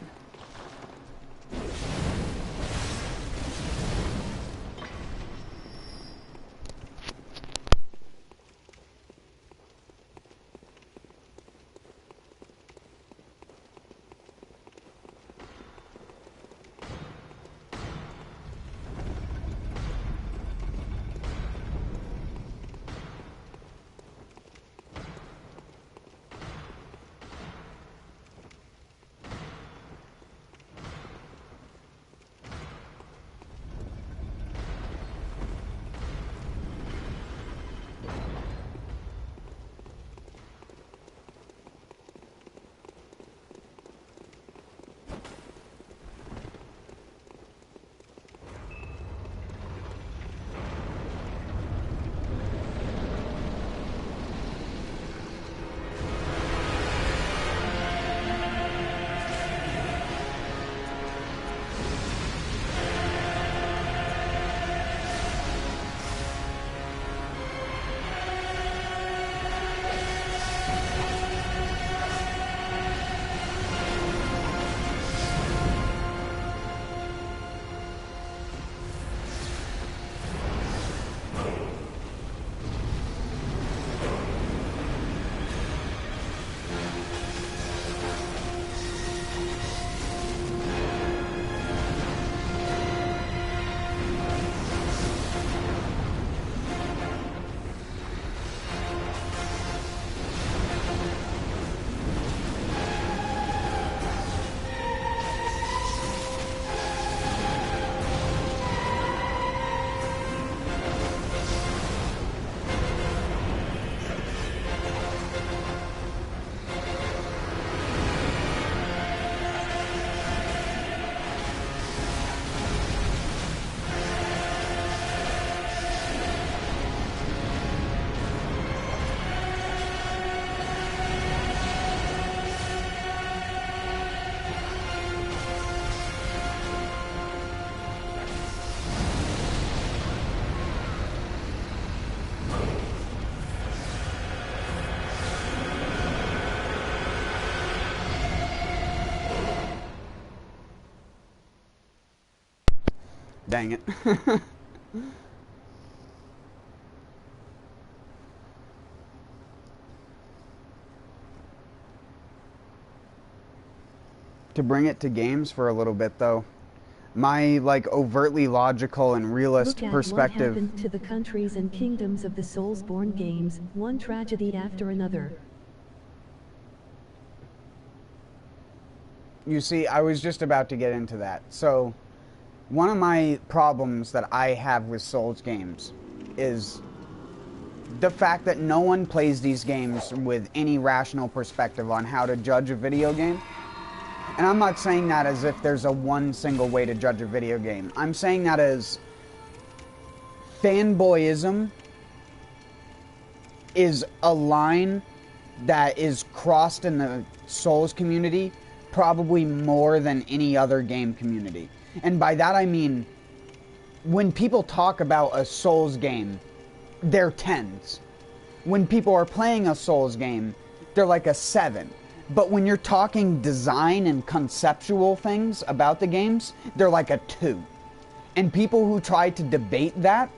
Dang it. To bring it to games for a little bit, though, my, like, overtly logical and realist perspective... What happened to the countries and kingdoms of the Soulsborne games, one tragedy after another. You see, I was just about to get into that. So, one of my problems that I have with Souls games is the fact that no one plays these games with any rational perspective on how to judge a video game. And I'm not saying that as if there's a one single way to judge a video game. I'm saying that as fanboyism is a line that is crossed in the Souls community probably more than any other game community. And by that I mean, when people talk about a Souls game, they're 10s. When people are playing a Souls game, they're like a 7. But when you're talking design and conceptual things about the games, they're like a 2. And people who try to debate that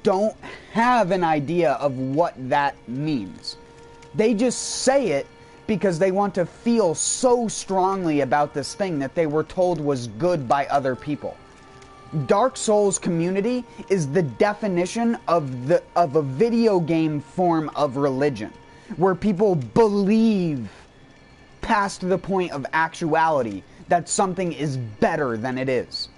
don't have an idea of what that means. They just say it because they want to feel so strongly about this thing that they were told was good by other people. Dark Souls community is the definition of a video game form of religion, where people believe past the point of actuality that something is better than it is.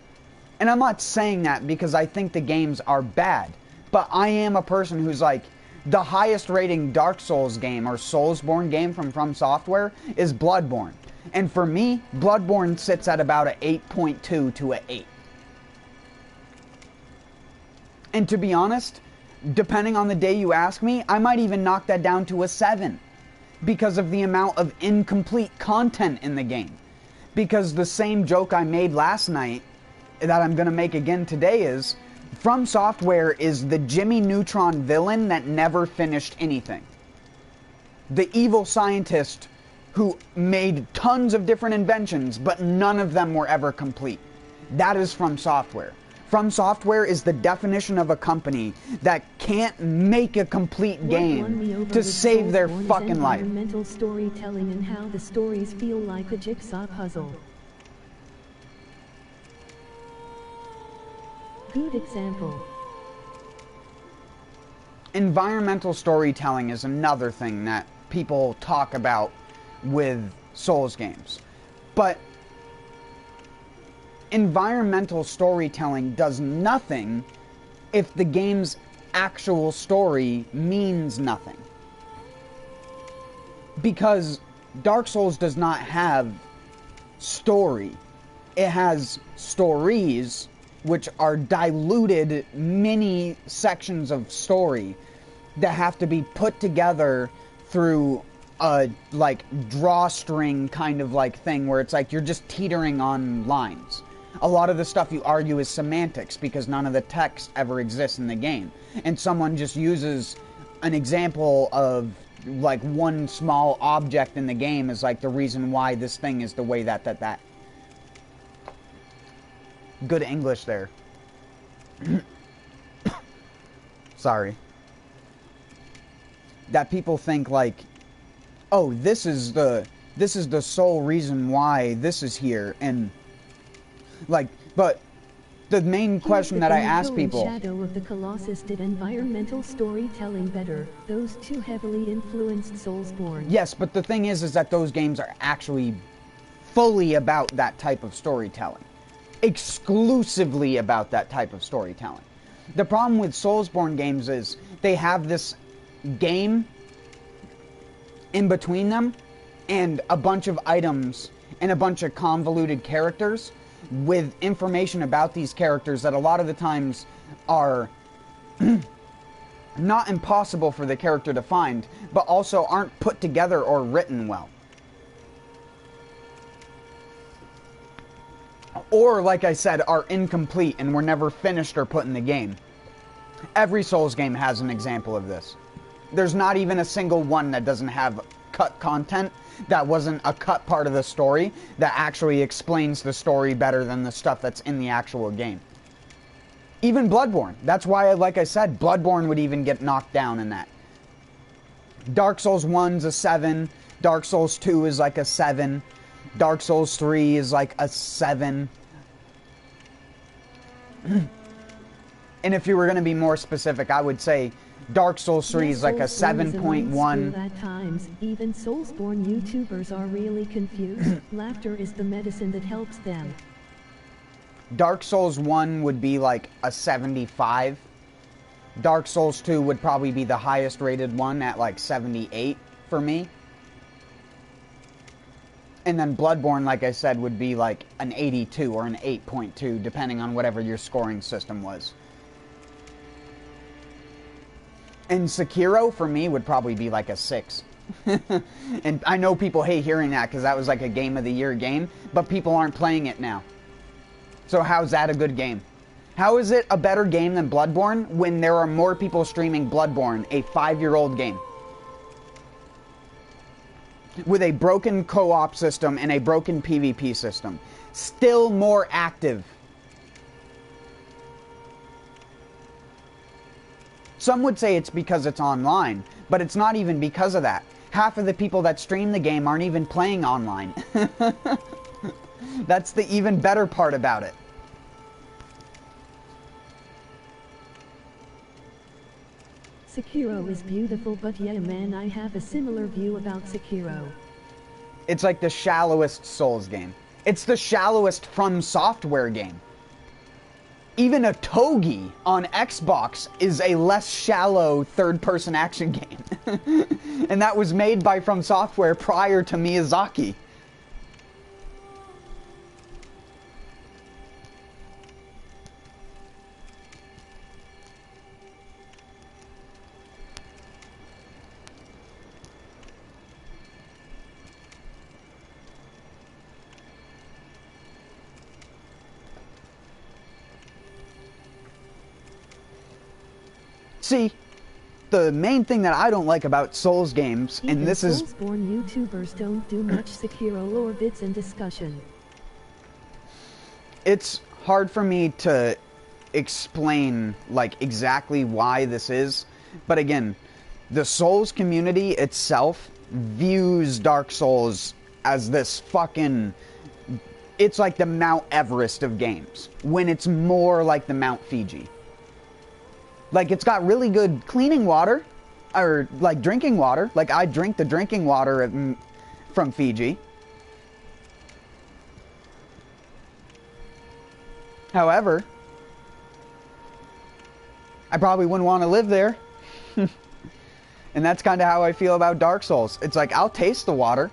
And I'm not saying that because I think the games are bad, but I am a person who's like, the highest rating Dark Souls game or Soulsborne game from Software is Bloodborne. And for me, Bloodborne sits at about an 8.2 to an 8. And to be honest, depending on the day you ask me, I might even knock that down to a 7. Because of the amount of incomplete content in the game. Because the same joke I made last night that I'm going to make again today is, From Software is the Jimmy Neutron villain that never finished anything. The evil scientist who made tons of different inventions, but none of them were ever complete. That is From Software. From Software is the definition of a company that can't make a complete game to save their fucking life. Environmental storytelling and how the stories feel like a jigsaw puzzle. Good example. Environmental storytelling is another thing that people talk about with Souls games. But environmental storytelling does nothing if the game's actual story means nothing. Because Dark Souls does not have story. It has stories, which are diluted mini sections of story that have to be put together through a like drawstring kind of like thing where it's like you're just teetering on lines. A lot of the stuff you argue is semantics because none of the text ever exists in the game. And someone just uses an example of like one small object in the game as like the reason why this thing is the way that. Good English there. Sorry. That people think like, oh, this is the sole reason why this is here, and like, but the main question that I ask people. Shadow of the Colossus did environmental storytelling better. Those two heavily influenced Soulsborne. Yes, but the thing is that those games are actually fully about that type of storytelling. Exclusively about that type of storytelling. The problem with Soulsborne games is they have this game in between them and a bunch of items and a bunch of convoluted characters with information about these characters that a lot of the times are not impossible for the character to find, but also aren't put together or written well. Or, like I said, are incomplete and were never finished or put in the game. Every Souls game has an example of this. There's not even a single one that doesn't have cut content that wasn't a cut part of the story that actually explains the story better than the stuff that's in the actual game. Even Bloodborne. That's why, like I said, Bloodborne would even get knocked down in that. Dark Souls 1's a 7. Dark Souls 2 is like a 7. Dark Souls 3 is like a 7. And if you were going to be more specific, I would say Dark Souls 3 is like a 7.1. At times, even Soulsborne YouTubers are really confused. Laughter is the medicine that helps them. Dark Souls 1 would be like a 75. Dark Souls 2 would probably be the highest rated one at like 78 for me. And then Bloodborne, like I said, would be like an 82 or an 8.2, depending on whatever your scoring system was. And Sekiro, for me, would probably be like a 6. And I know people hate hearing that because that was like a Game of the Year game, but people aren't playing it now. So how's that a good game? How is it a better game than Bloodborne when there are more people streaming Bloodborne, a 5-year-old game? With a broken co-op system and a broken PvP system. Still more active. Some would say it's because it's online, but it's not even because of that. Half of the people that stream the game aren't even playing online. That's the even better part about it. Sekiro is beautiful, but yeah man, I have a similar view about Sekiro. It's like the shallowest Souls game. It's the shallowest From Software game. Even a Togi on Xbox is a less shallow third-person action game. And that was made by From Software prior to Miyazaki. See, the main thing that I don't like about Souls games, Even and this is... Soulsborne YouTubers don't do much Sekiro lore bits and discussion. It's hard for me to explain, like, exactly why this is. But again, the Souls community itself views Dark Souls as this fucking... It's like the Mount Everest of games, when it's more like the Mount Fiji. Like, it's got really good cleaning water, or, like, drinking water. Like, I drink the drinking water from Fiji. However, I probably wouldn't want to live there. And that's kind of how I feel about Dark Souls. It's like, I'll taste the water.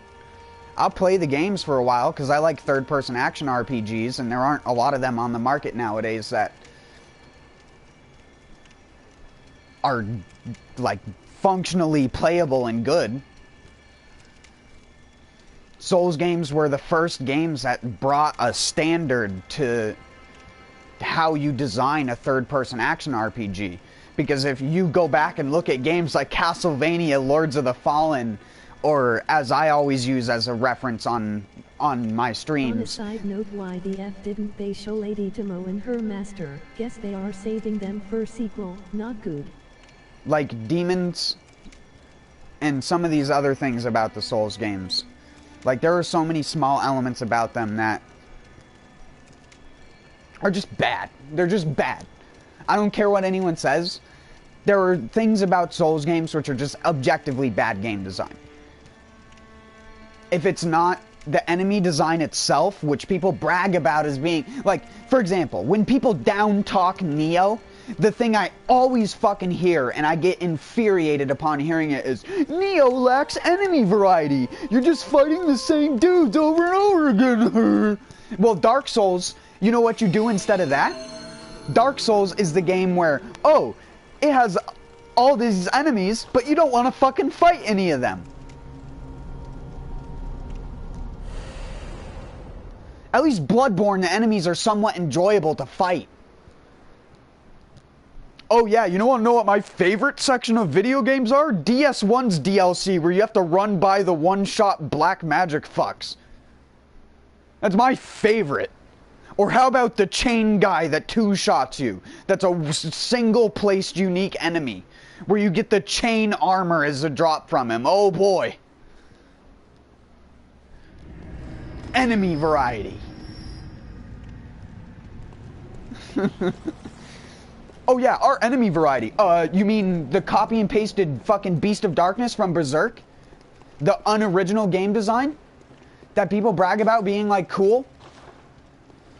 I'll play the games for a while, because I like third-person action RPGs, and there aren't a lot of them on the market nowadays that are, like, functionally playable and good. Souls games were the first games that brought a standard to how you design a third-person action RPG. Because if you go back and look at games like Castlevania, Lords of the Fallen, or as I always use as a reference on my streams. On a side note, why the F didn't they show Lady Tomo and her master? Guess they are saving them for sequel. Not good. Like demons and some of these other things about the Souls games. Like, there are so many small elements about them that are just bad. They're just bad. I don't care what anyone says. There are things about Souls games which are just objectively bad game design. If it's not the enemy design itself, which people brag about as being... Like, for example, when people down-talk Neo... The thing I always fucking hear, and I get infuriated upon hearing it, is Neo lacks enemy variety. You're just fighting the same dudes over and over again. Well, Dark Souls, you know what you do instead of that? Dark Souls is the game where, oh, it has all these enemies, but you don't want to fucking fight any of them. At least Bloodborne, the enemies are somewhat enjoyable to fight. Oh yeah, you want to know what my favorite section of video games are? DS1's DLC, where you have to run by the one-shot black magic fucks. That's my favorite. Or how about the chain guy that two-shots you? That's a single-placed unique enemy, where you get the chain armor as a drop from him. Oh boy. Enemy variety. Oh yeah, our enemy variety. You mean the copy and pasted fucking Beast of Darkness from Berserk? The unoriginal game design? That people brag about being like cool?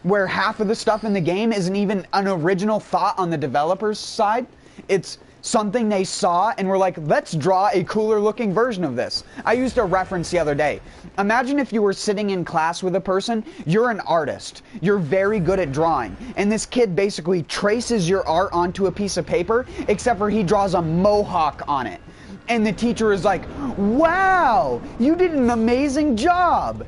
Where half of the stuff in the game isn't even an original thought on the developer's side? It's something they saw and were like, let's draw a cooler looking version of this. I used a reference the other day. Imagine if you were sitting in class with a person, you're an artist, you're very good at drawing, and this kid basically traces your art onto a piece of paper, except for he draws a mohawk on it. And the teacher is like, wow, you did an amazing job.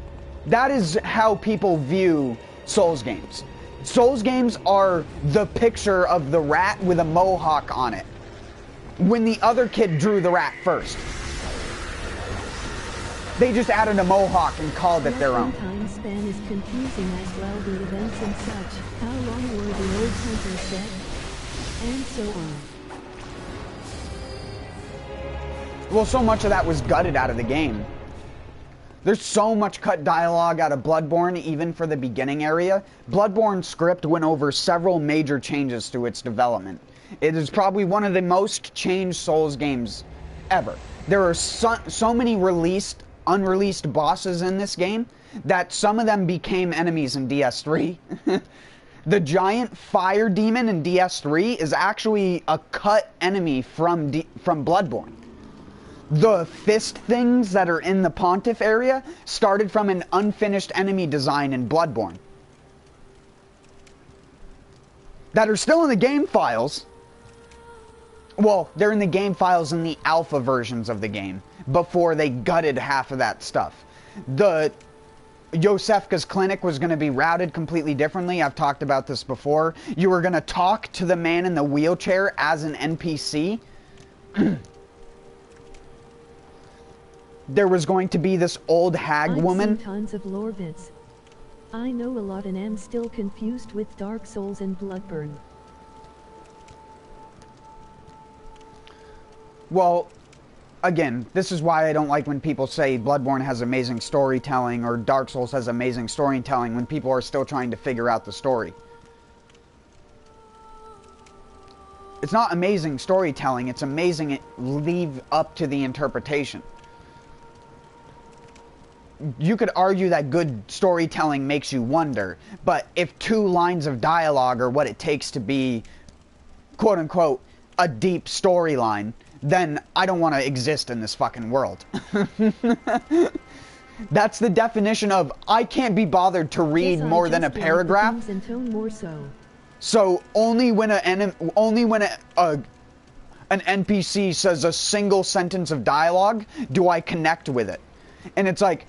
That is how people view Souls games. Souls games are the picture of the rat with a mohawk on it, when the other kid drew the rat first. They just added a mohawk and called it their own. Time span is confusing as well, the events and such. How long were the old hunters dead? And so on. Well, so much of that was gutted out of the game. There's so much cut dialogue out of Bloodborne, even for the beginning area. Bloodborne script went over several major changes to its development. It is probably one of the most changed Souls games ever. There are so many unreleased bosses in this game that some of them became enemies in DS3. The giant fire demon in DS3 is actually a cut enemy from Bloodborne. The fist things that are in the Pontiff area started from an unfinished enemy design in Bloodborne. That are still in the game files. Well, they're in the game files in the alpha versions of the game, before they gutted half of that stuff. The Yosefka's clinic was going to be routed completely differently. I've talked about this before. You were going to talk to the man in the wheelchair as an NPC. There was going to be this old hag woman. I've seen tons of lore bits. I know a lot and am still confused with Dark Souls and Bloodborne. Well, again, this is why I don't like when people say Bloodborne has amazing storytelling or Dark Souls has amazing storytelling when people are still trying to figure out the story. It's not amazing storytelling, it's amazing it leave up to the interpretation. You could argue that good storytelling makes you wonder, but if 2 lines of dialogue are what it takes to be, quote-unquote, a deep storyline, then I don't want to exist in this fucking world. That's the definition of, I can't be bothered to read more than a paragraph. So only when an NPC says a single sentence of dialogue do I connect with it. And it's like,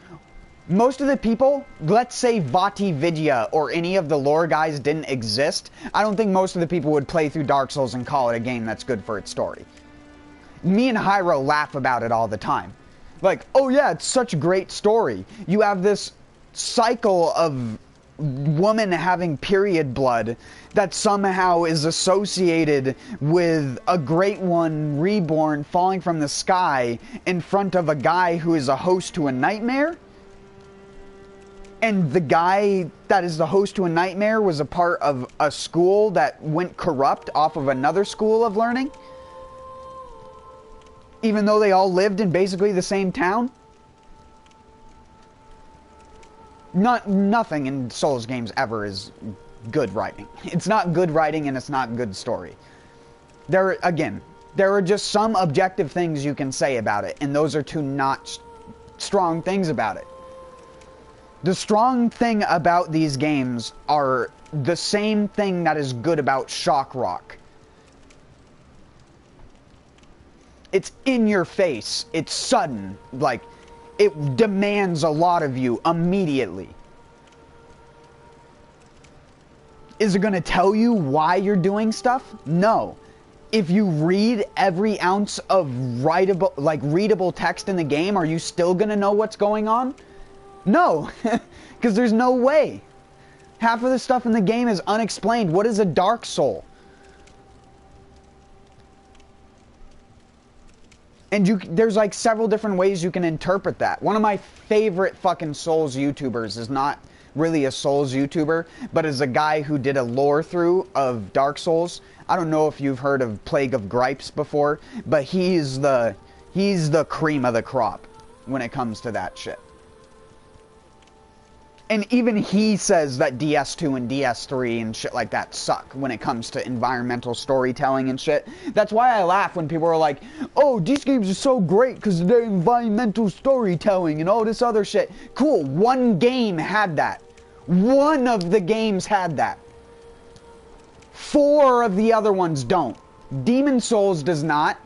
most of the people, let's say Vati Vidya or any of the lore guys didn't exist, I don't think most of the people would play through Dark Souls and call it a game that's good for its story. Me and Hyro laugh about it all the time. Like, oh yeah, it's such a great story. You have this cycle of woman having period blood that somehow is associated with a great one reborn falling from the sky in front of a guy who is a host to a nightmare. And the guy that is the host to a nightmare was a part of a school that went corrupt off of another school of learning. Even though they all lived in basically the same town. Nothing in Souls games ever is good writing. It's not good writing and it's not good story. There are just some objective things you can say about it, and those are 2 not strong things about it. The strong thing about these games are the same thing that is good about Shock Rock. It's in your face. It's sudden. Like, it demands a lot of you immediately. Is it going to tell you why you're doing stuff? No. If you read every ounce of readable text in the game, are you still going to know what's going on? No. Because there's no way. Half of the stuff in the game is unexplained. What is a Dark Soul? And there's like several different ways you can interpret that. One of my favorite fucking Souls YouTubers is not really a Souls YouTuber, but is a guy who did a lore through of Dark Souls. I don't know if you've heard of Plague of Gripes before, but he's the cream of the crop when it comes to that shit. And even he says that DS2 and DS3 and shit like that suck when it comes to environmental storytelling and shit. That's why I laugh when people are like, oh, these games are so great because they're environmental storytelling and all this other shit. Cool, one game had that. One of the games had that. 4 of the other ones don't. Demon Souls does not.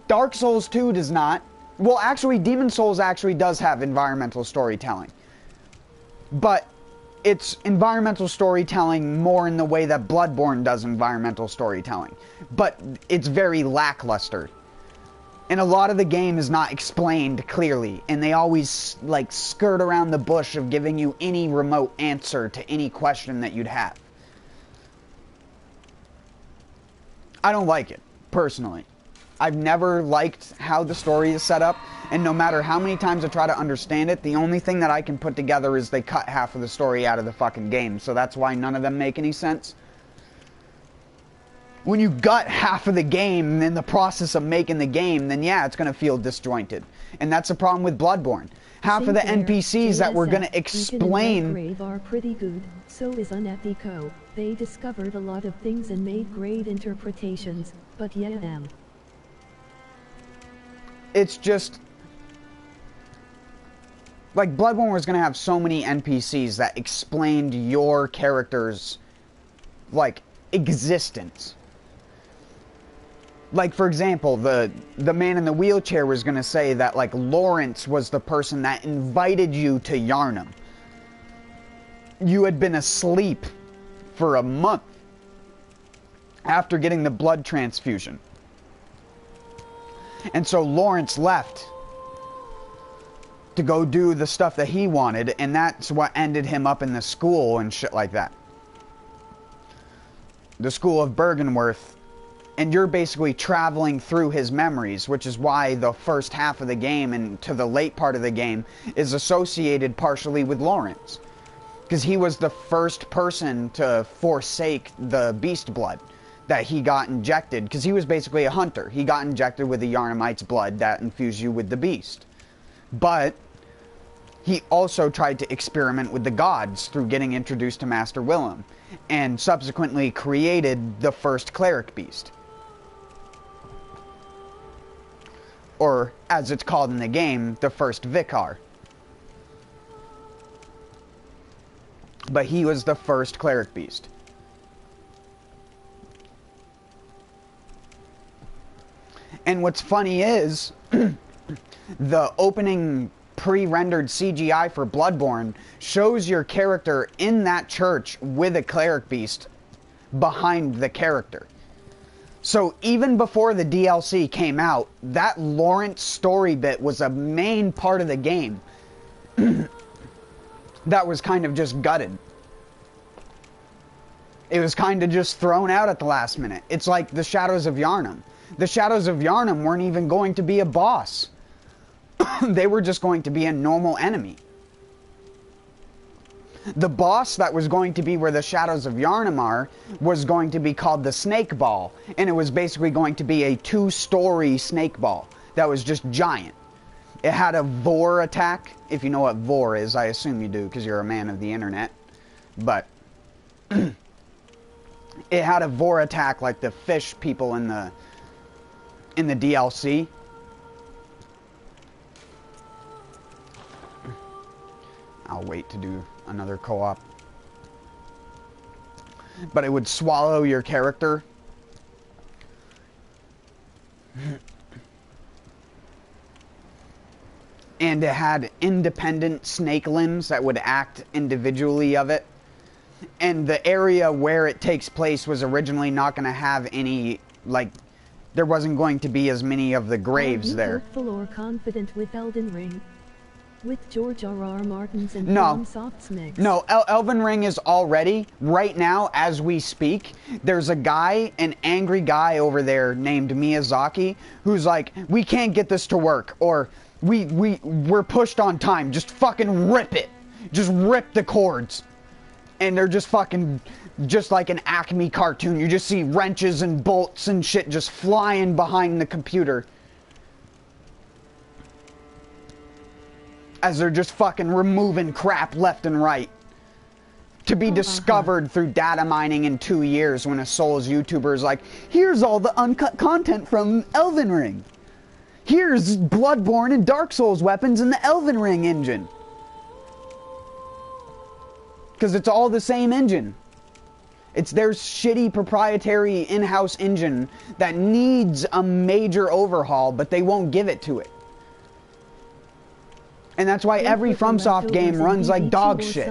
Dark Souls 2 does not. Well, actually, Demon Souls actually does have environmental storytelling. But it's environmental storytelling more in the way that Bloodborne does environmental storytelling. But it's very lackluster. And a lot of the game is not explained clearly. And they always, like, skirt around the bush of giving you any remote answer to any question that you'd have. I don't like it, personally. I've never liked how the story is set up, and no matter how many times I try to understand it, the only thing that I can put together is they cut half of the story out of the fucking game, so that's why none of them make any sense. When you gut half of the game in the process of making the game, then yeah, it's going to feel disjointed. And that's the problem with Bloodborne. Half of the NPCs that were going to explain... Grave are pretty good, so is Unethico. They discovered a lot of things and made great interpretations, but yeah. It's just... Like, Bloodborne was going to have so many NPCs that explained your character's, like, existence. Like, for example, the man in the wheelchair was going to say that, like, Lawrence was the person that invited you to Yharnam. You had been asleep for a month after getting the blood transfusion. And so Lawrence left to go do the stuff that he wanted, and that's what ended him up in the school and shit like that. The school of Bergenworth. And you're basically traveling through his memories, which is why the first half of the game and to the late part of the game is associated partially with Lawrence. Because he was the first person to forsake the beast blood that he got injected. Because he was basically a hunter. He got injected with the Yharnamite's blood that infused you with the beast. But he also tried to experiment with the gods through getting introduced to Master Willem. And subsequently created the first cleric beast. Or, as it's called in the game, the first Vicar. But he was the first cleric beast. And what's funny is, the opening pre-rendered CGI for Bloodborne shows your character in that church with a cleric beast behind the character. So even before the DLC came out, that Lawrence story bit was a main part of the game that was kind of just gutted. It was kind of just thrown out at the last minute. It's like the Shadows of Yharnam. The Shadows of Yharnam weren't even going to be a boss. They were just going to be a normal enemy. The boss that was going to be where the Shadows of Yharnam are was going to be called the Snake Ball. And it was basically going to be a 2-story snake ball that was just giant. It had a Vor attack. If you know what Vor is, I assume you do because you're a man of the internet. But it had a Vor attack like the fish people in the DLC. I'll wait to do another co-op. But it would swallow your character. And it had independent snake limbs that would act individually of it. And the area where it takes place was originally not going to have any, like, there wasn't going to be as many of the graves there. Are you hopeful or confident with Elden Ring? With George R.R. Martin's and FromSoft's mix. No, Elden Ring is already, right now, as we speak, there's a guy, an angry guy over there named Miyazaki, who's like, we can't get this to work, or we're pushed on time, just fucking rip it. Just rip the cords. And they're just fucking, just like an Acme cartoon. You just see wrenches and bolts and shit just flying behind the computer. As they're just fucking removing crap left and right. To be discovered through data mining in 2 years when a Souls YouTuber is like, here's all the uncut content from Elden Ring. Here's Bloodborne and Dark Souls weapons in the Elden Ring engine. Because it's all the same engine. It's their shitty proprietary in-house engine that needs a major overhaul, but they won't give it to it. And that's why every FromSoft game runs like dog shit.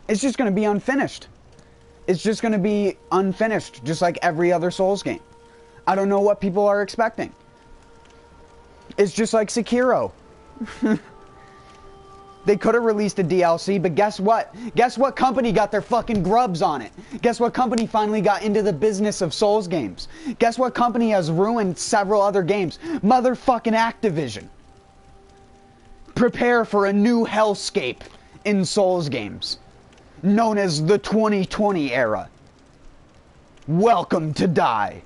It's just going to be unfinished. It's just going to be unfinished, just like every other Souls game. I don't know what people are expecting. It's just like Sekiro. They could have released a DLC, but guess what? Guess what company got their fucking grubs on it? Guess what company finally got into the business of Souls games? Guess what company has ruined several other games? Motherfucking Activision. Prepare for a new hellscape in Souls games, known as the 2020 era. Welcome to die.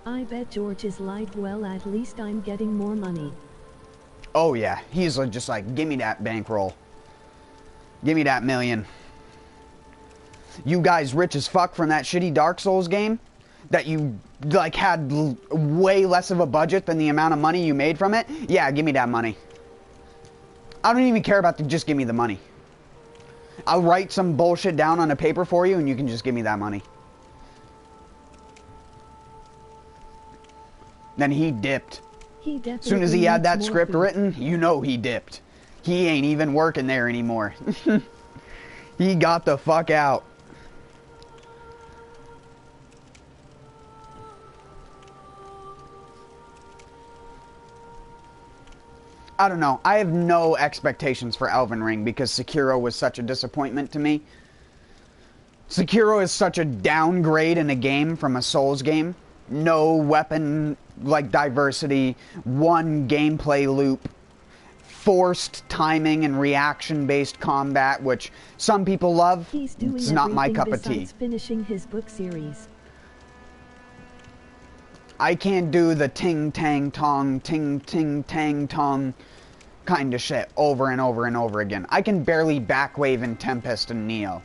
I bet George is like, well, at least I'm getting more money. Oh yeah, he's just like, give me that bankroll. Give me that million. You guys rich as fuck from that shitty Dark Souls game that you like had way less of a budget than the amount of money you made from it. Yeah, give me that money. I don't even care about just give me the money. I'll write some bullshit down on a paper for you and you can just give me that money. Then he dipped. As soon as he had that script written, you know he dipped. He ain't even working there anymore. He got the fuck out. I don't know. I have no expectations for Elden Ring because Sekiro was such a disappointment to me. Sekiro is such a downgrade in a game from a Souls game. No weapon like diversity, one gameplay loop, forced timing and reaction based combat, which some people love. It's not my cup of tea. Finishing his book series. I can't do the ting tang tong kind of shit over and over and over again. I can barely backwave in Tempest and Neo.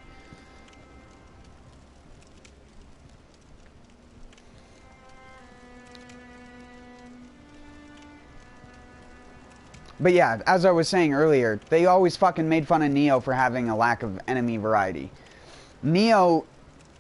But yeah, as I was saying earlier, they always fucking made fun of Neo for having a lack of enemy variety. Neo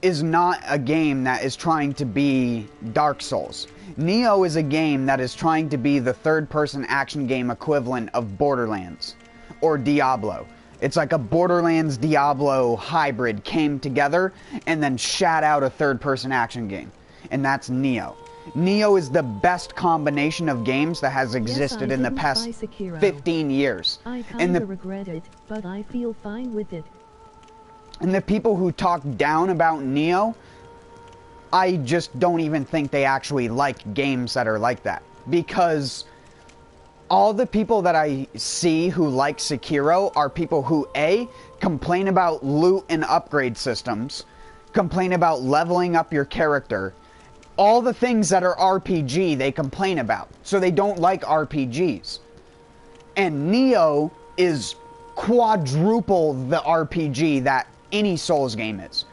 is not a game that is trying to be Dark Souls. Neo is a game that is trying to be the third-person action game equivalent of Borderlands or Diablo. It's like a Borderlands Diablo hybrid came together and then shat out a third-person action game. And that's Neo. Neo is the best combination of games that has existed in the past 15 years. I kinda regret it, but I feel fine with it. And the people who talk down about Neo, I just don't even think they actually like games that are like that. Because all the people that I see who like Sekiro are people who, A, complain about loot and upgrade systems, complain about leveling up your character, all the things that are RPG they complain about. So they don't like RPGs. And Neo is quadruple the RPG that any Souls game is.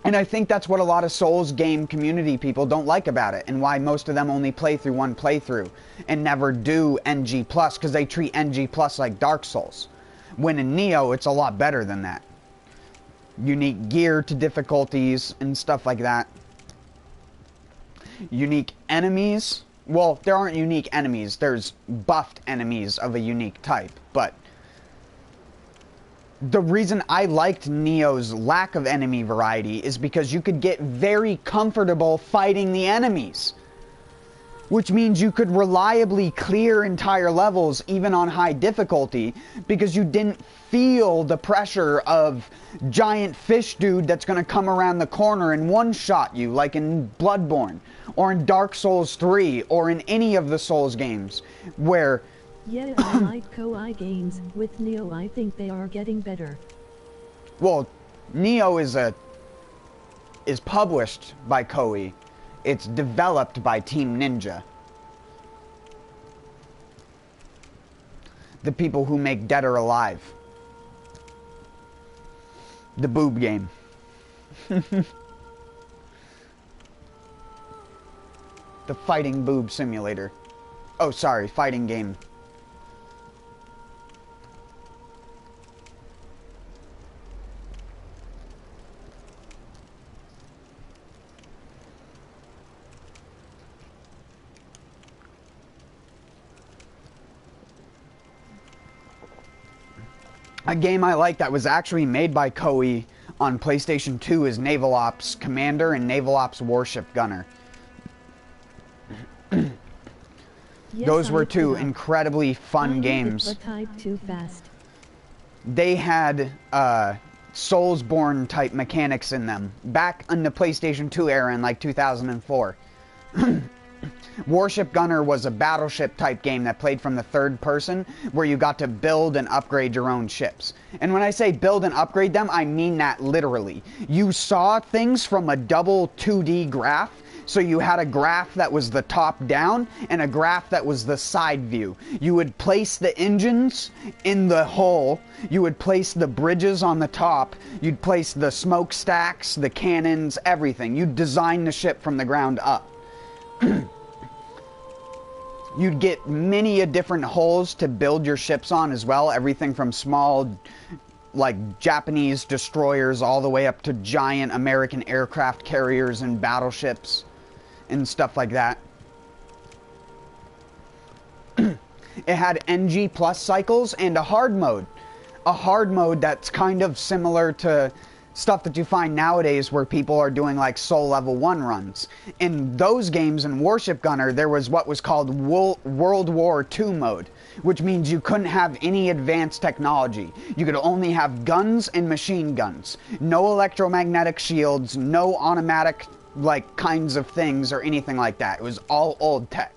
And I think that's what a lot of Souls game community people don't like about it, and why most of them only play through one playthrough and never do NG+, because they treat NG+ like Dark Souls. When in Neo, it's a lot better than that. Unique gear to difficulties and stuff like that. Unique enemies. Well, there aren't unique enemies. There's buffed enemies of a unique type. But the reason I liked Neo's lack of enemy variety is because you could get very comfortable fighting the enemies. Which means you could reliably clear entire levels even on high difficulty because you didn't feel the pressure of giant fish dude that's going to come around the corner and one-shot you like in Bloodborne or in Dark Souls 3 or in any of the Souls games where... Yeah, I like Koei games. With Neo, I think they are getting better. Well, Neo is published by Koei. It's developed by Team Ninja. The people who make Dead or Alive. The boob game. The fighting boob simulator. Oh, sorry, fighting game. A game I like that was actually made by Koei on PlayStation 2 is Naval Ops Commander and Naval Ops Warship Gunner. Yes, Those were two incredibly fun games. But type too fast. They had Soulsborne type mechanics in them back in the PlayStation 2 era in like 2004. Warship Gunner was a battleship type game that played from the third person, where you got to build and upgrade your own ships. And when I say build and upgrade them, I mean that literally. You saw things from a double 2D graph, so you had a graph that was the top down and a graph that was the side view. You would place the engines in the hull, you would place the bridges on the top, you'd place the smokestacks, the cannons, everything. You'd design the ship from the ground up. You'd get many different hulls to build your ships on as well. Everything from small, like, Japanese destroyers all the way up to giant American aircraft carriers and battleships and stuff like that. It had NG plus cycles and a hard mode. A hard mode that's kind of similar to stuff that you find nowadays where people are doing like Soul Level 1 runs. In those games in Warship Gunner, there was what was called World War II mode, which means you couldn't have any advanced technology. You could only have guns and machine guns. No electromagnetic shields, no automatic like kinds of things or anything like that. It was all old tech.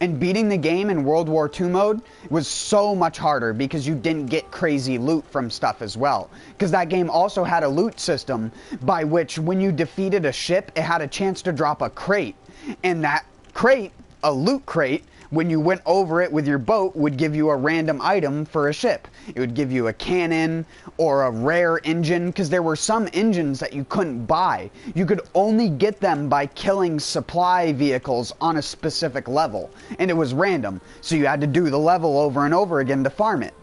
And beating the game in World War II mode was so much harder because you didn't get crazy loot from stuff as well. Because that game also had a loot system by which when you defeated a ship, it had a chance to drop a crate. And that crate, a loot crate, when you went over it with your boat, would give you a random item for a ship. It would give you a cannon or a rare engine, because there were some engines that you couldn't buy. You could only get them by killing supply vehicles on a specific level, and it was random, so you had to do the level over and over again to farm it.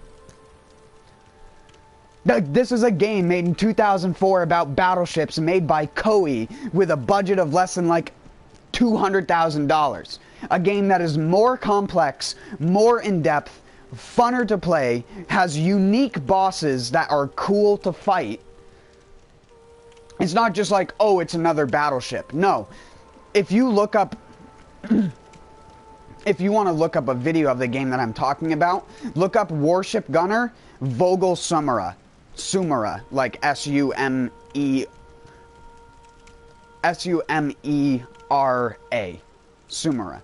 This is a game made in 2004 about battleships made by Koei with a budget of less than like $200,000. A game that is more complex, more in-depth, funner to play, has unique bosses that are cool to fight. It's not just like, oh, it's another battleship. No. If you look up... if you want to look up a video of the game that I'm talking about, look up Warship Gunner, Vogel Sumera. Sumera, like S-U-M-E-R-A. Sumera.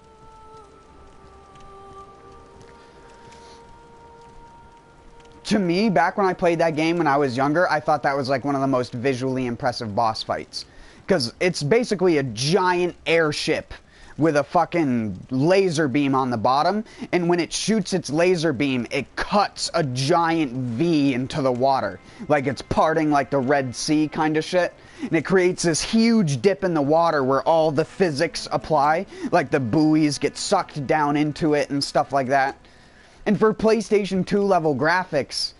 To me, back when I played that game when I was younger, I thought that was like one of the most visually impressive boss fights. Because it's basically a giant airship with a fucking laser beam on the bottom, and when it shoots its laser beam, it cuts a giant V into the water. Like it's parting like the Red Sea kind of shit. And it creates this huge dip in the water where all the physics apply. Like the buoys get sucked down into it and stuff like that. And for PlayStation 2 level graphics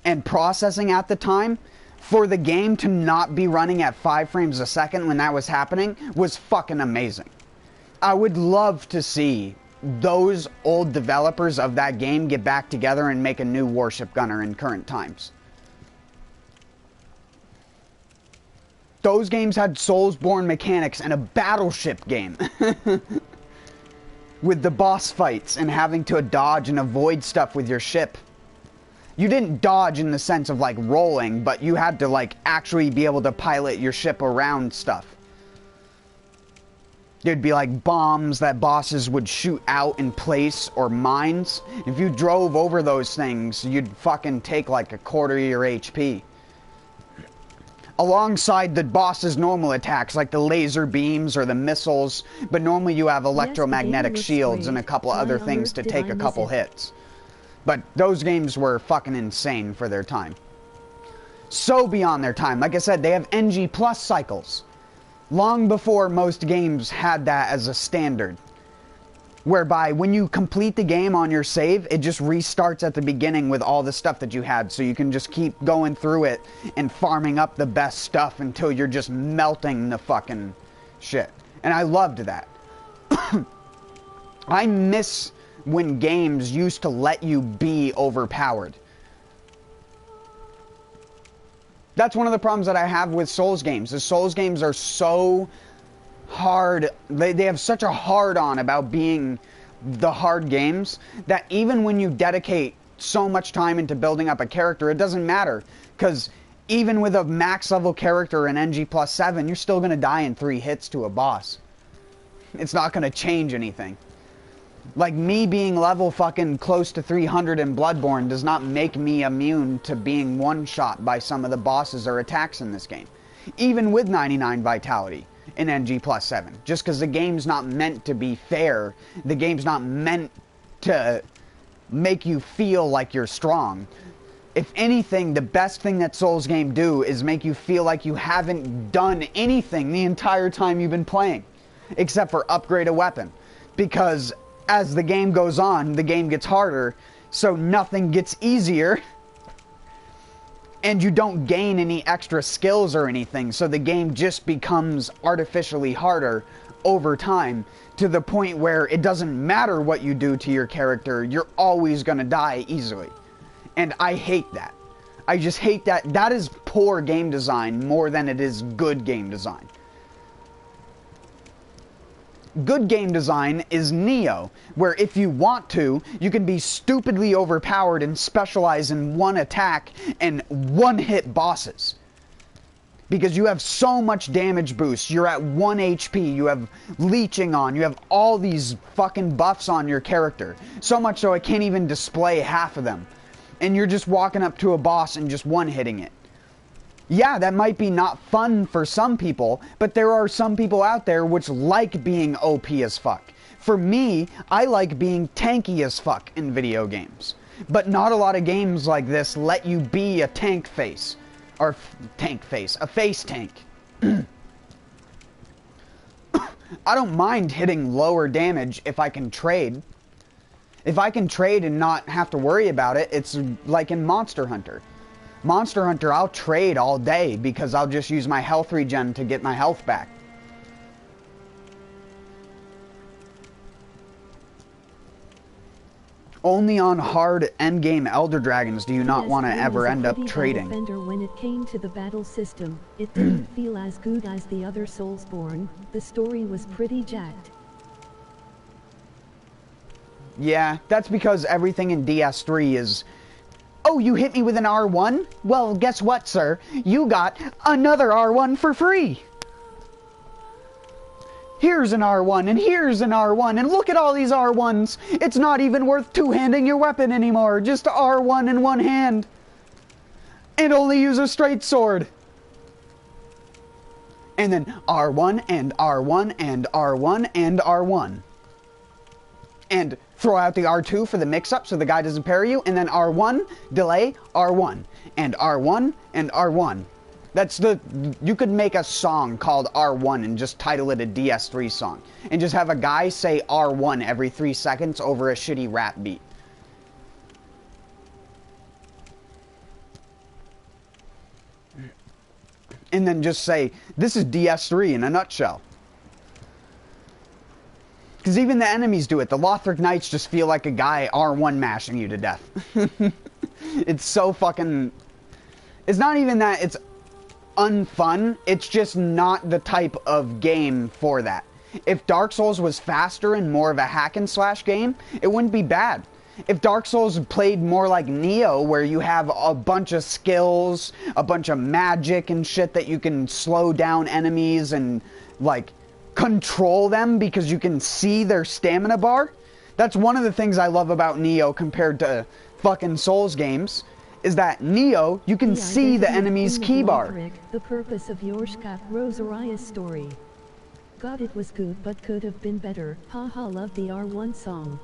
and processing at the time, for the game to not be running at 5 frames a second when that was happening was fucking amazing. I would love to see those old developers of that game get back together and make a new Warship Gunner in current times. Those games had Soulsborne mechanics and a battleship game. With the boss fights and having to dodge and avoid stuff with your ship. You didn't dodge in the sense of like rolling, but you had to like actually be able to pilot your ship around stuff. There'd be like bombs that bosses would shoot out in place, or mines. If you drove over those things, you'd fucking take like a quarter of your HP. Alongside the boss's normal attacks, like the laser beams or the missiles, but normally you have electromagnetic shields and a couple other things to take a couple hits. But those games were fucking insane for their time. So beyond their time. Like I said, they have NG plus cycles. Long before most games had that as a standard. Whereby when you complete the game on your save, it just restarts at the beginning with all the stuff that you had, so you can just keep going through it and farming up the best stuff until you're just melting the fucking shit. And I loved that. I miss when games used to let you be overpowered. That's one of the problems that I have with Souls games. The Souls games are so hard. They have such a hard-on about being the hard games that even when you dedicate so much time into building up a character, it doesn't matter. Because even with a max level character in NG plus 7, you're still going to die in 3 hits to a boss. It's not going to change anything. Like, me being level fucking close to 300 in Bloodborne does not make me immune to being one-shot by some of the bosses or attacks in this game. Even with 99 vitality in NG plus 7. Just because the game's not meant to be fair. The game's not meant to make you feel like you're strong. If anything, the best thing that Souls games do is make you feel like you haven't done anything the entire time you've been playing. Except for upgrade a weapon. Because as the game goes on, the game gets harder, so nothing gets easier, and you don't gain any extra skills or anything, so the game just becomes artificially harder over time, to the point where it doesn't matter what you do to your character, you're always gonna die easily. And I hate that. I just hate that. That is poor game design more than it is good game design. Good game design is Neo, where if you want to, you can be stupidly overpowered and specialize in one attack and one-hit bosses. Because you have so much damage boost, you're at 1 HP, you have leeching on, you have all these fucking buffs on your character. So much so I can't even display half of them. And you're just walking up to a boss and just one-hitting it. Yeah, that might be not fun for some people, but there are some people out there which like being OP as fuck. For me, I like being tanky as fuck in video games. But not a lot of games like this let you be a tank face. Or a face tank. I don't mind hitting lower damage if I can trade. If I can trade and not have to worry about it, it's like in Monster Hunter. Monster Hunter, I'll trade all day because I'll just use my health regen to get my health back. Only on hard endgame Elder Dragons do you not want to ever end up trading. When it came to the battle system, it didn't feel as good as the other Soulsborne. The story was pretty jacked. Yeah, that's because everything in DS3 is... Oh, you hit me with an R1? Well, guess what, sir? You got another R1 for free! Here's an R1, and here's an R1, and look at all these R1s! It's not even worth two-handing your weapon anymore, just R1 in one hand. And only use a straight sword. And then R1, and R1, and R1, and R1. And throw out the R2 for the mix-up so the guy doesn't parry you, and then R1, delay, R1, and R1, and R1. That's the... You could make a song called R1 and just title it a DS3 song. And just have a guy say R1 every 3 seconds over a shitty rap beat. And then just say, this is DS3 in a nutshell. Because even the enemies do it. The Lothric Knights just feel like a guy R1 mashing you to death. It's so fucking... It's not even that it's unfun. It's just not the type of game for that. If Dark Souls was faster and more of a hack and slash game, it wouldn't be bad. If Dark Souls played more like Neo, where you have a bunch of skills, a bunch of magic and shit that you can slow down enemies and, like... control them because you can see their stamina bar. That's one of the things I love about Neo compared to fucking Souls games, is that Neo, you can see the enemy's key bar. The purpose of Yorshka Rosaria's story. God, it was good but could have been better. Haha, love the R1 song.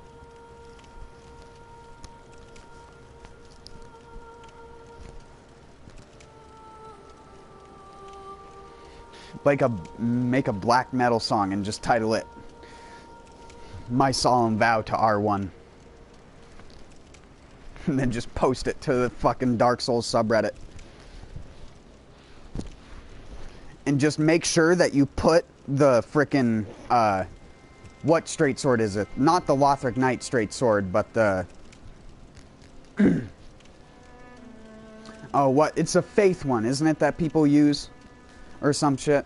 Make a black metal song and just title it My Solemn Vow to R1. And then just post it to the fucking Dark Souls subreddit. And just make sure that you put the frickin' What straight sword is it? Not the Lothric Knight straight sword, but the... oh, what? It's a faith one, isn't it, that people use? Or some shit?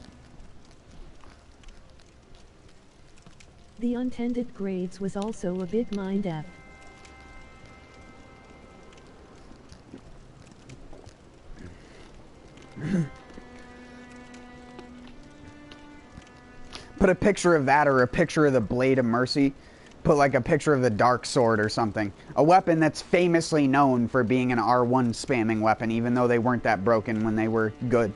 The untended grades was also a big mind F. Put a picture of that or a picture of the Blade of Mercy. Put like a picture of the Dark Sword or something. A weapon that's famously known for being an R1 spamming weapon, even though they weren't that broken when they were good.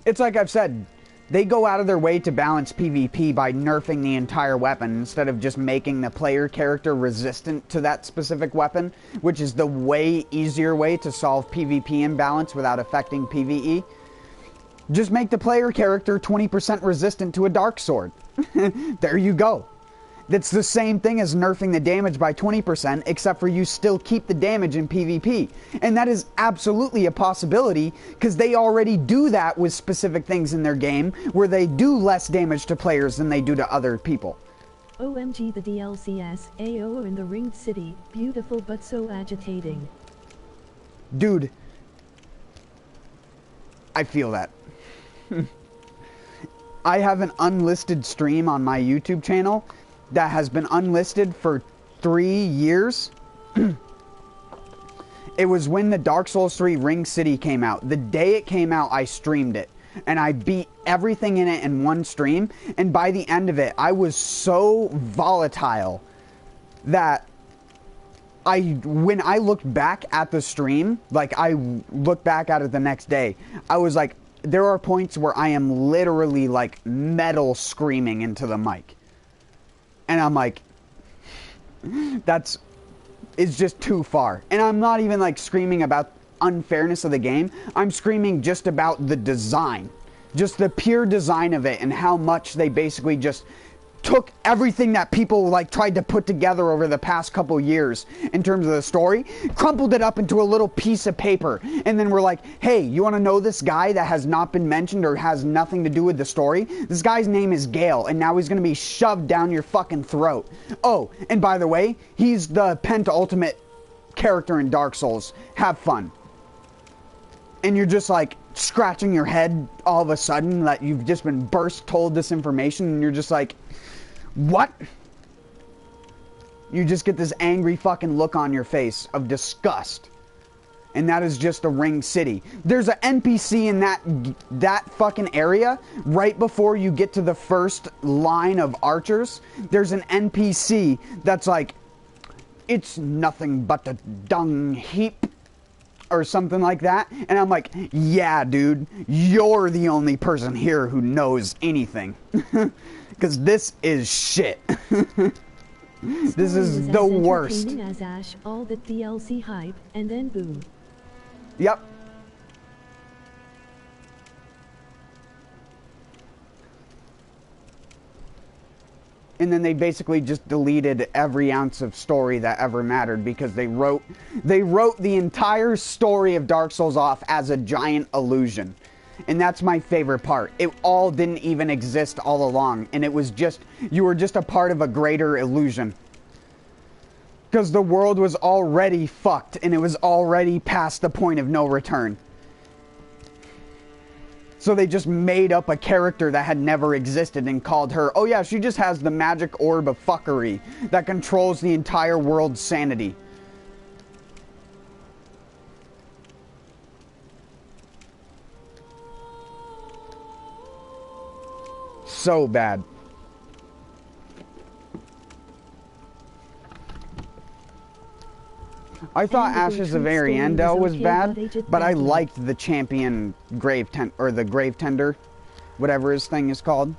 It's like I've said, they go out of their way to balance PvP by nerfing the entire weapon instead of just making the player character resistant to that specific weapon, which is the way easier way to solve PvP imbalance without affecting PvE. Just make the player character 20% resistant to a dark sword. There you go. That's the same thing as nerfing the damage by 20%, except for you still keep the damage in PvP. And that is absolutely a possibility, because they already do that with specific things in their game, where they do less damage to players than they do to other people. OMG, the DLCS, AO in the Ringed City, beautiful but so agitating. Dude, I feel that. I have an unlisted stream on my YouTube channel that has been unlisted for 3 years. It was when the Dark Souls 3 Ring City came out. The day it came out, I streamed it. And I beat everything in it in one stream. And by the end of it, I was so volatile that when I looked back at the stream, like I looked back at it the next day, I was like, there are points where I am literally like metal screaming into the mic. And I'm like, it's just too far. And I'm not even like screaming about unfairness of the game. I'm screaming just about the design. Just the pure design of it and how much they basically just took everything that people like tried to put together over the past couple years in terms of the story, crumpled it up into a little piece of paper, and then we're like, hey, you want to know this guy that has not been mentioned or has nothing to do with the story? This guy's name is Gale, and now he's going to be shoved down your fucking throat. Oh, and by the way, he's the penultimate character in Dark Souls. Have fun. And you're just like scratching your head all of a sudden that you've just been told this information, and you're just like, what? You just get this angry fucking look on your face of disgust. And that is just a Ring City. There's an NPC in that fucking area right before you get to the first line of archers. There's an NPC that's like, it's nothing but a dung heap or something like that. And I'm like, yeah, dude, you're the only person here who knows anything. Because this is shit. This is the worst. As Ash, all the DLC hype, and then boom. Yep. And then they basically just deleted every ounce of story that ever mattered because they wrote the entire story of Dark Souls off as a giant illusion. And that's my favorite part. It all didn't even exist all along. And it was just, you were just a part of a greater illusion. Because the world was already fucked and it was already past the point of no return. So they just made up a character that had never existed and called her, oh yeah, she just has the magic orb of fuckery that controls the entire world's sanity. So bad. I thought Ashes of Ariandel was bad, but I liked the champion Grave Tender, whatever his thing is called.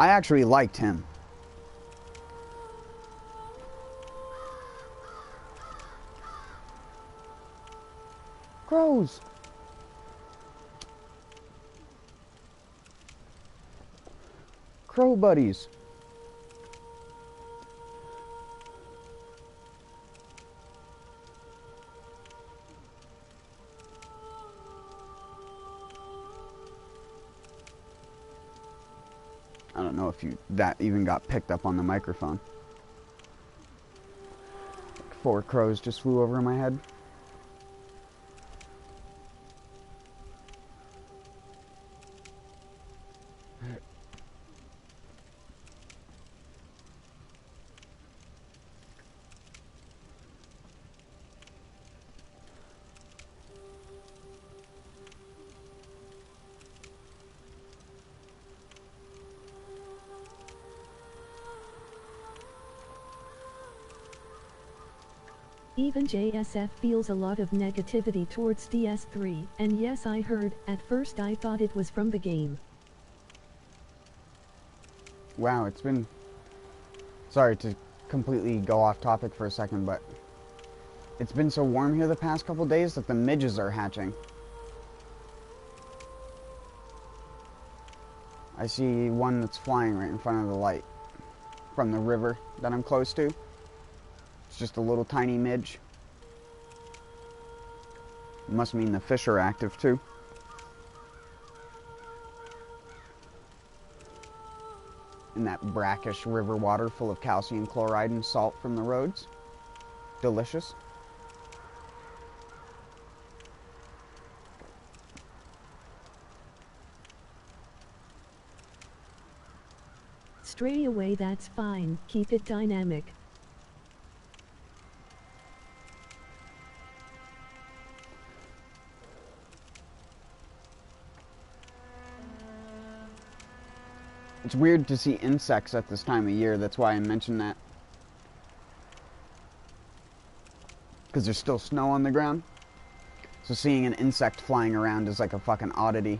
I actually liked him. Crows. Crow buddies. I don't know if that even got picked up on the microphone. Like 4 crows just flew over my head. Even JSF feels a lot of negativity towards DS3, and yes, I heard. At first I thought it was from the game. Wow, it's been... Sorry to completely go off topic for a second, but it's been so warm here the past couple days that the midges are hatching. I see one that's flying right in front of the light from the river that I'm close to. It's just a little tiny midge. Must mean the fish are active too. And that brackish river water full of calcium chloride and salt from the roads. Delicious. Stray away, that's fine. Keep it dynamic. It's weird to see insects at this time of year, that's why I mentioned that. Because there's still snow on the ground. So seeing an insect flying around is like a fucking oddity.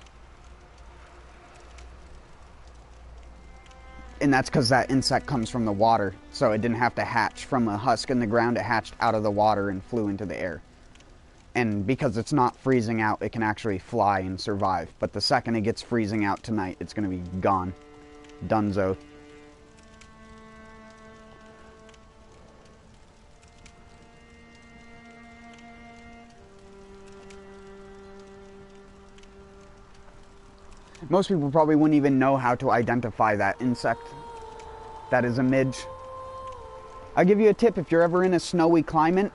And that's because that insect comes from the water, so it didn't have to hatch from a husk in the ground, it hatched out of the water and flew into the air. And because it's not freezing out, it can actually fly and survive. But the second it gets freezing out tonight, it's going to be gone. Dunzo. Most people probably wouldn't even know how to identify that insect. That is a midge. I'll give you a tip. If you're ever in a snowy climate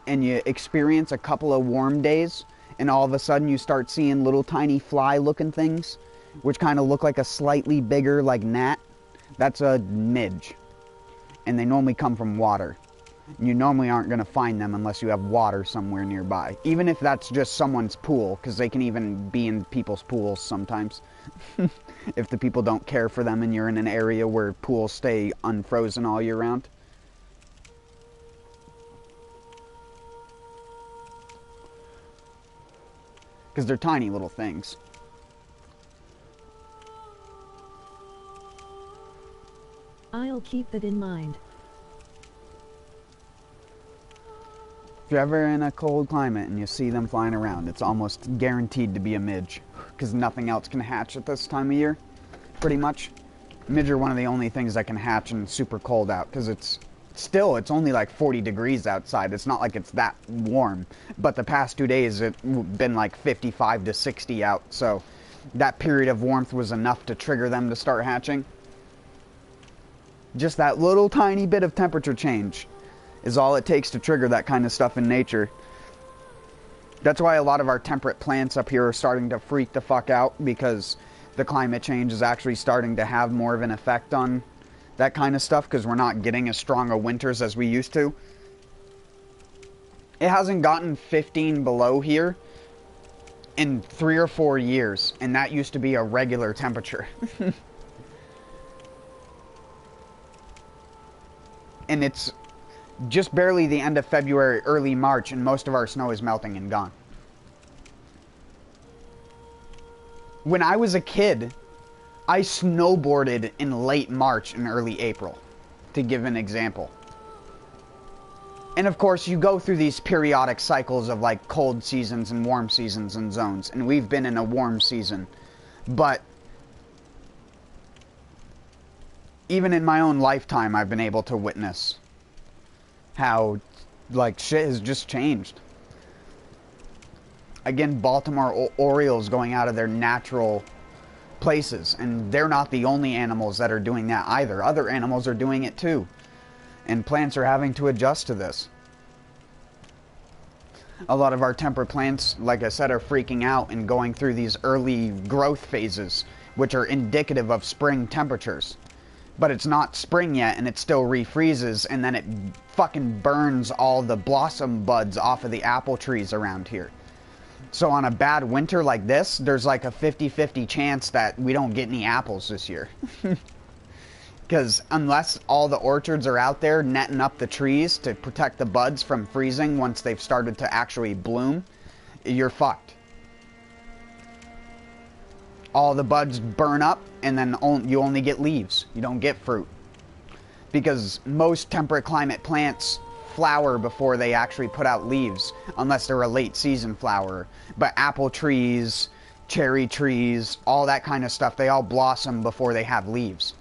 and you experience a couple of warm days and all of a sudden you start seeing little tiny fly looking things which kind of look like a slightly bigger like gnat, that's a midge. And they normally come from water. You normally aren't going to find them unless you have water somewhere nearby. Even if that's just someone's pool, because they can even be in people's pools sometimes. If the people don't care for them and you're in an area where pools stay unfrozen all year round. Because they're tiny little things. I'll keep that in mind. If you're ever in a cold climate and you see them flying around, it's almost guaranteed to be a midge. Because nothing else can hatch at this time of year, pretty much. Midge are one of the only things that can hatch in super cold out, because it's only like 40 degrees outside. It's not like it's that warm. But the past 2 days, it's been like 55 to 60 out, so that period of warmth was enough to trigger them to start hatching. Just that little tiny bit of temperature change is all it takes to trigger that kind of stuff in nature. That's why a lot of our temperate plants up here are starting to freak the fuck out, because the climate change is actually starting to have more of an effect on that kind of stuff, because we're not getting as strong of winters as we used to. It hasn't gotten 15 below here in 3 or 4 years, and that used to be a regular temperature. And it's just barely the end of February, early March, and most of our snow is melting and gone. When I was a kid, I snowboarded in late March and early April, to give an example. And of course, you go through these periodic cycles of like cold seasons and warm seasons and zones, and we've been in a warm season. But even in my own lifetime, I've been able to witness how, like, shit has just changed. Again, Baltimore Orioles going out of their natural places, and they're not the only animals that are doing that either. Other animals are doing it too, and plants are having to adjust to this. A lot of our temperate plants, like I said, are freaking out and going through these early growth phases, which are indicative of spring temperatures. But it's not spring yet, and it still refreezes, and then it fucking burns all the blossom buds off of the apple trees around here. So on a bad winter like this, there's like a 50-50 chance that we don't get any apples this year. Because unless all the orchards are out there netting up the trees to protect the buds from freezing once they've started to actually bloom, you're fucked. All the buds burn up, and then you only get leaves. You don't get fruit. Because most temperate climate plants flower before they actually put out leaves, unless they're a late season flower. But apple trees, cherry trees, all that kind of stuff, they all blossom before they have leaves.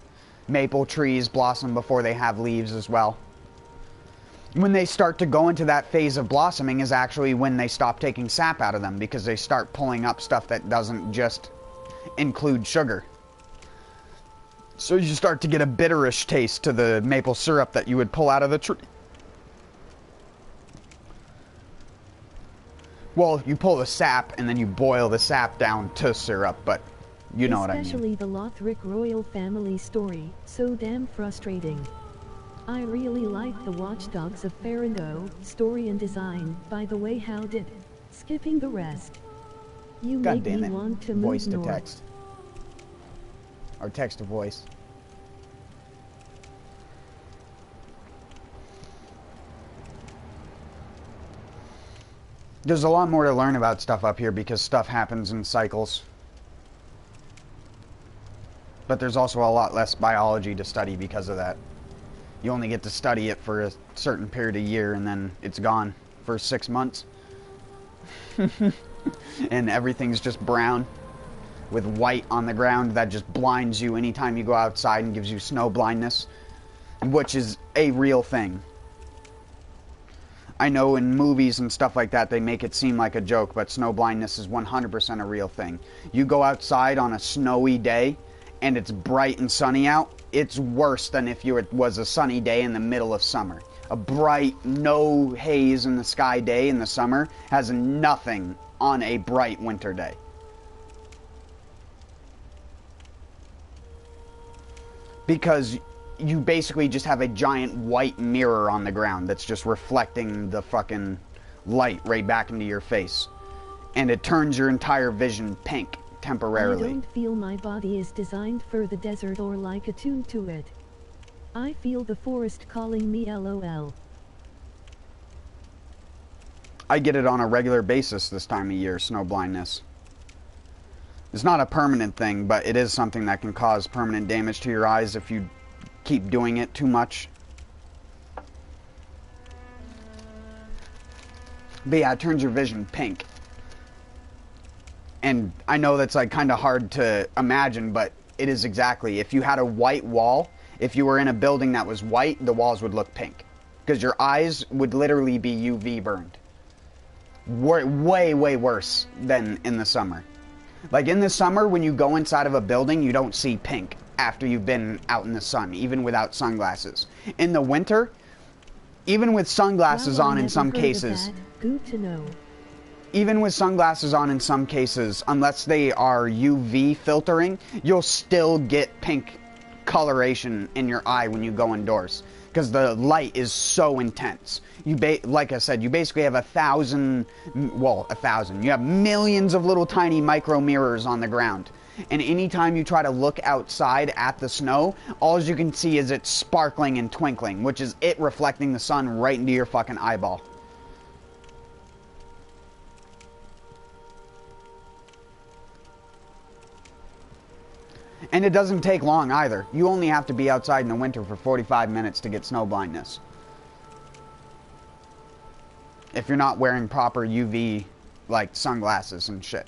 Maple trees blossom before they have leaves as well. When they start to go into that phase of blossoming is actually when they stop taking sap out of them, because they start pulling up stuff that doesn't just include sugar. So you start to get a bitterish taste to the maple syrup that you would pull out of the tree. Well, you pull the sap and then you boil the sap down to syrup, but you know what I mean. Especially the Lothric royal family story, so damn frustrating. I really like the Watchdogs of Faringo story and design. By the way, how did skipping the rest? You God make me damn it. want to Voice move to north. text. Or text to voice. There's a lot more to learn about stuff up here because stuff happens in cycles. But there's also a lot less biology to study because of that. You only get to study it for a certain period of year, and then it's gone for 6 months. And everything's just brown with white on the ground that just blinds you anytime you go outside and gives you snow blindness, which is a real thing. I know in movies and stuff like that they make it seem like a joke, but snow blindness is 100% a real thing. You go outside on a snowy day and it's bright and sunny out, it's worse than if it was a sunny day in the middle of summer. A bright, no haze in the sky day in the summer has nothing on a bright winter day. Because you basically just have a giant white mirror on the ground that's just reflecting the fucking light right back into your face. And it turns your entire vision pink temporarily. I don't feel my body is designed for the desert or like attuned to it. I feel the forest calling me, LOL. I get it on a regular basis this time of year, snow blindness. It's not a permanent thing, but it is something that can cause permanent damage to your eyes if you keep doing it too much. But yeah, it turns your vision pink. And I know that's like kind of hard to imagine, but it is exactly. If you had a white wall, if you were in a building that was white, the walls would look pink. Because your eyes would literally be UV burned. Way, way worse than in the summer. Like in the summer, when you go inside of a building, you don't see pink after you've been out in the sun, even without sunglasses. In the winter, even with sunglasses on in some cases, good to know. Even with sunglasses on in some cases, unless they are UV filtering, you'll still get pink coloration in your eye when you go indoors. Because the light is so intense. Like I said, you basically have 1,000, well, 1,000. You have millions of little tiny micro mirrors on the ground. And anytime you try to look outside at the snow, all you can see is it sparkling and twinkling, which is it reflecting the sun right into your fucking eyeball. And it doesn't take long either. You only have to be outside in the winter for 45 minutes to get snow blindness. If you're not wearing proper UV, like, sunglasses and shit.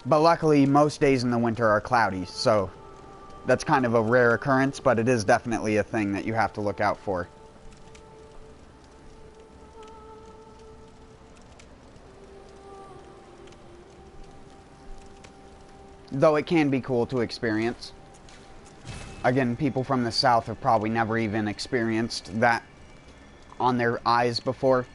But luckily, most days in the winter are cloudy, so that's kind of a rare occurrence, but it is definitely a thing that you have to look out for. though it can be cool to experience. Again, people from the South have probably never even experienced that on their eyes before.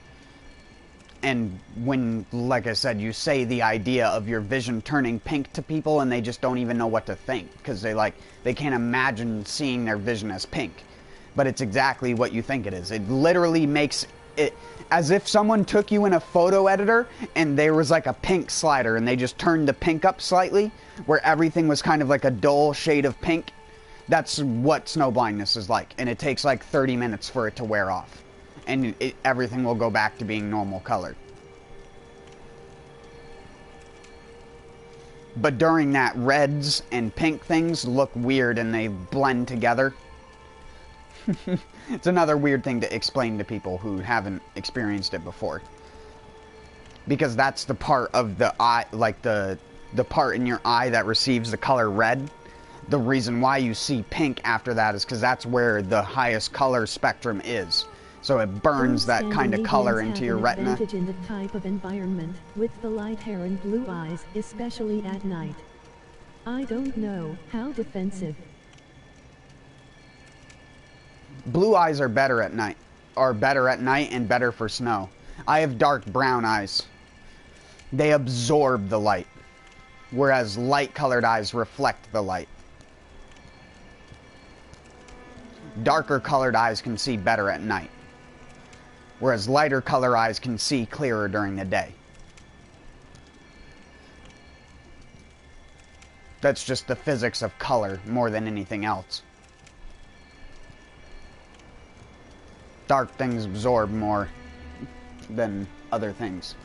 And when, like I said, you say the idea of your vision turning pink to people and they just don't even know what to think, because they can't imagine seeing their vision as pink. But it's exactly what you think it is. It literally makes it as if someone took you in a photo editor and there was like a pink slider and they just turned the pink up slightly, where everything was kind of like a dull shade of pink. That's what snow blindness is like, and it takes like 30 minutes for it to wear off. And everything will go back to being normal color. But during that, reds and pink things look weird and they blend together. It's another weird thing to explain to people who haven't experienced it before. Because that's the part of the eye, like the part in your eye that receives the color red. The reason why you see pink after that is because that's where the highest color spectrum is. So it burns that kind of color into your retina. Advantage in the type of environment, with the light hair and blue eyes, especially at night. I don't know, how defensive. Blue eyes are better at night. And better for snow. I have dark brown eyes. They absorb the light. Whereas light colored eyes reflect the light. Darker colored eyes can see better at night. Whereas lighter color eyes can see clearer during the day. That's just the physics of color more than anything else. Dark things absorb more than other things.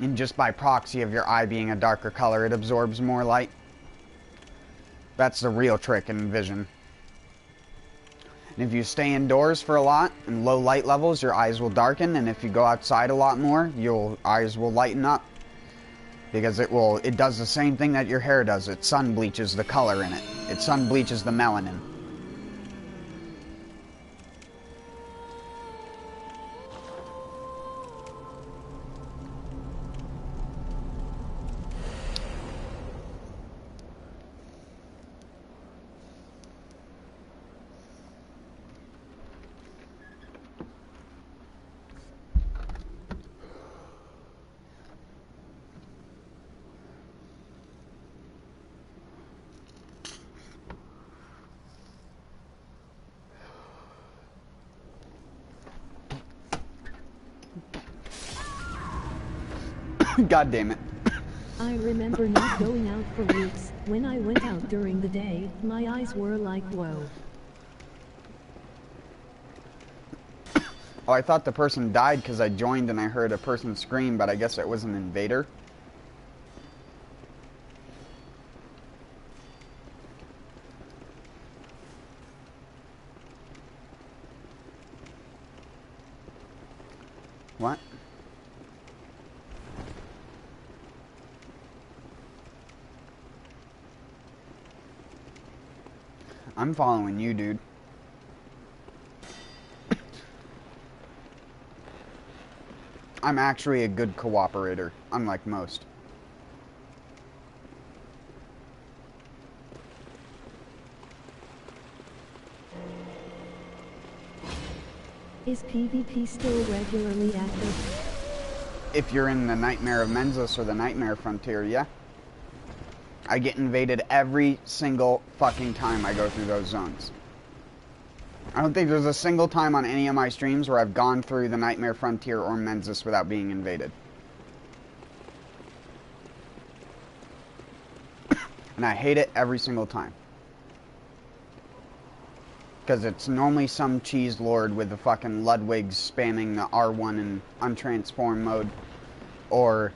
And just by proxy of your eye being a darker color, it absorbs more light. That's the real trick in vision. And if you stay indoors for a lot, in low light levels, your eyes will darken, and if you go outside a lot more, your eyes will lighten up. Because it does the same thing that your hair does. It sun bleaches the color in it. It sun bleaches the melanin. God damn it. I remember not going out for weeks. When I went out during the day, my eyes were like, whoa. Oh, I thought the person died because I joined and I heard a person scream, but I guess it was an invader. What? I'm following you, dude. I'm actually a good cooperator, unlike most. Is PvP still regularly active? If you're in the Nightmare of Menzus or the Nightmare Frontier, yeah. I get invaded every single fucking time I go through those zones. I don't think there's a single time on any of my streams where I've gone through the Nightmare Frontier or Menzus without being invaded. And I hate it every single time. Because it's normally some cheese lord with the fucking Ludwigs spamming the R1 in untransform mode. Or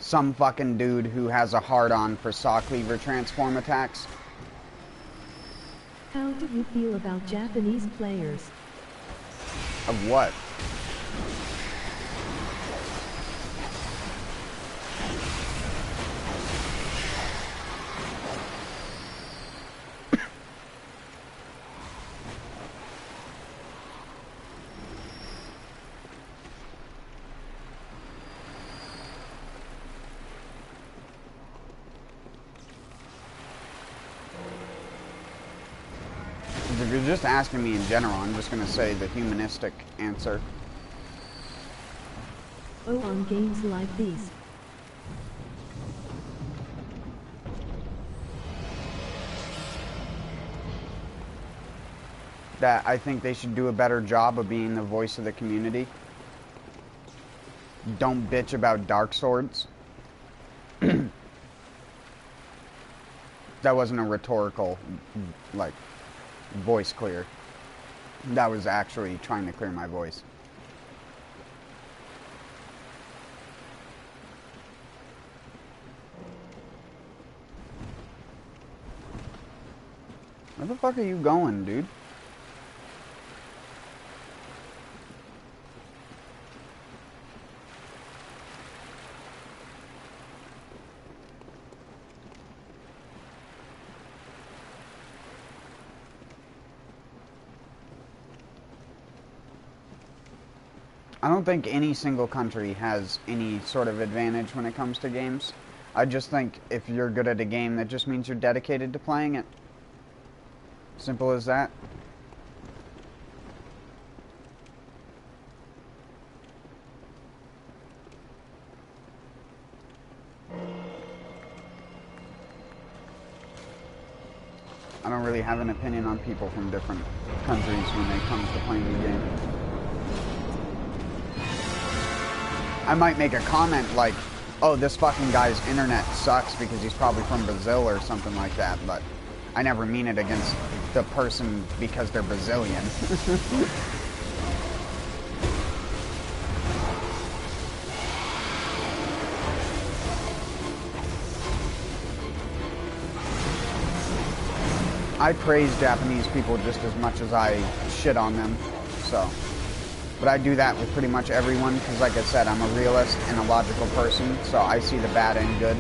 some fucking dude who has a hard-on for saw cleaver transform attacks. How do you feel about Japanese players? Of what? Because if you're just asking me in general, I'm just going to say the humanistic answer. Oh, on games like these. That I think they should do a better job of being the voice of the community. Don't bitch about dark swords. That wasn't a rhetorical, like, voice clear. That was actually trying to clear my voice. Where the fuck are you going, dude? I don't think any single country has any sort of advantage when it comes to games. I just think if you're good at a game, that just means you're dedicated to playing it. Simple as that. I don't really have an opinion on people from different countries when it comes to playing the game. I might make a comment like, oh, this fucking guy's internet sucks because he's probably from Brazil or something like that, but I never mean it against the person because they're Brazilian. I praise Japanese people just as much as I shit on them, so. But I do that with pretty much everyone, because like I said, I'm a realist and a logical person, so I see the bad and good.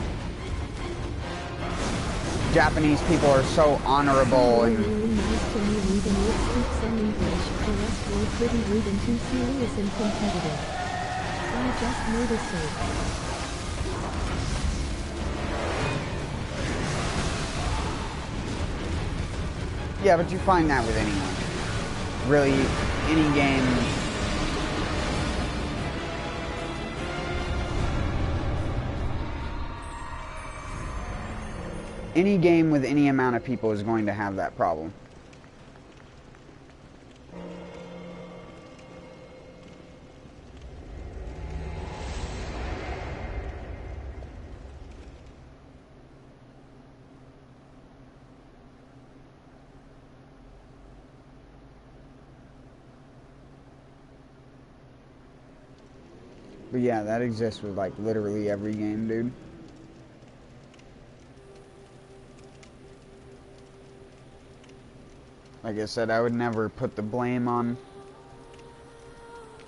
Japanese people are so honorable and... Really nice to me reading it speak some English, the rest were pretty rude and too serious and competitive. I just noticed it. Yeah, but you find that with anyone. Really, any game... Any game with any amount of people is going to have that problem. But yeah, that exists with like literally every game, dude. Like I said, I would never put the blame on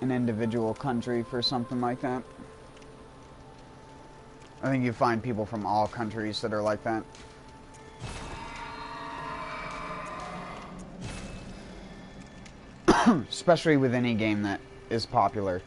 an individual country for something like that. I think you find people from all countries that are like that. Especially with any game that is popular.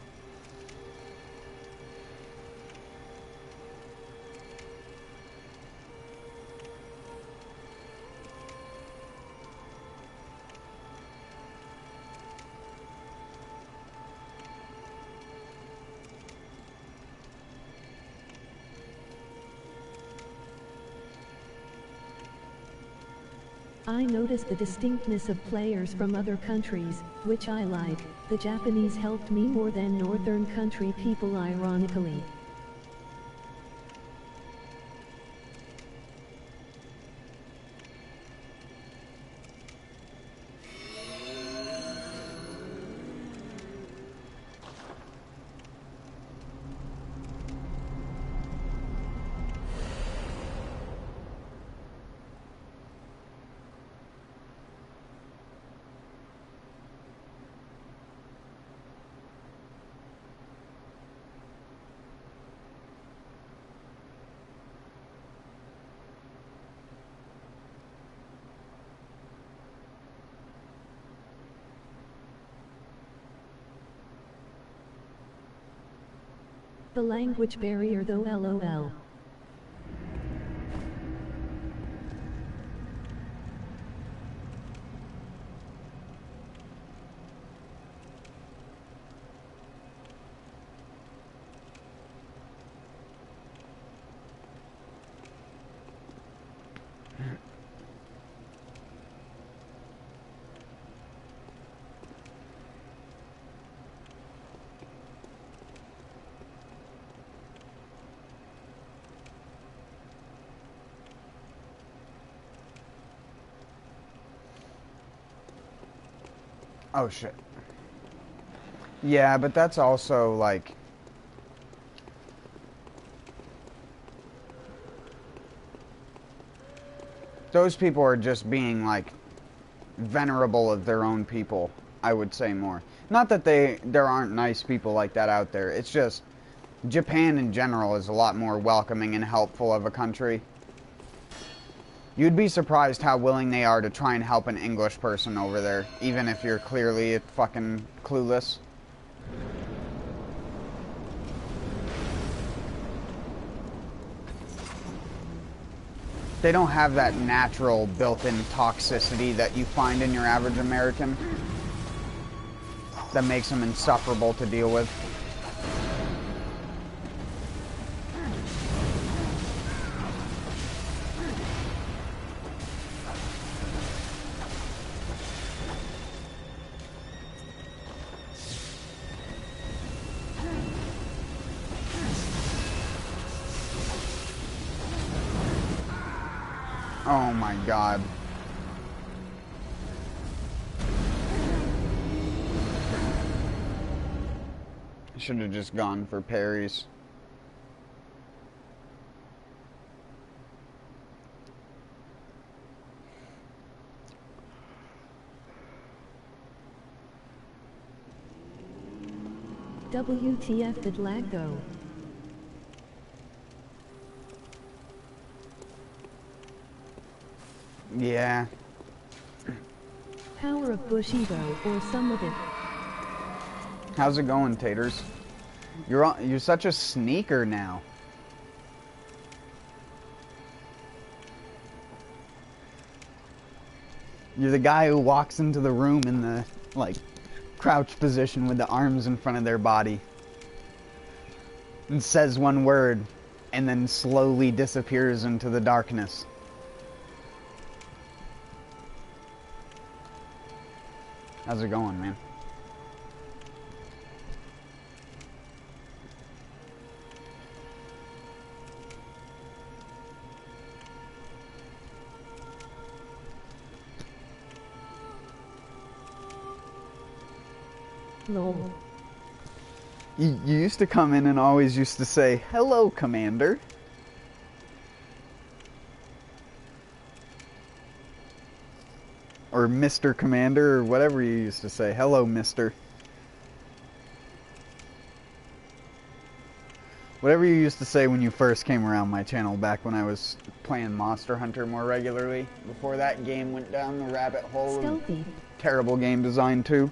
I noticed the distinctness of players from other countries, which I like. The Japanese helped me more than northern country people, ironically. The language barrier though, lol. Oh, shit. Yeah, but that's also, like... Those people are just being, like, venerable of their own people, I would say more. Not that there aren't nice people like that out there. It's just, Japan in general is a lot more welcoming and helpful of a country. You'd be surprised how willing they are to try and help an English person over there, even if you're clearly fucking clueless. They don't have that natural built-in toxicity that you find in your average American that makes them insufferable to deal with. Oh my god. I should have just gone for parries. WTF did lag though. Yeah. Power of Bushido, or some of it. How's it going, Taters? You're such a sneaker now. You're the guy who walks into the room in the, like, crouch position with the arms in front of their body. And says one word, and then slowly disappears into the darkness. How's it going, man? Lol. You used to come in and always used to say, "Hello, Commander." Or Mr. Commander, or whatever you used to say. "Hello, Mister." Whatever you used to say when you first came around my channel back when I was playing Monster Hunter more regularly. Before that game went down the rabbit hole of terrible game design too.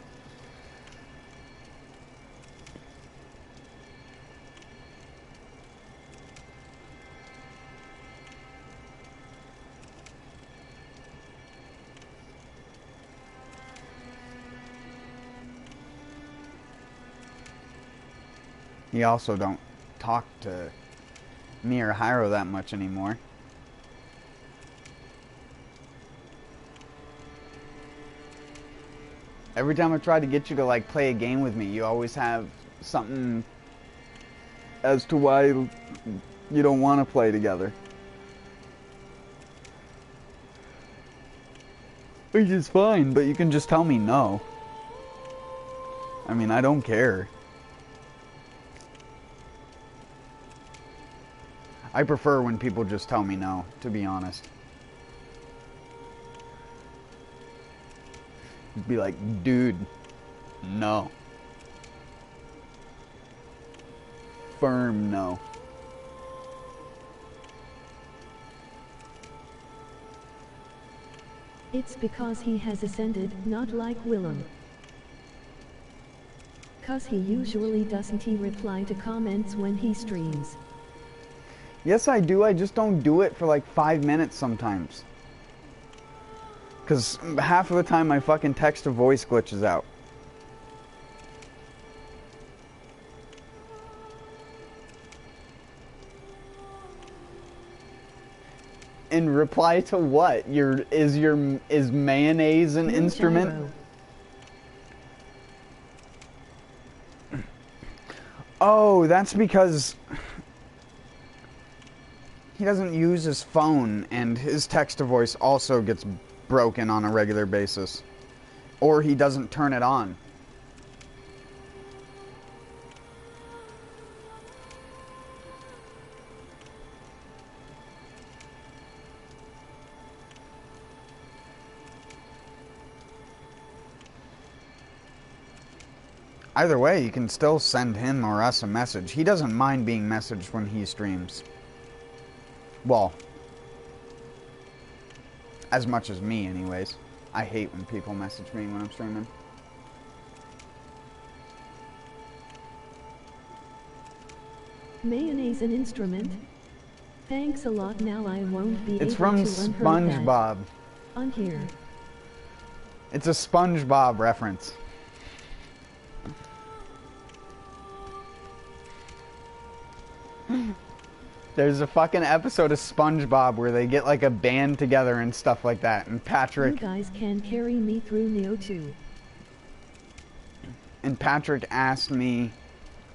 You also don't talk to me or Hyro that much anymore. Every time I try to get you to, like, play a game with me, you always have something as to why you don't want to play together. Which is fine, but you can just tell me no. I mean, I don't care. I prefer when people just tell me no, to be honest. Be like, dude, no. Firm no. It's because he has ascended, not like Willem. 'Cause he usually doesn't reply to comments when he streams. Yes, I do. I just don't do it for like 5 minutes sometimes. Because half of the time my fucking text-to-voice glitches out. In reply to what? Is mayonnaise an instrument? Oh, that's because he doesn't use his phone, and his text-to-voice also gets broken on a regular basis. Or he doesn't turn it on. Either way, you can still send him or us a message. He doesn't mind being messaged when he streams. Well, as much as me, anyways. I hate when people message me when I'm streaming. Mayonnaise an instrument? Thanks a lot, now I won't be It's able from to unhurt SpongeBob. that. On here. It's a SpongeBob reference. There's a fucking episode of SpongeBob where they get like a band together and stuff like that, and Patrick... You guys can carry me through Neo 2. And Patrick asked me...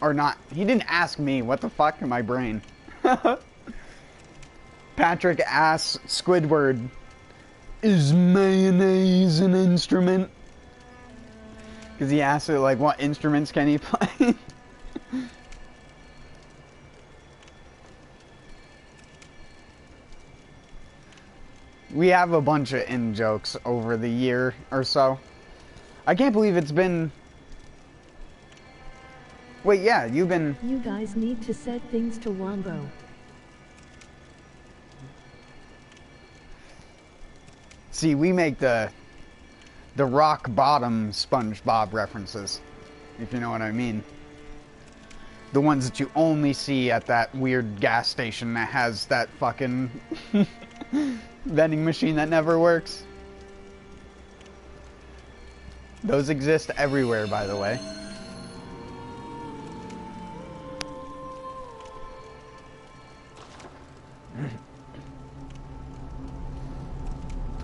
Or not, he didn't ask me, what the fuck in my brain? Patrick asked Squidward, is mayonnaise an instrument? Because he asked her, like, what instruments can he play? We have a bunch of in-jokes over the year or so. I can't believe it's been... Wait, yeah, you've been... You guys need to set things to Wombo. See, we make the rock bottom SpongeBob references, if you know what I mean. The ones that you only see at that weird gas station that has that fucking vending machine that never works. Those exist everywhere, by the way.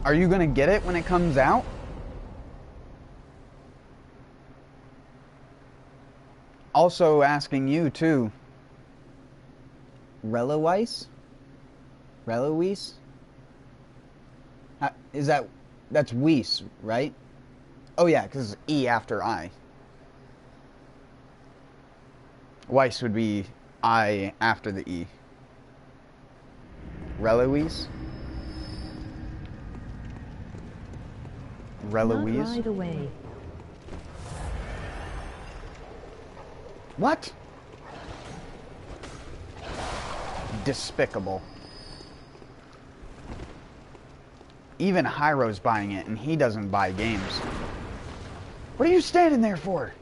Are you gonna get it when it comes out? Also asking you too. Relowice? Relowice? Is that's Weiss, right? Oh yeah, because E after I. Weiss would be I after the E. Relowice? Relowice? Not right away. What? Despicable. Even Hyro's buying it, and he doesn't buy games. What are you standing there for?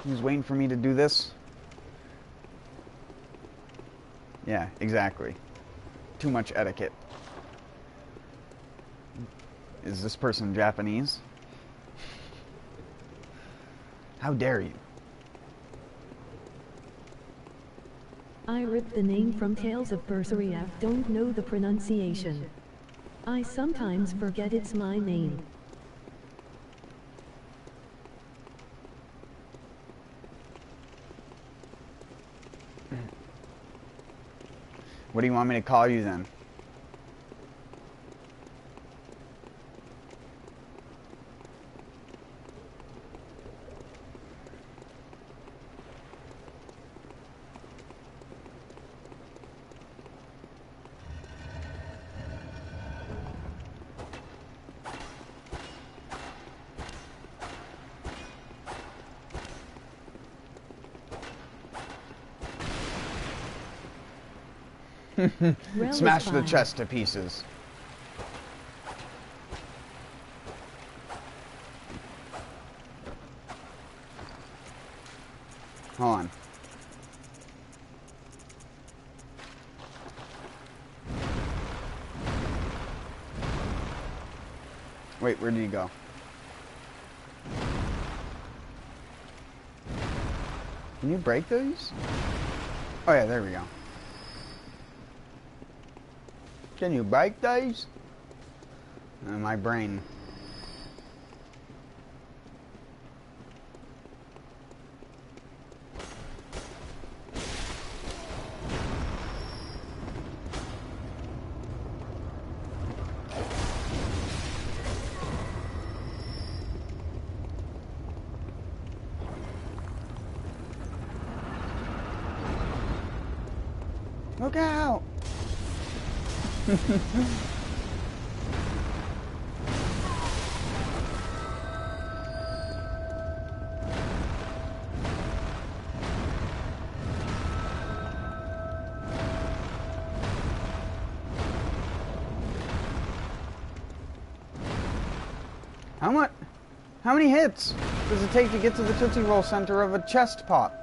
He's waiting for me to do this. Yeah, exactly. Too much etiquette. Is this person Japanese? How dare you? I ripped the name from Tales of Berseria, don't know the pronunciation. I sometimes forget it's my name. What do you want me to call you then? Smash the chest to pieces. Hold on. Wait, where did he go? Can you break those? Oh yeah, there we go. Can you break these? My brain. Look out! How many hits does it take to get to the Tootsie Roll center of a chest pot?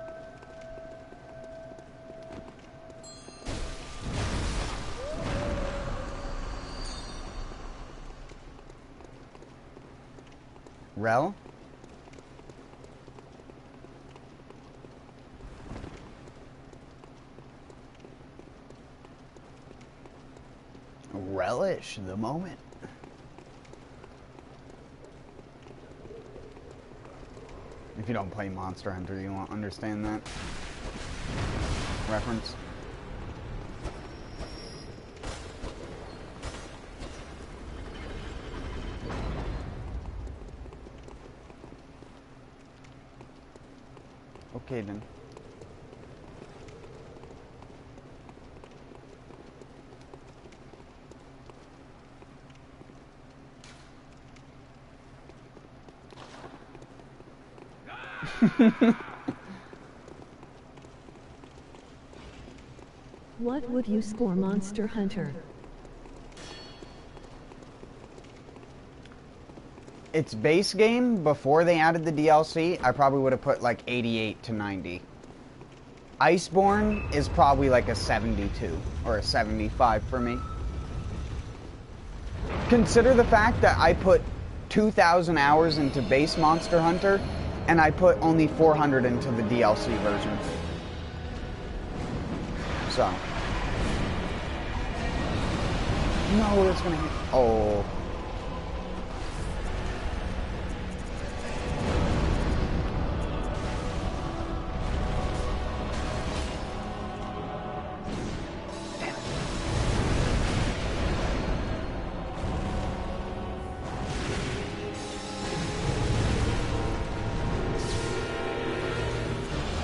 Rel? Relish the moment. If you don't play Monster Hunter, you won't understand that reference. Okay then. What would you score Monster Hunter? Its base game, before they added the DLC, I probably would have put like 88 to 90. Iceborne is probably like a 72 or a 75 for me. Consider the fact that I put 2,000 hours into base Monster Hunter, and I put only 400 into the DLC version. So. No, it's gonna hit. Oh.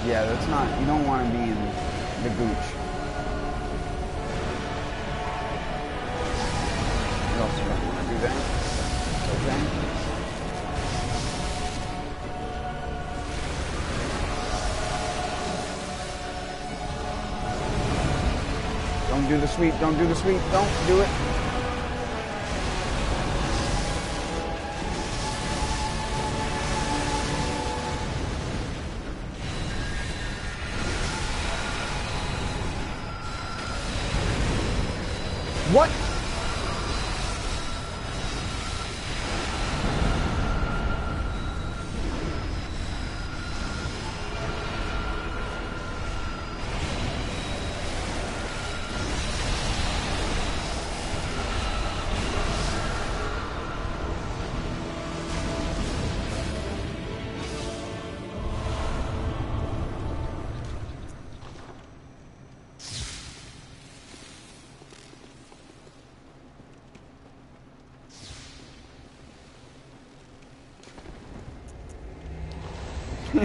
Yeah, that's not, you don't want to be in the gooch. You also don't want to do that. Okay. Don't do the sweep, don't do the sweep, don't do it. What?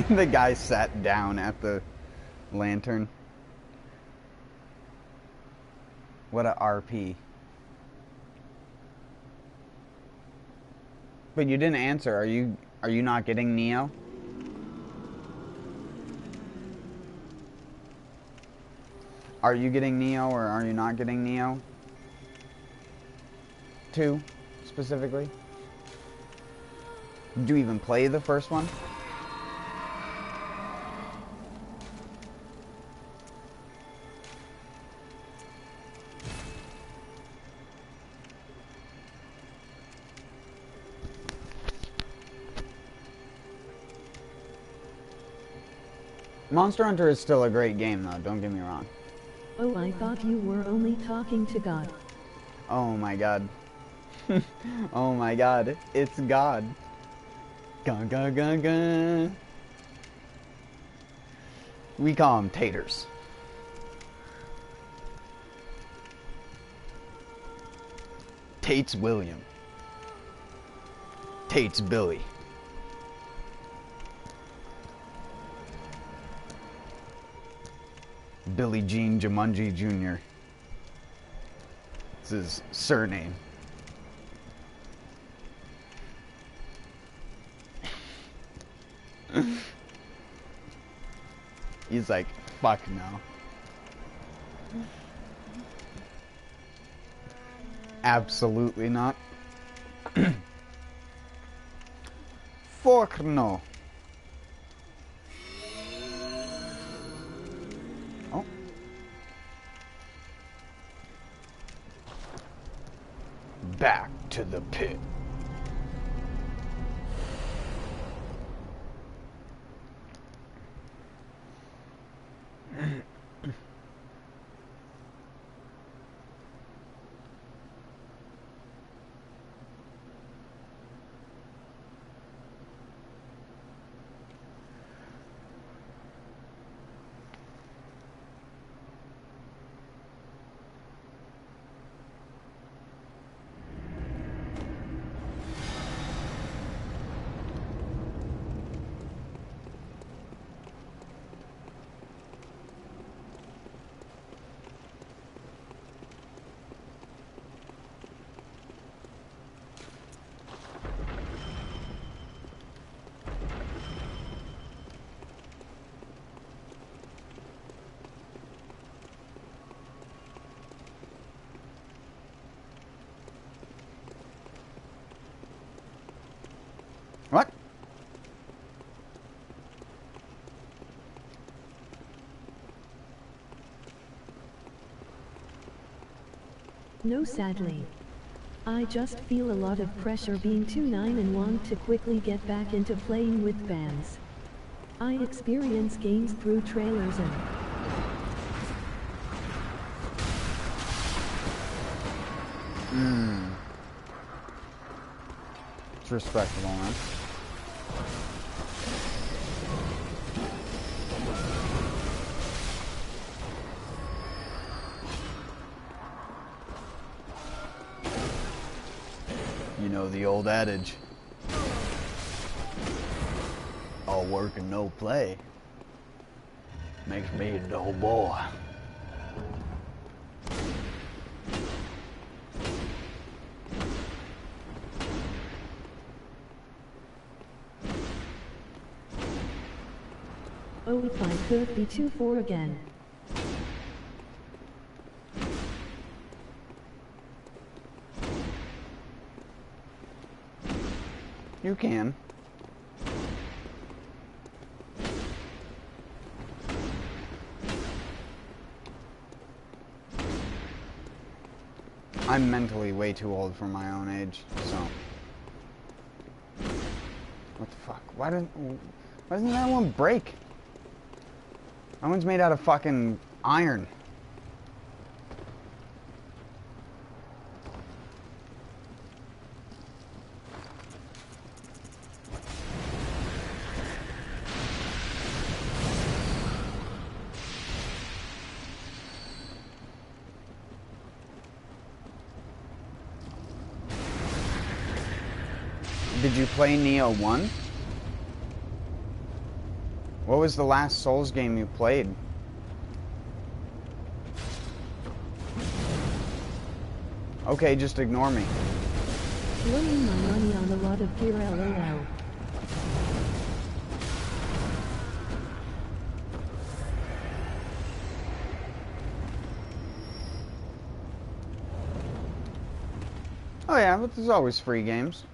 The guy sat down at the lantern. What a RP. But you didn't answer. Are you not getting Neo? Are you getting Neo or are you not getting Neo? 2 specifically. Did you even play the first one? Monster Hunter is still a great game, though. Don't get me wrong. Oh, I thought you were only talking to God. Oh my God. Oh my God. It's God. Gun, gun, gun, gun. We call them taters. Tate's William. Tate's Billy. Billie Jean Jumanji Jr. It's his surname. He's like, fuck no. Absolutely not. Fuck no. Oh. Back to the pit. What? No, sadly. I just feel a lot of pressure being 2-9 and want to quickly get back into playing with bands. I experience games through trailers and... It's respectable, man. You know the old adage. All work and no play makes me a dull boy. Oh, if I could be 2-4 again. You can. I'm mentally way too old for my own age, so. What the fuck? Why doesn't that one break? That one's made out of fucking iron. Did you play Neo 1? What was the last Souls game you played? Okay, just ignore me. Blowing my money on a lot of gear, LOL. Oh yeah, but there's always free games.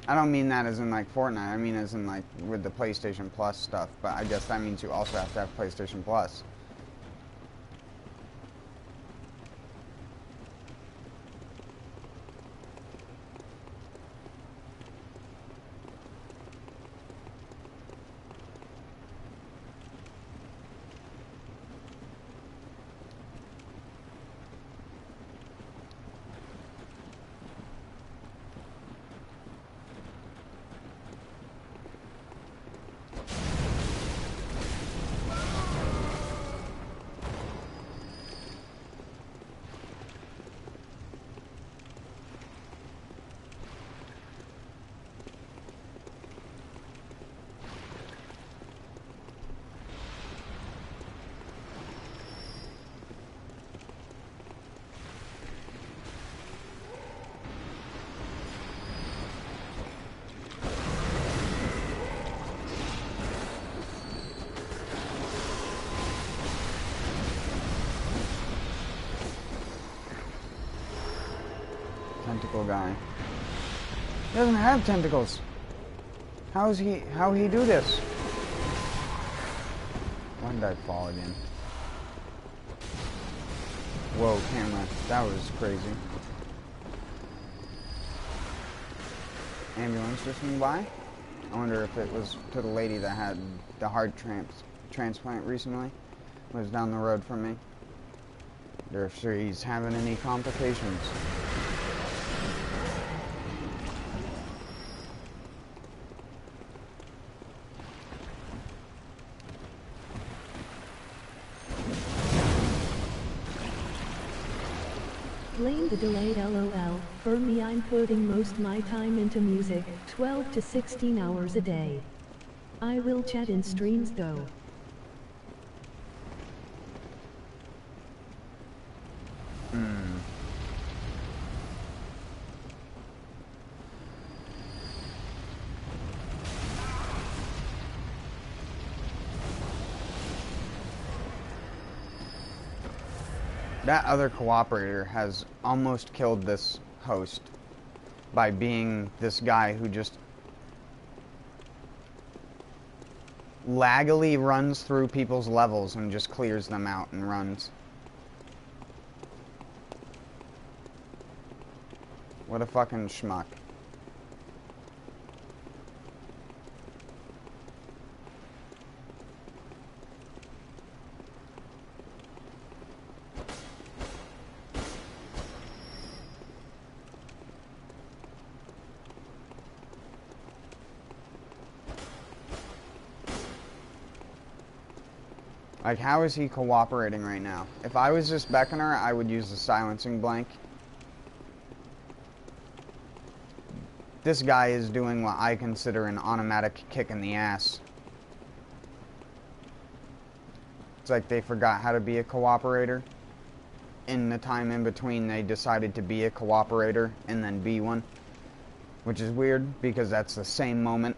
I don't mean that as in like Fortnite, I mean as in like with the PlayStation Plus stuff, but I guess that means you also have to have PlayStation Plus. tentacle guy. He doesn't have tentacles. How he do this? Why did I fall again? Whoa, camera. That was crazy. Ambulance just went by. I wonder if it was to the lady that had the heart transplant recently. Was down the road from me. Or if she's having any complications. Blame the delayed LOL. For me, I'm putting most my time into music, 12 to 16 hours a day. I will chat in streams though. That other cooperator has almost killed this host by being this guy who just laggily runs through people's levels and just clears them out and runs. What a fucking schmuck. Like, how is he cooperating right now? If I was just Beckoner, I would use the silencing blank. This guy is doing what I consider an automatic kick in the ass. It's like they forgot how to be a cooperator. In the time in between, they decided to be a cooperator and then be one. Which is weird, because that's the same moment.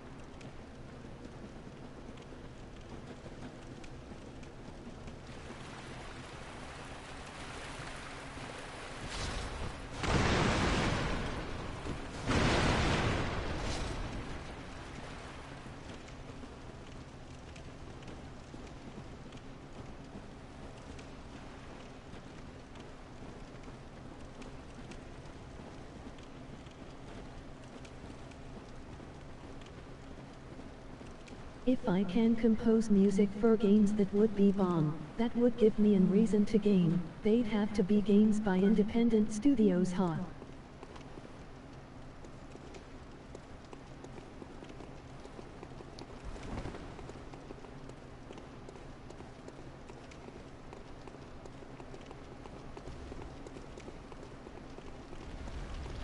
If I can compose music for games that would be bomb, that would give me a reason to game. They'd have to be games by independent studios, huh?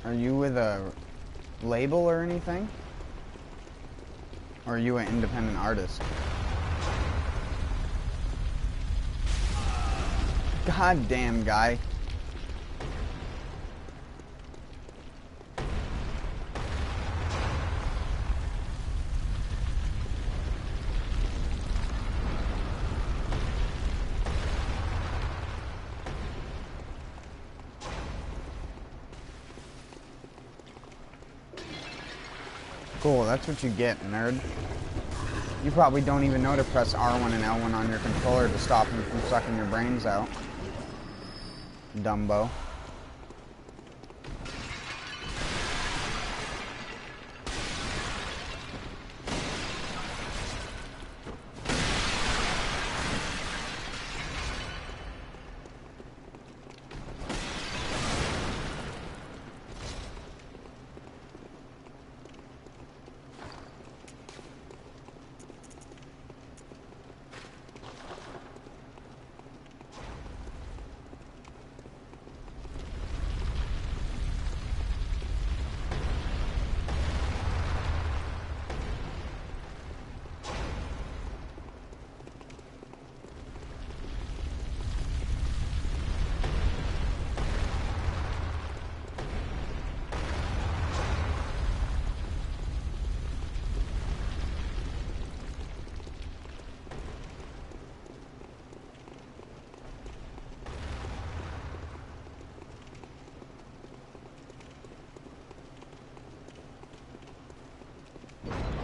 Are you with a label or anything? Or are you an independent artist? God damn, guy. Cool, that's what you get, nerd. You probably don't even know to press R1 and L1 on your controller to stop him from sucking your brains out. Dumbo.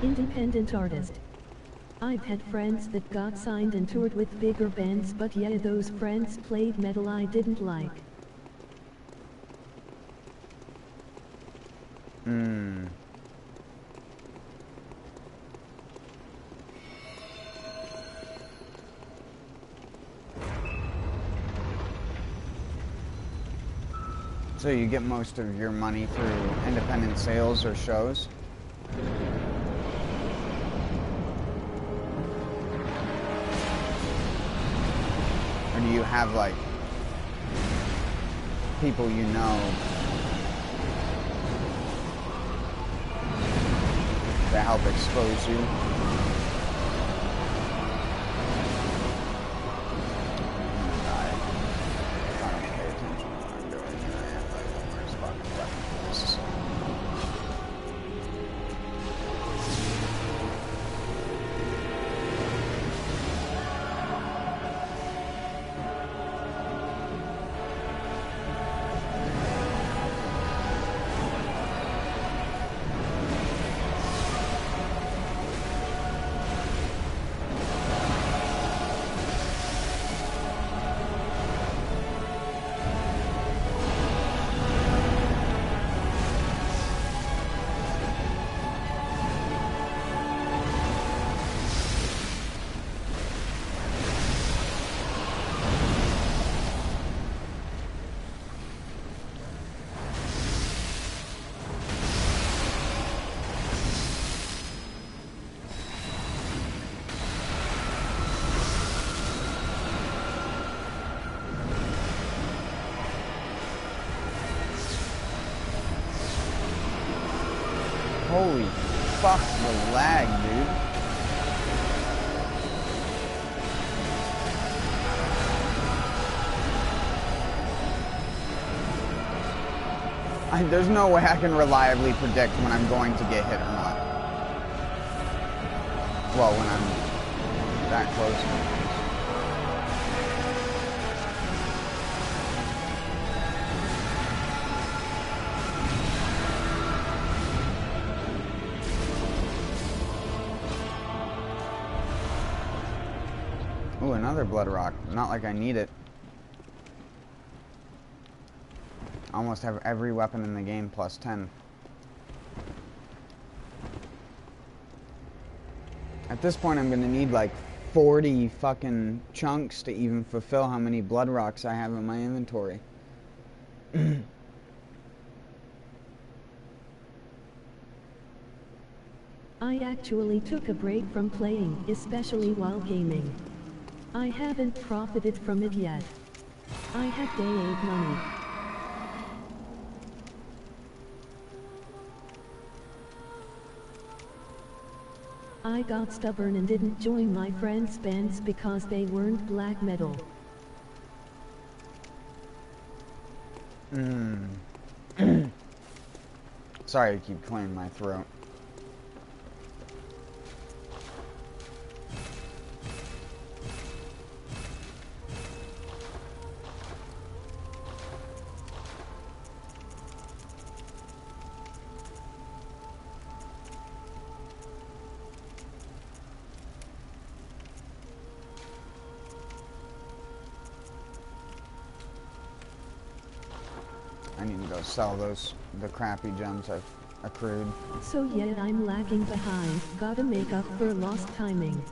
Independent artist. I've had friends that got signed and toured with bigger bands, but yeah, those friends played metal I didn't like. So you get most of your money through independent sales or shows? Or do you have, like, people you know that help expose you? Holy fuck, the lag, dude. There's no way I can reliably predict when I'm going to get hit or not. Well, when I'm that close. Ooh, another blood rock. Not like I need it. I almost have every weapon in the game plus 10. At this point, I'm gonna need like 40 fucking chunks to even fulfill how many blood rocks I have in my inventory. I actually took a break from playing, especially while gaming. I haven't profited from it yet. I have day 8 money. I got stubborn and didn't join my friends' bands because they weren't black metal. Sorry, I keep clearing my throat. I need to go sell the crappy gems I've accrued. So yeah, I'm lagging behind. Gotta make up for lost timing.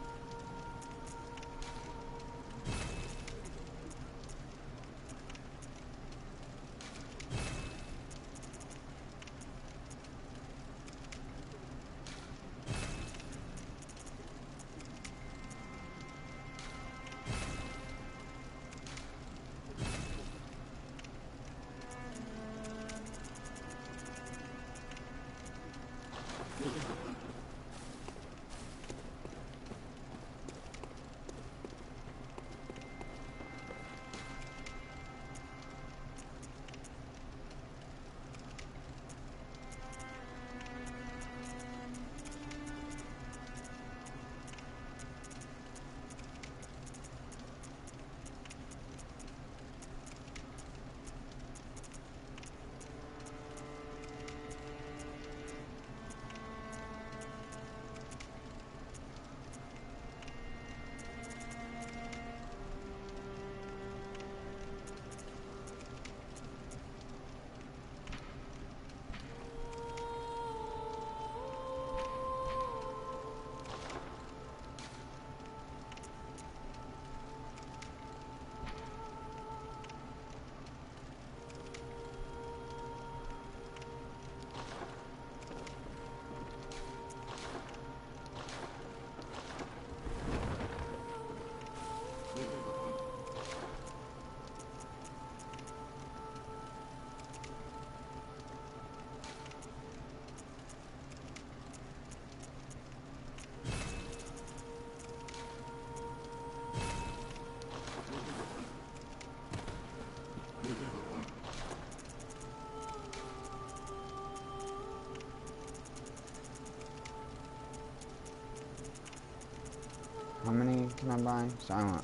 How many can I buy? So I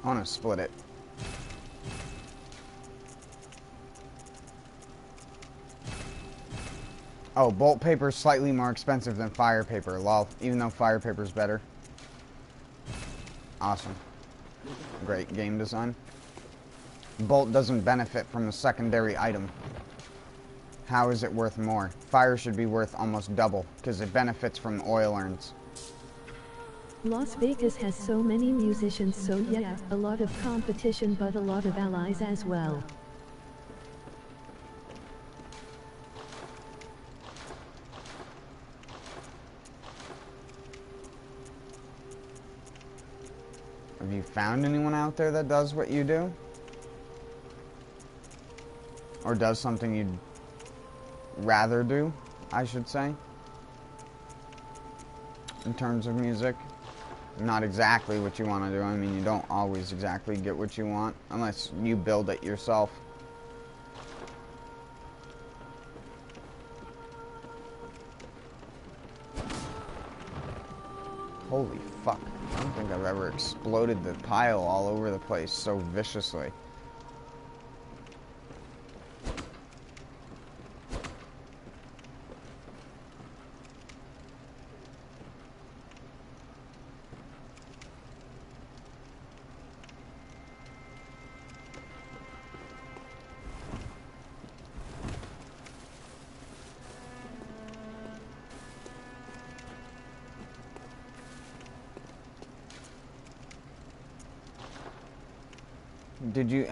want to split it. Oh, bolt paper is slightly more expensive than fire paper, lol. Even though fire paper is better. Awesome. Great game design. Bolt doesn't benefit from a secondary item. How is it worth more? Fire should be worth almost double, because it benefits from oil urns. Las Vegas has so many musicians, so yeah, a lot of competition but a lot of allies as well. Have you found anyone out there that does what you do? Or does something you'd rather do, I should say? In terms of music. Not exactly what you want to do. I mean, you don't always exactly get what you want, unless you build it yourself. Holy fuck. I don't think I've ever exploded the pile all over the place so viciously.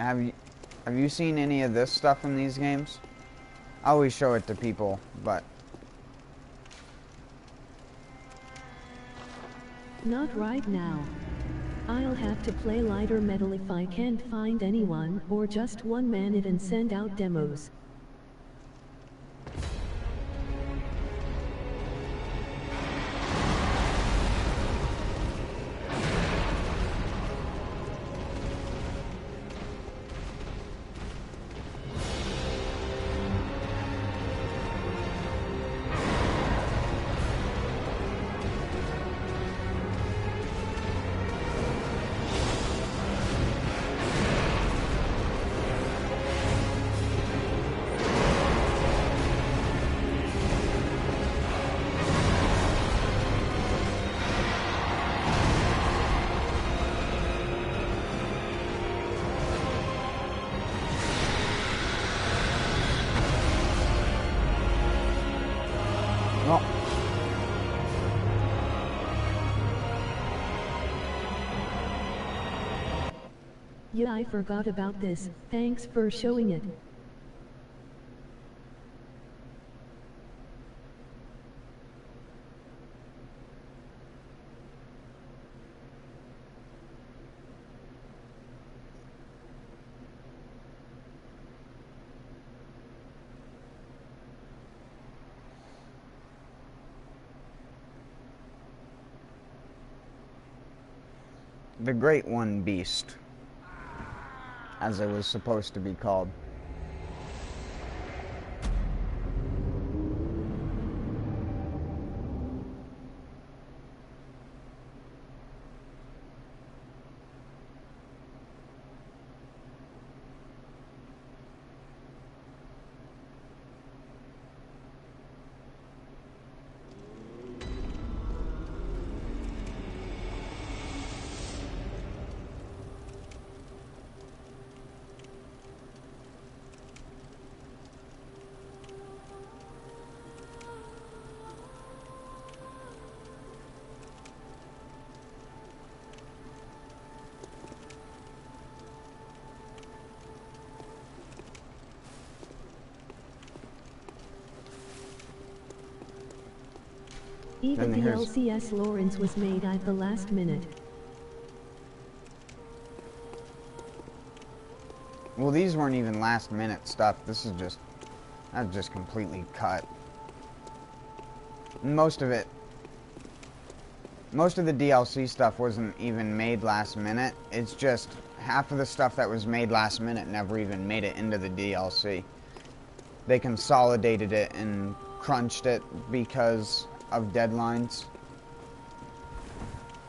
Have you seen any of this stuff in these games? I always show it to people, but Not right now. I'll have to play lighter metal if I can't find anyone, or just one man it and send out demos. Yeah, I forgot about this. Thanks for showing it. the Great One Beast, as it was supposed to be called. Even the LCS Lawrence was made at the last minute. Well, these weren't even last minute stuff. This is just, that's just completely cut. Most of the DLC stuff wasn't even made last minute. It's just half of the stuff that was made last minute never even made it into the DLC. They consolidated it and crunched it because of deadlines.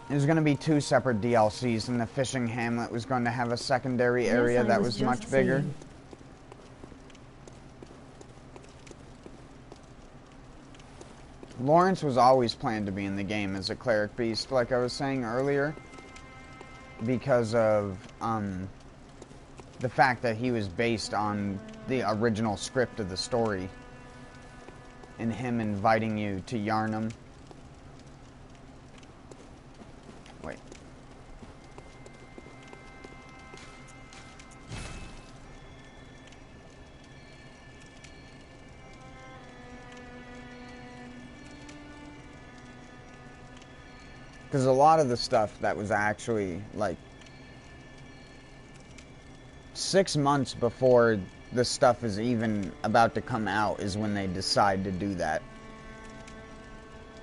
There's going to be 2 separate DLCs, and the fishing hamlet was going to have a secondary area that was much bigger. Lawrence was always planned to be in the game as a cleric beast, like I was saying earlier, because of the fact that he was based on the original script of the story, and him inviting you to Yarnum. Wait. Because a lot of the stuff that was actually, like, 6 months before the stuff is even about to come out is when they decide to do that.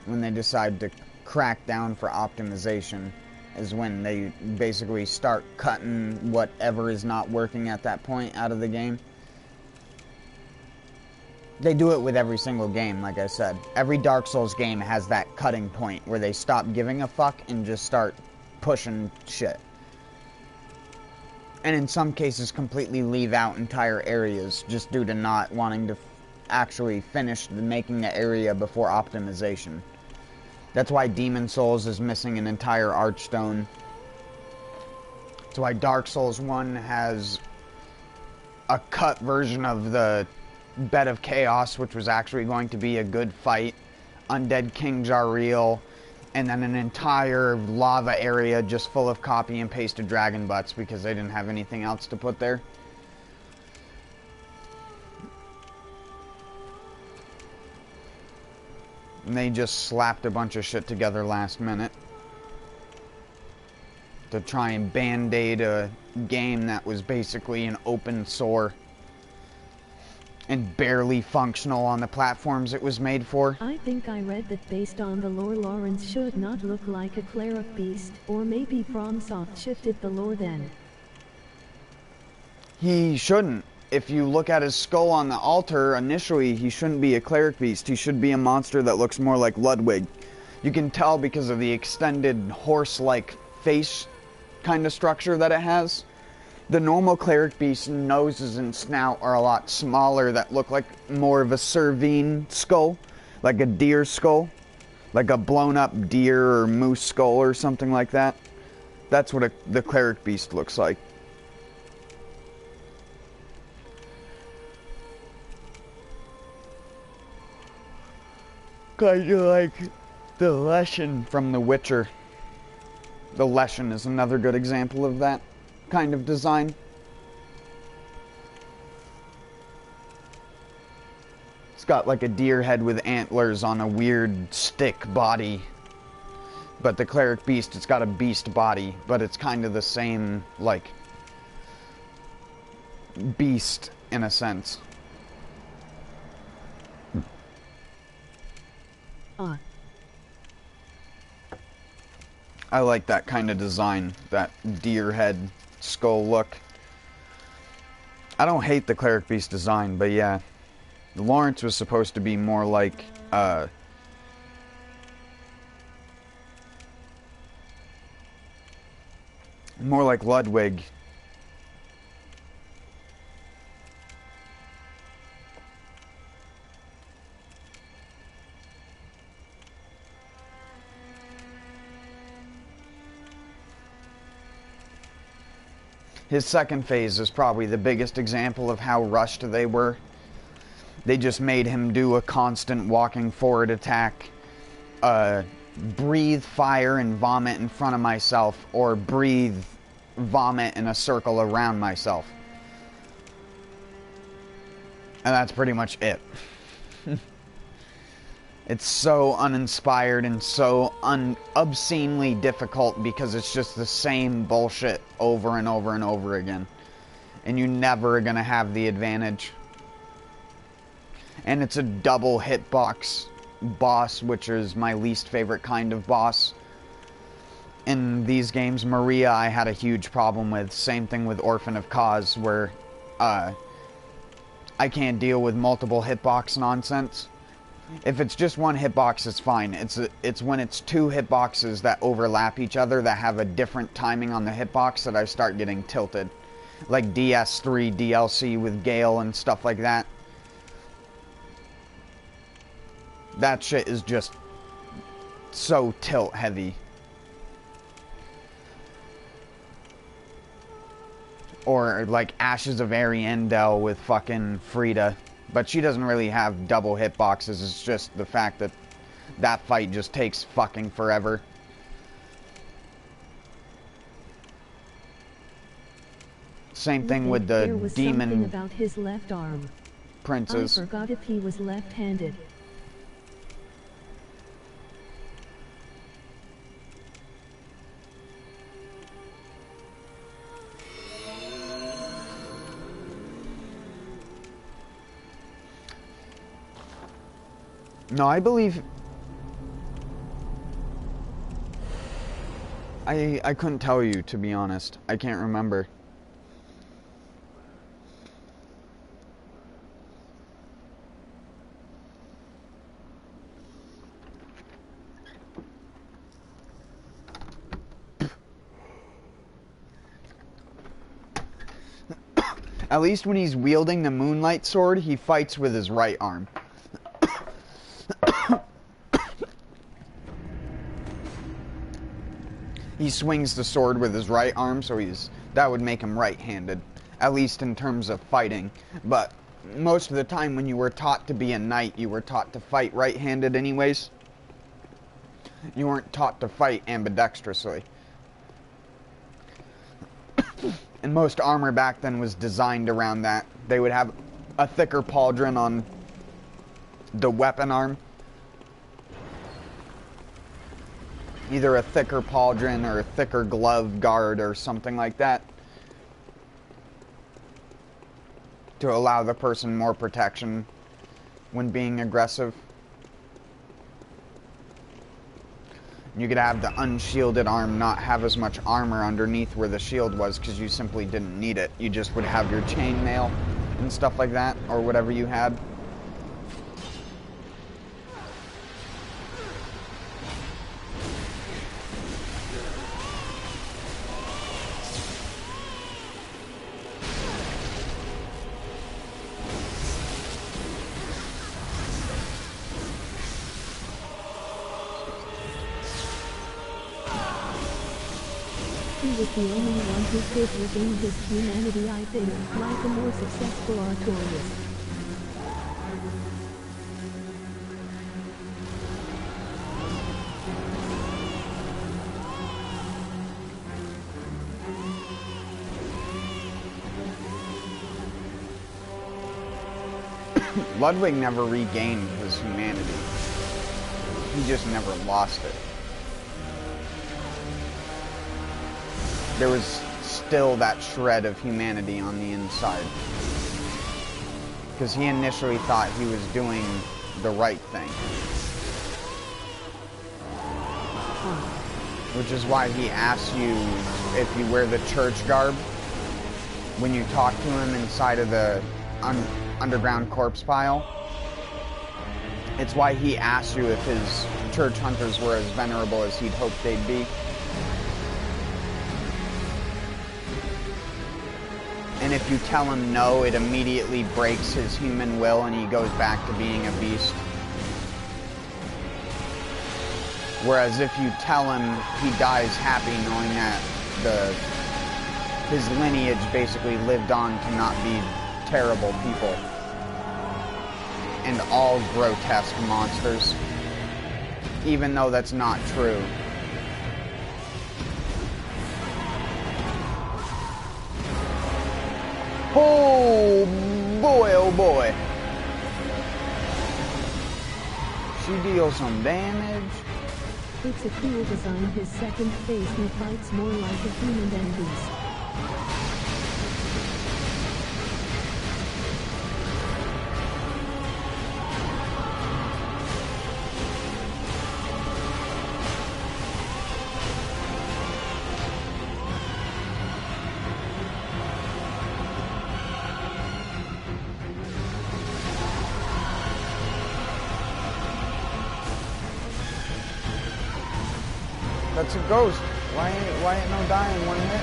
When they decide to crack down for optimization is when they basically start cutting whatever is not working at that point out of the game. They do it with every single game, like I said. Every Dark Souls game has that cutting point where they stop giving a fuck and just start pushing shit. And in some cases completely leave out entire areas just due to not wanting to actually finish making the area before optimization. That's why Demon Souls is missing an entire Archstone. That's why Dark Souls 1 has a cut version of the Bed of Chaos, which was actually going to be a good fight. Undead King Jareel. And then an entire lava area just full of copy and pasted dragon butts because they didn't have anything else to put there. And they just slapped a bunch of shit together last minute to try and band-aid a game that was basically an open sore and barely functional on the platforms it was made for. I think I read that based on the lore, Lawrence should not look like a cleric beast, or maybe FromSoft shifted the lore then. He shouldn't. If you look at his skull on the altar, initially he shouldn't be a cleric beast. He should be a monster that looks more like Ludwig. You can tell because of the extended horse-like face kind of structure that it has. The normal cleric beast's noses and snout are a lot smaller that look like more of a Servine skull, like a deer skull, like a blown up deer or moose skull or something like that. That's what the cleric beast looks like. Kind of like the Leshen from The Witcher. The Leshen is another good example of that kind of design. It's got like a deer head with antlers on a weird stick body. But the cleric beast, it's got a beast body, but it's kind of the same, like, beast in a sense. I like that kind of design, that deer head skull look. I don't hate the cleric beast design, but yeah, Lawrence was supposed to be more like Ludwig. His second phase is probably the biggest example of how rushed they were. They just made him do a constant walking forward attack, breathe fire and vomit in front of myself, or breathe vomit in a circle around myself. And that's pretty much it. It's so uninspired and so obscenely difficult because it's just the same bullshit over and over and over again. And you never are going to have the advantage. And it's a double hitbox boss, which is my least favorite kind of boss. In these games, Maria I had a huge problem with. Same thing with Orphan of Cause, where I can't deal with multiple hitbox nonsense. If it's just one hitbox, it's fine. It's when it's two hitboxes that overlap each other that have a different timing on the hitbox that I start getting tilted. Like DS3 DLC with Gale and stuff like that. That shit is just so tilt heavy. Or like Ashes of Ariandel with fucking Frida. But she doesn't really have double hitboxes. It's just the fact that that fight just takes fucking forever. Same thing with the there was demon something about his left arm. princes. I forgot if he was left-handed. No, I believe... I couldn't tell you, to be honest. I can't remember. At least when he's wielding the Moonlight Sword, he fights with his right arm. He swings the sword with his right arm, so that would make him right-handed, at least in terms of fighting. But most of the time when you were taught to be a knight, you were taught to fight right-handed anyways. You weren't taught to fight ambidextrously. And most armor back then was designed around that. They would have a thicker pauldron on the weapon arm. Either a thicker pauldron or a thicker glove guard or something like that. To allow the person more protection when being aggressive. You could have the unshielded arm not have as much armor underneath where the shield was because you simply didn't need it. You just would have your chainmail and stuff like that, or whatever you had. He was the only one who could regain his humanity, I think, like a more successful Artorias. Ludwig never regained his humanity. He just never lost it. There was still that shred of humanity on the inside. Because he initially thought he was doing the right thing. Which is why he asks you if you wear the church garb when you talk to him inside of the underground corpse pile. It's why he asks you if his church hunters were as venerable as he'd hoped they'd be. And if you tell him no, it immediately breaks his human will and he goes back to being a beast. Whereas if you tell him, he dies happy knowing that his lineage basically lived on to not be terrible people. And all grotesque monsters. Even though that's not true. Oh boy. She deals some damage. It's a cool design. His second phase, he fights more like a human than beast. That's a ghost. Why ain't no dying one hit?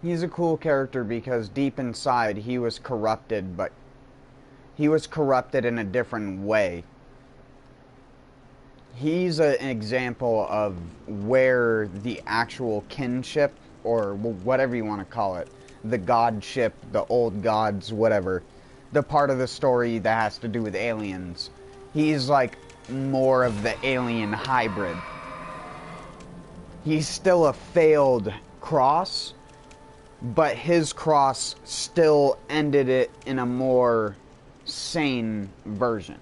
He's a cool character because deep inside he was corrupted, but he was corrupted in a different way. He's an example of where the actual kinship, or whatever you want to call it, the godship, the old gods, whatever, the part of the story that has to do with aliens. He's like more of the alien hybrid. He's still a failed cross, but his cross still ended it in a more sane version.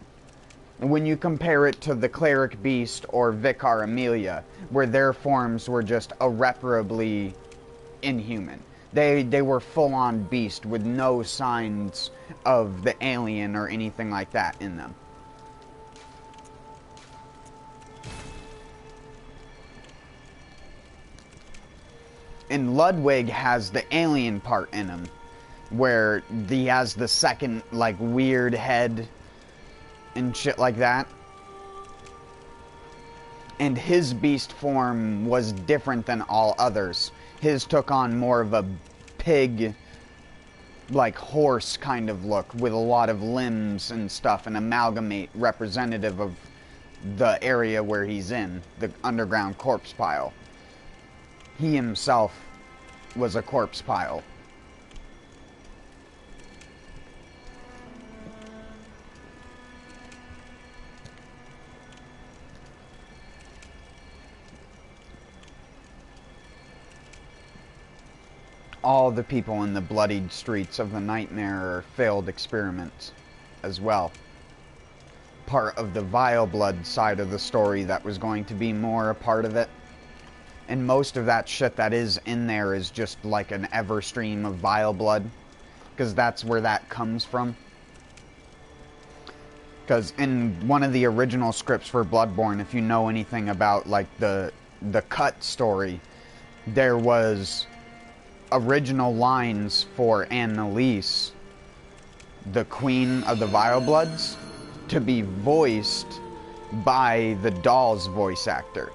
When you compare it to the Cleric Beast or Vicar Amelia, where their forms were just irreparably inhuman. They were full-on beast with no signs of the alien or anything like that in them. And Ludwig has the alien part in him, where he has the second, like, weird head and shit like that. And his beast form was different than all others. His took on more of a pig, like, horse kind of look, with a lot of limbs and stuff, an amalgamate representative of the area where he's in, the underground corpse pile. He himself was a corpse pile. All the people in the bloodied streets of the Nightmare are failed experiments as well. Part of the vile blood side of the story that was going to be more a part of it. And most of that shit that is in there is just like an ever stream of vile blood. Because that's where that comes from. Because in one of the original scripts for Bloodborne, if you know anything about like the cut story, there was original lines for Annalise, the queen of the Vile Bloods, to be voiced by the doll's voice actor.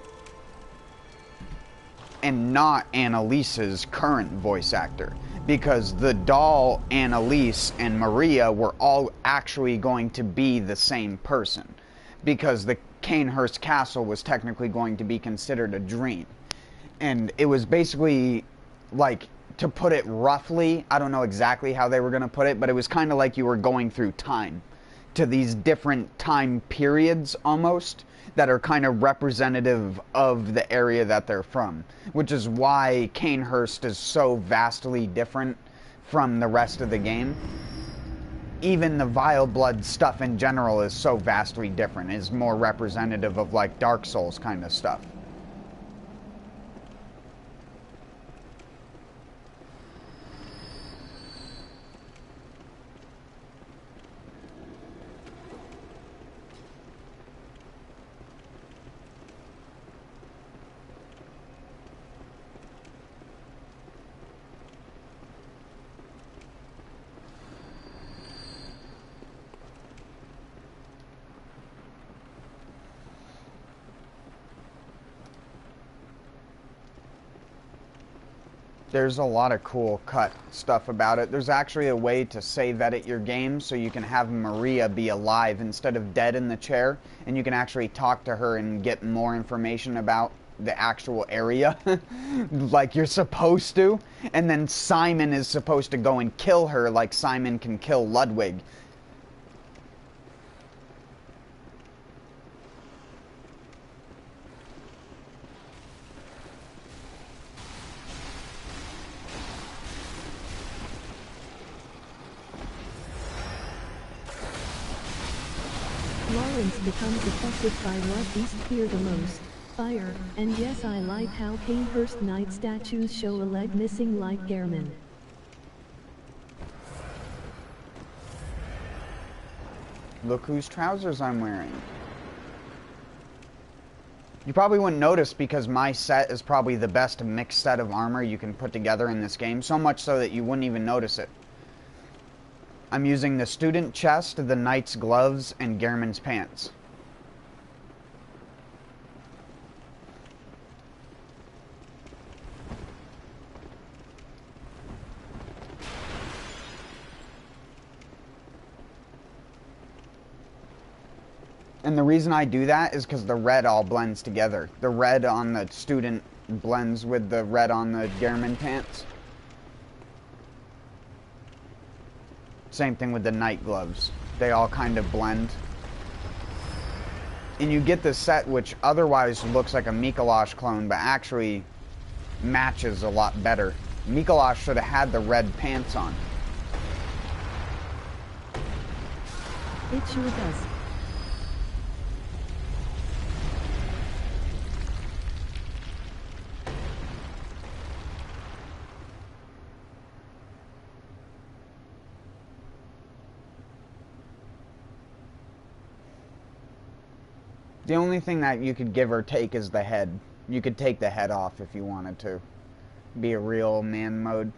And not Annalise's current voice actor. Because the doll, Annalise, and Maria were all actually going to be the same person. Because the Canehurst Castle was technically going to be considered a dream. And it was basically, like, to put it roughly, I don't know exactly how they were going to put it, but it was kind of like you were going through time. To these different time periods, almost, that are kind of representative of the area that they're from. Which is why Canehurst is so vastly different from the rest of the game. Even the Vile Blood stuff in general is so vastly different. It's more representative of like Dark Souls kind of stuff. There's a lot of cool cut stuff about it. There's actually a way to save edit your game so you can have Maria be alive instead of dead in the chair, and you can actually talk to her and get more information about the actual area like you're supposed to. And then Simon is supposed to go and kill her like Simon can kill Ludwig. violence becomes affected by what beast fear the most. Fire, and yes, I like how Canehurst Knight statues show a leg missing like Gehrman. Look whose trousers I'm wearing. You probably wouldn't notice because my set is probably the best mixed set of armor you can put together in this game, so much so that you wouldn't even notice it. I'm using the student chest, the knight's gloves, and Gehrman's pants. And the reason I do that is because the red all blends together. The red on the student blends with the red on the Gehrman pants. Same thing with the knight gloves. They all kind of blend. And you get this set which otherwise looks like a Mikolash clone, but actually matches a lot better. Mikolash should have had the red pants on. It sure does. The only thing that you could give or take is the head. You could take the head off if you wanted to. Be a real man mode.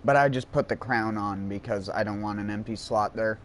But I just put the crown on because I don't want an empty slot there.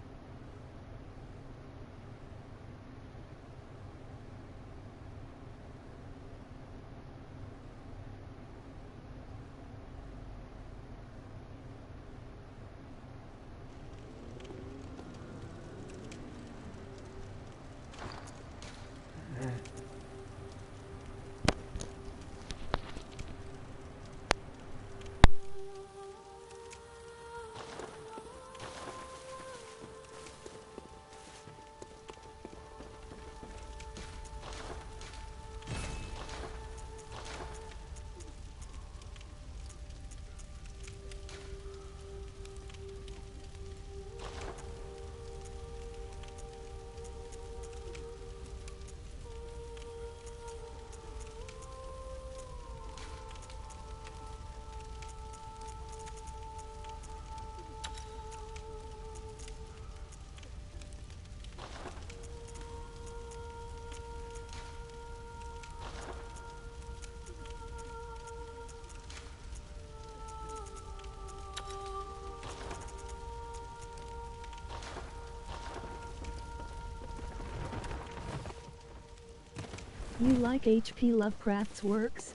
You like H.P. Lovecraft's works?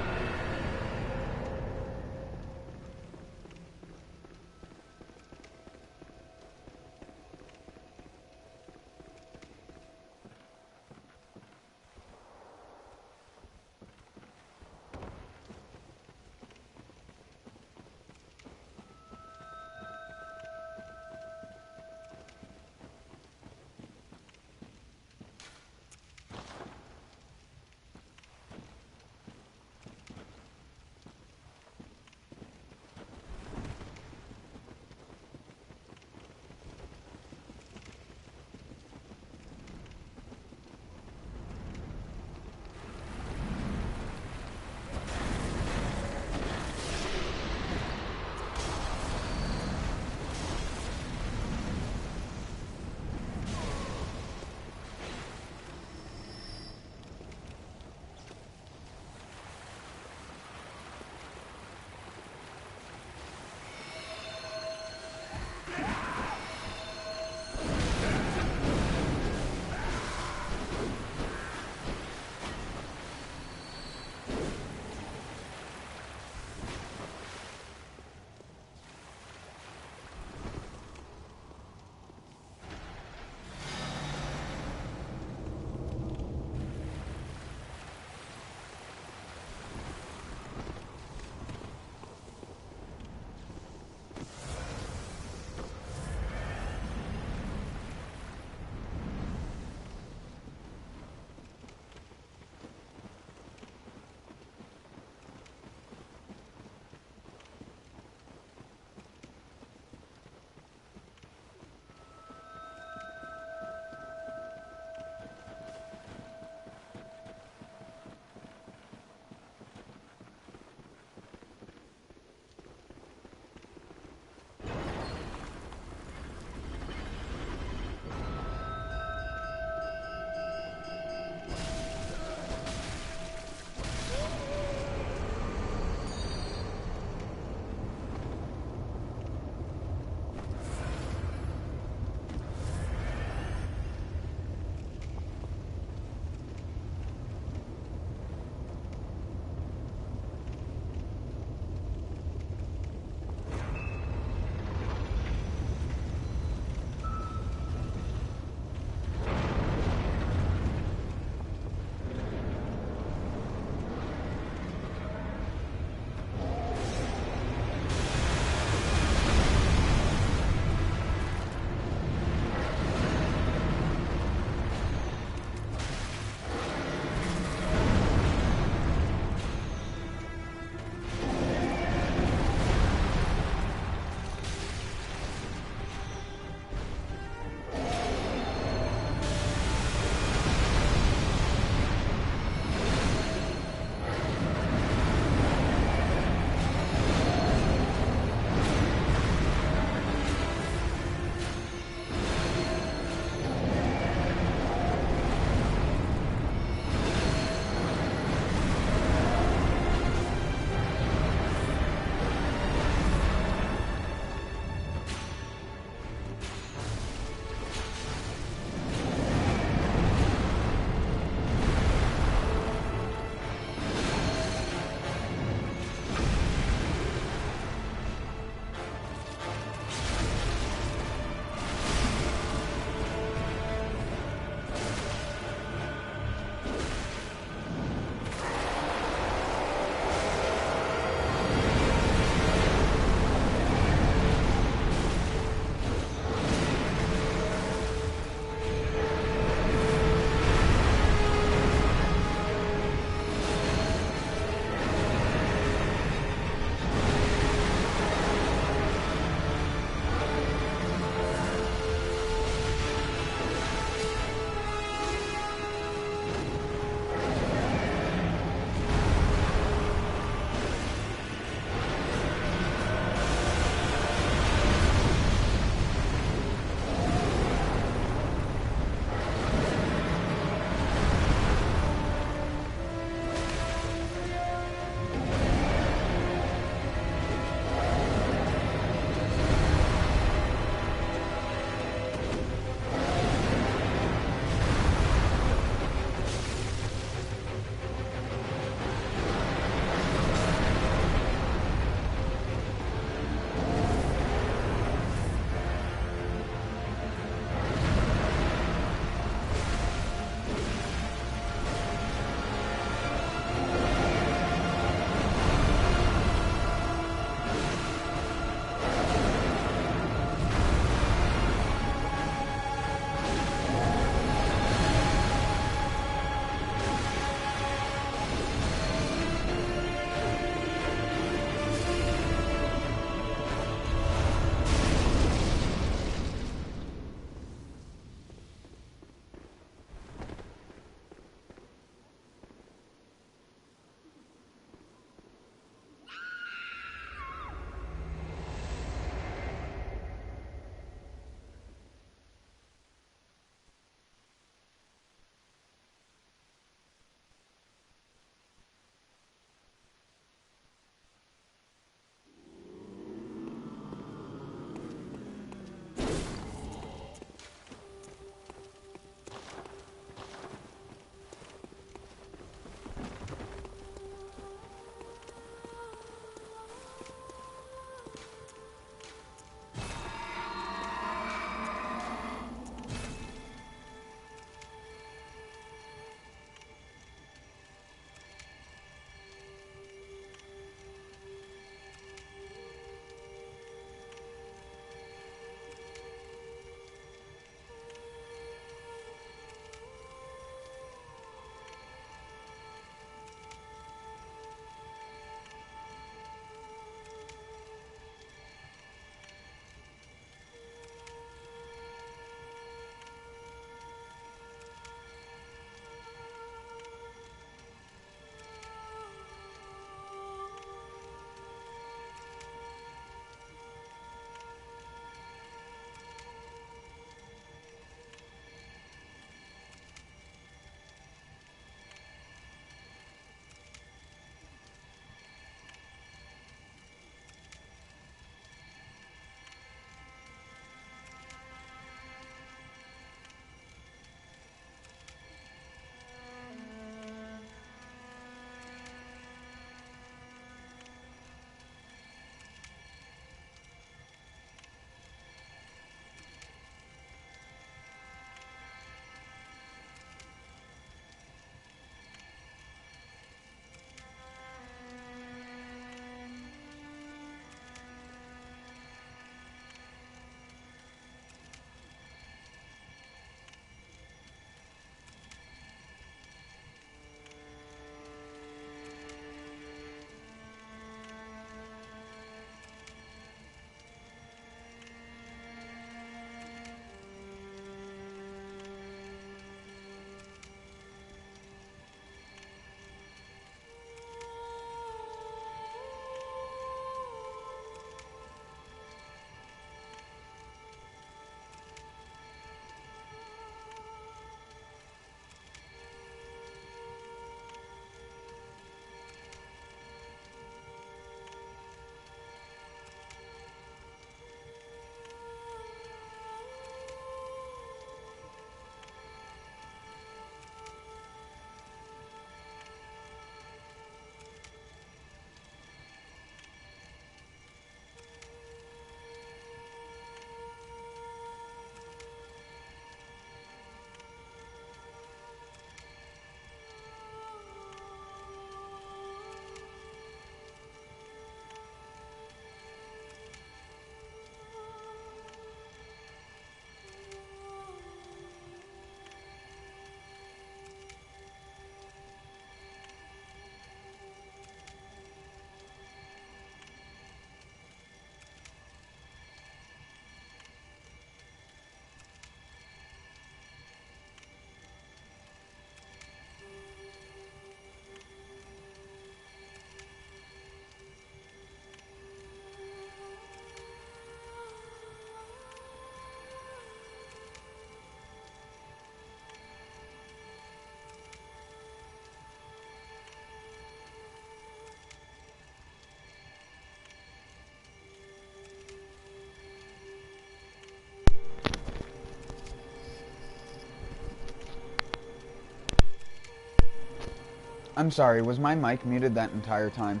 I'm sorry, was my mic muted that entire time?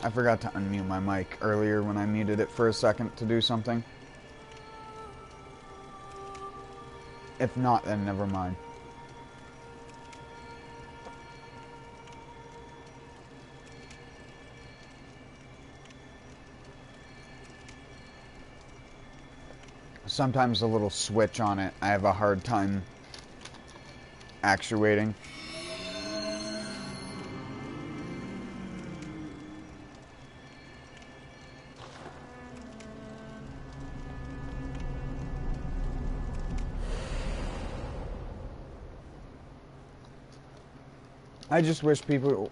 I forgot to unmute my mic earlier when I muted it for a second to do something. If not, then never mind. Sometimes the little switch on it, I have a hard time actuating. I just wish people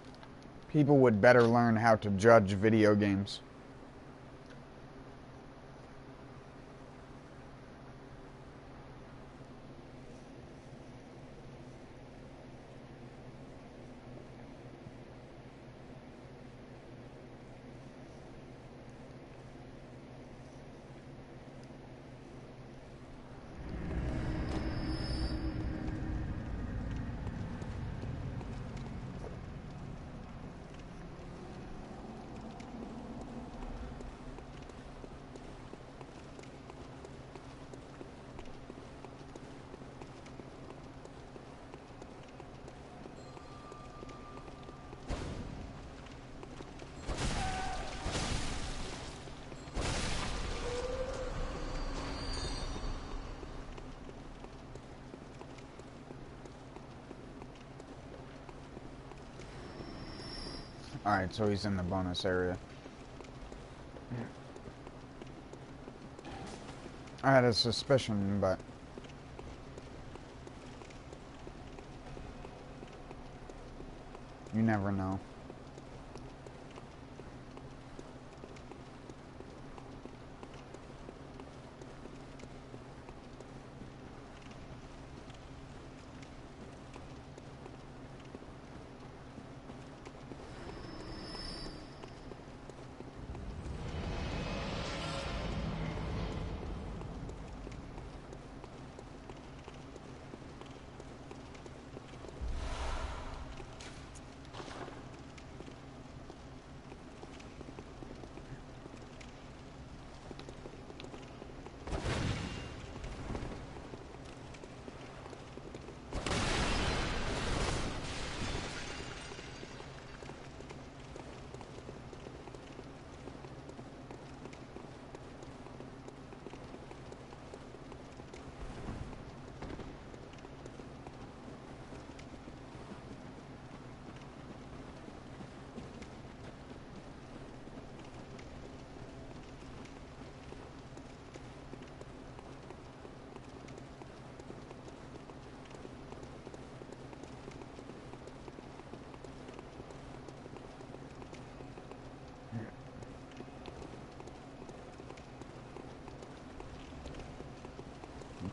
would better learn how to judge video games. Alright, so he's in the bonus area. I had a suspicion, but... you never know.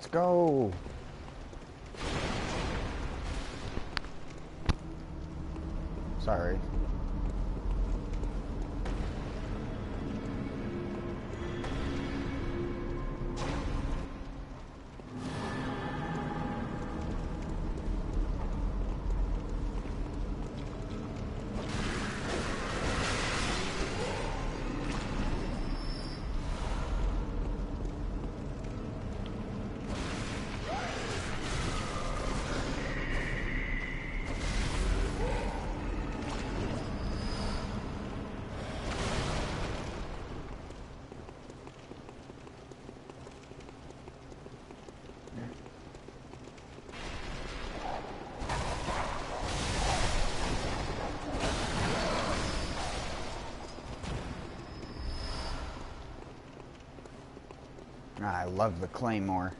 Let's go. Sorry. I love the claymore.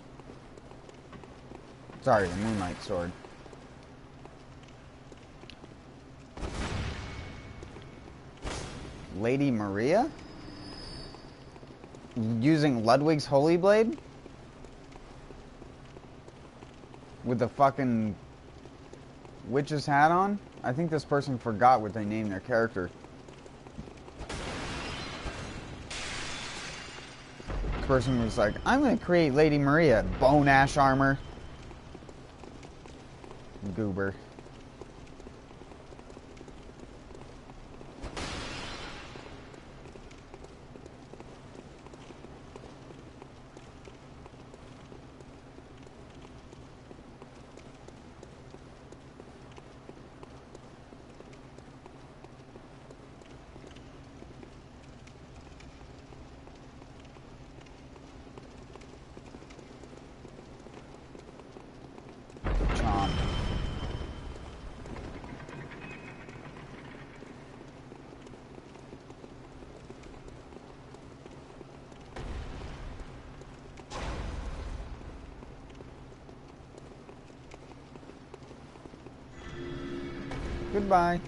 Sorry, the moonlight sword. Lady Maria? Using Ludwig's Holy Blade? With the fucking witch's hat on? I think this person forgot what they named their character. person was like, I'm gonna create Lady Maria. Bone ash armor. Goober. Goodbye,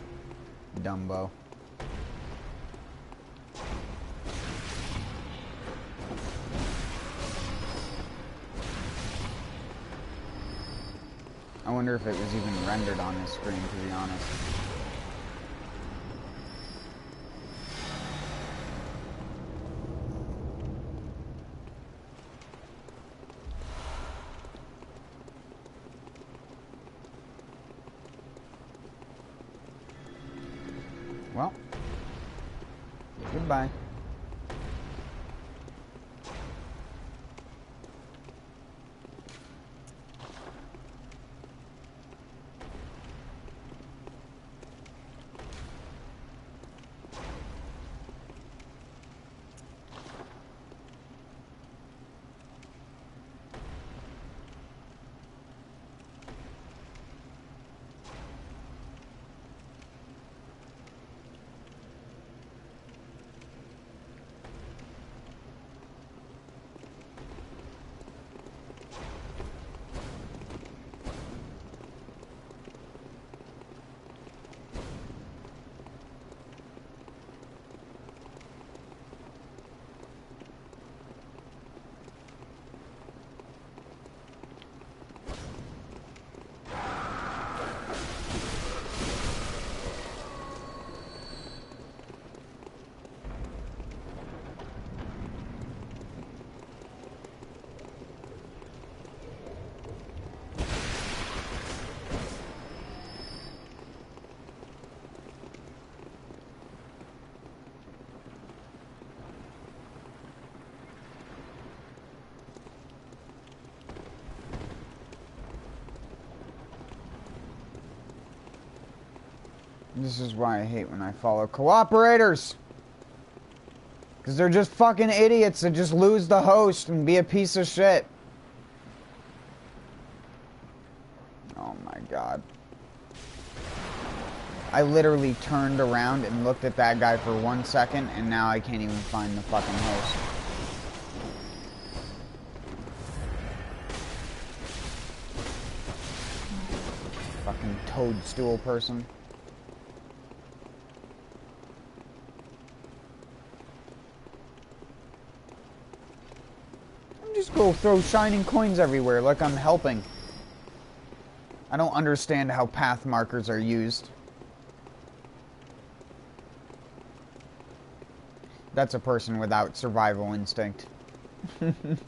Dumbo. I wonder if it was even rendered on this screen, to be honest. Well, goodbye. This is why I hate when I follow cooperators. Because they're just fucking idiots that just lose the host and be a piece of shit. Oh my god. I literally turned around and looked at that guy for 1 second and now I can't even find the fucking host. Fucking toadstool person. Just go throw shining coins everywhere like I'm helping. I don't understand how path markers are used. That's a person without survival instinct. It's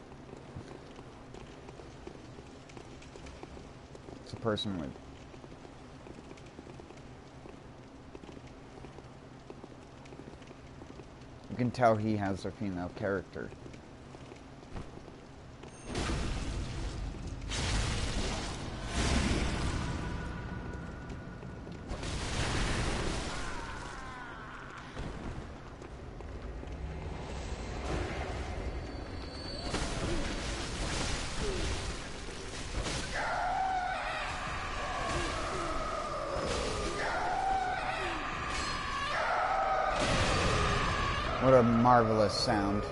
a person with... You can tell he has a female character. What a marvelous sound.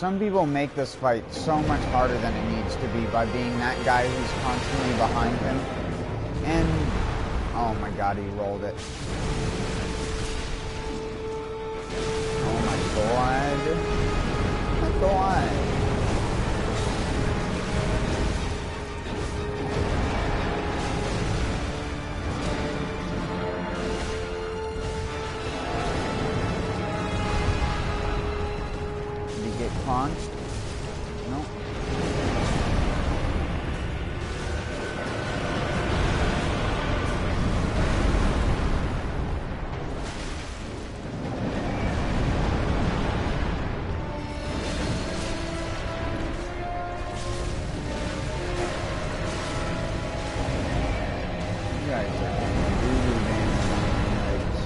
Some people make this fight so much harder than it needs to be by being that guy who's constantly behind him. And, oh my god, he rolled it. Oh my god. Oh my god. Launched. Nope. You guys are really damage on your legs.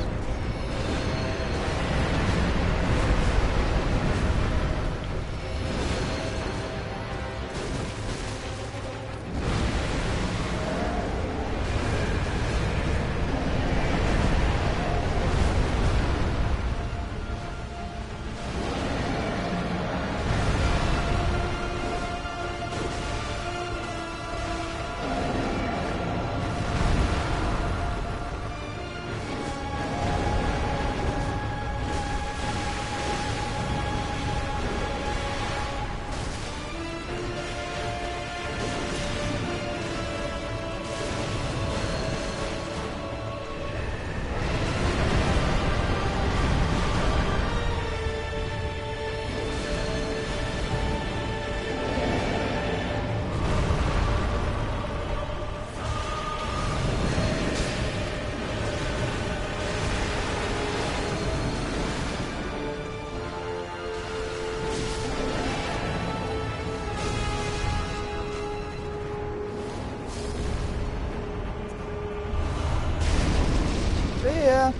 Yeah,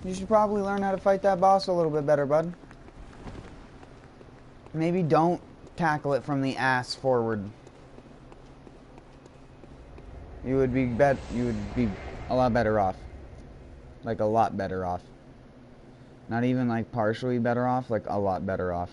you should probably learn how to fight that boss a little bit better, bud. Maybe don't tackle it from the ass forward. You would be a lot better off. Like a lot better off. Not even like partially better off, like a lot better off.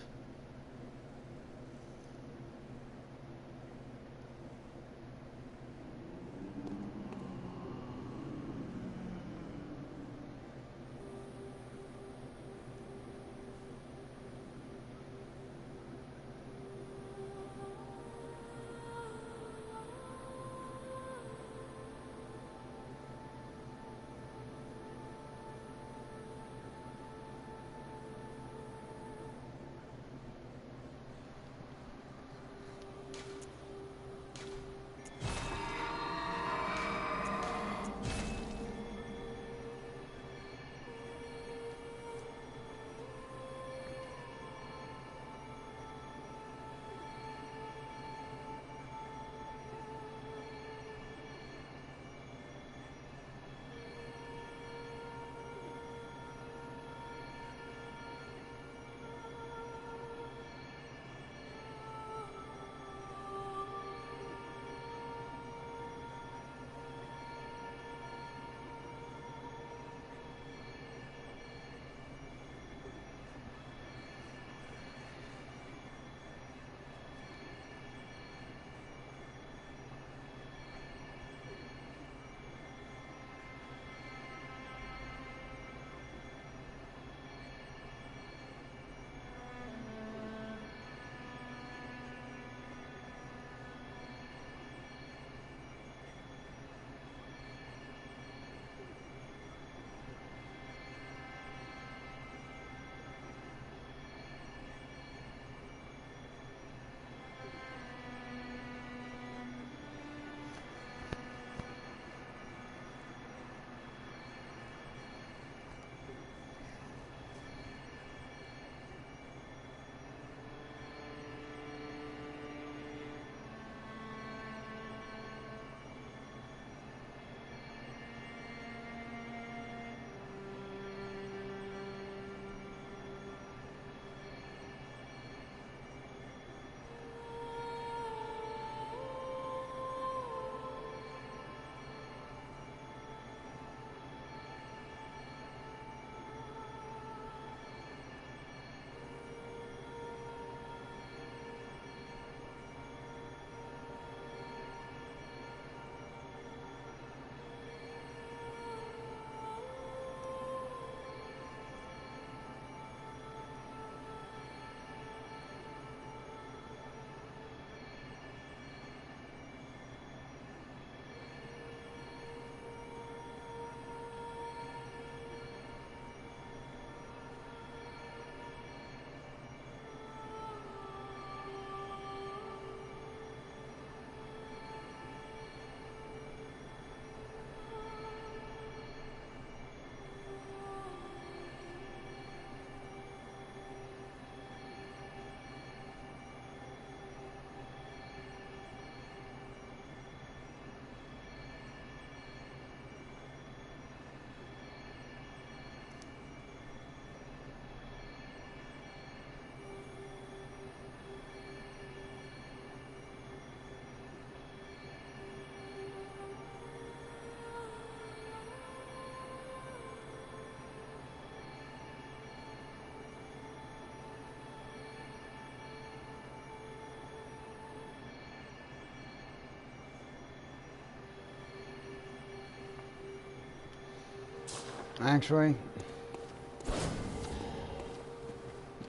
Actually,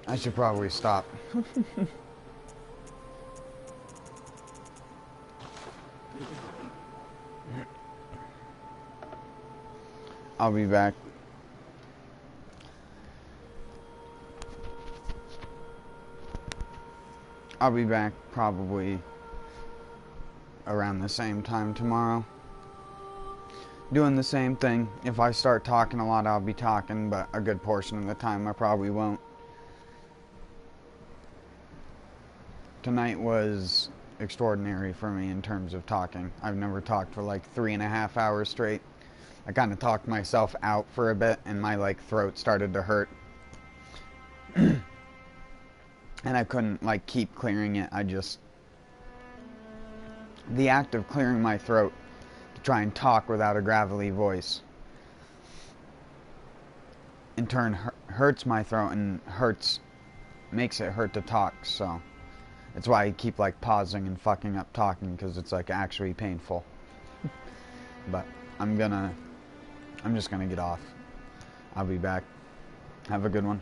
I should probably stop. I'll be back. I'll be back probably around the same time tomorrow. Doing the same thing. If I start talking a lot, I'll be talking, but a good portion of the time I probably won't. Tonight was extraordinary for me in terms of talking. I've never talked for like 3.5 hours straight. I kind of talked myself out for a bit and my like throat started to hurt. And I couldn't like keep clearing it. The act of clearing my throat to try and talk without a gravelly voice in turn hurts my throat and makes it hurt to talk, so that's why I keep like pausing and fucking up talking, because it's like actually painful. But I'm just gonna get off. I'll be back. Have a good one.